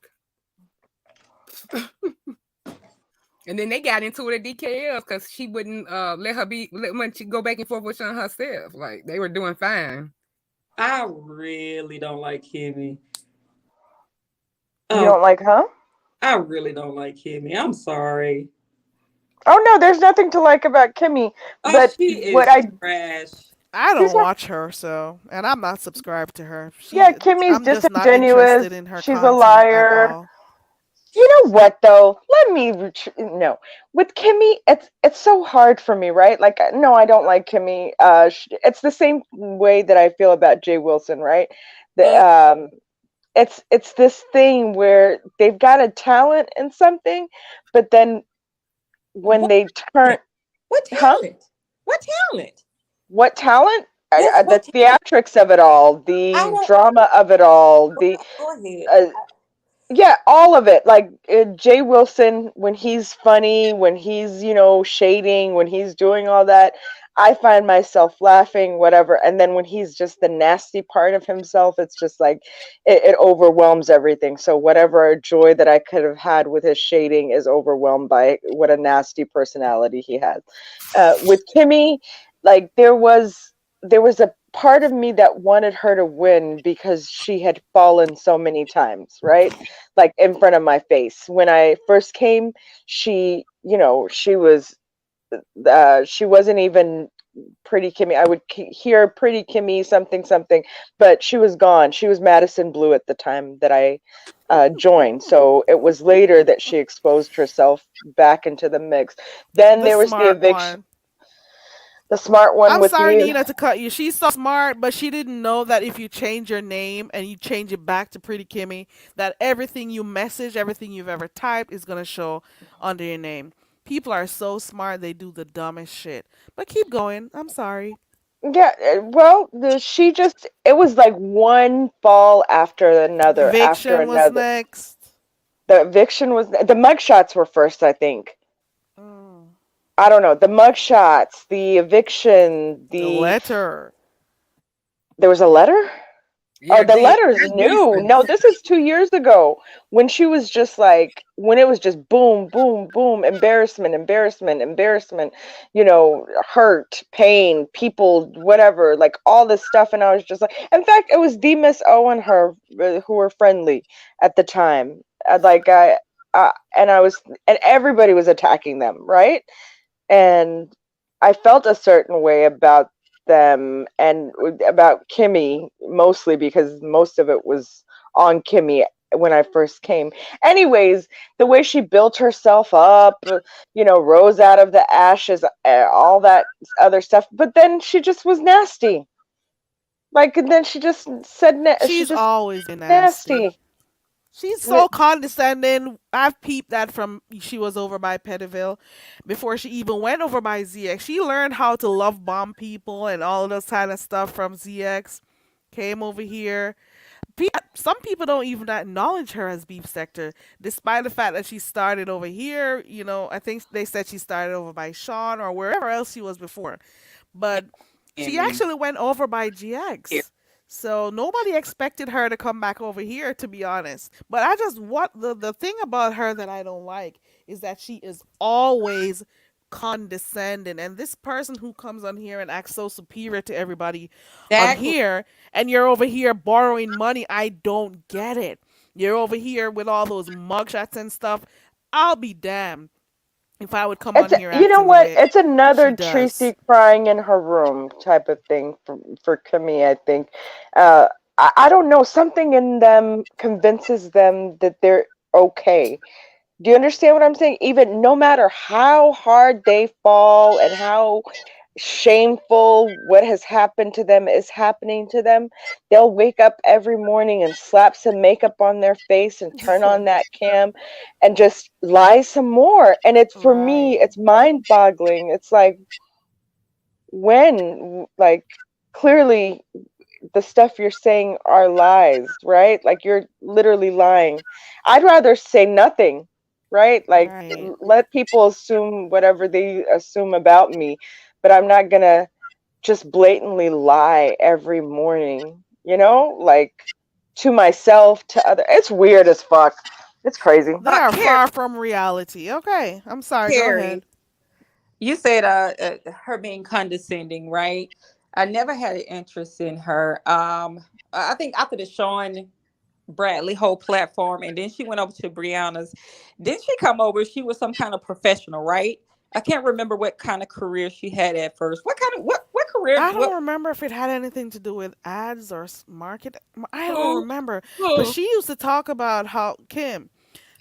And then they got into it at DKL because she wouldn't let she go back and forth with Sean herself. Like they were doing fine. I really don't like Kimmy. You Oh, don't like, huh? I really don't like Kimmy. I'm sorry. Oh no, there's nothing to like about Kimmy. Oh, But she what is I trash. I she's don't not, watch her, and I'm not subscribed to her. yeah, Kimmy's I'm just not interested disingenuous. in her She's a content at liar. all. You know what though? Let me no. With Kimmy, it's so hard for me, right? Like no, I don't like Kimmy. It's the same way that I feel about Jay Wilson, right? The Uh, it's this thing where they've got a talent in something, but then when what they turn, talent? What huh? talent? What talent? What talent? Yes, The what talent? theatrics of it all, I the don't. drama of it all, the Go ahead. uh, yeah, all of it. Like Jay Wilson, when he's funny, when he's shading, when he's doing all that, I find myself laughing, whatever. And then when he's just the nasty part of himself, it's just like it overwhelms everything. So whatever joy that I could have had with his shading is overwhelmed by what a nasty personality he has. With Kimmy, like there was a part of me that wanted her to win because she had fallen so many times, right? Like in front of my face. When I first came, she wasn't even Pretty Kimmy. I would hear Pretty Kimmy something something, but she was gone. She was Madison Blue at the time that I joined. So it was later that she exposed herself back into the mix. Then The there was the smart eviction, one. the smart one I'm with sorry, me. Nina, to cut you. She's so smart, but she didn't know that if you change your name and you change it back to Pretty Kimmy, that everything you message, everything you've ever typed is gonna show under your name. People are so smart, they do the dumbest shit. But keep going. I'm sorry. Yeah, well, she just, it was like one fall after Eviction was another. next. The eviction was, the mugshots were first, I think. Mm. I don't know, the mugshots, the eviction, The letter. there was a letter? Oh, Yeah, the letter's that's new. recent. No, this is 2 years ago when she was just like, when it was just boom, boom, boom, embarrassment, embarrassment, embarrassment, hurt, pain, people, whatever, like all this stuff. And I was just like, in fact, it was D Miss O and her who were friendly at the time. Like, and I was, and everybody was attacking them, right? And I felt a certain way about them and about Kimmy, mostly because most of it was on Kimmy when I first came. Anyways, the way she built herself up, rose out of the ashes, all that other stuff, but then she just was nasty. Like, and then she just said, she She's just always been nasty. nasty. She's so condescending. I've peeped that from she was over by Pettiville before she even went over by ZX. She learned how to love bomb people and all of those kind of stuff from ZX. Came over here. Some people don't even acknowledge her as Beef Sector, despite the fact that she started over here. I think they said she started over by Sean or wherever else she was before. But she Amy. actually went over by Here. GX. So nobody expected her to come back over here, to be honest. But I just what the thing about her that I don't like is that she is always condescending. And this person who comes on here and acts so superior to everybody on Exactly. here, and you're over here borrowing money, I don't get it. You're over here with all those mugshots and stuff. I'll be damned if I would come It's, on here you know acting the what? way It's she another does. Tracy crying in her room type of thing for Camille, I think. Uh, I don't know. Something in them convinces them that they're okay. Do you understand what I'm saying? Even no matter how hard they fall and how shameful what has happened to them is happening to them, they'll wake up every morning and slap some makeup on their face and turn on that cam and just lie some more. And it's, for me, Right. it's mind boggling. It's like, when, like, clearly the stuff you're saying are lies, right? Like, you're literally lying. I'd rather say nothing, right? Like, Right. let people assume whatever they assume about me, but I'm not gonna just blatantly lie every morning, like, to myself, to other. It's weird as fuck. It's crazy. They are Here, far from reality. Okay, I'm sorry. Go Carrie, ahead. you said her being condescending, right? I never had an interest in her. I think after the Sean Bradley whole platform, and then she went over to Brianna's. Didn't she come over? She was some kind of professional, right? I can't remember what kind of career she had at first. What kind of what career? I don't What? remember if it had anything to do with ads or market. I don't Who? remember. But Who? she used to talk about how Kim,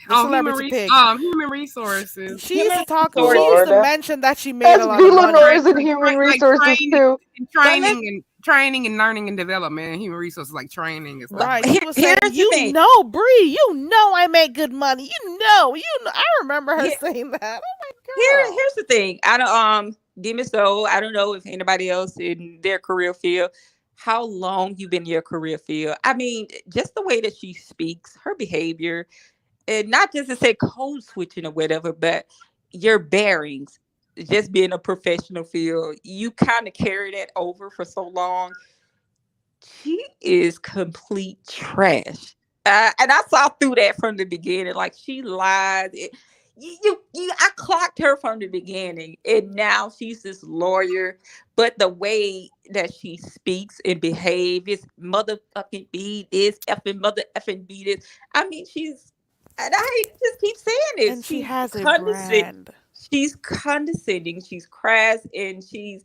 the celebrity pig, Human resources. she used Human to talk. She resources. used to Lord. mention that she made a That's lot of B. money. Lenore's in human Like resources training too. and But let's training and learning and development and human resources like training and stuff but Right. like She here, was saying, here's the "You thing. know, Bree, you know I make good money. You know. I remember her Here, saying that. Oh my girl. here's the thing. I don't Demon Soul, I don't know if anybody else in their career field, how long you been in your career field. I mean, just the way that she speaks, her behavior, and not just to say code switching or whatever, but your bearings, just being a professional field, you kind of carry that over for so long. She is complete trash. And I saw through that from the beginning. Like, she lied. I clocked her from the beginning, and now she's this lawyer. But the way that she speaks and behaves is motherfucking be this, effing mother effing be this. I mean, and I hate to just keep saying this. And she has a brand. She's condescending. She's crass, and she's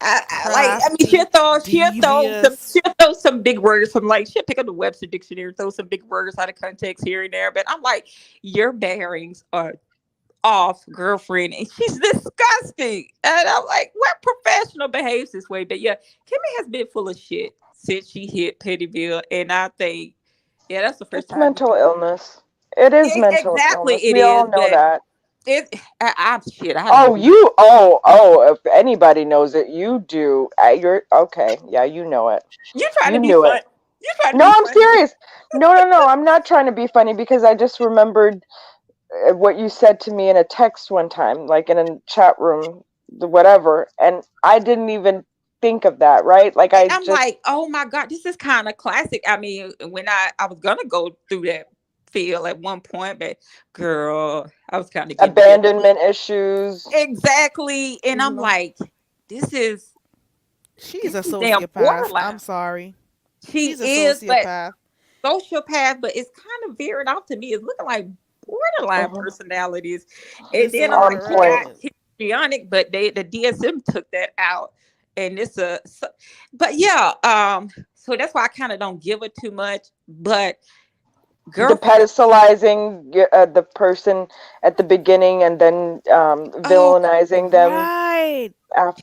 I mean, crafty, devious. she'll throw some big words from like she'll pick up the Webster dictionary, throw some big words out of context here and there. But I'm like, your bearings are off, girlfriend, and she's disgusting. And I'm like, what professional behaves this way? But yeah, Kimmy has been full of shit since she hit Pettyville, and I think, yeah, that's the first It's time. mental illness. It is mental Exactly, illness. it We all is, know but that. I'm shit. I don't Oh, even. you. Oh. If anybody knows it, you do. You're okay. Yeah, you know it. You trying You to be knew fun? it. You trying to No, be I'm funny? serious. No. I'm not trying to be funny because I just remembered what you said to me in a text one time, like in a chat room, whatever, and I didn't even think of that, right? Like And I I'm just like, oh my God, this is kind of classic. I mean, when I was gonna go through that field at one point, but girl, I was kind of getting the abandonment issues. exactly, and You I'm know, like, this is She's a this is damn sociopath. I'm borderline. sorry. She She's a is, but sociopath. sociopath, but it's kind of veering off to me. It's looking like borderline uh personalities, and then I'm like, on she point. got Disorder. histrionic, but the DSM took that out, and it's but yeah, so that's why I kind of don't give it too much, but The girlfriend. pedestalizing the person at the beginning and then Oh, villainizing them Right.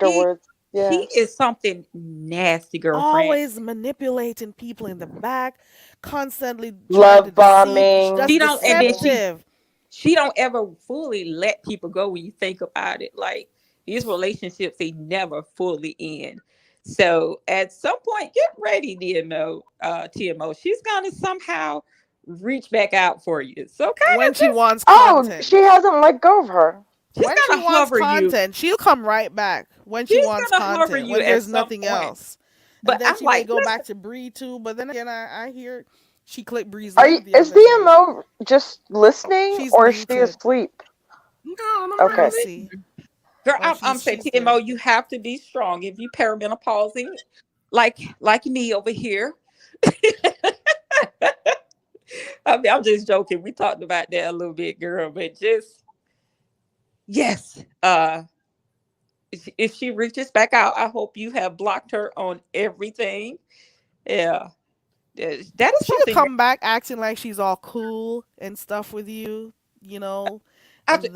she afterwards. she Yes, is something nasty, girlfriend. Always manipulating people in the back, constantly trying to love deceive. bombing. She Just don't, and then Mhm. deceptive. she don't ever fully let people go when you think about it. Like these relationships, they never fully end. So at some point, get ready, TMO. She's gonna somehow reach back out for you. So kind When of she just wants Oh, she content. hasn't let go of her. she's When she gonna wants hover you. content, she'll come right back. When she She's wants gonna hover content, you when at there's some nothing point. else. And But then I'm she may like, go back listen, to Bree too, but then again, I hear she clicked Bree's Are you, leg the is other day. the MO just listening She's or is she muted. asleep? No, I'm Let me Okay. not see. girl, Oh, I'm saying she's there. TMO, you have to be strong. If you perimenopausing, like me over here. I mean, I'm just joking. We talked about that a little bit, girl, but just yes. If she reaches back out, I hope you have blocked her on everything. Yeah, that is She'll something. come back acting like she's all cool and stuff with you, and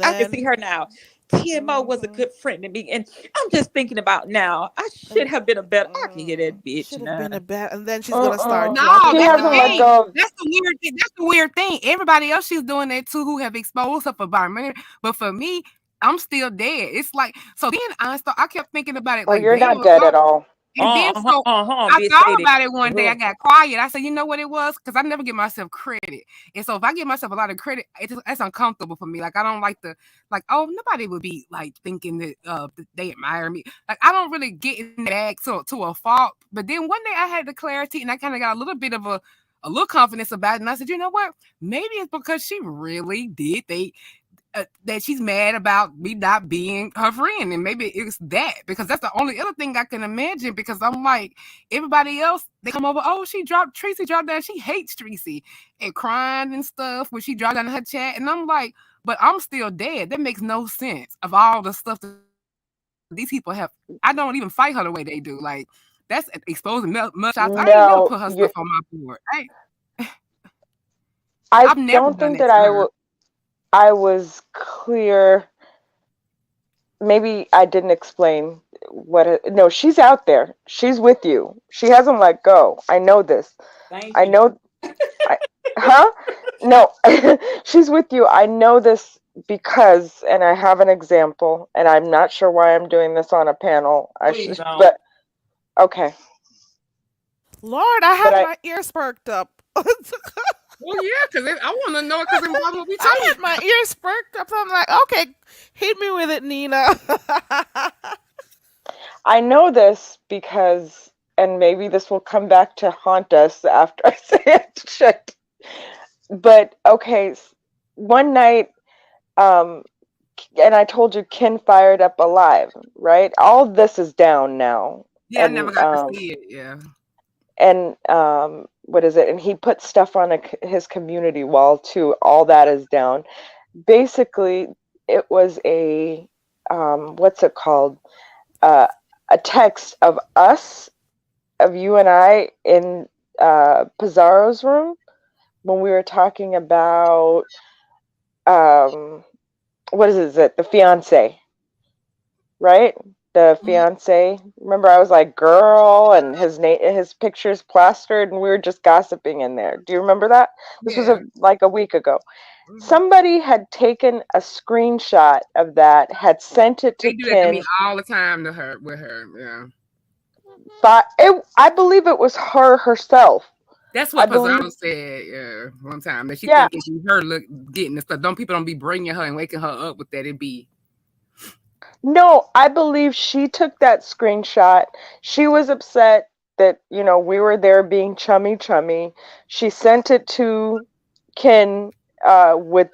I can see then her now. TMO was a hmm good friend to me, and I'm just thinking about now. I should and have been a better. I can hear that bitch should have now. been a bad. And then she's gonna start Uh-uh. No, dropping She that's the hasn't let thing. bombs. go of. That's the weird thing. That's the weird thing. Everybody else she's doing that too who have exposed her for environment. But for me, I'm still dead. It's like so then I kept thinking about it Oh, like you're damn not dead at all. and then so I Bitch, thought say about it that. one day. I got quiet. I said, you know what it was? Because I never give myself credit. And so if I give myself a lot of credit, it's uncomfortable for me. Like I don't like the like, oh, nobody would be like thinking that they admire me. Like I don't really get in that bag to a fault. But then one day I had the clarity and I kind of got a little bit of a little confidence about it. And I said, you know what? Maybe it's because she really did that she's mad about me not being her friend, and maybe it's that because that's the only other thing I can imagine. Because I'm like everybody else, they come over. Oh, Tracy dropped down. She hates Tracy and crying and stuff when she dropped down in her chat, and I'm like, but I'm still dead. That makes no sense of all the stuff that these people have. I don't even fight her the way they do. Like that's exposing much. I ain't never No, put her you. stuff on my board. I I've never don't done think that that to her. I was clear. Maybe I didn't explain what. No, she's out there. She's with you. She hasn't let go. I know this. Thank I you. know. I, huh? No, she's with you. I know this because, and I have an example, and I'm not sure why I'm doing this on a panel. I Please should, don't. but Lord, I but had my ears perked up. Well, yeah, because I want to know it because it involves what we I talking had my about. ears perked up. I'm like, okay, hit me with it, Nina. I know this because, and maybe this will come back to haunt us after I say it. Shit. But okay, one night, um, and I told you Ken fired up alive, right? All this is down now, Yeah, I never and got to see it. Yeah. what is it? And he put stuff on his community wall too. All that is down. Basically, it was a what's it called? Uh, a text of us, of you and I in Pizarro's room when we were talking about um, what is it? The fiance, right? The fiance. Remember, I was like, "Girl," and his picture's plastered, and we were just gossiping in there. Do you remember that? This was Yeah. like a week ago. Mhm. Somebody had taken a screenshot of that, had sent it to They do that to me Ken. all the time to her with her. Yeah. I believe it was her herself. That's I what believe, Pizarro said, one time that she yeah. think it's her look getting the stuff. Don't people don't be bringing her and waking her up with that. It be No, I believe she took that screenshot. She was upset that, we were there being chummy chummy. She sent it to Ken with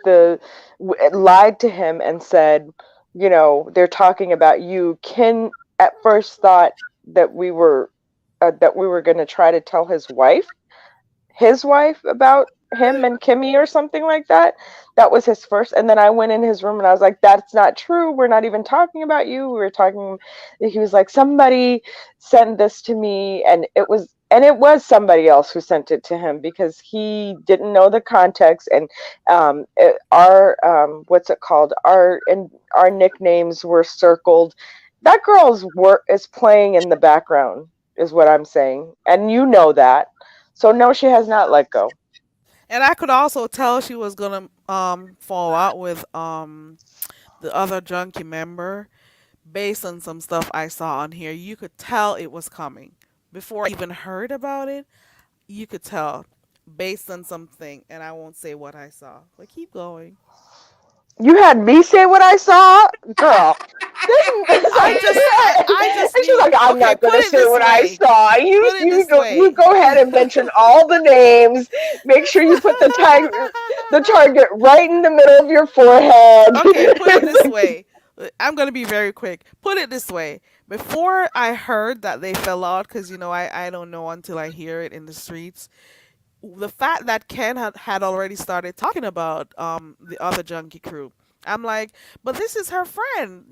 lied to him and said, they're talking about you. Ken at first thought that we were going to try to tell his wife about him and Kimmy or something like that. That was his first. And then I went in his room and I was like, that's not true. We're not even talking about you. We were talking. He was like, somebody sent this to me. And it was somebody else who sent it to him because he didn't know the context. And what's it called? Our nicknames were circled. That girl's work is playing in the background, is what I'm saying. And you know that. So no, she has not let go. And I could also tell she was gonna fall out with the other junkie member based on some stuff I saw on here. You could tell it was coming. Before I even heard about it, you could tell based on something, and I won't say what I saw. But keep going. You had me say what I saw, girl. This, I just and she's need like, I'm okay, not put gonna it say this what I way. saw. You Put it you this go you way. go ahead and mention all the names. Make sure you put the target right in the middle of your forehead. Okay, put it this way. I'm gonna be very quick. Put it this way. Before I heard that they fell out, because I don't know until I hear it in the streets. The fact that Ken had already started talking about the other junkie crew. I'm like, but this is her friend.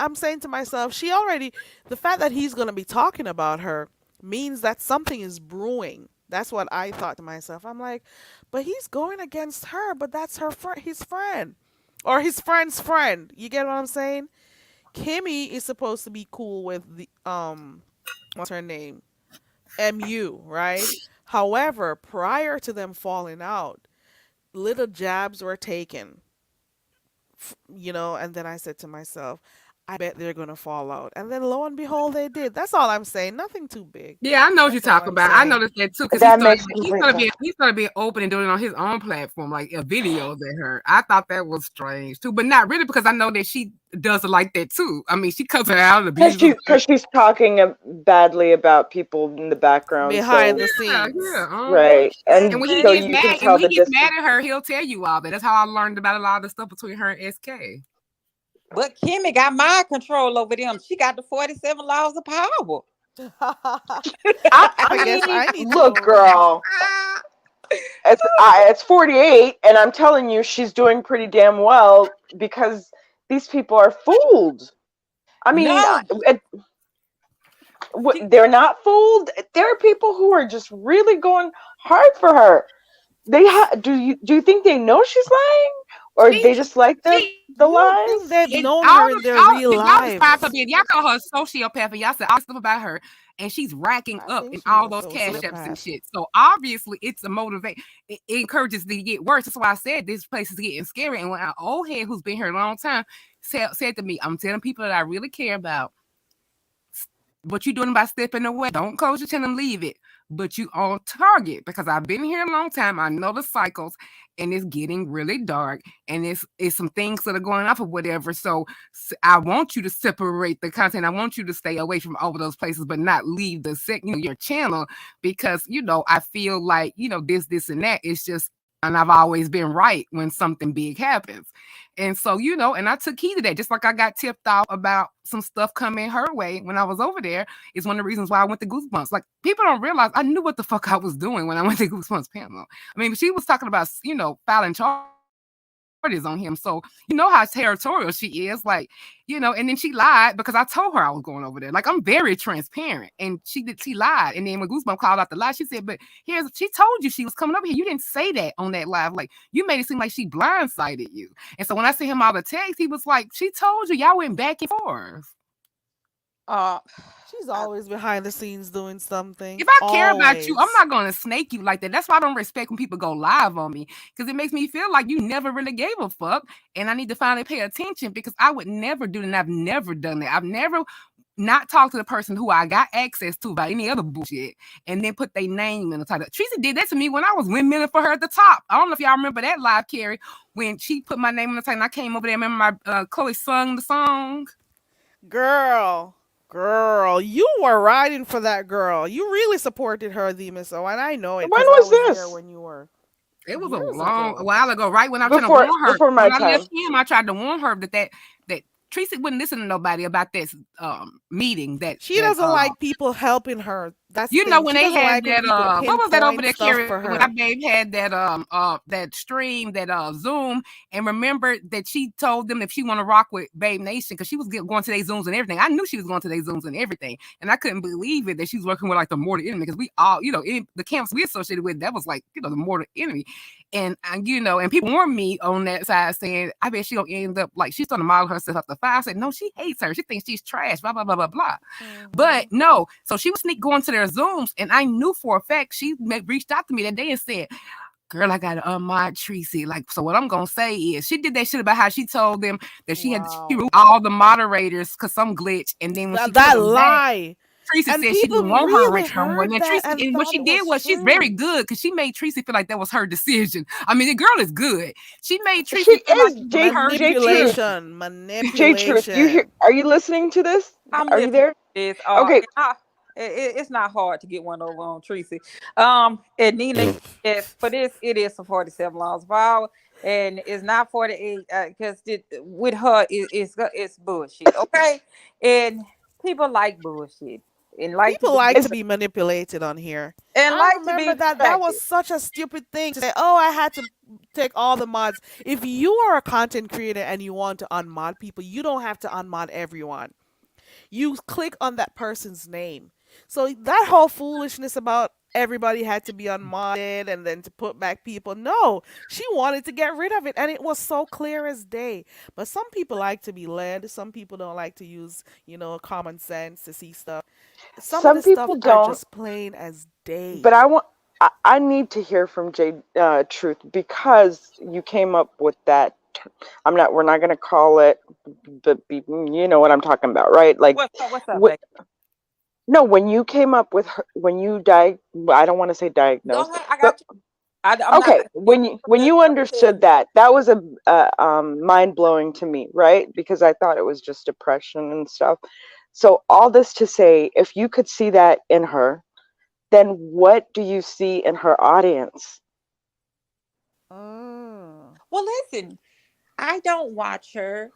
I'm saying to myself, the fact that he's gonna be talking about her means that something is brewing. That's what I thought to myself. I'm like, but he's going against her, but that's his friend, or his friend's friend. You get what I'm saying? Kimmy is supposed to be cool with the what's her name? MU, right? However, prior to them falling out, little jabs were taken, and then I said to myself, I bet they're going to fall out. And then lo and behold, they did. That's all I'm saying. Nothing too big. yeah, I know what you're That's all talking I'm about. I saying. noticed that too because he That started makes he complete started sense. being he started being open and doing it on his own platform, like videos at her. I thought that was strange too, but not really because I know that she does it like that too. I mean, she cuts her out and Because abuses her. she's talking badly about people in the background. Behind So the Yeah, yeah. scenes. right, And and when he so gets you can mad, and tell when he the gets mad distance. at her, he'll tell you all that. That's how I learned about a lot of the stuff between her and SK. But Kimmy got mind control over them. She got the 47 laws of power. I I guess mean, I need to look, know then. girl. It's 48, and I'm telling you, she's doing pretty damn well because these people are fooled. I mean, No, she, they're not fooled. There are people who are just really going hard for her. Do you think they know she's lying, or She they just like she the You would think lies? they've it known all her in their real y'all describe her lives. being y'all call her a sociopath and y'all said all stuff about her and she's racking I up think in she's all a those cash apps and sociopath. shit. So obviously it's a motivate. It encourages to get worse. That's why I said this place is getting scary. And when an old head who's been here a long time said to me, I'm telling people that I really care about what you doing by stepping away. Don't close your channel and leave it. But you on target because I've been here a long time. I know the cycles and it's getting really dark and it's some things that are going off or whatever. So I want you to separate the content. I want you to stay away from all of those places, but not leave your channel because I feel like this and that. It's just and I've always been right when something big happens. And so, and I took heed of that, just like I got tipped off about some stuff coming her way when I was over there. Is one of the reasons why I went to Goosebumps. Like, people don't realize I knew what the fuck I was doing when I went to Goosebumps panel. I mean, she was talking about, filing charges. is on him. So you know how territorial she is, like, and then she lied because I told her I was going over there. Like, I'm very transparent. And she lied. And then when Goosebump called out the lie, she said, but she told you she was coming over here. You didn't say that on that live. Like, you made it seem like she blindsided you. And so when I sent him all the text, he was like, she told you, y'all went back and forth. She's always behind the scenes doing something. If I care about you, I'm Always. not going to snake you like that. That's why I don't respect when people go live on me, because it makes me feel like you never really gave a fuck, and I need to finally pay attention, because I would never do that, and I've never done that. I've never not talked to the person who I got access to about any other bullshit and then put their name in the title. Tracy did that to me when I was windmilling for her at the top. I don't know if y'all remember that live, Carrie, when she put my name in the title and I came over there. Remember my Chloe sung the song? Girl, you were riding for that girl. You really supported her, the Miss O, and I know it When because I was was there this? when you were It was years a ago. while ago, right when I was trying to warn her. Before my When I time. left him, I tried to warn her that Tracy wouldn't listen to nobody about this meeting. She doesn't like people helping her. That's the thing. When She they doesn't had like when that people what was that over pinpoint there, stuff Carrie? for When our her. babe had that stream, that Zoom, and remember that she told them if she want to rock with Babe Nation, because she was going to their Zooms and everything. I knew she was going to their Zooms and everything, and I couldn't believe it that she was working with like the mortal enemy, because we all, in the camps we associated with, that was like, the mortal enemy. And and people warned me on that side saying, I bet she gonna end up like she's gonna model herself up the fire. I said, no, she hates her. She thinks she's trash, blah, blah, blah, blah, blah. But no, so she was sneak going to their Zooms, and I knew for a fact she reached out to me that day and said, girl, I gotta unmod Tracy. Like, so what I'm gonna say is she did that shit about how she told them that she removed all the moderators because some glitch, and then when she put That them back, lie. Tracy And said she people didn't want her really rich no more. And heard then that Tracy, and and what thought she it did was was she's very true. good, because she made Tracy feel like that was her decision. I mean, the girl is good. She made She Tracy feel like is it was her J Truth. decision. J Truth, Manipulation. are you listening to this? I'm Are you listening there? to this. Okay. It's not hard to get one over on Tracy. And Nina, yes, for this, it is for 47 laws of power, and it's not 48 because with her, it's bullshit. Okay, and people like bullshit and like to People be like to It's be manipulated on here. and I like to remember be that was distracted. such a stupid thing to say, oh, I had to take all the mods. If you are a content creator and you want to unmod people, you don't have to unmod everyone. You click on that person's name. So that whole foolishness about everybody had to be unmodded and then to put back people. No, she wanted to get rid of it, and it was so clear as day. But some people like to be led. Some people don't like to use, common sense to see stuff. Some of some the stuff people are don't, just plain as day. but I need to hear from J Truth, because you came up with that. We're not going to call it, but you know what I'm talking about, right? Like, What's up, wh- baby? no, when you came up with her, when you I don't want to say Go diagnosed, ahead. I but got you. I'm not okay, gonna give when you understood that was a mind blowing to me, right? Because I thought it was just depression and stuff. So all this to say, if you could see that in her, then what do you see in her audience? Mm. Well, listen, I don't watch her.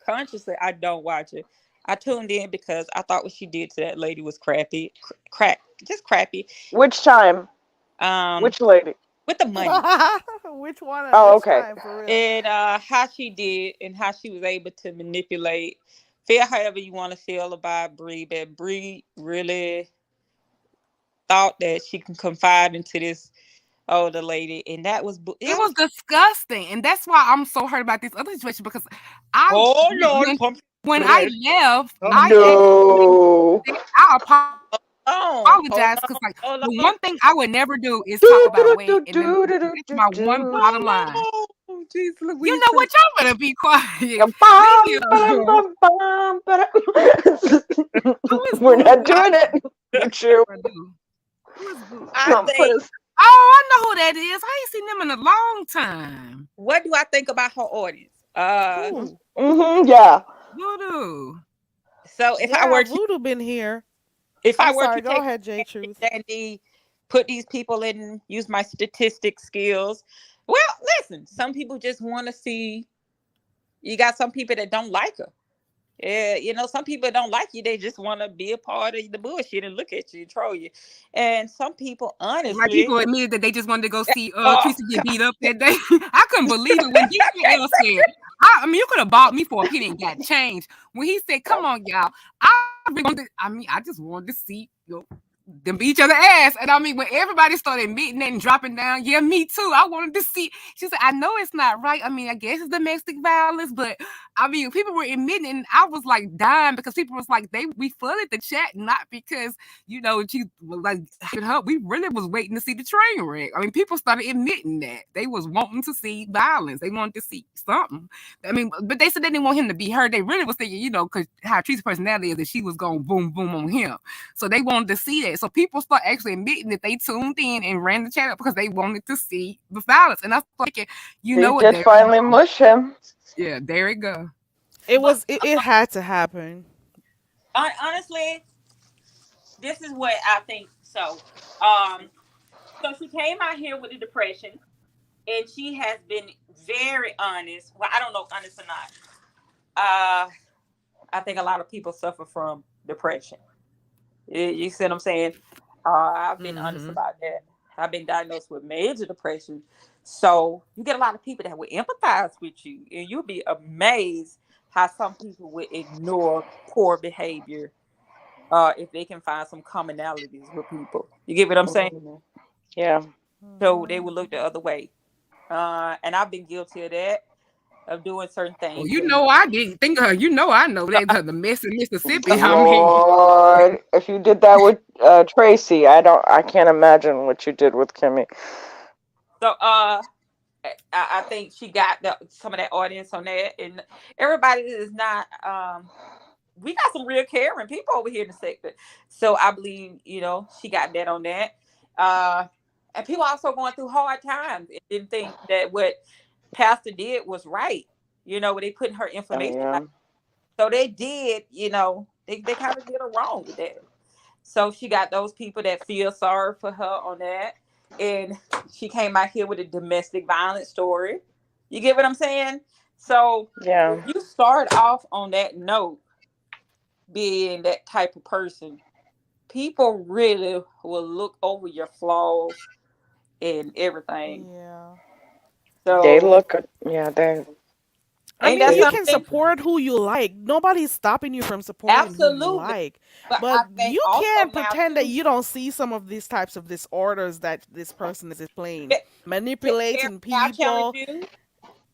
Consciously, I don't watch it. I tuned in because I thought what she did to that lady was crappy, just crappy. Which time? Um, Which lady? with the money Which one and Oh, which okay. time for real? and how she did and how she was able to manipulate. Feel however you want to feel about Bree, but Bree really thought that she can confide into this older lady, and that was It was disgusting, and that's why I'm so hurt about this other situation, because I oh Lord, when pump when your I brakes. left, I actually No. I Hold apologize, because on, like hold the on. one thing I would never do is Do talk do about weight, do and then do do do that's do my one do. bottom line. Oh no, jeez You Louise. know what? Y'all better be quiet. Leave me Bum, ba-dum, alone. bum, bum, ba-dum. Who is We're Boo? not doing it. True. I do. Who is Boo? I Put think, us. Oh, I know who that is. I ain't seen them in a long time. what do I think about her audience? Who? Yeah. Voodoo. So Yeah, Voodoo been here. if I I'm were to sorry. Go take ahead, J Truth. Dandy, put these people in, use my statistic skills. Well, listen, some people just want to see. You got some people that don't like her. Yeah, some people don't like you. They just want to be a part of the bullshit and look at you and troll you. And some people, Like honestly, people admitted that they just wanted to go see oh, Teresa get beat up that day. I couldn't believe it when DKL said, I mean, you could have bought me for a penny and got changed. When he said, come on, y'all, I really wanted, I mean, I just wanted to see them beat each other ass. And I mean, when everybody started admitting that and dropping down, yeah, me too. I wanted to see. She said, I know it's not right. I mean, I guess it's domestic violence, but I mean, people were admitting, and I was like dying because people was like, we flooded the chat, not because she was like her. We really was waiting to see the train wreck. I mean, people started admitting that they was wanting to see violence. They wanted to see something. I mean, but they said they didn't want him to be hurt. They really was thinking, because how Teresa's personality is, that she was going boom, boom on him. So they wanted to see that. So people start actually admitting that they tuned in and ran the chat up because they wanted to see the violence. And I was thinking, He what? did finally mush him. Yeah, there it go. but It had to happen. honestly, this is what I think. So she came out here with the depression, and she has been very honest. Well, I don't know, honest or not. I think a lot of people suffer from depression. You see what I'm saying? I've been honest Mm-hmm. about that. I've been diagnosed with major depression. So you get a lot of people that will empathize with you, and you'll be amazed how some people will ignore poor behavior if they can find some commonalities with people. You get what I'm saying? Mhm. Yeah. So they Mm-hmm. will look the other way. And I've been guilty of that, of doing certain Well, things. And I didn't think of her. I know that the mess in Mississippi. I mean, Lord, if you did that with Tracy, I can't imagine what you did with Kimmy. so I think she got some of that audience on that, and everybody is not. We got some real caring people over here in the sector, so I believe she got that on that. Uh, and people also going through hard times and didn't think that what Pastor did was right. Where they putting her Oh information out. yeah. So they did. They kind of did her wrong with that. So she got those people that feel sorry for her on that. And she came out here with a domestic violence story. You get what I'm saying? So Yeah. if you start off on that note, being that type of person, people really will look over your flaws and everything. Yeah. They So, look. Yeah. They. I ain't mean, that They. you can something? support who you like. Nobody's stopping you from supporting who you Absolutely. like. But But I think you also can't now, pretend that too, you don't see some of these types of disorders that this person is displaying. Carrie, Manipulating may I challenge people. you?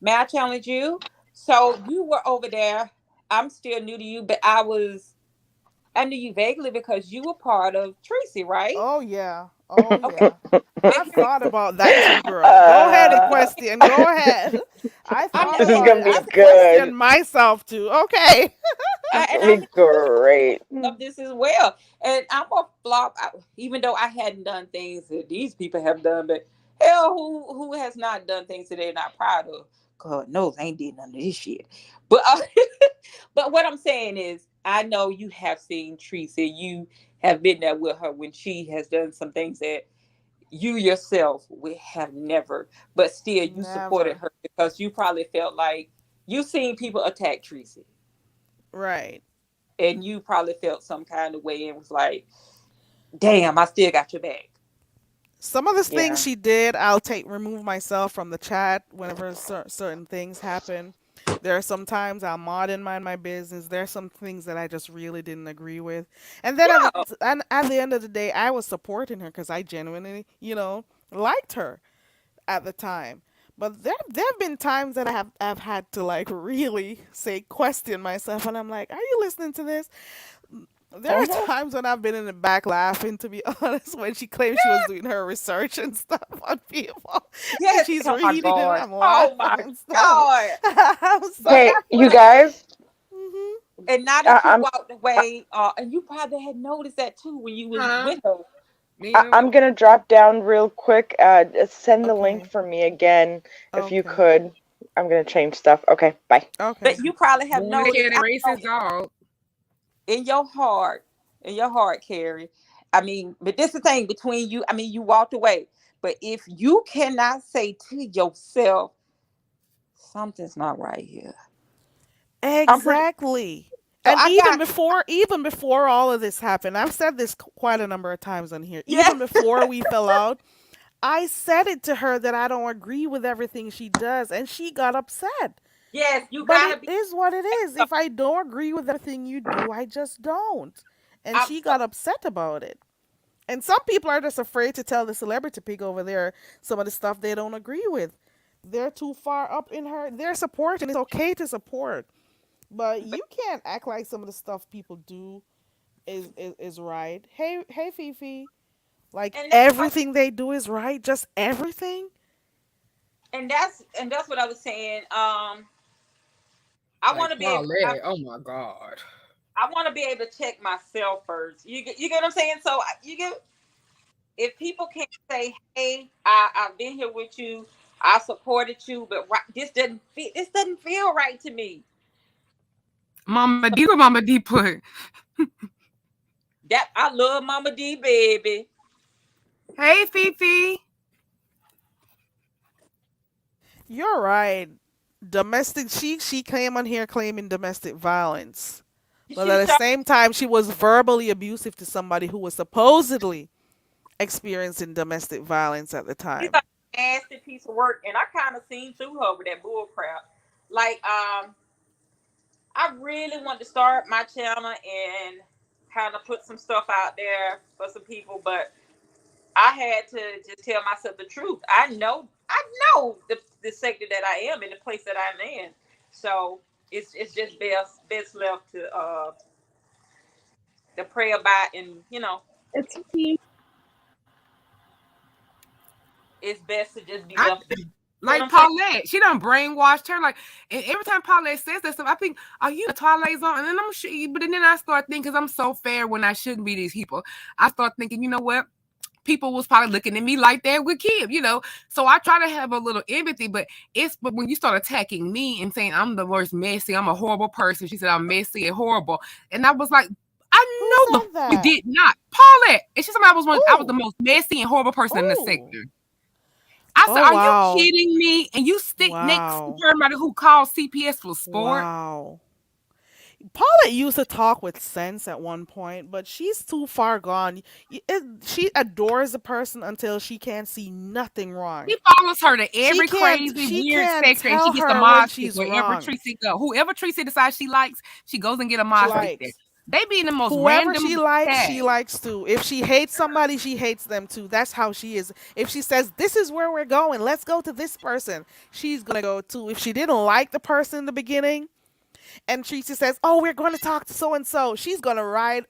May I challenge you? So you were over there. I'm still new to you, but I knew you vaguely because you were part of Tracy, right? Oh, yeah. Oh, Okay. yeah. But I've here's thought about that too, girl. Go ahead and uh, question. Go ahead. I I'm thought this is and about gonna it. be I've good. questioned myself too. Okay. This is and gonna I be have great. of this as well. And I'm a flop, even though I hadn't done things that these people have done. But hell, who has not done things that they're not proud of? God knows I ain't did none of this shit. But but what I'm saying is, I know you have seen Teresa. You have been there with her when she has done some things that you yourself would have never. But still, you supported Never. her because you probably felt like you seen people attack Teresa, Right. and you probably felt some kind of way and was like, damn, I still got your back. Some of the things Yeah. she did, I'll remove myself from the chat whenever certain things happen. There are some times I'll mod and mind my business. There are some things that I just really didn't agree with, and then Yeah. at the end of the day, I was supporting her because I genuinely, liked her at the time. But there have been times that I've had to like really say question myself, and I'm like, are you listening to this? There are Mhm. times when I've been in the back laughing, to be honest, when she claimed she was doing her research and stuff on people, and Yes. she's Oh my reading it, and God. I'm Oh laughing my and stuff. God. I'm But sorry. Hey, that's what you I'm guys. Hmm. and now I, that you I'm. walked I, away, and you probably had noticed that too when you was huh? with her. Man, I'm gonna drop down real quick. Send the link Okay. for me again if you Okay. could. I'm gonna change stuff. Okay. Bye. Okay. But you probably have want to noticed, carry that I don't racist know, dog. in your heart, Carrie. I mean, but this is the thing between you. I mean, you walked away. But if you cannot say to yourself, something's not right here. I'm pretty Exactly. So And I got even before all of this happened, I've said this quite a number of times on here. yeah, Even before we fell out, I said it to her that I don't agree with everything she does, and she got upset. yes, you But gotta it be. is what it is. If I don't agree with everything you do, I just don't. And I'm she so got upset about it. And some people are just afraid to tell the celebrity pig over there some of the stuff they don't agree with. They're too far up in her. They're supporting. It's okay to support. But but you can't act like some of the stuff people do is right. Hey Fifi. Like and that's what everything they do is right, just everything. and that's what I was saying. I Like want to be able. Paulette. Oh my God. I want to be able to check myself first. You get what I'm saying? So you get if people can't say, "Hey, I've been here with you, I supported you," but this doesn't feel right to me. Mama D, what Mama D put? That I love Mama D, baby. Hey, Fifi. You're right. Domestic she came on here claiming domestic violence. But She at the started. same time she was verbally abusive to somebody who was supposedly experiencing domestic violence at the She's time. a nasty piece of work, and I kind of seen through her with that bull crap. Like, I really want to start my channel and kind of put some stuff out there for some people, but I had to just tell myself the truth. I know the sector that I am in, the place that I'm in. So it's just best left to pray about, and It's okay. it's best to just be I left. You know what like I'm saying? Paulette. She done brainwashed her. Like, and every time Paulette says that stuff, I think, are you the Twilight Zone? And then I'm sure, but then I start thinking, because I'm so fair when I shouldn't be these people. I start thinking, you know what? People was probably looking at me like that with Kim. So I try to have a little empathy, but when you start attacking me and saying I'm the worst messy, I'm a horrible person. She said I'm messy and horrible. And I was like, Who I know said you that? did not. Paulette. And she said I was the Who? most messy and horrible person in the Who? sector. I said, Oh are you wow. kidding me? And you stick next to Wow. somebody who calls CPS for sport? Wow. Paulette used to talk with sense at one point, but she's too far gone. She adores a person until she can't see nothing wrong. He follows her to She every can't crazy, she weird can't sector, and she tell gets a her when mod stick she's wherever wrong. Tracy go. Whoever Tracy decides she likes, she goes and get a She mod stick there. likes. They be in the most Whoever random she chat. likes too. If she hates somebody, she hates them too. That's how she is. If she says, "This is where we're going, let's go to this person," she's gonna go too. If she didn't like the person in the beginning, and Tracy says, "Oh, we're going to talk to so and so," she's gonna ride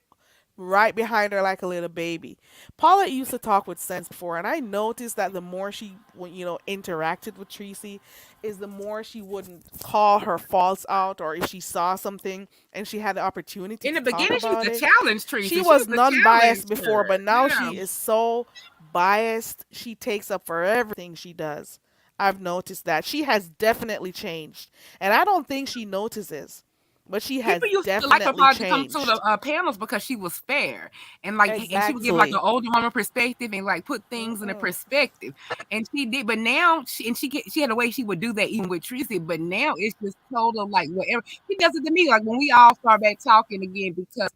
right behind her like a little baby. Paula used to talk with sense before, and I noticed that the more she, interacted with Tracy, is the more she wouldn't call her faults out, or if she saw something and she had the opportunity In to the talk beginning, she was about a it. challenge, She Tracy. She was was a non-biased challenge before, her. but now Yeah. she is so biased. She takes up for everything she does. I've noticed that she has definitely changed, and I don't think she notices, but she has People used to like her definitely probably to come to the changed. panels because she was fair and she would give like an Exactly. older woman perspective and like put things in a Mm-mm. perspective. And she did, but now she had a way she would do that even with Tracy. But now it's just total like whatever she does it to me. Like when we all start back talking again because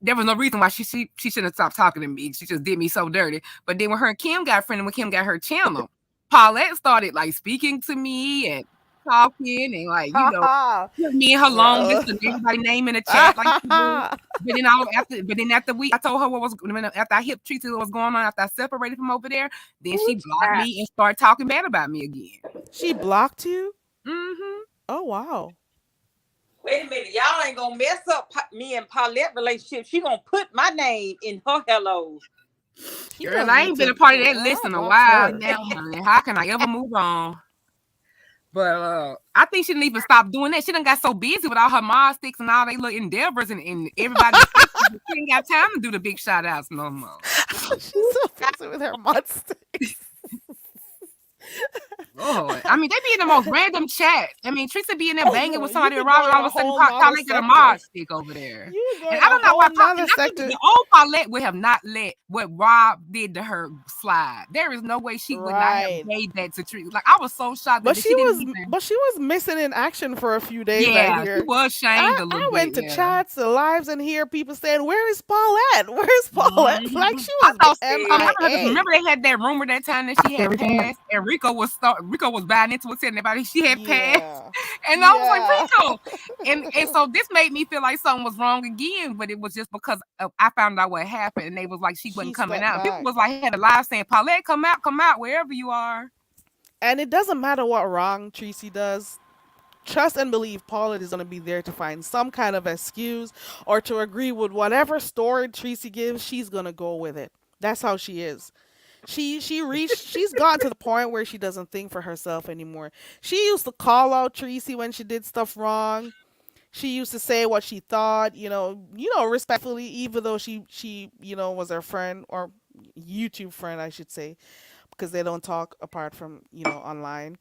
there was no reason why she shouldn't have stopped talking to me. She just did me so dirty. But then when her and Kim got friendly, when Kim got her channel, Paulette started like speaking to me and talking and like put me in her long list Well, and everybody name in the chat like she do. But then after I told her after I hit Tracy what was going on after I separated from over there, then Ooh, she blocked child. me and started talking bad about me again. she blocked you? Hmm. Oh wow. Wait a minute, y'all ain't gonna mess up me and Paulette relationship. She gonna put my name in her hellos. She Girl, don't I need ain't been a to. part of that I list in a blocked while her. now, honey. How can I ever move on? But I think she didn't even stop doing that. She done got so busy with all her mod sticks and all they little endeavors and everybody. She ain't got time to do the big shout outs no more. She's so busy with her mud sticks. God. I mean, they be in the most random chat. I mean, Teresa be in there banging with You somebody be and Robin, going all a of a sudden, whole nother Paulette got a mod sector. stick over there. You be And going I a don't know whole why nother and I think sector. the old Paulette would have not let what Rob did to her slide. There is no way she would not have Right. gave that to Teresa. Like, I was so shocked that she didn't even. But she was missing in action for a few days, I Yeah, she hear. was shamed a little I bit. went to Yeah. chats, the lives, and hear people saying, "Where is Paulette? Where's Paulette?" Like Mhm. she I was thought something about her because MIA. remember they had that rumor that time that she had passed, and Rico was buying into it, telling everybody she had passed, Yeah. and I was like Yeah. Rico, and so this made me feel like something was wrong again, but it was just because I found out what happened, and they was like she She wasn't coming stepped out. People back. was like had a live saying Paulette, come out, wherever you are. And it doesn't matter what wrong Tracy does. Trust and believe Paulette is going to be there to find some kind of excuse or to agree with whatever story Tracy gives. She's going to go with it. That's how she is. She's gotten to the point where she doesn't think for herself anymore. She used to call out Tracy when she did stuff wrong. She used to say what she thought, respectfully, even though she was her friend or YouTube friend, I should say, because they don't talk apart from, online.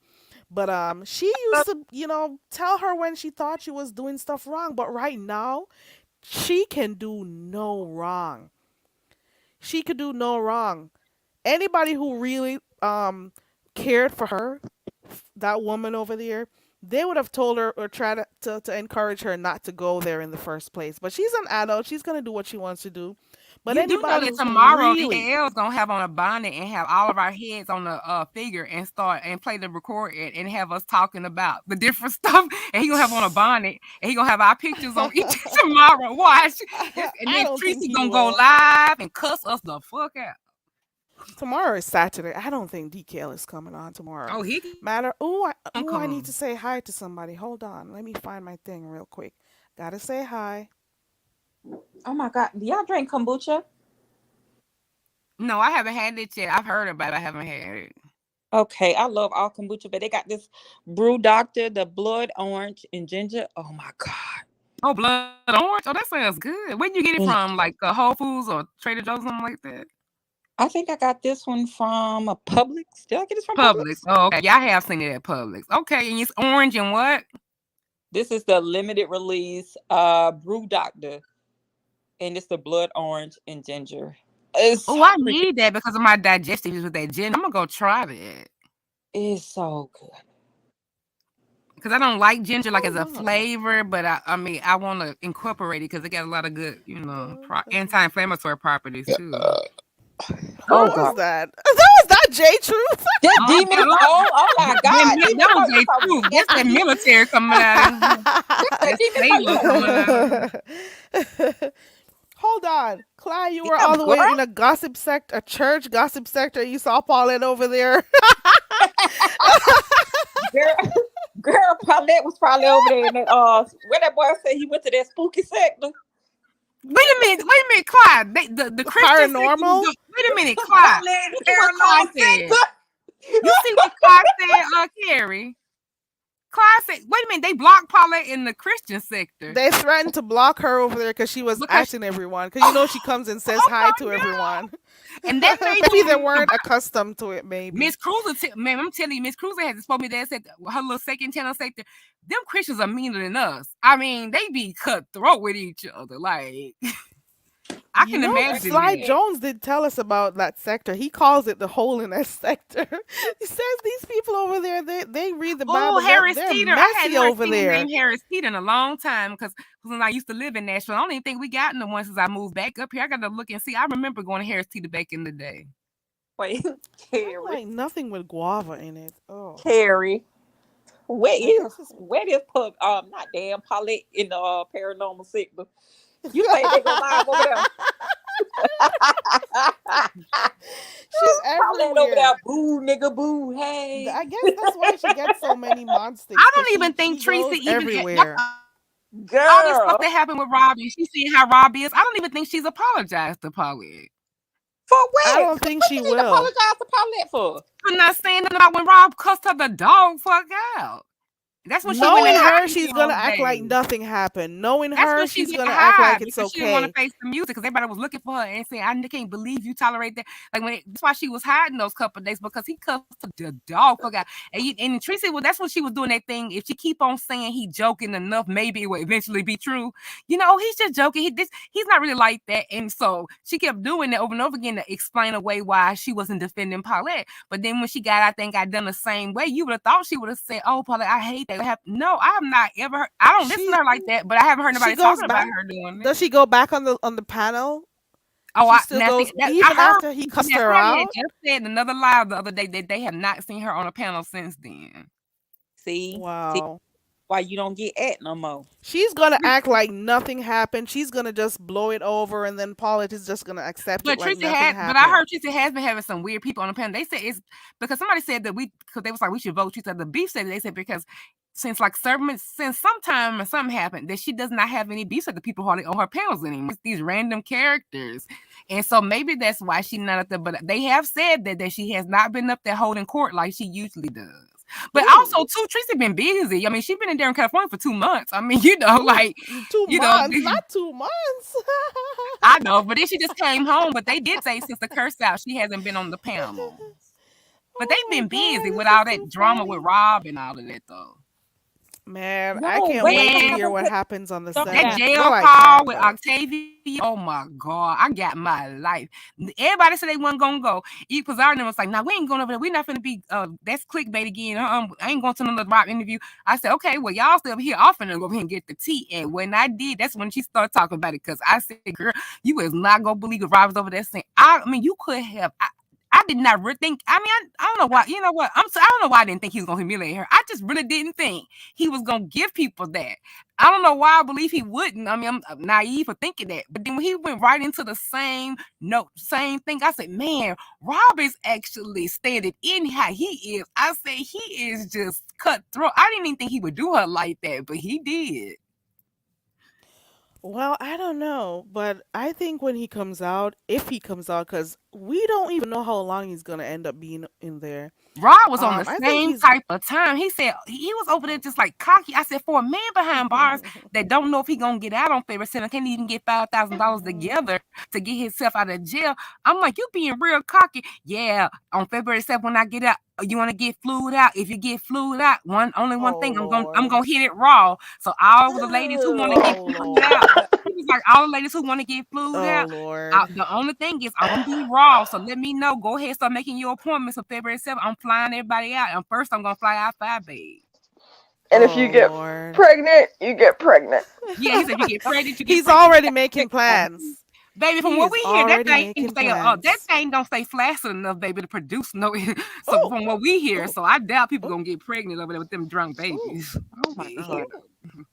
But she used to, tell her when she thought she was doing stuff wrong. But right now, she can do no wrong. She could do no wrong. Anybody who really cared for her, that woman over there, they would have told her or tried to encourage her not to go there in the first place. But she's an adult. She's gonna do what she wants to do. But You do know anybody that who's tomorrow really EAL is gonna have on a bonnet and have all of our heads on the figure and start and play the record and have us talking about the different stuff. And he gonna have on a bonnet and he gonna have our pictures on each tomorrow. Watch, and I then don't think Tracy he gonna go will. live and cuss us the fuck out. Tomorrow is Saturday. I don't think DKL is coming on tomorrow. Oh, he Matter. gonna I need to come. say hi to somebody. Hold on. Let me find my thing real quick. Gotta say hi. Oh my God. Do y'all drink kombucha? No, I haven't had it yet. I've heard about it. I haven't had it. Okay, I love all kombucha, but they got this brew doctor, the blood orange and ginger. Oh my God. Oh, blood orange. Oh, that sounds good. Where'd you get it Mm. from? Like Whole Foods or Trader Joe's, something like that? I think I got this one from a Publix. Did I get this from Publix. Publix? Oh, okay. Yeah, I have seen it at Publix. Okay, and it's orange and what? This is the limited release brew doctor, and it's the blood orange and ginger. It's Oh, I freaking, need that because of my digestive issues with that gin. I'm gonna go try that it's so good. because I don't like ginger like as Hold a on. flavor, but I mean I want to incorporate it because it got a lot of good, Blood orange. anti-inflammatory properties too. Who Oh was God. that? That was that J Truth. That Oh, demon is oh my God. Demon that was Pope is a so truth. That's that nasty. military coming out of him. That That demon Pope is sailor so coming out of him. Hold on, Clyde. You were yeah, all the girl. way in a gossip sect, a church gossip sector. You saw Paulette over there. Girl, girl, Paulette was probably over there in that where that boy said he went to that spooky sector. Wait a minute, Clyde. The The Christian section was paranormal. doing. Wait a minute, Clyde. Paulette You see what Clyde paranormal said? sector. You see what Clyde said, Carrie? Clyde said, wait a minute, they blocked Paulette in the Christian sector. They threatened to block her over there because she was Because asking everyone. Because she comes and says oh hi my to God. everyone. And that made Maybe me they weren't accustomed to it. Maybe. Miss Cruiser, man, I'm telling you, Miss Cruiser has spoke me that said her little second channel sector. Them Christians are meaner than us. I mean, they be cutthroat with each other. Like I can imagine Sly that. Jones did tell us about that sector. He calls it the holiness sector. He says these people over there, they read the Oh, Bible. Harris They're Teeter. I hadn't messy heard over seen the there. name Harris Teeter in a long time because when I used to live in Nashville, I don't even think we got in the one since I moved back up here. I got to look and see. I remember going to Harris Teeter back in the day. Wait, I Carrie, like nothing with guava in it. Oh, Carrie, I guess it's. where is pub? Not damn Paulette in the paranormal sector. You think they go live over there? She's Paulette over there, everywhere. boo nigga, boo, hey. I guess that's why she gets so many mod sticks I because don't even she think Teresa goes even everywhere. all this stuff Girl, that happened with Robbie. She seen how Robbie is. I don't even think she's apologized to Paulette. for I what? don't think What she you need to will. apologize to Paulette for? I'm not saying nothing about when Rob cussed her the dog fuck out. That's when she went in Knowing her, she's hiding gonna those act like days. nothing happened. Knowing That's her, when she she's went to gonna act like hide it's because she didn't want to okay. face the music because everybody was looking for her and saying, "I can't believe you tolerate that." Like that's why she was hiding those couple of days because he cussed the dog fuck out. And Tracy, well, that's when she was doing that thing. If she keep on saying he joking enough, maybe it will eventually be true. He's just joking. He's not really like that. And so she kept doing that over and over again to explain away why she wasn't defending Paulette. But then when she got, I think I done the same way. You would have thought she would have said, "Oh, Paulette, I hate that." No, I have not ever heard. I don't listen to She her like that, but I haven't heard she nobody goes talking about back. her doing it. Does she go back on the panel? Oh, She I still now see goes that I even heard after he cussed that her somebody had out. just said another live the other day that they have not seen her on a panel since then. See Wow. why you don't get at no more. She's gonna act like nothing happened. She's gonna just blow it over, and then Paulette is just gonna accept it like nothing But I happened. heard Tracy has been having some weird people on the panel. They said it's because somebody said that because they was like we should vote. She said the beef said they said because since sometime something happened that she does not have any beefs with the people hardly on her panels anymore. It's these random characters, and so maybe that's why she's not up there. But they have said that she has not been up there holding court like she usually does. But also, too, Tracy been busy. I mean, she's been in there in California for 2 months. I mean, Ooh, 2 months, not 2 months. I know, but then she just came home. But they did say since the curse out, she hasn't been on the panel. But they've Oh my been busy god, with this is all too that drama with funny. Rob and all of that, though. Man, I No, can't wait, wait to Man, hear what happens on the calm that down. Senate. jail Well, I call can, with but Octavia, oh my God, I got my life. Everybody said they wasn't gonna go. Because our was like, "Nah, we ain't going over there. We're not gonna be. That's clickbait again. I ain't going to another Rob interview." I said, "Okay, well, y'all still here. I'll finna go over here and get the tea." And when I did, that's when she started talking about it. Because I said, "Girl, you is not gonna believe if Rob was over there saying." I mean, you could have. I did not really think. I mean, I don't know why. You know what? I don't know why I didn't think he was gonna humiliate her. I just really didn't think he was gonna give people that. I don't know why I believe he wouldn't. I mean, I'm naive for thinking that. But then when he went right into the same note, same thing, I said, "Man, Rob is actually standing in how he is." I said he is just cutthroat. I didn't even think he would do her like that, but he did. well, I don't know, but I think when he comes out, if he comes out, because we don't even know how long he's gonna end up being in there. Rob was on the I think same he's. type of time. He said he was over there just like cocky. I said, for a man behind bars that don't know if he gonna get out on February 7th, can't even get $5,000 together to get himself out of jail. I'm like, you being real cocky. Yeah, on February 7th when I get out, you want to get flued out. If you get flued out, only one Oh thing, I'm Lord. gonna hit it raw. So all the ladies who want to get Oh flued out, Lord. he was like, all the ladies who want to get flued Oh out. Lord. The only thing is I'm gonna be raw, so let me know. Go ahead, start making your appointments for February 7th. I'm flying everybody out, and first I'm gonna fly out 5 days. And if you Oh get Lord. pregnant, you get pregnant. Yeah, he said if you get pregnant, you get He's pregnant. already making plans. Baby, from He what is we hear, that already thing making stay that plans. thing don't stay flaccid enough, baby, to produce no. So Oh, from what we hear, oh, so I doubt people oh, gonna get pregnant over there with them drunk oh, babies. Oh my Yeah. god. oh.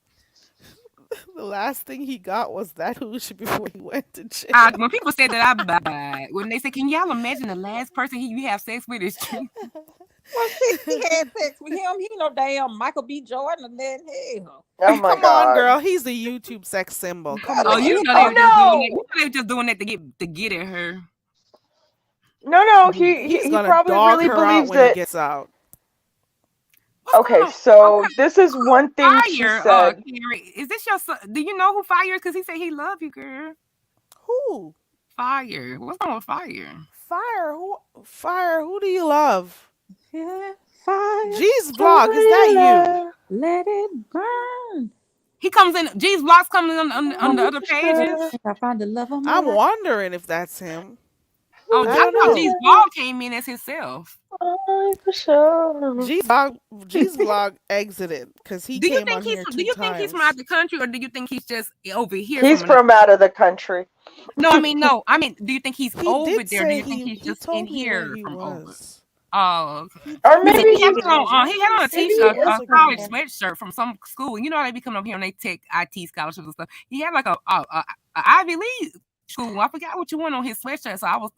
The last thing he got was that hooch before he went to jail. When people say that, I buy it. When they say, "Can y'all imagine the last person you have sex with is true?" Well, shit, he had sex with him. He no damn Michael B. Jordan and then hell. Oh my Come on, god. girl. He's the YouTube sex symbol. Come Oh, on. you know they Oh were just doing that. You no! know they were just doing that to get at her. No, He's he gonna probably dog really her out believes when he that. gets out. What's going Okay, on? so Okay, this is one thing she Fire. said. Carrie, is this your son? Do you know who Fire is? Because he said he love you, girl. Who? Fire. What's wrong with Fire? Fire? Who? Fire? Who do you love? Yeah, fire. G's vlog. Is that you? Thriller. Let it burn. He comes in. G's blocks coming on the Oh, other for pages. sure. I found the love of my I'm life. wondering if that's him. Oh, I I don't thought G's know. blog came in as himself. Oh, for sure. G's vlog exited because he came on here Do two you think he's from out times. the country, or do you think he's just over here He's from another? from out of the country. No, I mean no. I mean, do you think he's He over did there? Do say you think he's he just in told me where here he from over? was. Oh, okay. He Or told Because me maybe where he had he he on, was. Where he had on a maybe he he t-shirt, is was a from college again? here. sweatshirt from some school. You know how they be coming up here and they take IT scholarships and stuff. He had like a Ivy League school. I forgot what you want on his sweatshirt, so I was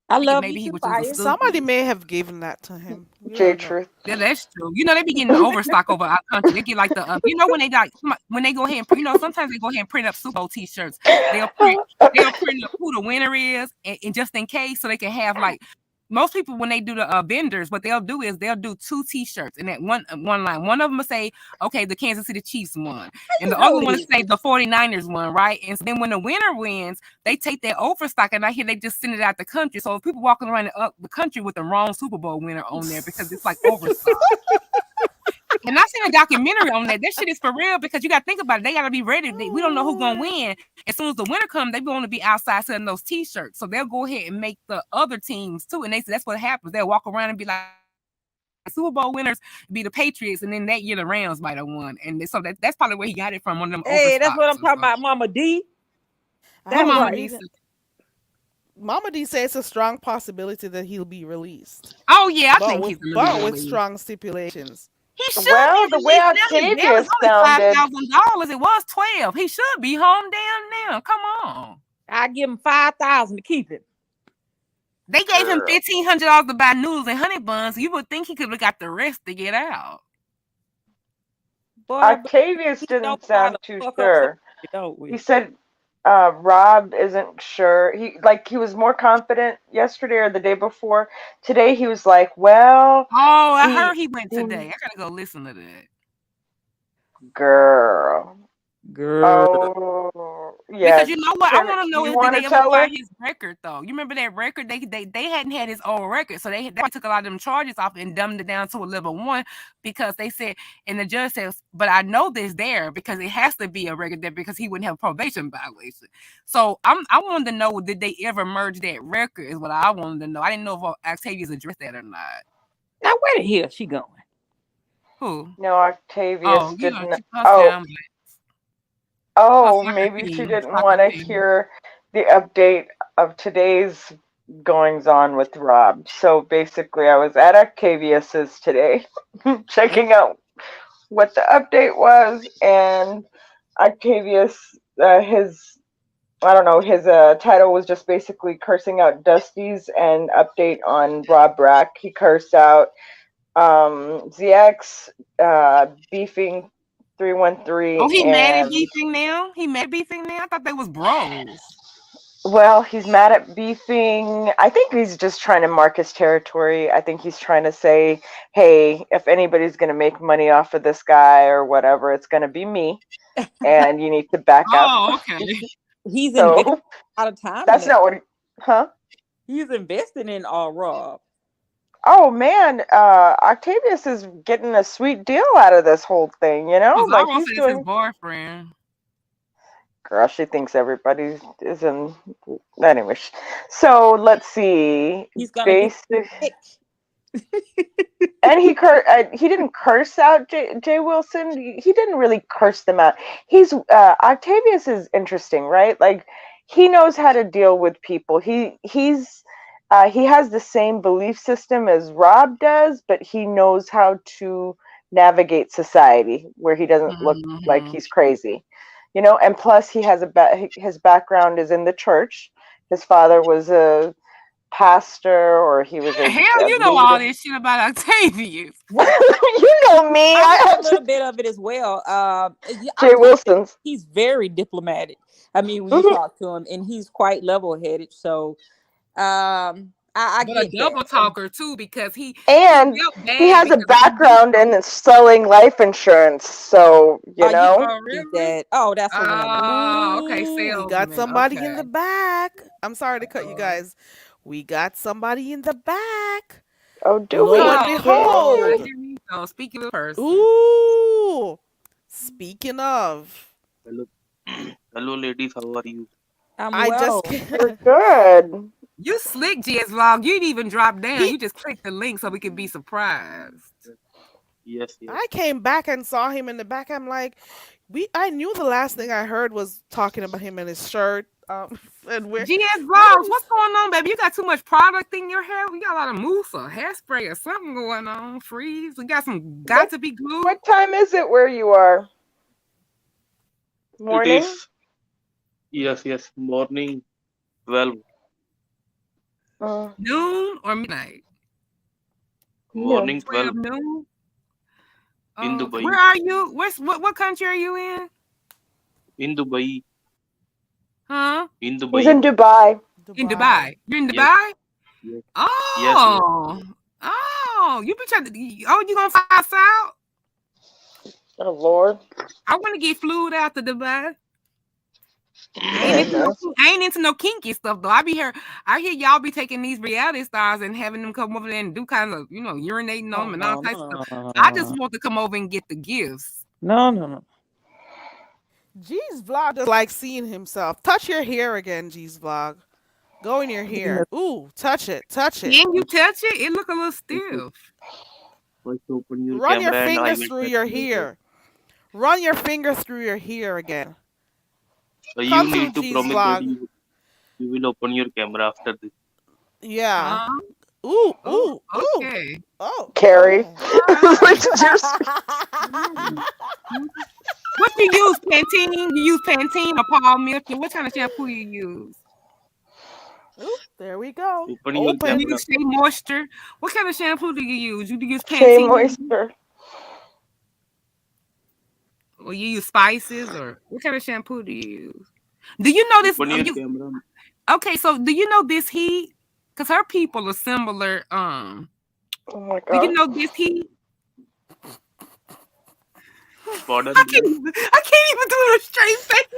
I thinking love maybe you he too, was just a fire. school. Somebody may have given that to him. We J don't know. Truth. Yeah, that's true. You know, they be getting overstock over our country. They get like the, when they like, when they go ahead and, sometimes they go ahead and print up Super Bowl t-shirts. They'll print, they'll print up who the winner is, and just in case, so they can have like most people when they do the vendors, what they'll do is they'll do 2 T-shirts, and that one line, one of them will say, "Okay, the Kansas City Chiefs won," and the You know other one will this. say the 49ers won, right? And so then when the winner wins, they take that overstock, and I hear they just send it out the country. So people walking around the country with the wrong Super Bowl winner on there because it's like overstock. And I seen a documentary on that. That shit is for real because you got to think about it. They got to be ready. We don't know who's gonna win. As soon as the winner comes, they going to be outside selling those T-shirts. So they'll go ahead and make the other teams too. And they say that's what happens. They'll walk around and be like, Super Bowl winners be the Patriots, and then that year the Rams might have won. And so that's probably where he got it from, one of them Hey, that's what I'm overstocks or talking about, something. Mama D. I What That's don't Mama know. right. D Even said. Mama D says it's a strong possibility that he'll be released, Oh yeah, I but think with he's gonna be but with released. strong stipulations. He should be Well, the way released now. His bail is Octavius only sounded, $5,000. It was 12. He should be home down now. Come on. I give him 5,000 to keep him. They gave him girl, $1,500 to buy noodles and honey buns. You would think he could have got the rest to get out. Boy, but Octavius we didn't don't kind sound of too fuck up somebody, sure. don't He we? said Rob isn't sure. He was more confident yesterday or the day before. Today he was like, well, Oh, I he, heard he went he today. I gotta go listen to that. girl. Girl. Oh Because yeah. you know what? I want to know You is did want to they ever tell her? find his record though? You remember that record? They hadn't had his old record, so they took a lot of them charges off and dumbed it down to a level 1 because they said, and the judge says, but I know this there because it has to be a record there because he wouldn't have probation violation. So I wanted to know, did they ever merge that record? Is what I wanted to know. I didn't know if Octavius addressed that or not. Now where the hell she going? Who? No, Octavius Oh, didn't. her Oh, sound her oh, soccer maybe she team, didn't want to hear the update of today's goings on with Rob. So basically, I was at Octavius's today, checking out what the update was, and Octavius, his I don't know, his title was just basically cursing out Dusty's and update on Rob Brack. He cursed out ZX, beefing Oh, 313, he mad at and beefing now? He mad at beefing now? I thought they was bros. well, he's mad at beefing. I think he's just trying to mark his territory. I think he's trying to say, hey, if anybody's going to make money off of this guy or whatever, it's going to be me, and you need to back up. Oh, okay. He's investing So a lot of time in that's that. not what huh? He's investing in Rob. Oh man, Octavius is getting a sweet deal out of this whole thing, you know? Because I Like won't he's say it's his doing boyfriend. girl, she thinks everybody is in anyways. So let's see. He's gonna get Basic sick. and he didn't curse out Jay Wilson. He didn't really curse them out. He's Octavius is interesting, right? Like he knows how to deal with people. He has the same belief system as Rob does, but he knows how to navigate society where he doesn't look like Mm-hmm. he's crazy, you know. And plus, he has his background is in the church. His father was a pastor, or he was Hell, a you know all leader. this shit about Octavius. You know me. I know I a little bit of it as well. Jay Wilson's. He's very diplomatic. I mean, when you Mhm. talk to him, and he's quite level-headed. So, I But a get that. double talker too, because he And felt he bad has a because he knew. background in selling life insurance, so you You know. Oh, need really? that. Oh, that's a winner. Oh, okay, Ooh, we got salesman. somebody in the Okay. back. I'm sorry to cut you Uh, guys. We got somebody in the back. Oh, do Lo we? and oh, Yay! behold. here we go. Speaking of person. Ooh. Speaking of, Hello, hello, ladies. How are you? I'm I just well. We're good. You slick, GS Vlog. You didn't even drop down. he You just clicked the link so we could be surprised. Yes, yes. I came back and saw him in the back. I'm like, I knew the last thing I heard was talking about him and his shirt. And GS where Vlogs, was what's going on, baby? You got too much product in your hair. We got a lot of mousse or hairspray or something going on. Freeze. We got some got What to be glue. what time is it where you are? It Morning? is, yes, morning 12, Noon or midnight? No. morning 12 12 noon. in Okay. Dubai, Where are you? What country are you in? in Dubai, Huh? in He's Dubai. in Dubai. In Dubai? Dubai. You're in Yes, Dubai? yes, Oh, Yes, yes. You be trying to. Oh, you gonna fly us out? Oh Lord. I want to get flued out to Dubai. Amen. I ain't into no kinky stuff though. I hear y'all be taking these reality stars and having them come over there and do kind of, urinating on Oh them and all no, types of no, stuff. no, no, I no, just no, want to come over and get the gifts. no, no, no. G's vlog just like seeing himself. Touch your hair again, G's vlog. Go in your hair. Ooh, touch it, touch it. Can you touch it? It look a little First, stiff. first open your Run your camera and I fingers will through touch your your hair. hair. Run your fingers through your hair again. You Come through, need to G's promise that vlog. you will open your camera after this. Yeah. Uh, Ooh, oh, ooh, ooh. okay. Oh, Carrie. oh. Like, just- What you use, Pantene? You use Pantene or Paul Milk? What kind of shampoo you use? Ooh, there we go. Open your You Open. camera. use Shea Moisture. What kind of shampoo do you use? You use Shea Pantene Moisture. or you use spices or what kind of shampoo do you use? Do you know this? Open your camera. Okay, so do you know this heat? Because her people are similar. Oh my Do you God. know this heat? Pardon I me. can't even do a straight face.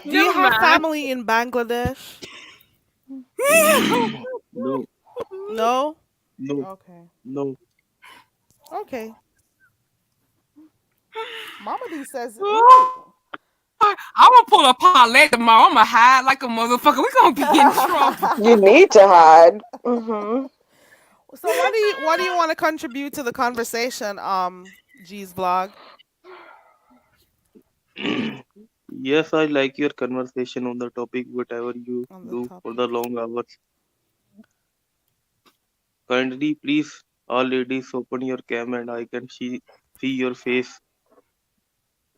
Do you Never have mind. family in Bangladesh? No, No? no, Okay. no. Okay. Mama D says, Oh, ooh. I'm gonna pull a Paulette tomorrow. I'm gonna hide like a motherfucker. We're gonna be in trouble. You need to hide. Mm-hmm. So what do you want to contribute to the conversation, G's vlog Yes, I like your conversation on the topic, whatever you on the do for the topic? long hours. Kindly, please, all ladies, open your cam and I can see your face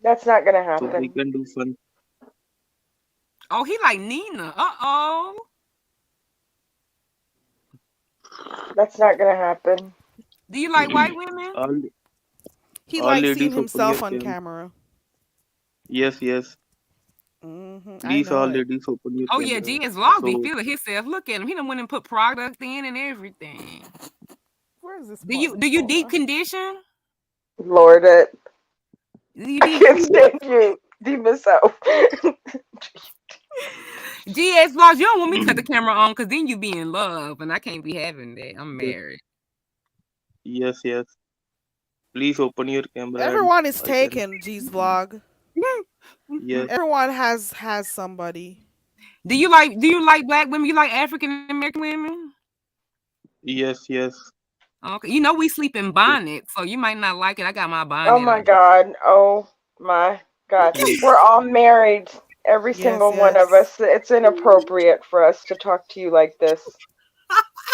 That's not gonna so we happen. can do fun. Oh, he like Nina. Uh-oh. That's not gonna happen. Do you like white women? All, He all likes seeing ladies, open your himself on cam. camera. Yes, yes. I Please, all know it. ladies, open your Oh yeah, camera. GS Vlog be So, feeling himself. Look at him. He done went and put product in and everything. Where is this Do you button? do you Hold deep on. condition? Lord it. Do you I deep can't condition? stand you. Deep myself. GS Vlogs, you don't want me to cut the camera on because then you be in love and I can't be having that. I'm yes, married. yes, yes. Please open your camera and Everyone is I can. taken, G's vlog. Yes, Everyone has somebody. Do you like black women? You like African American women? yes, yes. Okay. You know we sleep in bonnets, so you might not like it. I got my Oh bonnet my on. God. Oh my God. Yes. We're all married. Every Yes, single one of yes. us. It's inappropriate for us to talk to you like this.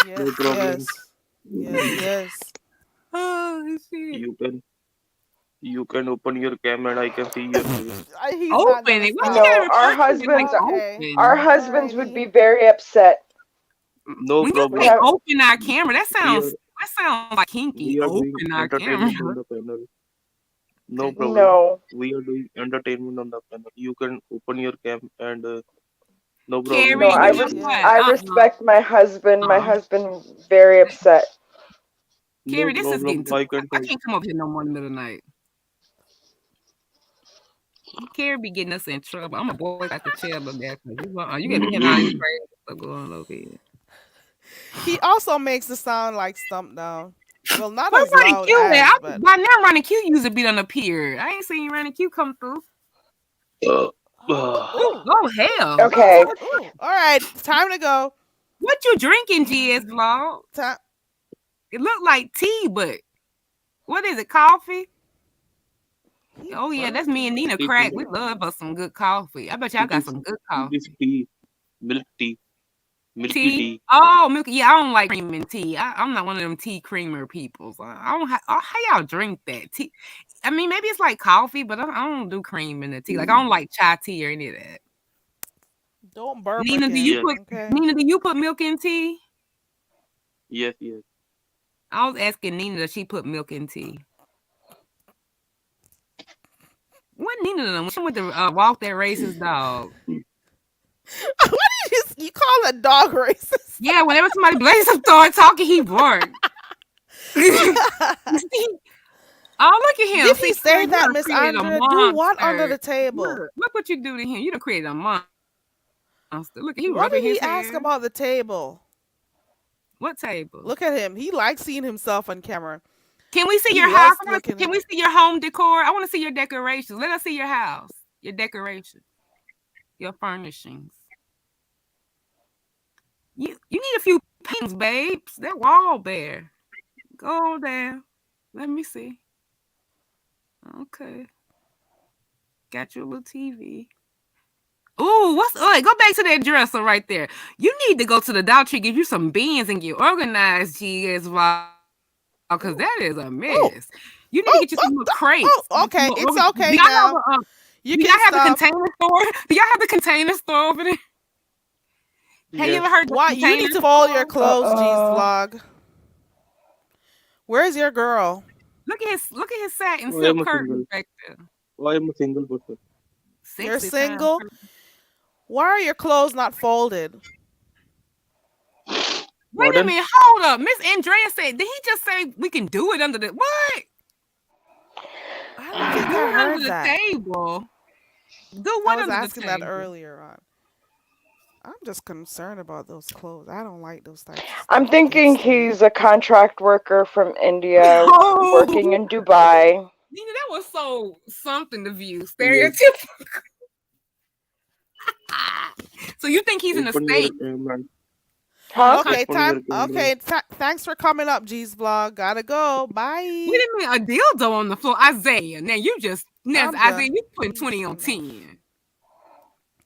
Yes, No problem. yes. Yes, yes. Oh shit. You can you can open your cam and I can see your face. He's not Open gonna it. Why you stop. gotta No, refer to it like Okay. our open? husbands would Alrighty. be very upset. No When you We say problem. have open our camera, that We sounds are like kinky. we are doing Open our camera. entertainment on the panel. No Okay. problem. no. We are doing entertainment on the panel. You can open your cam and no problem. No, Carrie, We you can know Yes, see. what? I yes. respect my husband. My Uh. husband very upset. No Carrie, this is getting problem. too. I can I talk. can't come up here no more in the middle of the night. Carrie be getting us in trouble. I'm a boycott the chair up there because you got me hearing all this crazy stuff going on over here. He also makes the sound like stump down. Well, not Where as Ronnie loud Q at? as, but By now Ronnie Q used to be on the pier. I ain't seen Ronnie Q come through. Uh, ooh, Oh hell! Okay. ooh. All right, time to go. What you drinking, GS Vlog? Time. It looked like tea, but what is it? Coffee? He Oh yeah, that's me and burping. Nina tea, Crack. tea. We love us some good coffee. I bet y'all It got is some good it is coffee. tea. Milk tea. Milky Tea? tea. Oh, milk. Yeah, I don't like cream in tea. I'm not one of them tea creamer people. So I don't. How y'all drink that tea? I mean, maybe it's like coffee, but I don't do cream in the tea. Like I don't like chai tea or any of that. Don't burp Nina, do you again, Yes. put okay? Nina? Do you put milk in tea? Yes. Yes. I was asking Nina, does she put milk in tea? What Nina done? She went to walk that racist dog. What did you You call a dog racist? Yeah, whenever somebody blazes up start talking, he bark. Oh, look at him. Did See, he Sarah, say you that, done Miss created a Andrea? Do what under monster. the table? Look what you do to him. You done created a monster. Look, he rubbing What his did he hair. ask about the table? What table? Look at him. He likes seeing himself on camera. Can we see He your house? loves looking. Can we see your home decor? I want to see your decorations. Let us see your house, your decorations, your furnishings. You need a few paintings, babes. That wall there. Go there. Let me see. Okay. Got your little TV. Ooh, what's go back to that dresser right there. You need to go to the Dollar Tree, give you some beans and get organized, GS vlog, because Oh, that is a oh, mess. You need to oh, get you oh, some little oh, crates. oh. Some Okay, little it's do okay y'all have now. a You do y'all can have the stop. container store? Do y'all have the container store over there? Have you ever Yes. heard of Why? the You container need to fold your store? clothes, G's vlog. Where's your girl? Look at his satin I am silk a curtains single. back there. I am a single person. You're Sexy time. single. Why are your clothes not folded? Wait a Pardon? minute, hold up. Miss Andrea said, did he just say we can do it under the what? I don't think Do I it under heard the that. table. Do I what was under the asking that table? earlier on. I'm just concerned about those clothes. I don't like those types of I'm stuff. It thinking gets to me. he's a contract worker from India working Oh, in Dubai. Nina, that was so something to view. Yes. Stereotypical. So you think he's in the Open your state? camera. On a Huh? Okay, country? Open time. your camera. Okay, thanks for coming up, G's vlog. Gotta go. Wait Bye. a minute, a dildo on the floor. Isaiah. Now I'm Isaiah, done. you putting 20 on Enough. 10.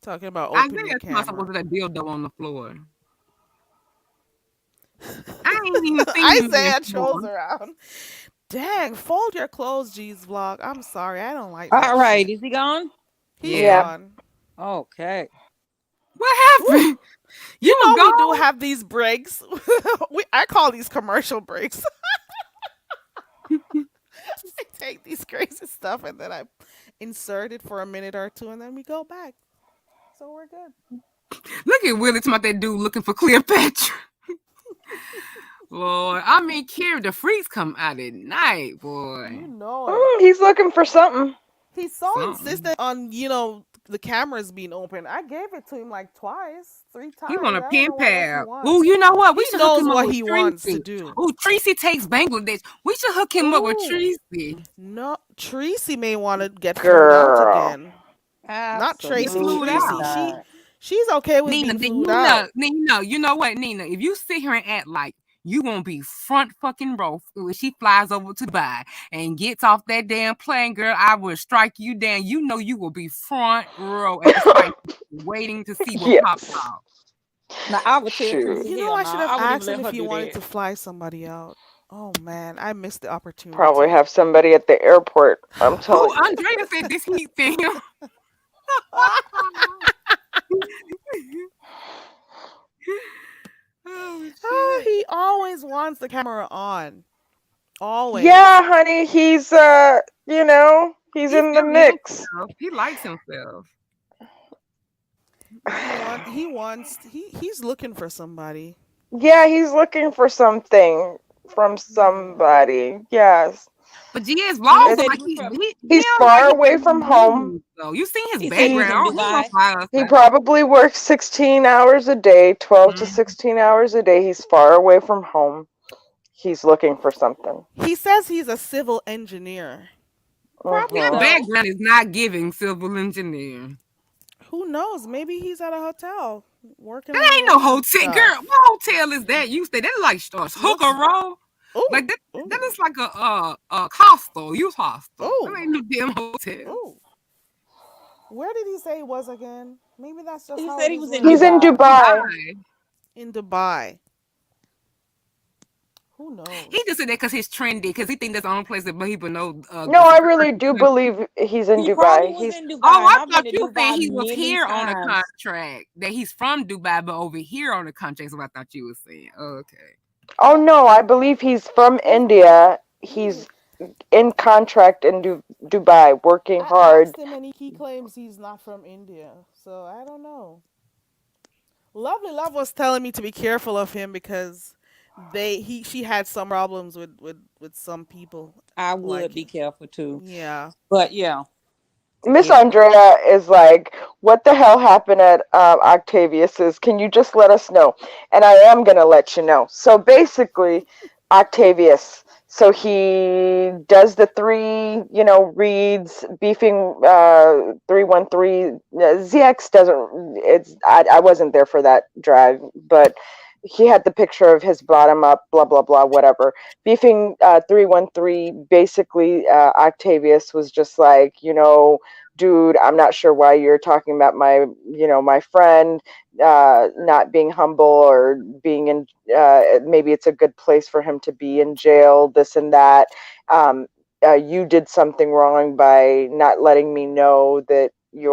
Talking about open your Isaiah told us camera. was a dildo on the floor. I ain't even seen him there Isaiah before. trolls around. Dang, fold your clothes, G's vlog. I'm sorry, I don't like All that right, shit. is he gone? He's Yeah. Yeah. gone. Okay. What Ooh, happened? you You was know we do gone? have these breaks. I call these commercial breaks. I take these crazy stuff and then I insert it for a minute or two and then we go back. So we're good. Look at Willie talking about that dude looking for Cleopatra. Lord, I mean, Kira, the freaks come out at night, boy. You know it. He's looking for something. He's so Something. insistent on, the cameras being open. I gave it to him like twice, three He want times. a I don't pen know what else he pal. Oh, wants. you know what? We He should hook knows him up what with he wants to Tracy. do. Oh, Tracy takes Bangladesh. We should hook him up with Ooh, Tracy. no, Tracy may want to get flued out Girl. again. Not Get Tracy, flued Absolutely out. Tracy. not. She's okay with Nina, being then flued out. You know what, Nina? If you sit here and act like you gonna be front fucking row when she flies over to Dubai and gets off that damn plane, girl, I will strike you down. You know you will be front row at the spice waiting to see what pops Yes. out. Now I would tell Shoot. Tracy, You know, hell I no, should have I wouldn't even asked him let if her he do wanted that. to fly somebody out. Oh man, I missed the Probably opportunity. have somebody at the airport. I'm Who telling you. Andrea said this heat thing? Oh Ah, shit. he always wants the camera on. Yeah, Always. honey, he's He in the feeling mix. himself. He likes himself. He's looking for somebody. Yeah, he's looking for something from Yeah. somebody. Yes. But GS And he vlogs It's said like he was from he he's don't look like far he away can from home. move though. You seen his he said he was in He background. He ain't Dubai. gonna fly us he out. probably works 16 hours a day, 12 to 16 hours a day. He's far away from home. He's looking for something. He says he's a civil engineer. Probably That Mhm. so. background is not giving civil engineer. Who knows? Maybe he's at a hotel working That on ain't no work hotel, girl. stuff. What hotel is that? You stay that like hooker Looks. roll. Ooh. Like that Ooh. is like a hostel, youth hostel. That Ooh. ain't no damn hotel. Ooh. Where did he say he was again? Maybe that's just He how said it he is was where in He's he in is. Dubai. Dubai. Dubai. In Dubai. Who He knows? just said that because he's trendy, because he think that's the only place that people know No, it's a I really do commercial. believe he's in He probably Dubai. was He's in Oh, Dubai, and I I've been thought to you were saying Dubai he was many here on a times. contract, that he's from Dubai, but over here on the contract. So I thought you were saying. Oh, okay. Oh no, I believe he's from He's India. mm, He's in contract in Dubai, working I asked hard. him and he claims he's not from India. So I don't know. Lovely Love was telling me to be careful of him because she had some problems with some people I like would be him. careful too. Yeah. But yeah, Miss yeah. Andrea is like, what the hell happened at Octavius's? Can you just let us know? And I am gonna let you know. So basically, Octavius. So he does the three, reads, beefing 313. ZX doesn't. I wasn't there for that drag, but he had the picture of his bottom up, blah blah blah, whatever. Beefing 313. Basically, Octavius was just like, dude, I'm not sure why you're talking about my friend not being humble or being in. Maybe it's a good place for him to be in jail. This and that. You did something wrong by not letting me know that you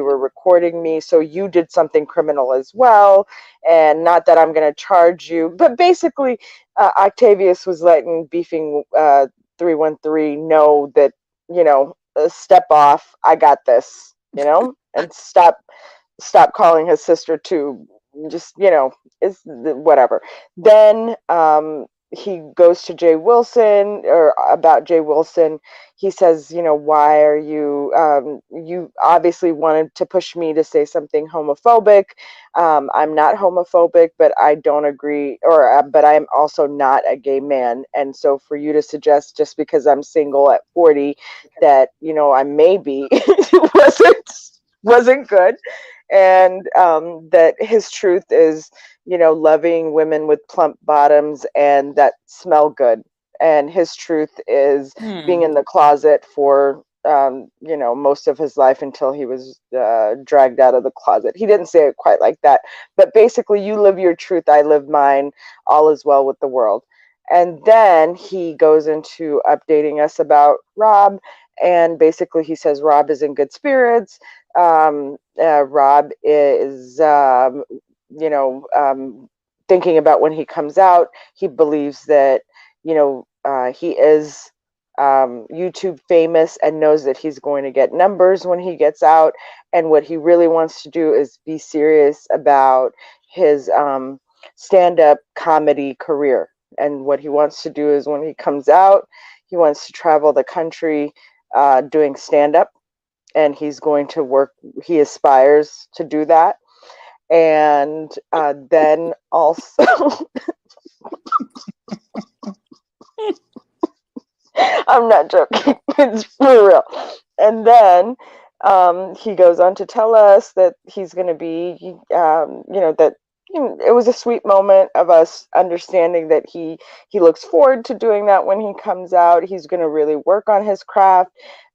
were recording me. So you did something criminal as well. And not that I'm going to charge you, but basically, Octavius was letting beefing 313 know that step off. I got this, and stop calling his sister too. Just it's whatever. Then he goes to Jay Wilson, or about Jay Wilson. He says, why are you obviously wanted to push me to say something homophobic. I'm not homophobic, but I don't agree, or but I'm also not a gay man. And so for you to suggest just because I'm single at 40 that I may be wasn't good. And that his truth is, loving women with plump bottoms and that smell good. And his truth is being Hmm. in the closet for most of his life until he was dragged out of the closet. He didn't say it quite like that, but basically, you live your truth, I live mine. All is well with the world. And then he goes into updating us about Rob, and basically he says Rob is in good spirits. Rob is, you know, thinking about when he comes out. He believes that, he is YouTube famous and knows that he's going to get numbers when he gets out. And what he really wants to do is be serious about his stand up comedy career. And what he wants to do is when he comes out, he wants to travel the country doing stand up, and he's going to work. He aspires to do that. And then also, I'm not joking, it's for real. And then he goes on to tell us that he's going to be, that it was a sweet moment of us understanding that he looks forward to doing that when he comes out. He's going to really work on his craft.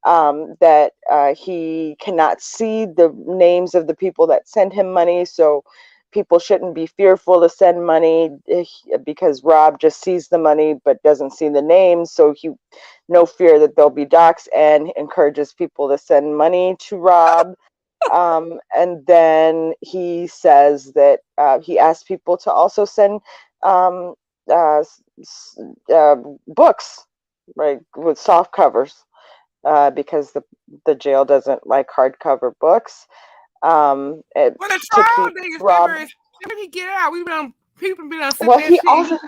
That he cannot see the names of the people that send him money, so people shouldn't be fearful to send money, because Rob just sees the money but doesn't see the names. So he no fear that they'll be doxxed, and encourages people to send money to Rob. And then he says that he asks people to also send um, uh, books, right, with soft covers, because the jail doesn't like hardcover books, Well, the to trial keep date is Rob. February. When he get out, we been people been on sent Well, that shit.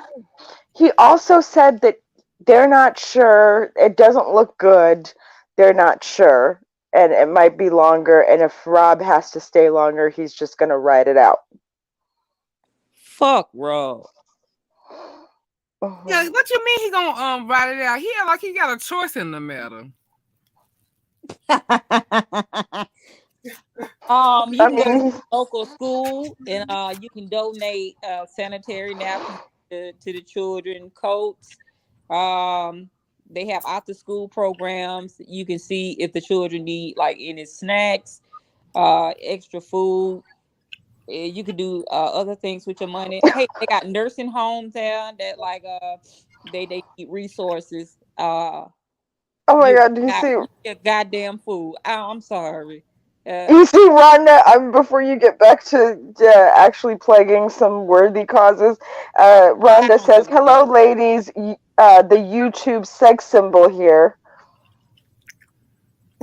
he also said that they're not sure. It doesn't look good. They're not sure, and it might be longer. And if Rob has to stay longer, he's just going to ride it out. Fuck Rob. Yeah, Mhm. what you mean he gonna write it out? He act like he got a choice in the matter. You I can go to mean, local school and you can donate sanitary napkins to the children, coats. Um, they have after school programs. You can see if the children need like any snacks, extra food. You could do other things with your money. Hey, they got nursing homes there that like they need resources. oh my You God, do you see? you get goddamn food. I'm sorry. Uh, You see, Rhonda, before you get back to actually plaguing some worthy causes, I Rhonda don't says, give a damn. hello, ladies. The YouTube sex symbol here.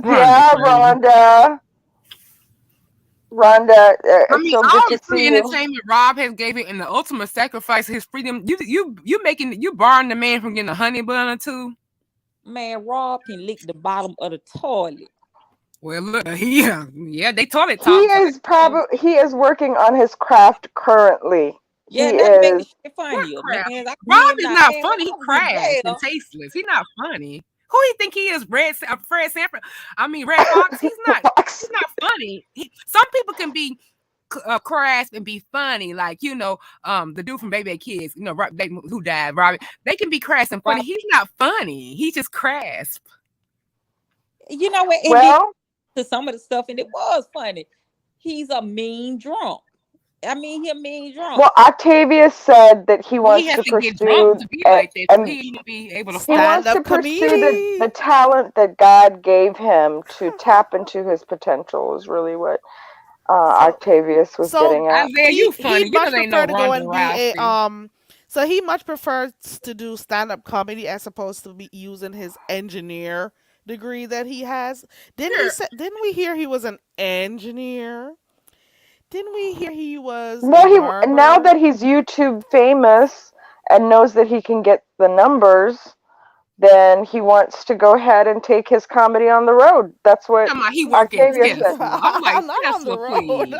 Rhonda Yeah, crazy. Rhonda. Rhonda, I it's mean, so all good to the free see you. entertainment Rob has gave it, and the ultimate sacrifice, his freedom. You barring the man from getting a honey bun or two. Man, Rob can lick the bottom of the toilet. Well, look, yeah, they toilet He talk, so is probably he is working on his craft currently. Yeah, He not to make the is. shit what funnier, man. crap? I Rob hear him is now, not man. When funny. He I was in crass and jail, tasteless. He's not funny. Who he think he is? Fred Sanford. I mean, Red Fox. He's not. He's Fox. not funny. Some people can be crass and be funny, like the dude from Baby Kids, who died, Robert. They can be crass and funny. Rob, He's not funny. He's just crass. you know what? And then Well, to some of the stuff, and it was funny. He's a mean drunk. I mean, he a mean drunk. well, Octavius said that he Well, he wants has to to get drunk pursue to be a, like that, so and he to be able to he function. Stand wants to up pursue the comedy. talent that God gave him to tap into his potential. Is really what So Octavius was so getting at. Isaiah, you he funny. You know much they ain't no prefer to go Ronda and be a Rousey. so he much prefers to do stand up comedy as opposed to be using his engineer degree that he has. Sure. Didn't we hear he was an engineer? Didn't we hear he was a Well, he now barber? that he's YouTube famous and knows that he can get the numbers, then he wants to go ahead and take his comedy on the road. That's what Talking about he working Octavius said. Tesla. I'm like, Not on the Tesla, road. please.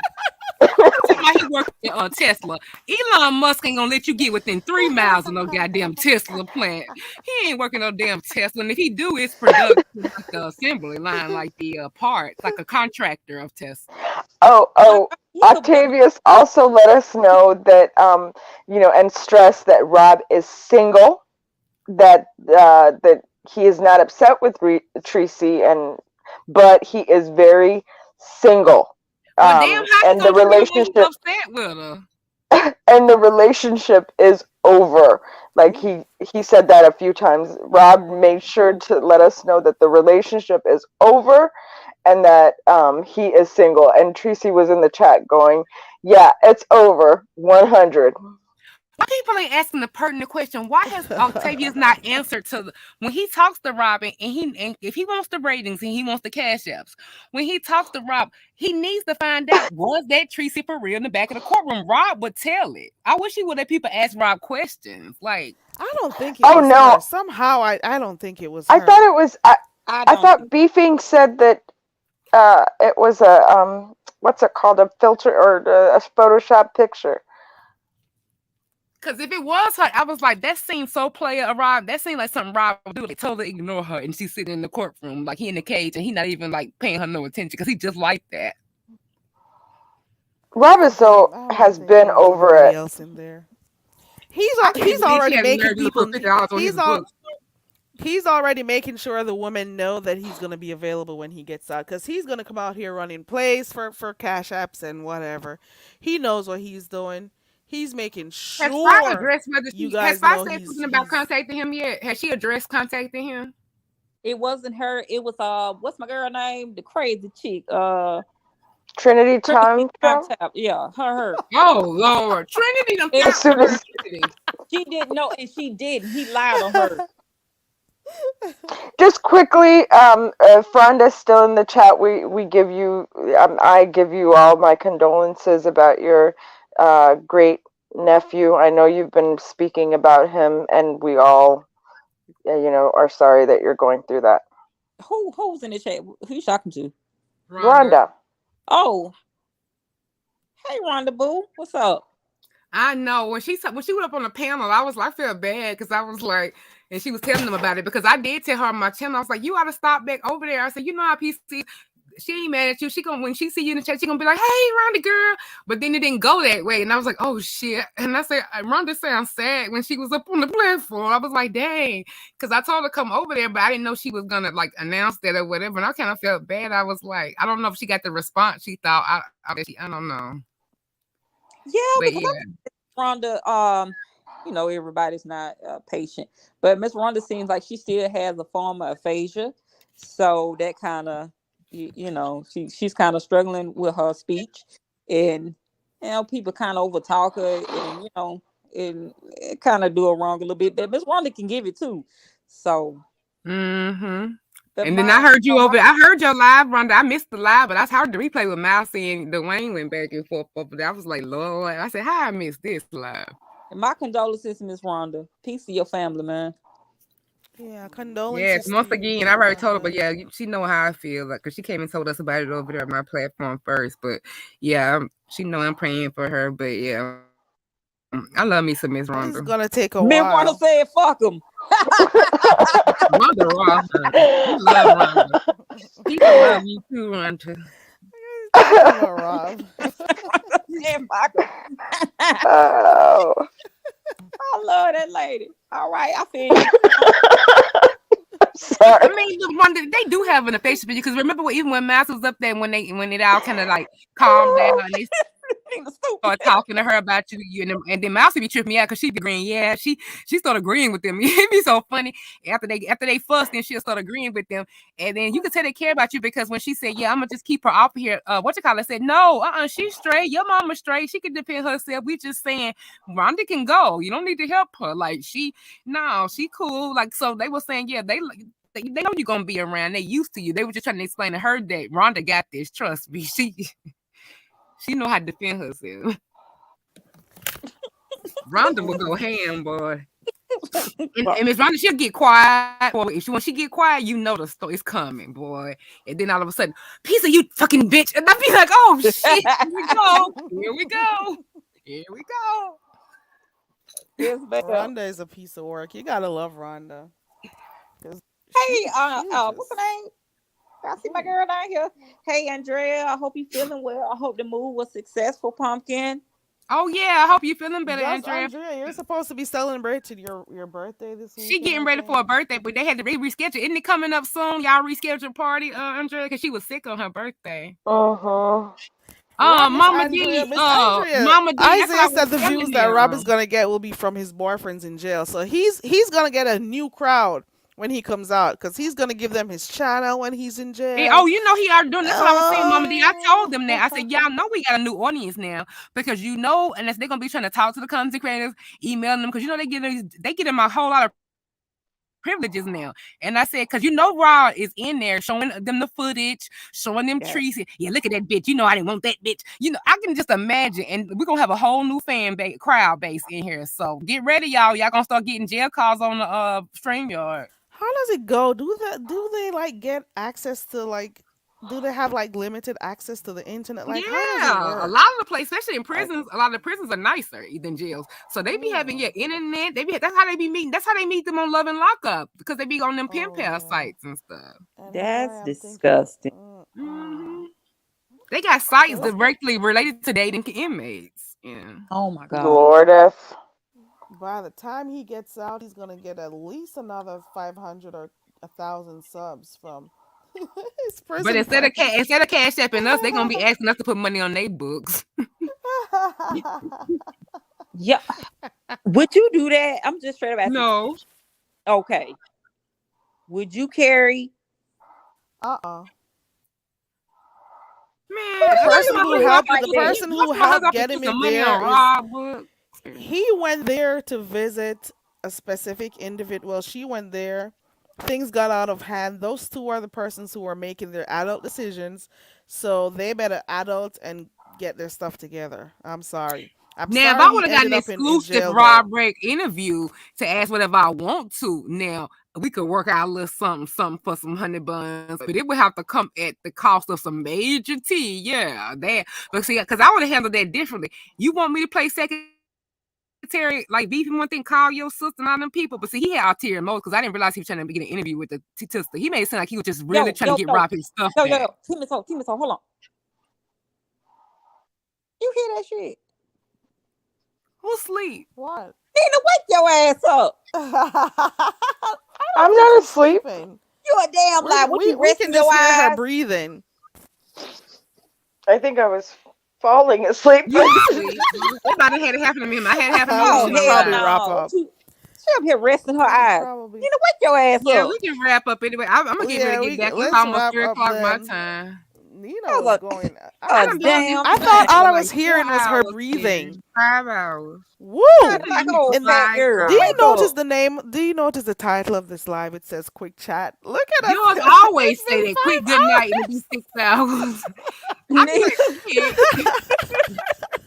Talking about he working on Tesla. Elon Musk ain't gonna let you get within 3 miles of no goddamn Tesla plant. He ain't working no damn Tesla. And if he do, it's production like the assembly line, like the parts, like a contractor of Tesla. Oh, Like oh, he could be on Octavius also let us know that and stress that Rob is single, that he is not upset with Tracy, but he is very single. Well, damn, how he And the gonna tell when he's relationship upset with her? and the relationship is over. Like he said that a few times. Rob made sure to let us know that the relationship is over and that he is single. And Tracy was in the chat going, "Yeah, it's over, 100." Why people ain't asking the pertinent question? Why has Octavius not answered when he talks to Robin and if he wants the ratings and he wants the cash apps, when he talks to Rob, he needs to find out was that Tracy for real in the back of the courtroom. Rob would tell it. I wish he would let people ask Rob questions. Like, I don't think it Oh was her. no, Somehow I don't think it was I thought her. it was. I I don't think thought Beefing said that it was a what's it called, a filter or a Photoshop picture. because if it was her, I was like, that seemed so player Rob. That seemed like something Rob would do. They totally ignore her and she's sitting in the courtroom like he in the cage and he not even like paying her no attention because he just like that. I don't Has think been there was over nobody it. else in there. I can't He's believe she already has the making nerve to put people. $50 on his He's all books. he's already making sure the women know that he's going to be available when he gets out because he's going to come out here running plays for cash apps and whatever. He knows what he's doing. He's making Has Spy sure addressed whether you has guys Spy know said something about he's contacting him yet? Has she addressed contacting him? it wasn't her. It was what's my girl name? The crazy chick. Trinity Trinity Time Time Show. Tap. Yeah, her. Oh Lord, Trinity done And As found soon her as Trinity. she didn't know, and she didn't. He lied on her. just quickly, Fronda's still in the chat. We give you, I give you all my condolences about your great nephew. I know you've been speaking about him, and we all, are sorry that you're going through that. Who's in the chat? Who you talking to? Rhonda. Rhonda. Oh, hey Rhonda Boo, what's up? I know when she went up on the panel, I felt bad because I was like, and she was telling them about it because I did tell her on my channel. I was like, you ought to stop back over there. I said, you know how PC, she ain't mad at you. She gonna when she see you in the chat, she gonna be like, hey, Rhonda girl. But then it didn't go that way, and I was like, oh shit. And I said, Rhonda sounds sad when she was up on the platform. I was like, dang, because I told her to come over there, but I didn't know she was gonna like announce that or whatever. And I kind of felt bad. I was like, I don't know if she got the response she thought. I don't know, Yeah, but because yeah. Rhonda, everybody's not patient, but Miss Rhonda seems like she still has a form of aphasia, so that kind of, she's kind of struggling with her speech, and people kind of overtalk her, and and kind of do her wrong a little bit. But Miss Rhonda can give it too, so. Mm-hmm. The And then I mom, heard you over. I heard your live, Rhonda. I missed the live, but I heard the replay with Mousy and Dwayne went back and forth. But I was like, Lord, I said, how I missed this live? my condolences, Miss Rhonda. Peace to your family, man. Yeah, Yeah, condolences to once you, again, I already told her, but Rhonda. yeah, she know how I feel, like, cause she came and told us about it over there on my platform first. But yeah, she know I'm praying for her. But yeah, I love me some Miss Rhonda. It's gonna take a Miss Rhonda while. said, "Fuck him." Rhonda Raw, we love Rhonda. People love you too, Rhonda. Talking about Rob. Said, "Fuck him." Oh. I love that lady. All right, I feel you. Sorry. I mean, look, Rhonda, they do have an affection for you because remember even when Mass was up there when it all kind of like calmed down and they start talking to her about you and then Mousy be tripping me out because she be agreeing. Yeah, she started agreeing with them. It'd be so funny after they fuss, then she'll start agreeing with them, and then you can tell they care about you because when she said, "Yeah, I'm gonna just keep her off here," what you call it said, "No, she's straight. Your mama's straight. She can defend herself. We just saying Rhonda can go. You don't need to help her. Like she cool. Like so they were saying, yeah, they know you're gonna be around. They used to you. They were just trying to explain to her that Rhonda got this. Trust me, she know how to defend herself. Rhonda will go ham, boy. And Miss Rhonda, she'll get quiet. Boy, when she get quiet, you know the story's coming, boy. And then all of a sudden, piece of you fucking bitch. And I be like, oh shit, here we go. Here we go. Here we go. Yes, Rhonda is a piece of work. You gotta love Rhonda. Hey, what's her Just, name? I see my girl down here. Hey, Andrea. I hope you feeling well. I hope the move was successful, Pumpkin. Oh yeah, I hope you're feeling better, just Andrea. Andrea, you're supposed to be celebrating your birthday this She weekend, getting I ready for think. a birthday, but they had to reschedule. Isn't it coming up soon? Y'all reschedule a party, Andrea, because she was sick on her birthday. Uh-huh. What, Mama D, Miss Andrea? Mama D. That's what I Isaiah was said the telling views that Rob is them. gonna get will be from his boyfriends in jail. So he's gonna get a new crowd when he comes out because he's gonna give them his channel when he's in And, jail. you know he already doing. That's what I was saying, Mama D. I told them that. I said, Oh. y'all know we got a new audience now because unless they're gonna be trying to talk to the content creators, emailing them because they get them a whole lot of privileges now. And I said, because Raw is in there showing them the footage, showing them trees. Yeah, look at that bitch. I didn't want that bitch. I can just imagine. And we're gonna have a whole new crowd base in here. So get ready, y'all. Y'all gonna start getting jail calls on the StreamYard. How does it go? Do they like get access to like? Do they have like limited access to the internet? Like, how does it Yeah, a work? lot of the places, especially in prisons, a lot of the prisons are nicer than jails. So they be having Mm. internet. That's how they be meeting. That's how they meet them on Love and Lockup because they be on them pen Oh pal yeah. sites and stuff. That's Anyway, I'm thinking. disgusting. Mm-hmm. They got Okay, sites directly related to dating inmates. Yeah. Oh my God. Lordeth. by the time he gets out, he's gonna get at least another 500 or 1,000 subs from his But prison instead of friends. cash apping us, they're gonna be asking us to put money on their books. Yeah. Would you do that? I'm just straight up asking. No. Okay. Would you carry? Uh-uh. Man, The I What think do person you who do helped like the that? person most who of my helped husband get put him some in money there on is Rob books. he went there to visit a specific individual. Well, she went there. Things got out of hand. Those two are the persons who are making their adult decisions. So they better adult and get their stuff together. I'm sorry. I'm Now, if sorry I he would have got ended an up in exclusive jail Rob though. Break interview to ask whatever I want to, now we could work out a little something for some honey buns, but it would have to come at the cost of some major tea. Yeah, that. But see, because I would have handled that differently. You want me to play secretary, like beefy one thing, call your sister and all them people, but see, he had ulterior motives because I didn't realize he was trying to get an interview with the sister. He made it sound like he was just really Yo, trying to yo, get yo, Rob his stuff yo, yo, back. yo. Timothy, hold on. You hear that shit? Who's asleep? What? Nina, wake your ass up. I'm think not she's asleep. sleeping. You a damn lie. What you We resting can your just hear her eyes? breathing. I think I was falling asleep. You was asleep. Everybody had it happen to me. I had it happen to me We Oh on my should hell probably live. wrap no. up. She up here resting her We should eyes. probably. Nina, wake your ass Yeah, up. we can wrap up anyway. I'm gonna get ready to get back. It's Let's almost wrap 3 up o'clock my then. time. Nina That was was going. I a done been on this damn I thing thought shame. all for I like was four hearing was her hours, breathing. Karen. 5 hours. Sound Woo! like Been on here old for And fat five girl. do you Wake hours. notice up. the name? Do you notice the title of this live? It says "Quick Chat." Look at us. Yours It's always say been that quick good night and it be 6 hours. I be Nina, like, shit.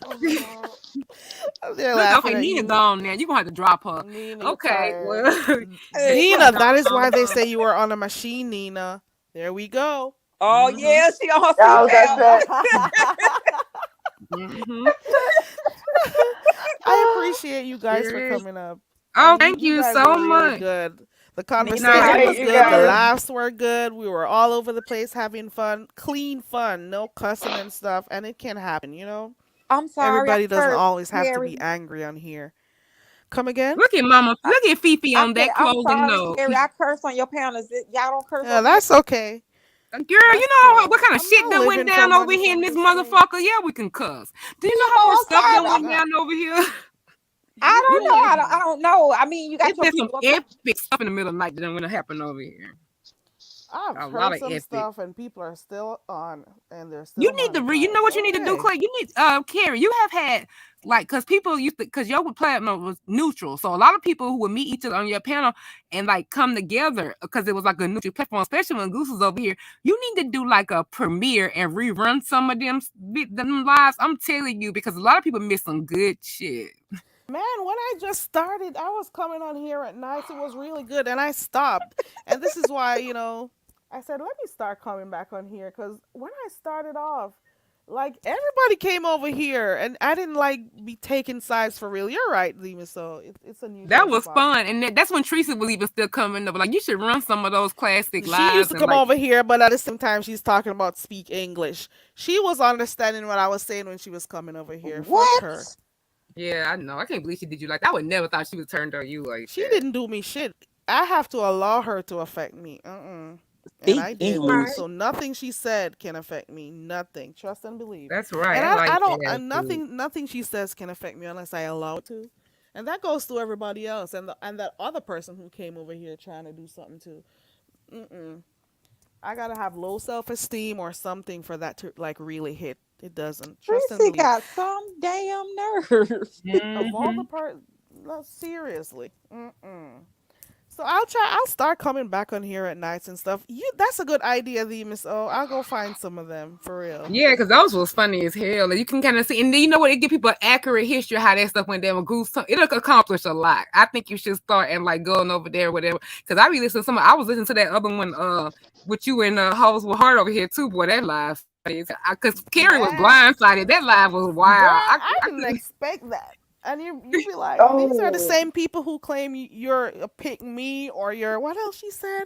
5 hours. They're Look, laughing okay, at Nina you. gone now. You're gonna have to drop her. Nina, you're Okay, tired. well, hey, you Nina, have to that is why they uh, say you were on a machine, Nina. There we go. oh mm-hmm, yeah, she on her Oh, that's CPAP. it. mm-hmm. I appreciate you guys for There is. coming up. Oh, And thank you you guys so were really much. good. The Nina, Good I conversation night, was you good. The appreciate guys. you. laughs were good. We were all over the place having fun. Clean fun. No cussing and stuff. And it can happen. I'm sorry, I Everybody doesn't cursed, always have to Carrie. be angry on here. Come again? Look at Mama. I, Look at Fifi I on said, that I'm closing sorry, note. Carrie. I cursed on your panels. Y'all don't curse Yeah, over here. that's okay. Girl, you That's know cool. what kind of I'm shit not that went living for down over money here in from this this thing. motherfucker? Yeah, we can cuss. Do you You know how know, much I'm stuff that sorry. went down over here? I don't know. I don't. I Mm-mm. don't know. I mean, you got It's your been some people. epic stuff in the middle of the night that done gonna happen over here. I've A lot heard of some epic. stuff and people are still on and they're You still need to you know monetized. what you need to do, Okay. Clay? You need Carrie, you have had like because people used to because your platinum was neutral. So a lot of people who would meet each other on your panel and like come together because it was like a neutral platform, especially when Goose was over here. You need to do like a premiere and rerun some of them lives. I'm telling you, because a lot of people miss some good shit. Man, when I just started, I was coming on here at nights. It was really good, and I stopped. And this is why, I said, let me start coming back on here because when I started off, like everybody came over here, and I didn't like be taking sides for real. You're right, Lima. So it's a That neutral was spot. fun, and that's when Teresa was even still coming up. Like you should run some of those classic She used lives to and come like over here, but at the same time, she's talking about speak English. She was understanding what I was saying when she was coming over here. Fuck What? her. yeah, I know. I can't believe she did you like that. I would never thought she would turned on you like She that. didn't do me shit. I have to allow her to affect me. And Speak I did. English. Right. So nothing she said can affect me. Nothing. Trust and believe. That's right. And I I like don't. that And too. nothing she says can affect me unless I allow it to. And that goes to everybody else. And that other person who came over here trying to do something too. Mm-mm. I gotta have low self esteem or something for that to like really hit. It doesn't. Trust and Tracy believe. got some damn nerve. Of all the Mm-hmm. part, no, seriously. Mm-mm. So I'll try. I'll start coming back on here at nights and stuff. That's a good idea, the Miss O. I'll go find some of them for real. Yeah, because those was funny as hell. And you can kind of see, and then you know what? It give people an accurate history of how that stuff went down with Goose. It'll accomplish a lot. I think you should start and like going over there, or whatever. Because I be listening to some. I was listening to that other one, with you and Hoes with Heart over here too. Boy, that live funny. Because Carrie was Man, blindsided. That live was girl, wild. I I didn't couldn't. expect that. And you be like, these are the Oh, same people who claim you're a pick me or you're what else she said,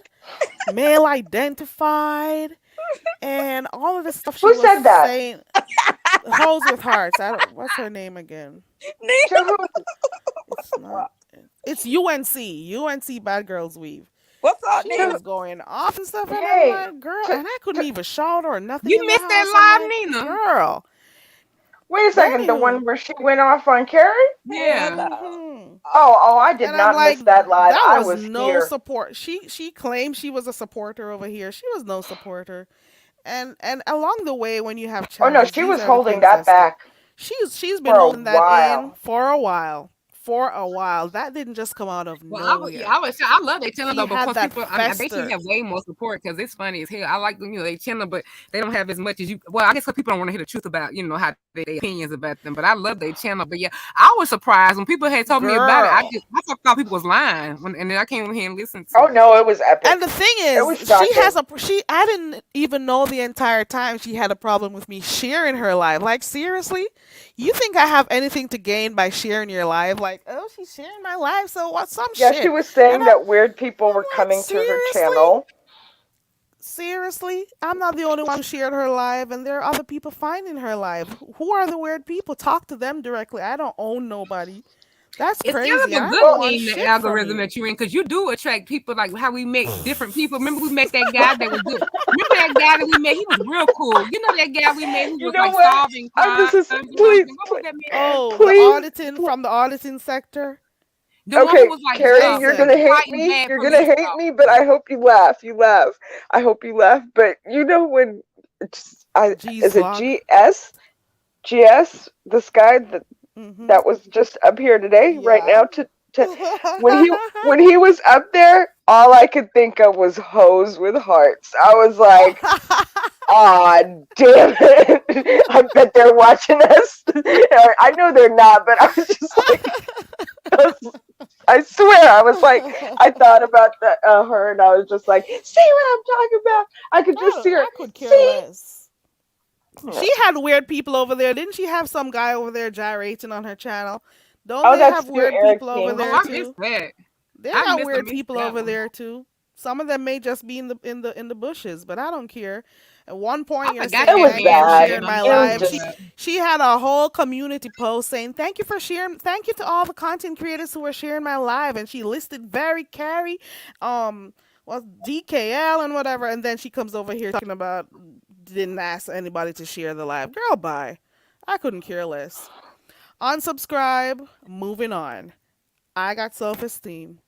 male identified, and all of the stuff she who was said that? saying. Hoes with hearts. I don't. What's her name again? To Nina, who? It's not. It's UNC. UNC Bad Girls Weave. what's up, She Nina? To was going off and stuff, and I'm hey, like, girl, to, and I couldn't to even shout or nothing You in the missed house. I'm that live, like, Nina. girl. wait a But second. The anywho, one where she went off on Carrie? Hell Yeah. no. hmm Oh, I did and I'm not like, miss that live. that I was was no here. support. She claimed she was a supporter over here. She was no supporter. And along the way, when you have Oh no, channels, she these was are the holding things that that stick. back She's been for a holding that in while. for a while. For a while, that didn't just come out of Well, nowhere. I love their channel She though had because that people. I mean, they should fester. have way more support because it's funny as hell. I like they channel, but they don't have as much as you. Well, I guess because people don't want to hear the truth about how their opinions about them. But I love their channel. But yeah, I was surprised when people had told me about it. Girl. I thought people was lying and then I came over here and listened Oh to it. no, it was epic. And the thing It was is, shocking. I didn't even know the entire time she had a problem with me sharing her live. Like seriously, you think I have anything to gain by sharing your live? Like, oh, she's sharing my live, so what? Some Yeah, she shit. was And saying I'm that weird people were like, coming to her seriously, channel. seriously, I'm not the only one who shared her live, and there are other people finding her live. Who are the weird people? Talk to them directly. I don't own nobody. That's It's kind crazy, of and a I good don't Well, want thing, the shit from algorithm you. that you're in, because you do attract people like how we met different people. Remember, we met that guy that was good. Remember that guy that we met? He was real cool. You know that guy we met who you was know like what? solving I'm crimes just and please, everything. What was please, that man name? Oh, the please. auditing from the auditing sector, The one who Okay, was like Carrie, you're gonna Jason. hate fighting me. bad You're gonna police hate me, but officers. I hope you laugh. You laugh. I hope you laugh. But you know when? G's is it vlog. GS, this guy Mhm. that was just up here today, right Yeah. now, to when he was up there, all I could think of was hoes with hearts. I was like, "Ah, damn it! I bet they're watching us." I know they're not, but I was just like, I, was, I swear, I was like, I thought about her, and I was just like, "See what I'm talking about?" I could just see her. I could care See? less. She had weird people over there. Didn't she have some guy over there gyrating on her channel? Don't Oh, they that's have new weird Eric people over King. Oh, there I missed too? that. They I got missed weird missed people that over one. there too. Some of them may just be in the bushes, but I don't care. At one point, I you're forgot It saying that was thank you for man was bad. getting sharing on my the It was live. phone. just She had a whole community post saying thank you for sharing. Thank you to all the content creators who are sharing my live, and she listed very carry, um, well DKL and whatever. And then she comes over here talking about didn't ask anybody to share the live. Girl, bye. I couldn't care less. Unsubscribe. Moving on. I got self esteem.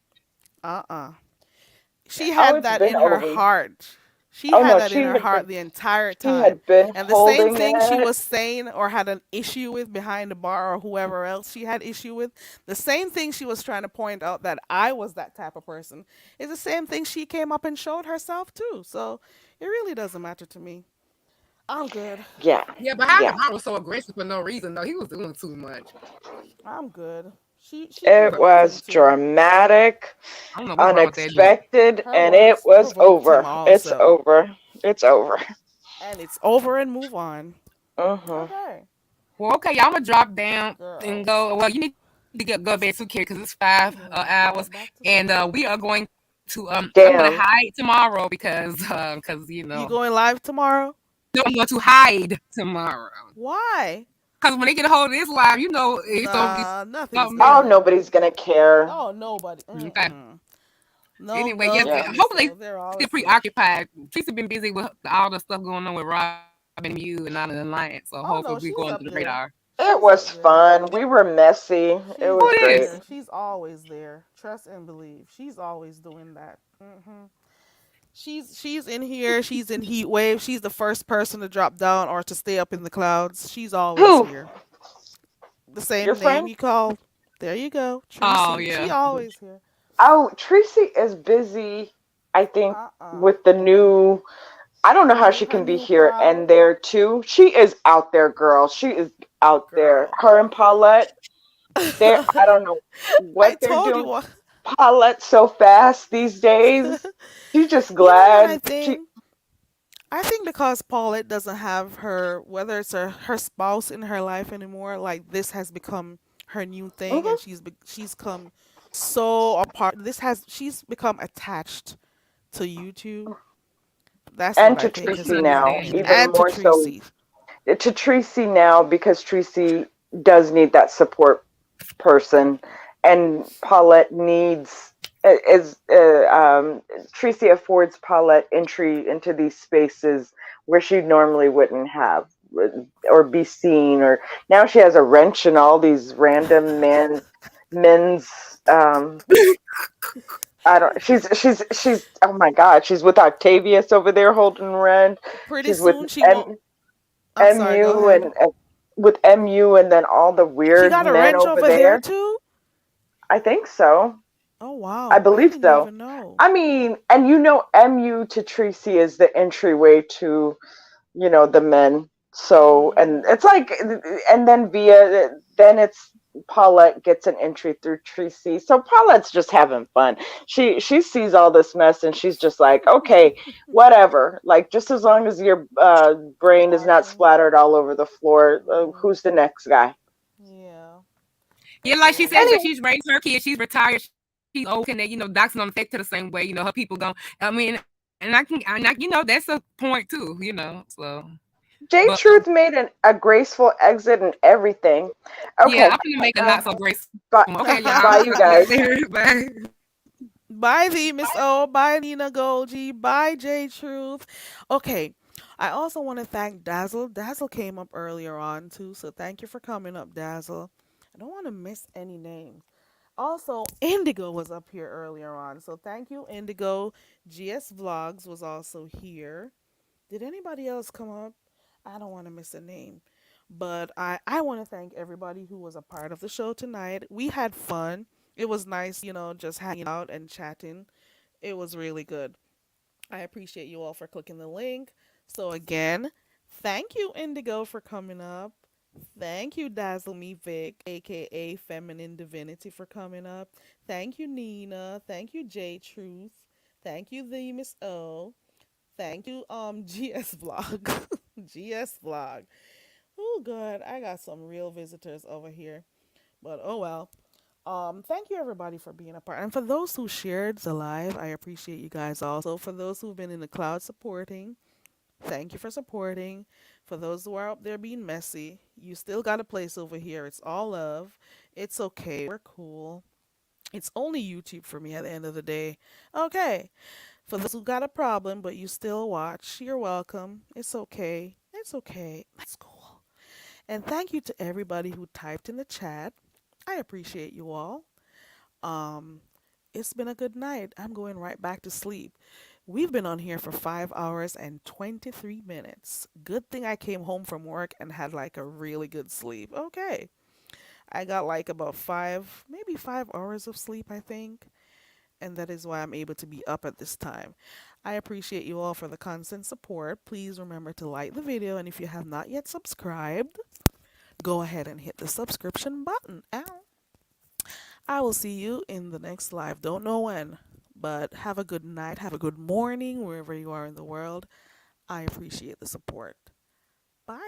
She oh, had it's that been in her over. heart. She Oh had no, that in her heart the entire she time. had been And the same holding thing she that. was saying or had an issue with behind the bar or whoever else she had issue with, the same thing she was trying to point out that I was that type of person is the same thing she came up and showed herself too. So it really doesn't matter to me. I'm good. Yeah, Yeah, behind the yeah. bar was so aggressive for no reason though. He was doing too much. I'm good. She It But provoked him was too. dramatic, I don't know what's wrong with that dude. unexpected, Her and it words was provoked him over. It's also. over. It's over. And it's over and move on. Hmm. Okay. Well, okay, y'all gonna drop down and Girl. go. Well, you need to go to bed too, kid, because it's 5 hours, Yeah, back to and sleep. we are going to. I'm gonna Damn. hide tomorrow because You going live tomorrow? no, I'm going to hide tomorrow. Why? Because when they get a hold of this live, it's gonna be Nah, nothing's something gonna Oh, else. nobody's happen. gonna care. Oh, nobody. Okay. Mm-mm. No, Anyway, yes. nothing, Yeah. Miss Hopefully, O. They're still always here. preoccupied. Teresa been busy with all the stuff going on with Robin and you and all of the alliance. So hopefully, Oh we no, going through the she's up radar. there. It She's was up there. fun. We were messy. It She's was Who up great. this? there. She's always there. Trust and believe. She's always doing that. She's in here. She's in heat wave. She's the first person to drop down or to stay up in the clouds. She's always Who? here. The Your same name friend? you call. There you go, Oh Tracy. She yeah. always here. Oh, Tracy is busy, I think, Uh uh with the new. I don't know how she Her can be new here crowd, and there too. She is out there, girl. She is out there. girl. Her and Paulette, I don't know I what they're told you doing. what. Paulette so fast these days. She's just You know what glad I she. think? I think because Paulette doesn't have her, whether it's her spouse in her life anymore, like this has become her new thing, Mhm. and she's come so apart. She's become attached to YouTube. That's what And I to think has Tracy been now, happening, Understandable. even and to more so Tracy. to Tracy now, because Tracy does need that support person, and Paulette needs is Tracy affords Paulette entry into these spaces where she normally wouldn't have or be seen, or now she has a wrench in all these random men's um I don't. She's. Oh my God. She's with Octavius over there holding rent. Pretty She's with soon she won't. I'm sorry. Go MU ahead. and with MU and then all the She weird got a men wrench over over there there. too. I think so. Oh I wow, I believe didn't so. even know. I mean, and MU to Tracy is the entryway to the men. So, and Mhm. it's like, and then then it's Paulette gets an entry through Tracy. So Paulette's just having fun. She sees all this mess and she's just like, okay, whatever. Like, just as long as your brain is not Watching. splattered all over the floor, Mhm. who's the next guy? Yeah, Yeah, that's like what she I said, think. that Anyway, she's raised her kids. She's retired. She's old, and that docs don't affect her the same way. Her people going. I mean, that's a point too. J But Truth made a graceful exit and everything. yeah, Okay, I'm gonna make a uh, not so graceful one. but Okay, y'all, I'm bye, gonna you get out guys. there. Bye. Bye, the Miss O. Bye, Nina Golgi. Bye, J Truth. Okay. I also want to thank Dazzle. Dazzle came up earlier on too, so thank you for coming up, Dazzle. I don't want to miss any names. Also, Indigo was up here earlier on, so thank you, Indigo. GS Vlogs was also here. Did anybody else come up? I don't want to miss a name. But I want to thank everybody who was a part of the show tonight. We had fun. It was nice, just hanging out and chatting. It was really good. I appreciate you all for clicking the link. So again, thank you Indigo for coming up. Thank you Dazzle Me Vic, aka Feminine Divinity, for coming up. Thank you Nina. Thank you J Truth. Thank you the Miss O. Thank you GS Vlog. GS Vlog. Oh good. I got some real visitors over here. But oh well. Thank you everybody for being a part. And for those who shared the live, I appreciate you guys also. For those who've been in the cloud supporting, thank you for supporting. For those who are up there being messy, you still got a place over here. It's all love. It's okay. We're cool. It's only YouTube for me at the end of the day. Okay. For those who got a problem but you still watch, you're welcome. It's okay. It's okay. That's cool. And thank you to everybody who typed in the chat. I appreciate you all. Um, it's been a good night. I'm going right back to sleep. We've been on here for 5 hours and 23 minutes. Good thing I came home from work and had like a really good sleep. Okay. I got like about maybe 5 hours of sleep, I think. And that is why I'm able to be up at this time. I appreciate you all for the constant support. Please remember to like the video, and if you have not yet subscribed, go ahead and hit the subscription button. Ow. I will see you in the next live. Don't know when, but have a good night, have a good morning wherever you are in the world. I appreciate the support. Bye.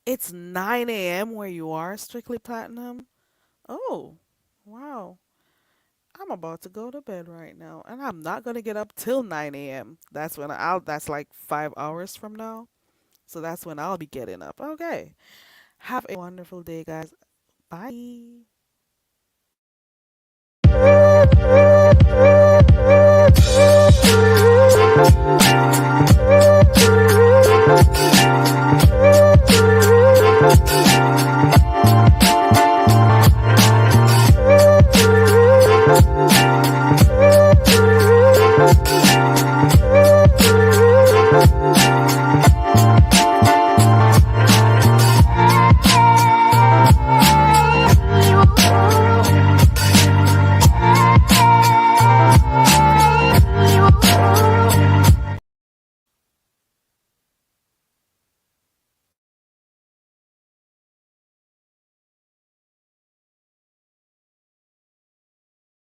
It's 9 a.m. where you are, Strictly Platinum. Oh, wow. I'm about to go to bed right now, and I'm not gonna get up till 9 a.m. That's like 5 hours from now. So that's when I'll be getting up. Okay. Have a wonderful day, guys. Bye.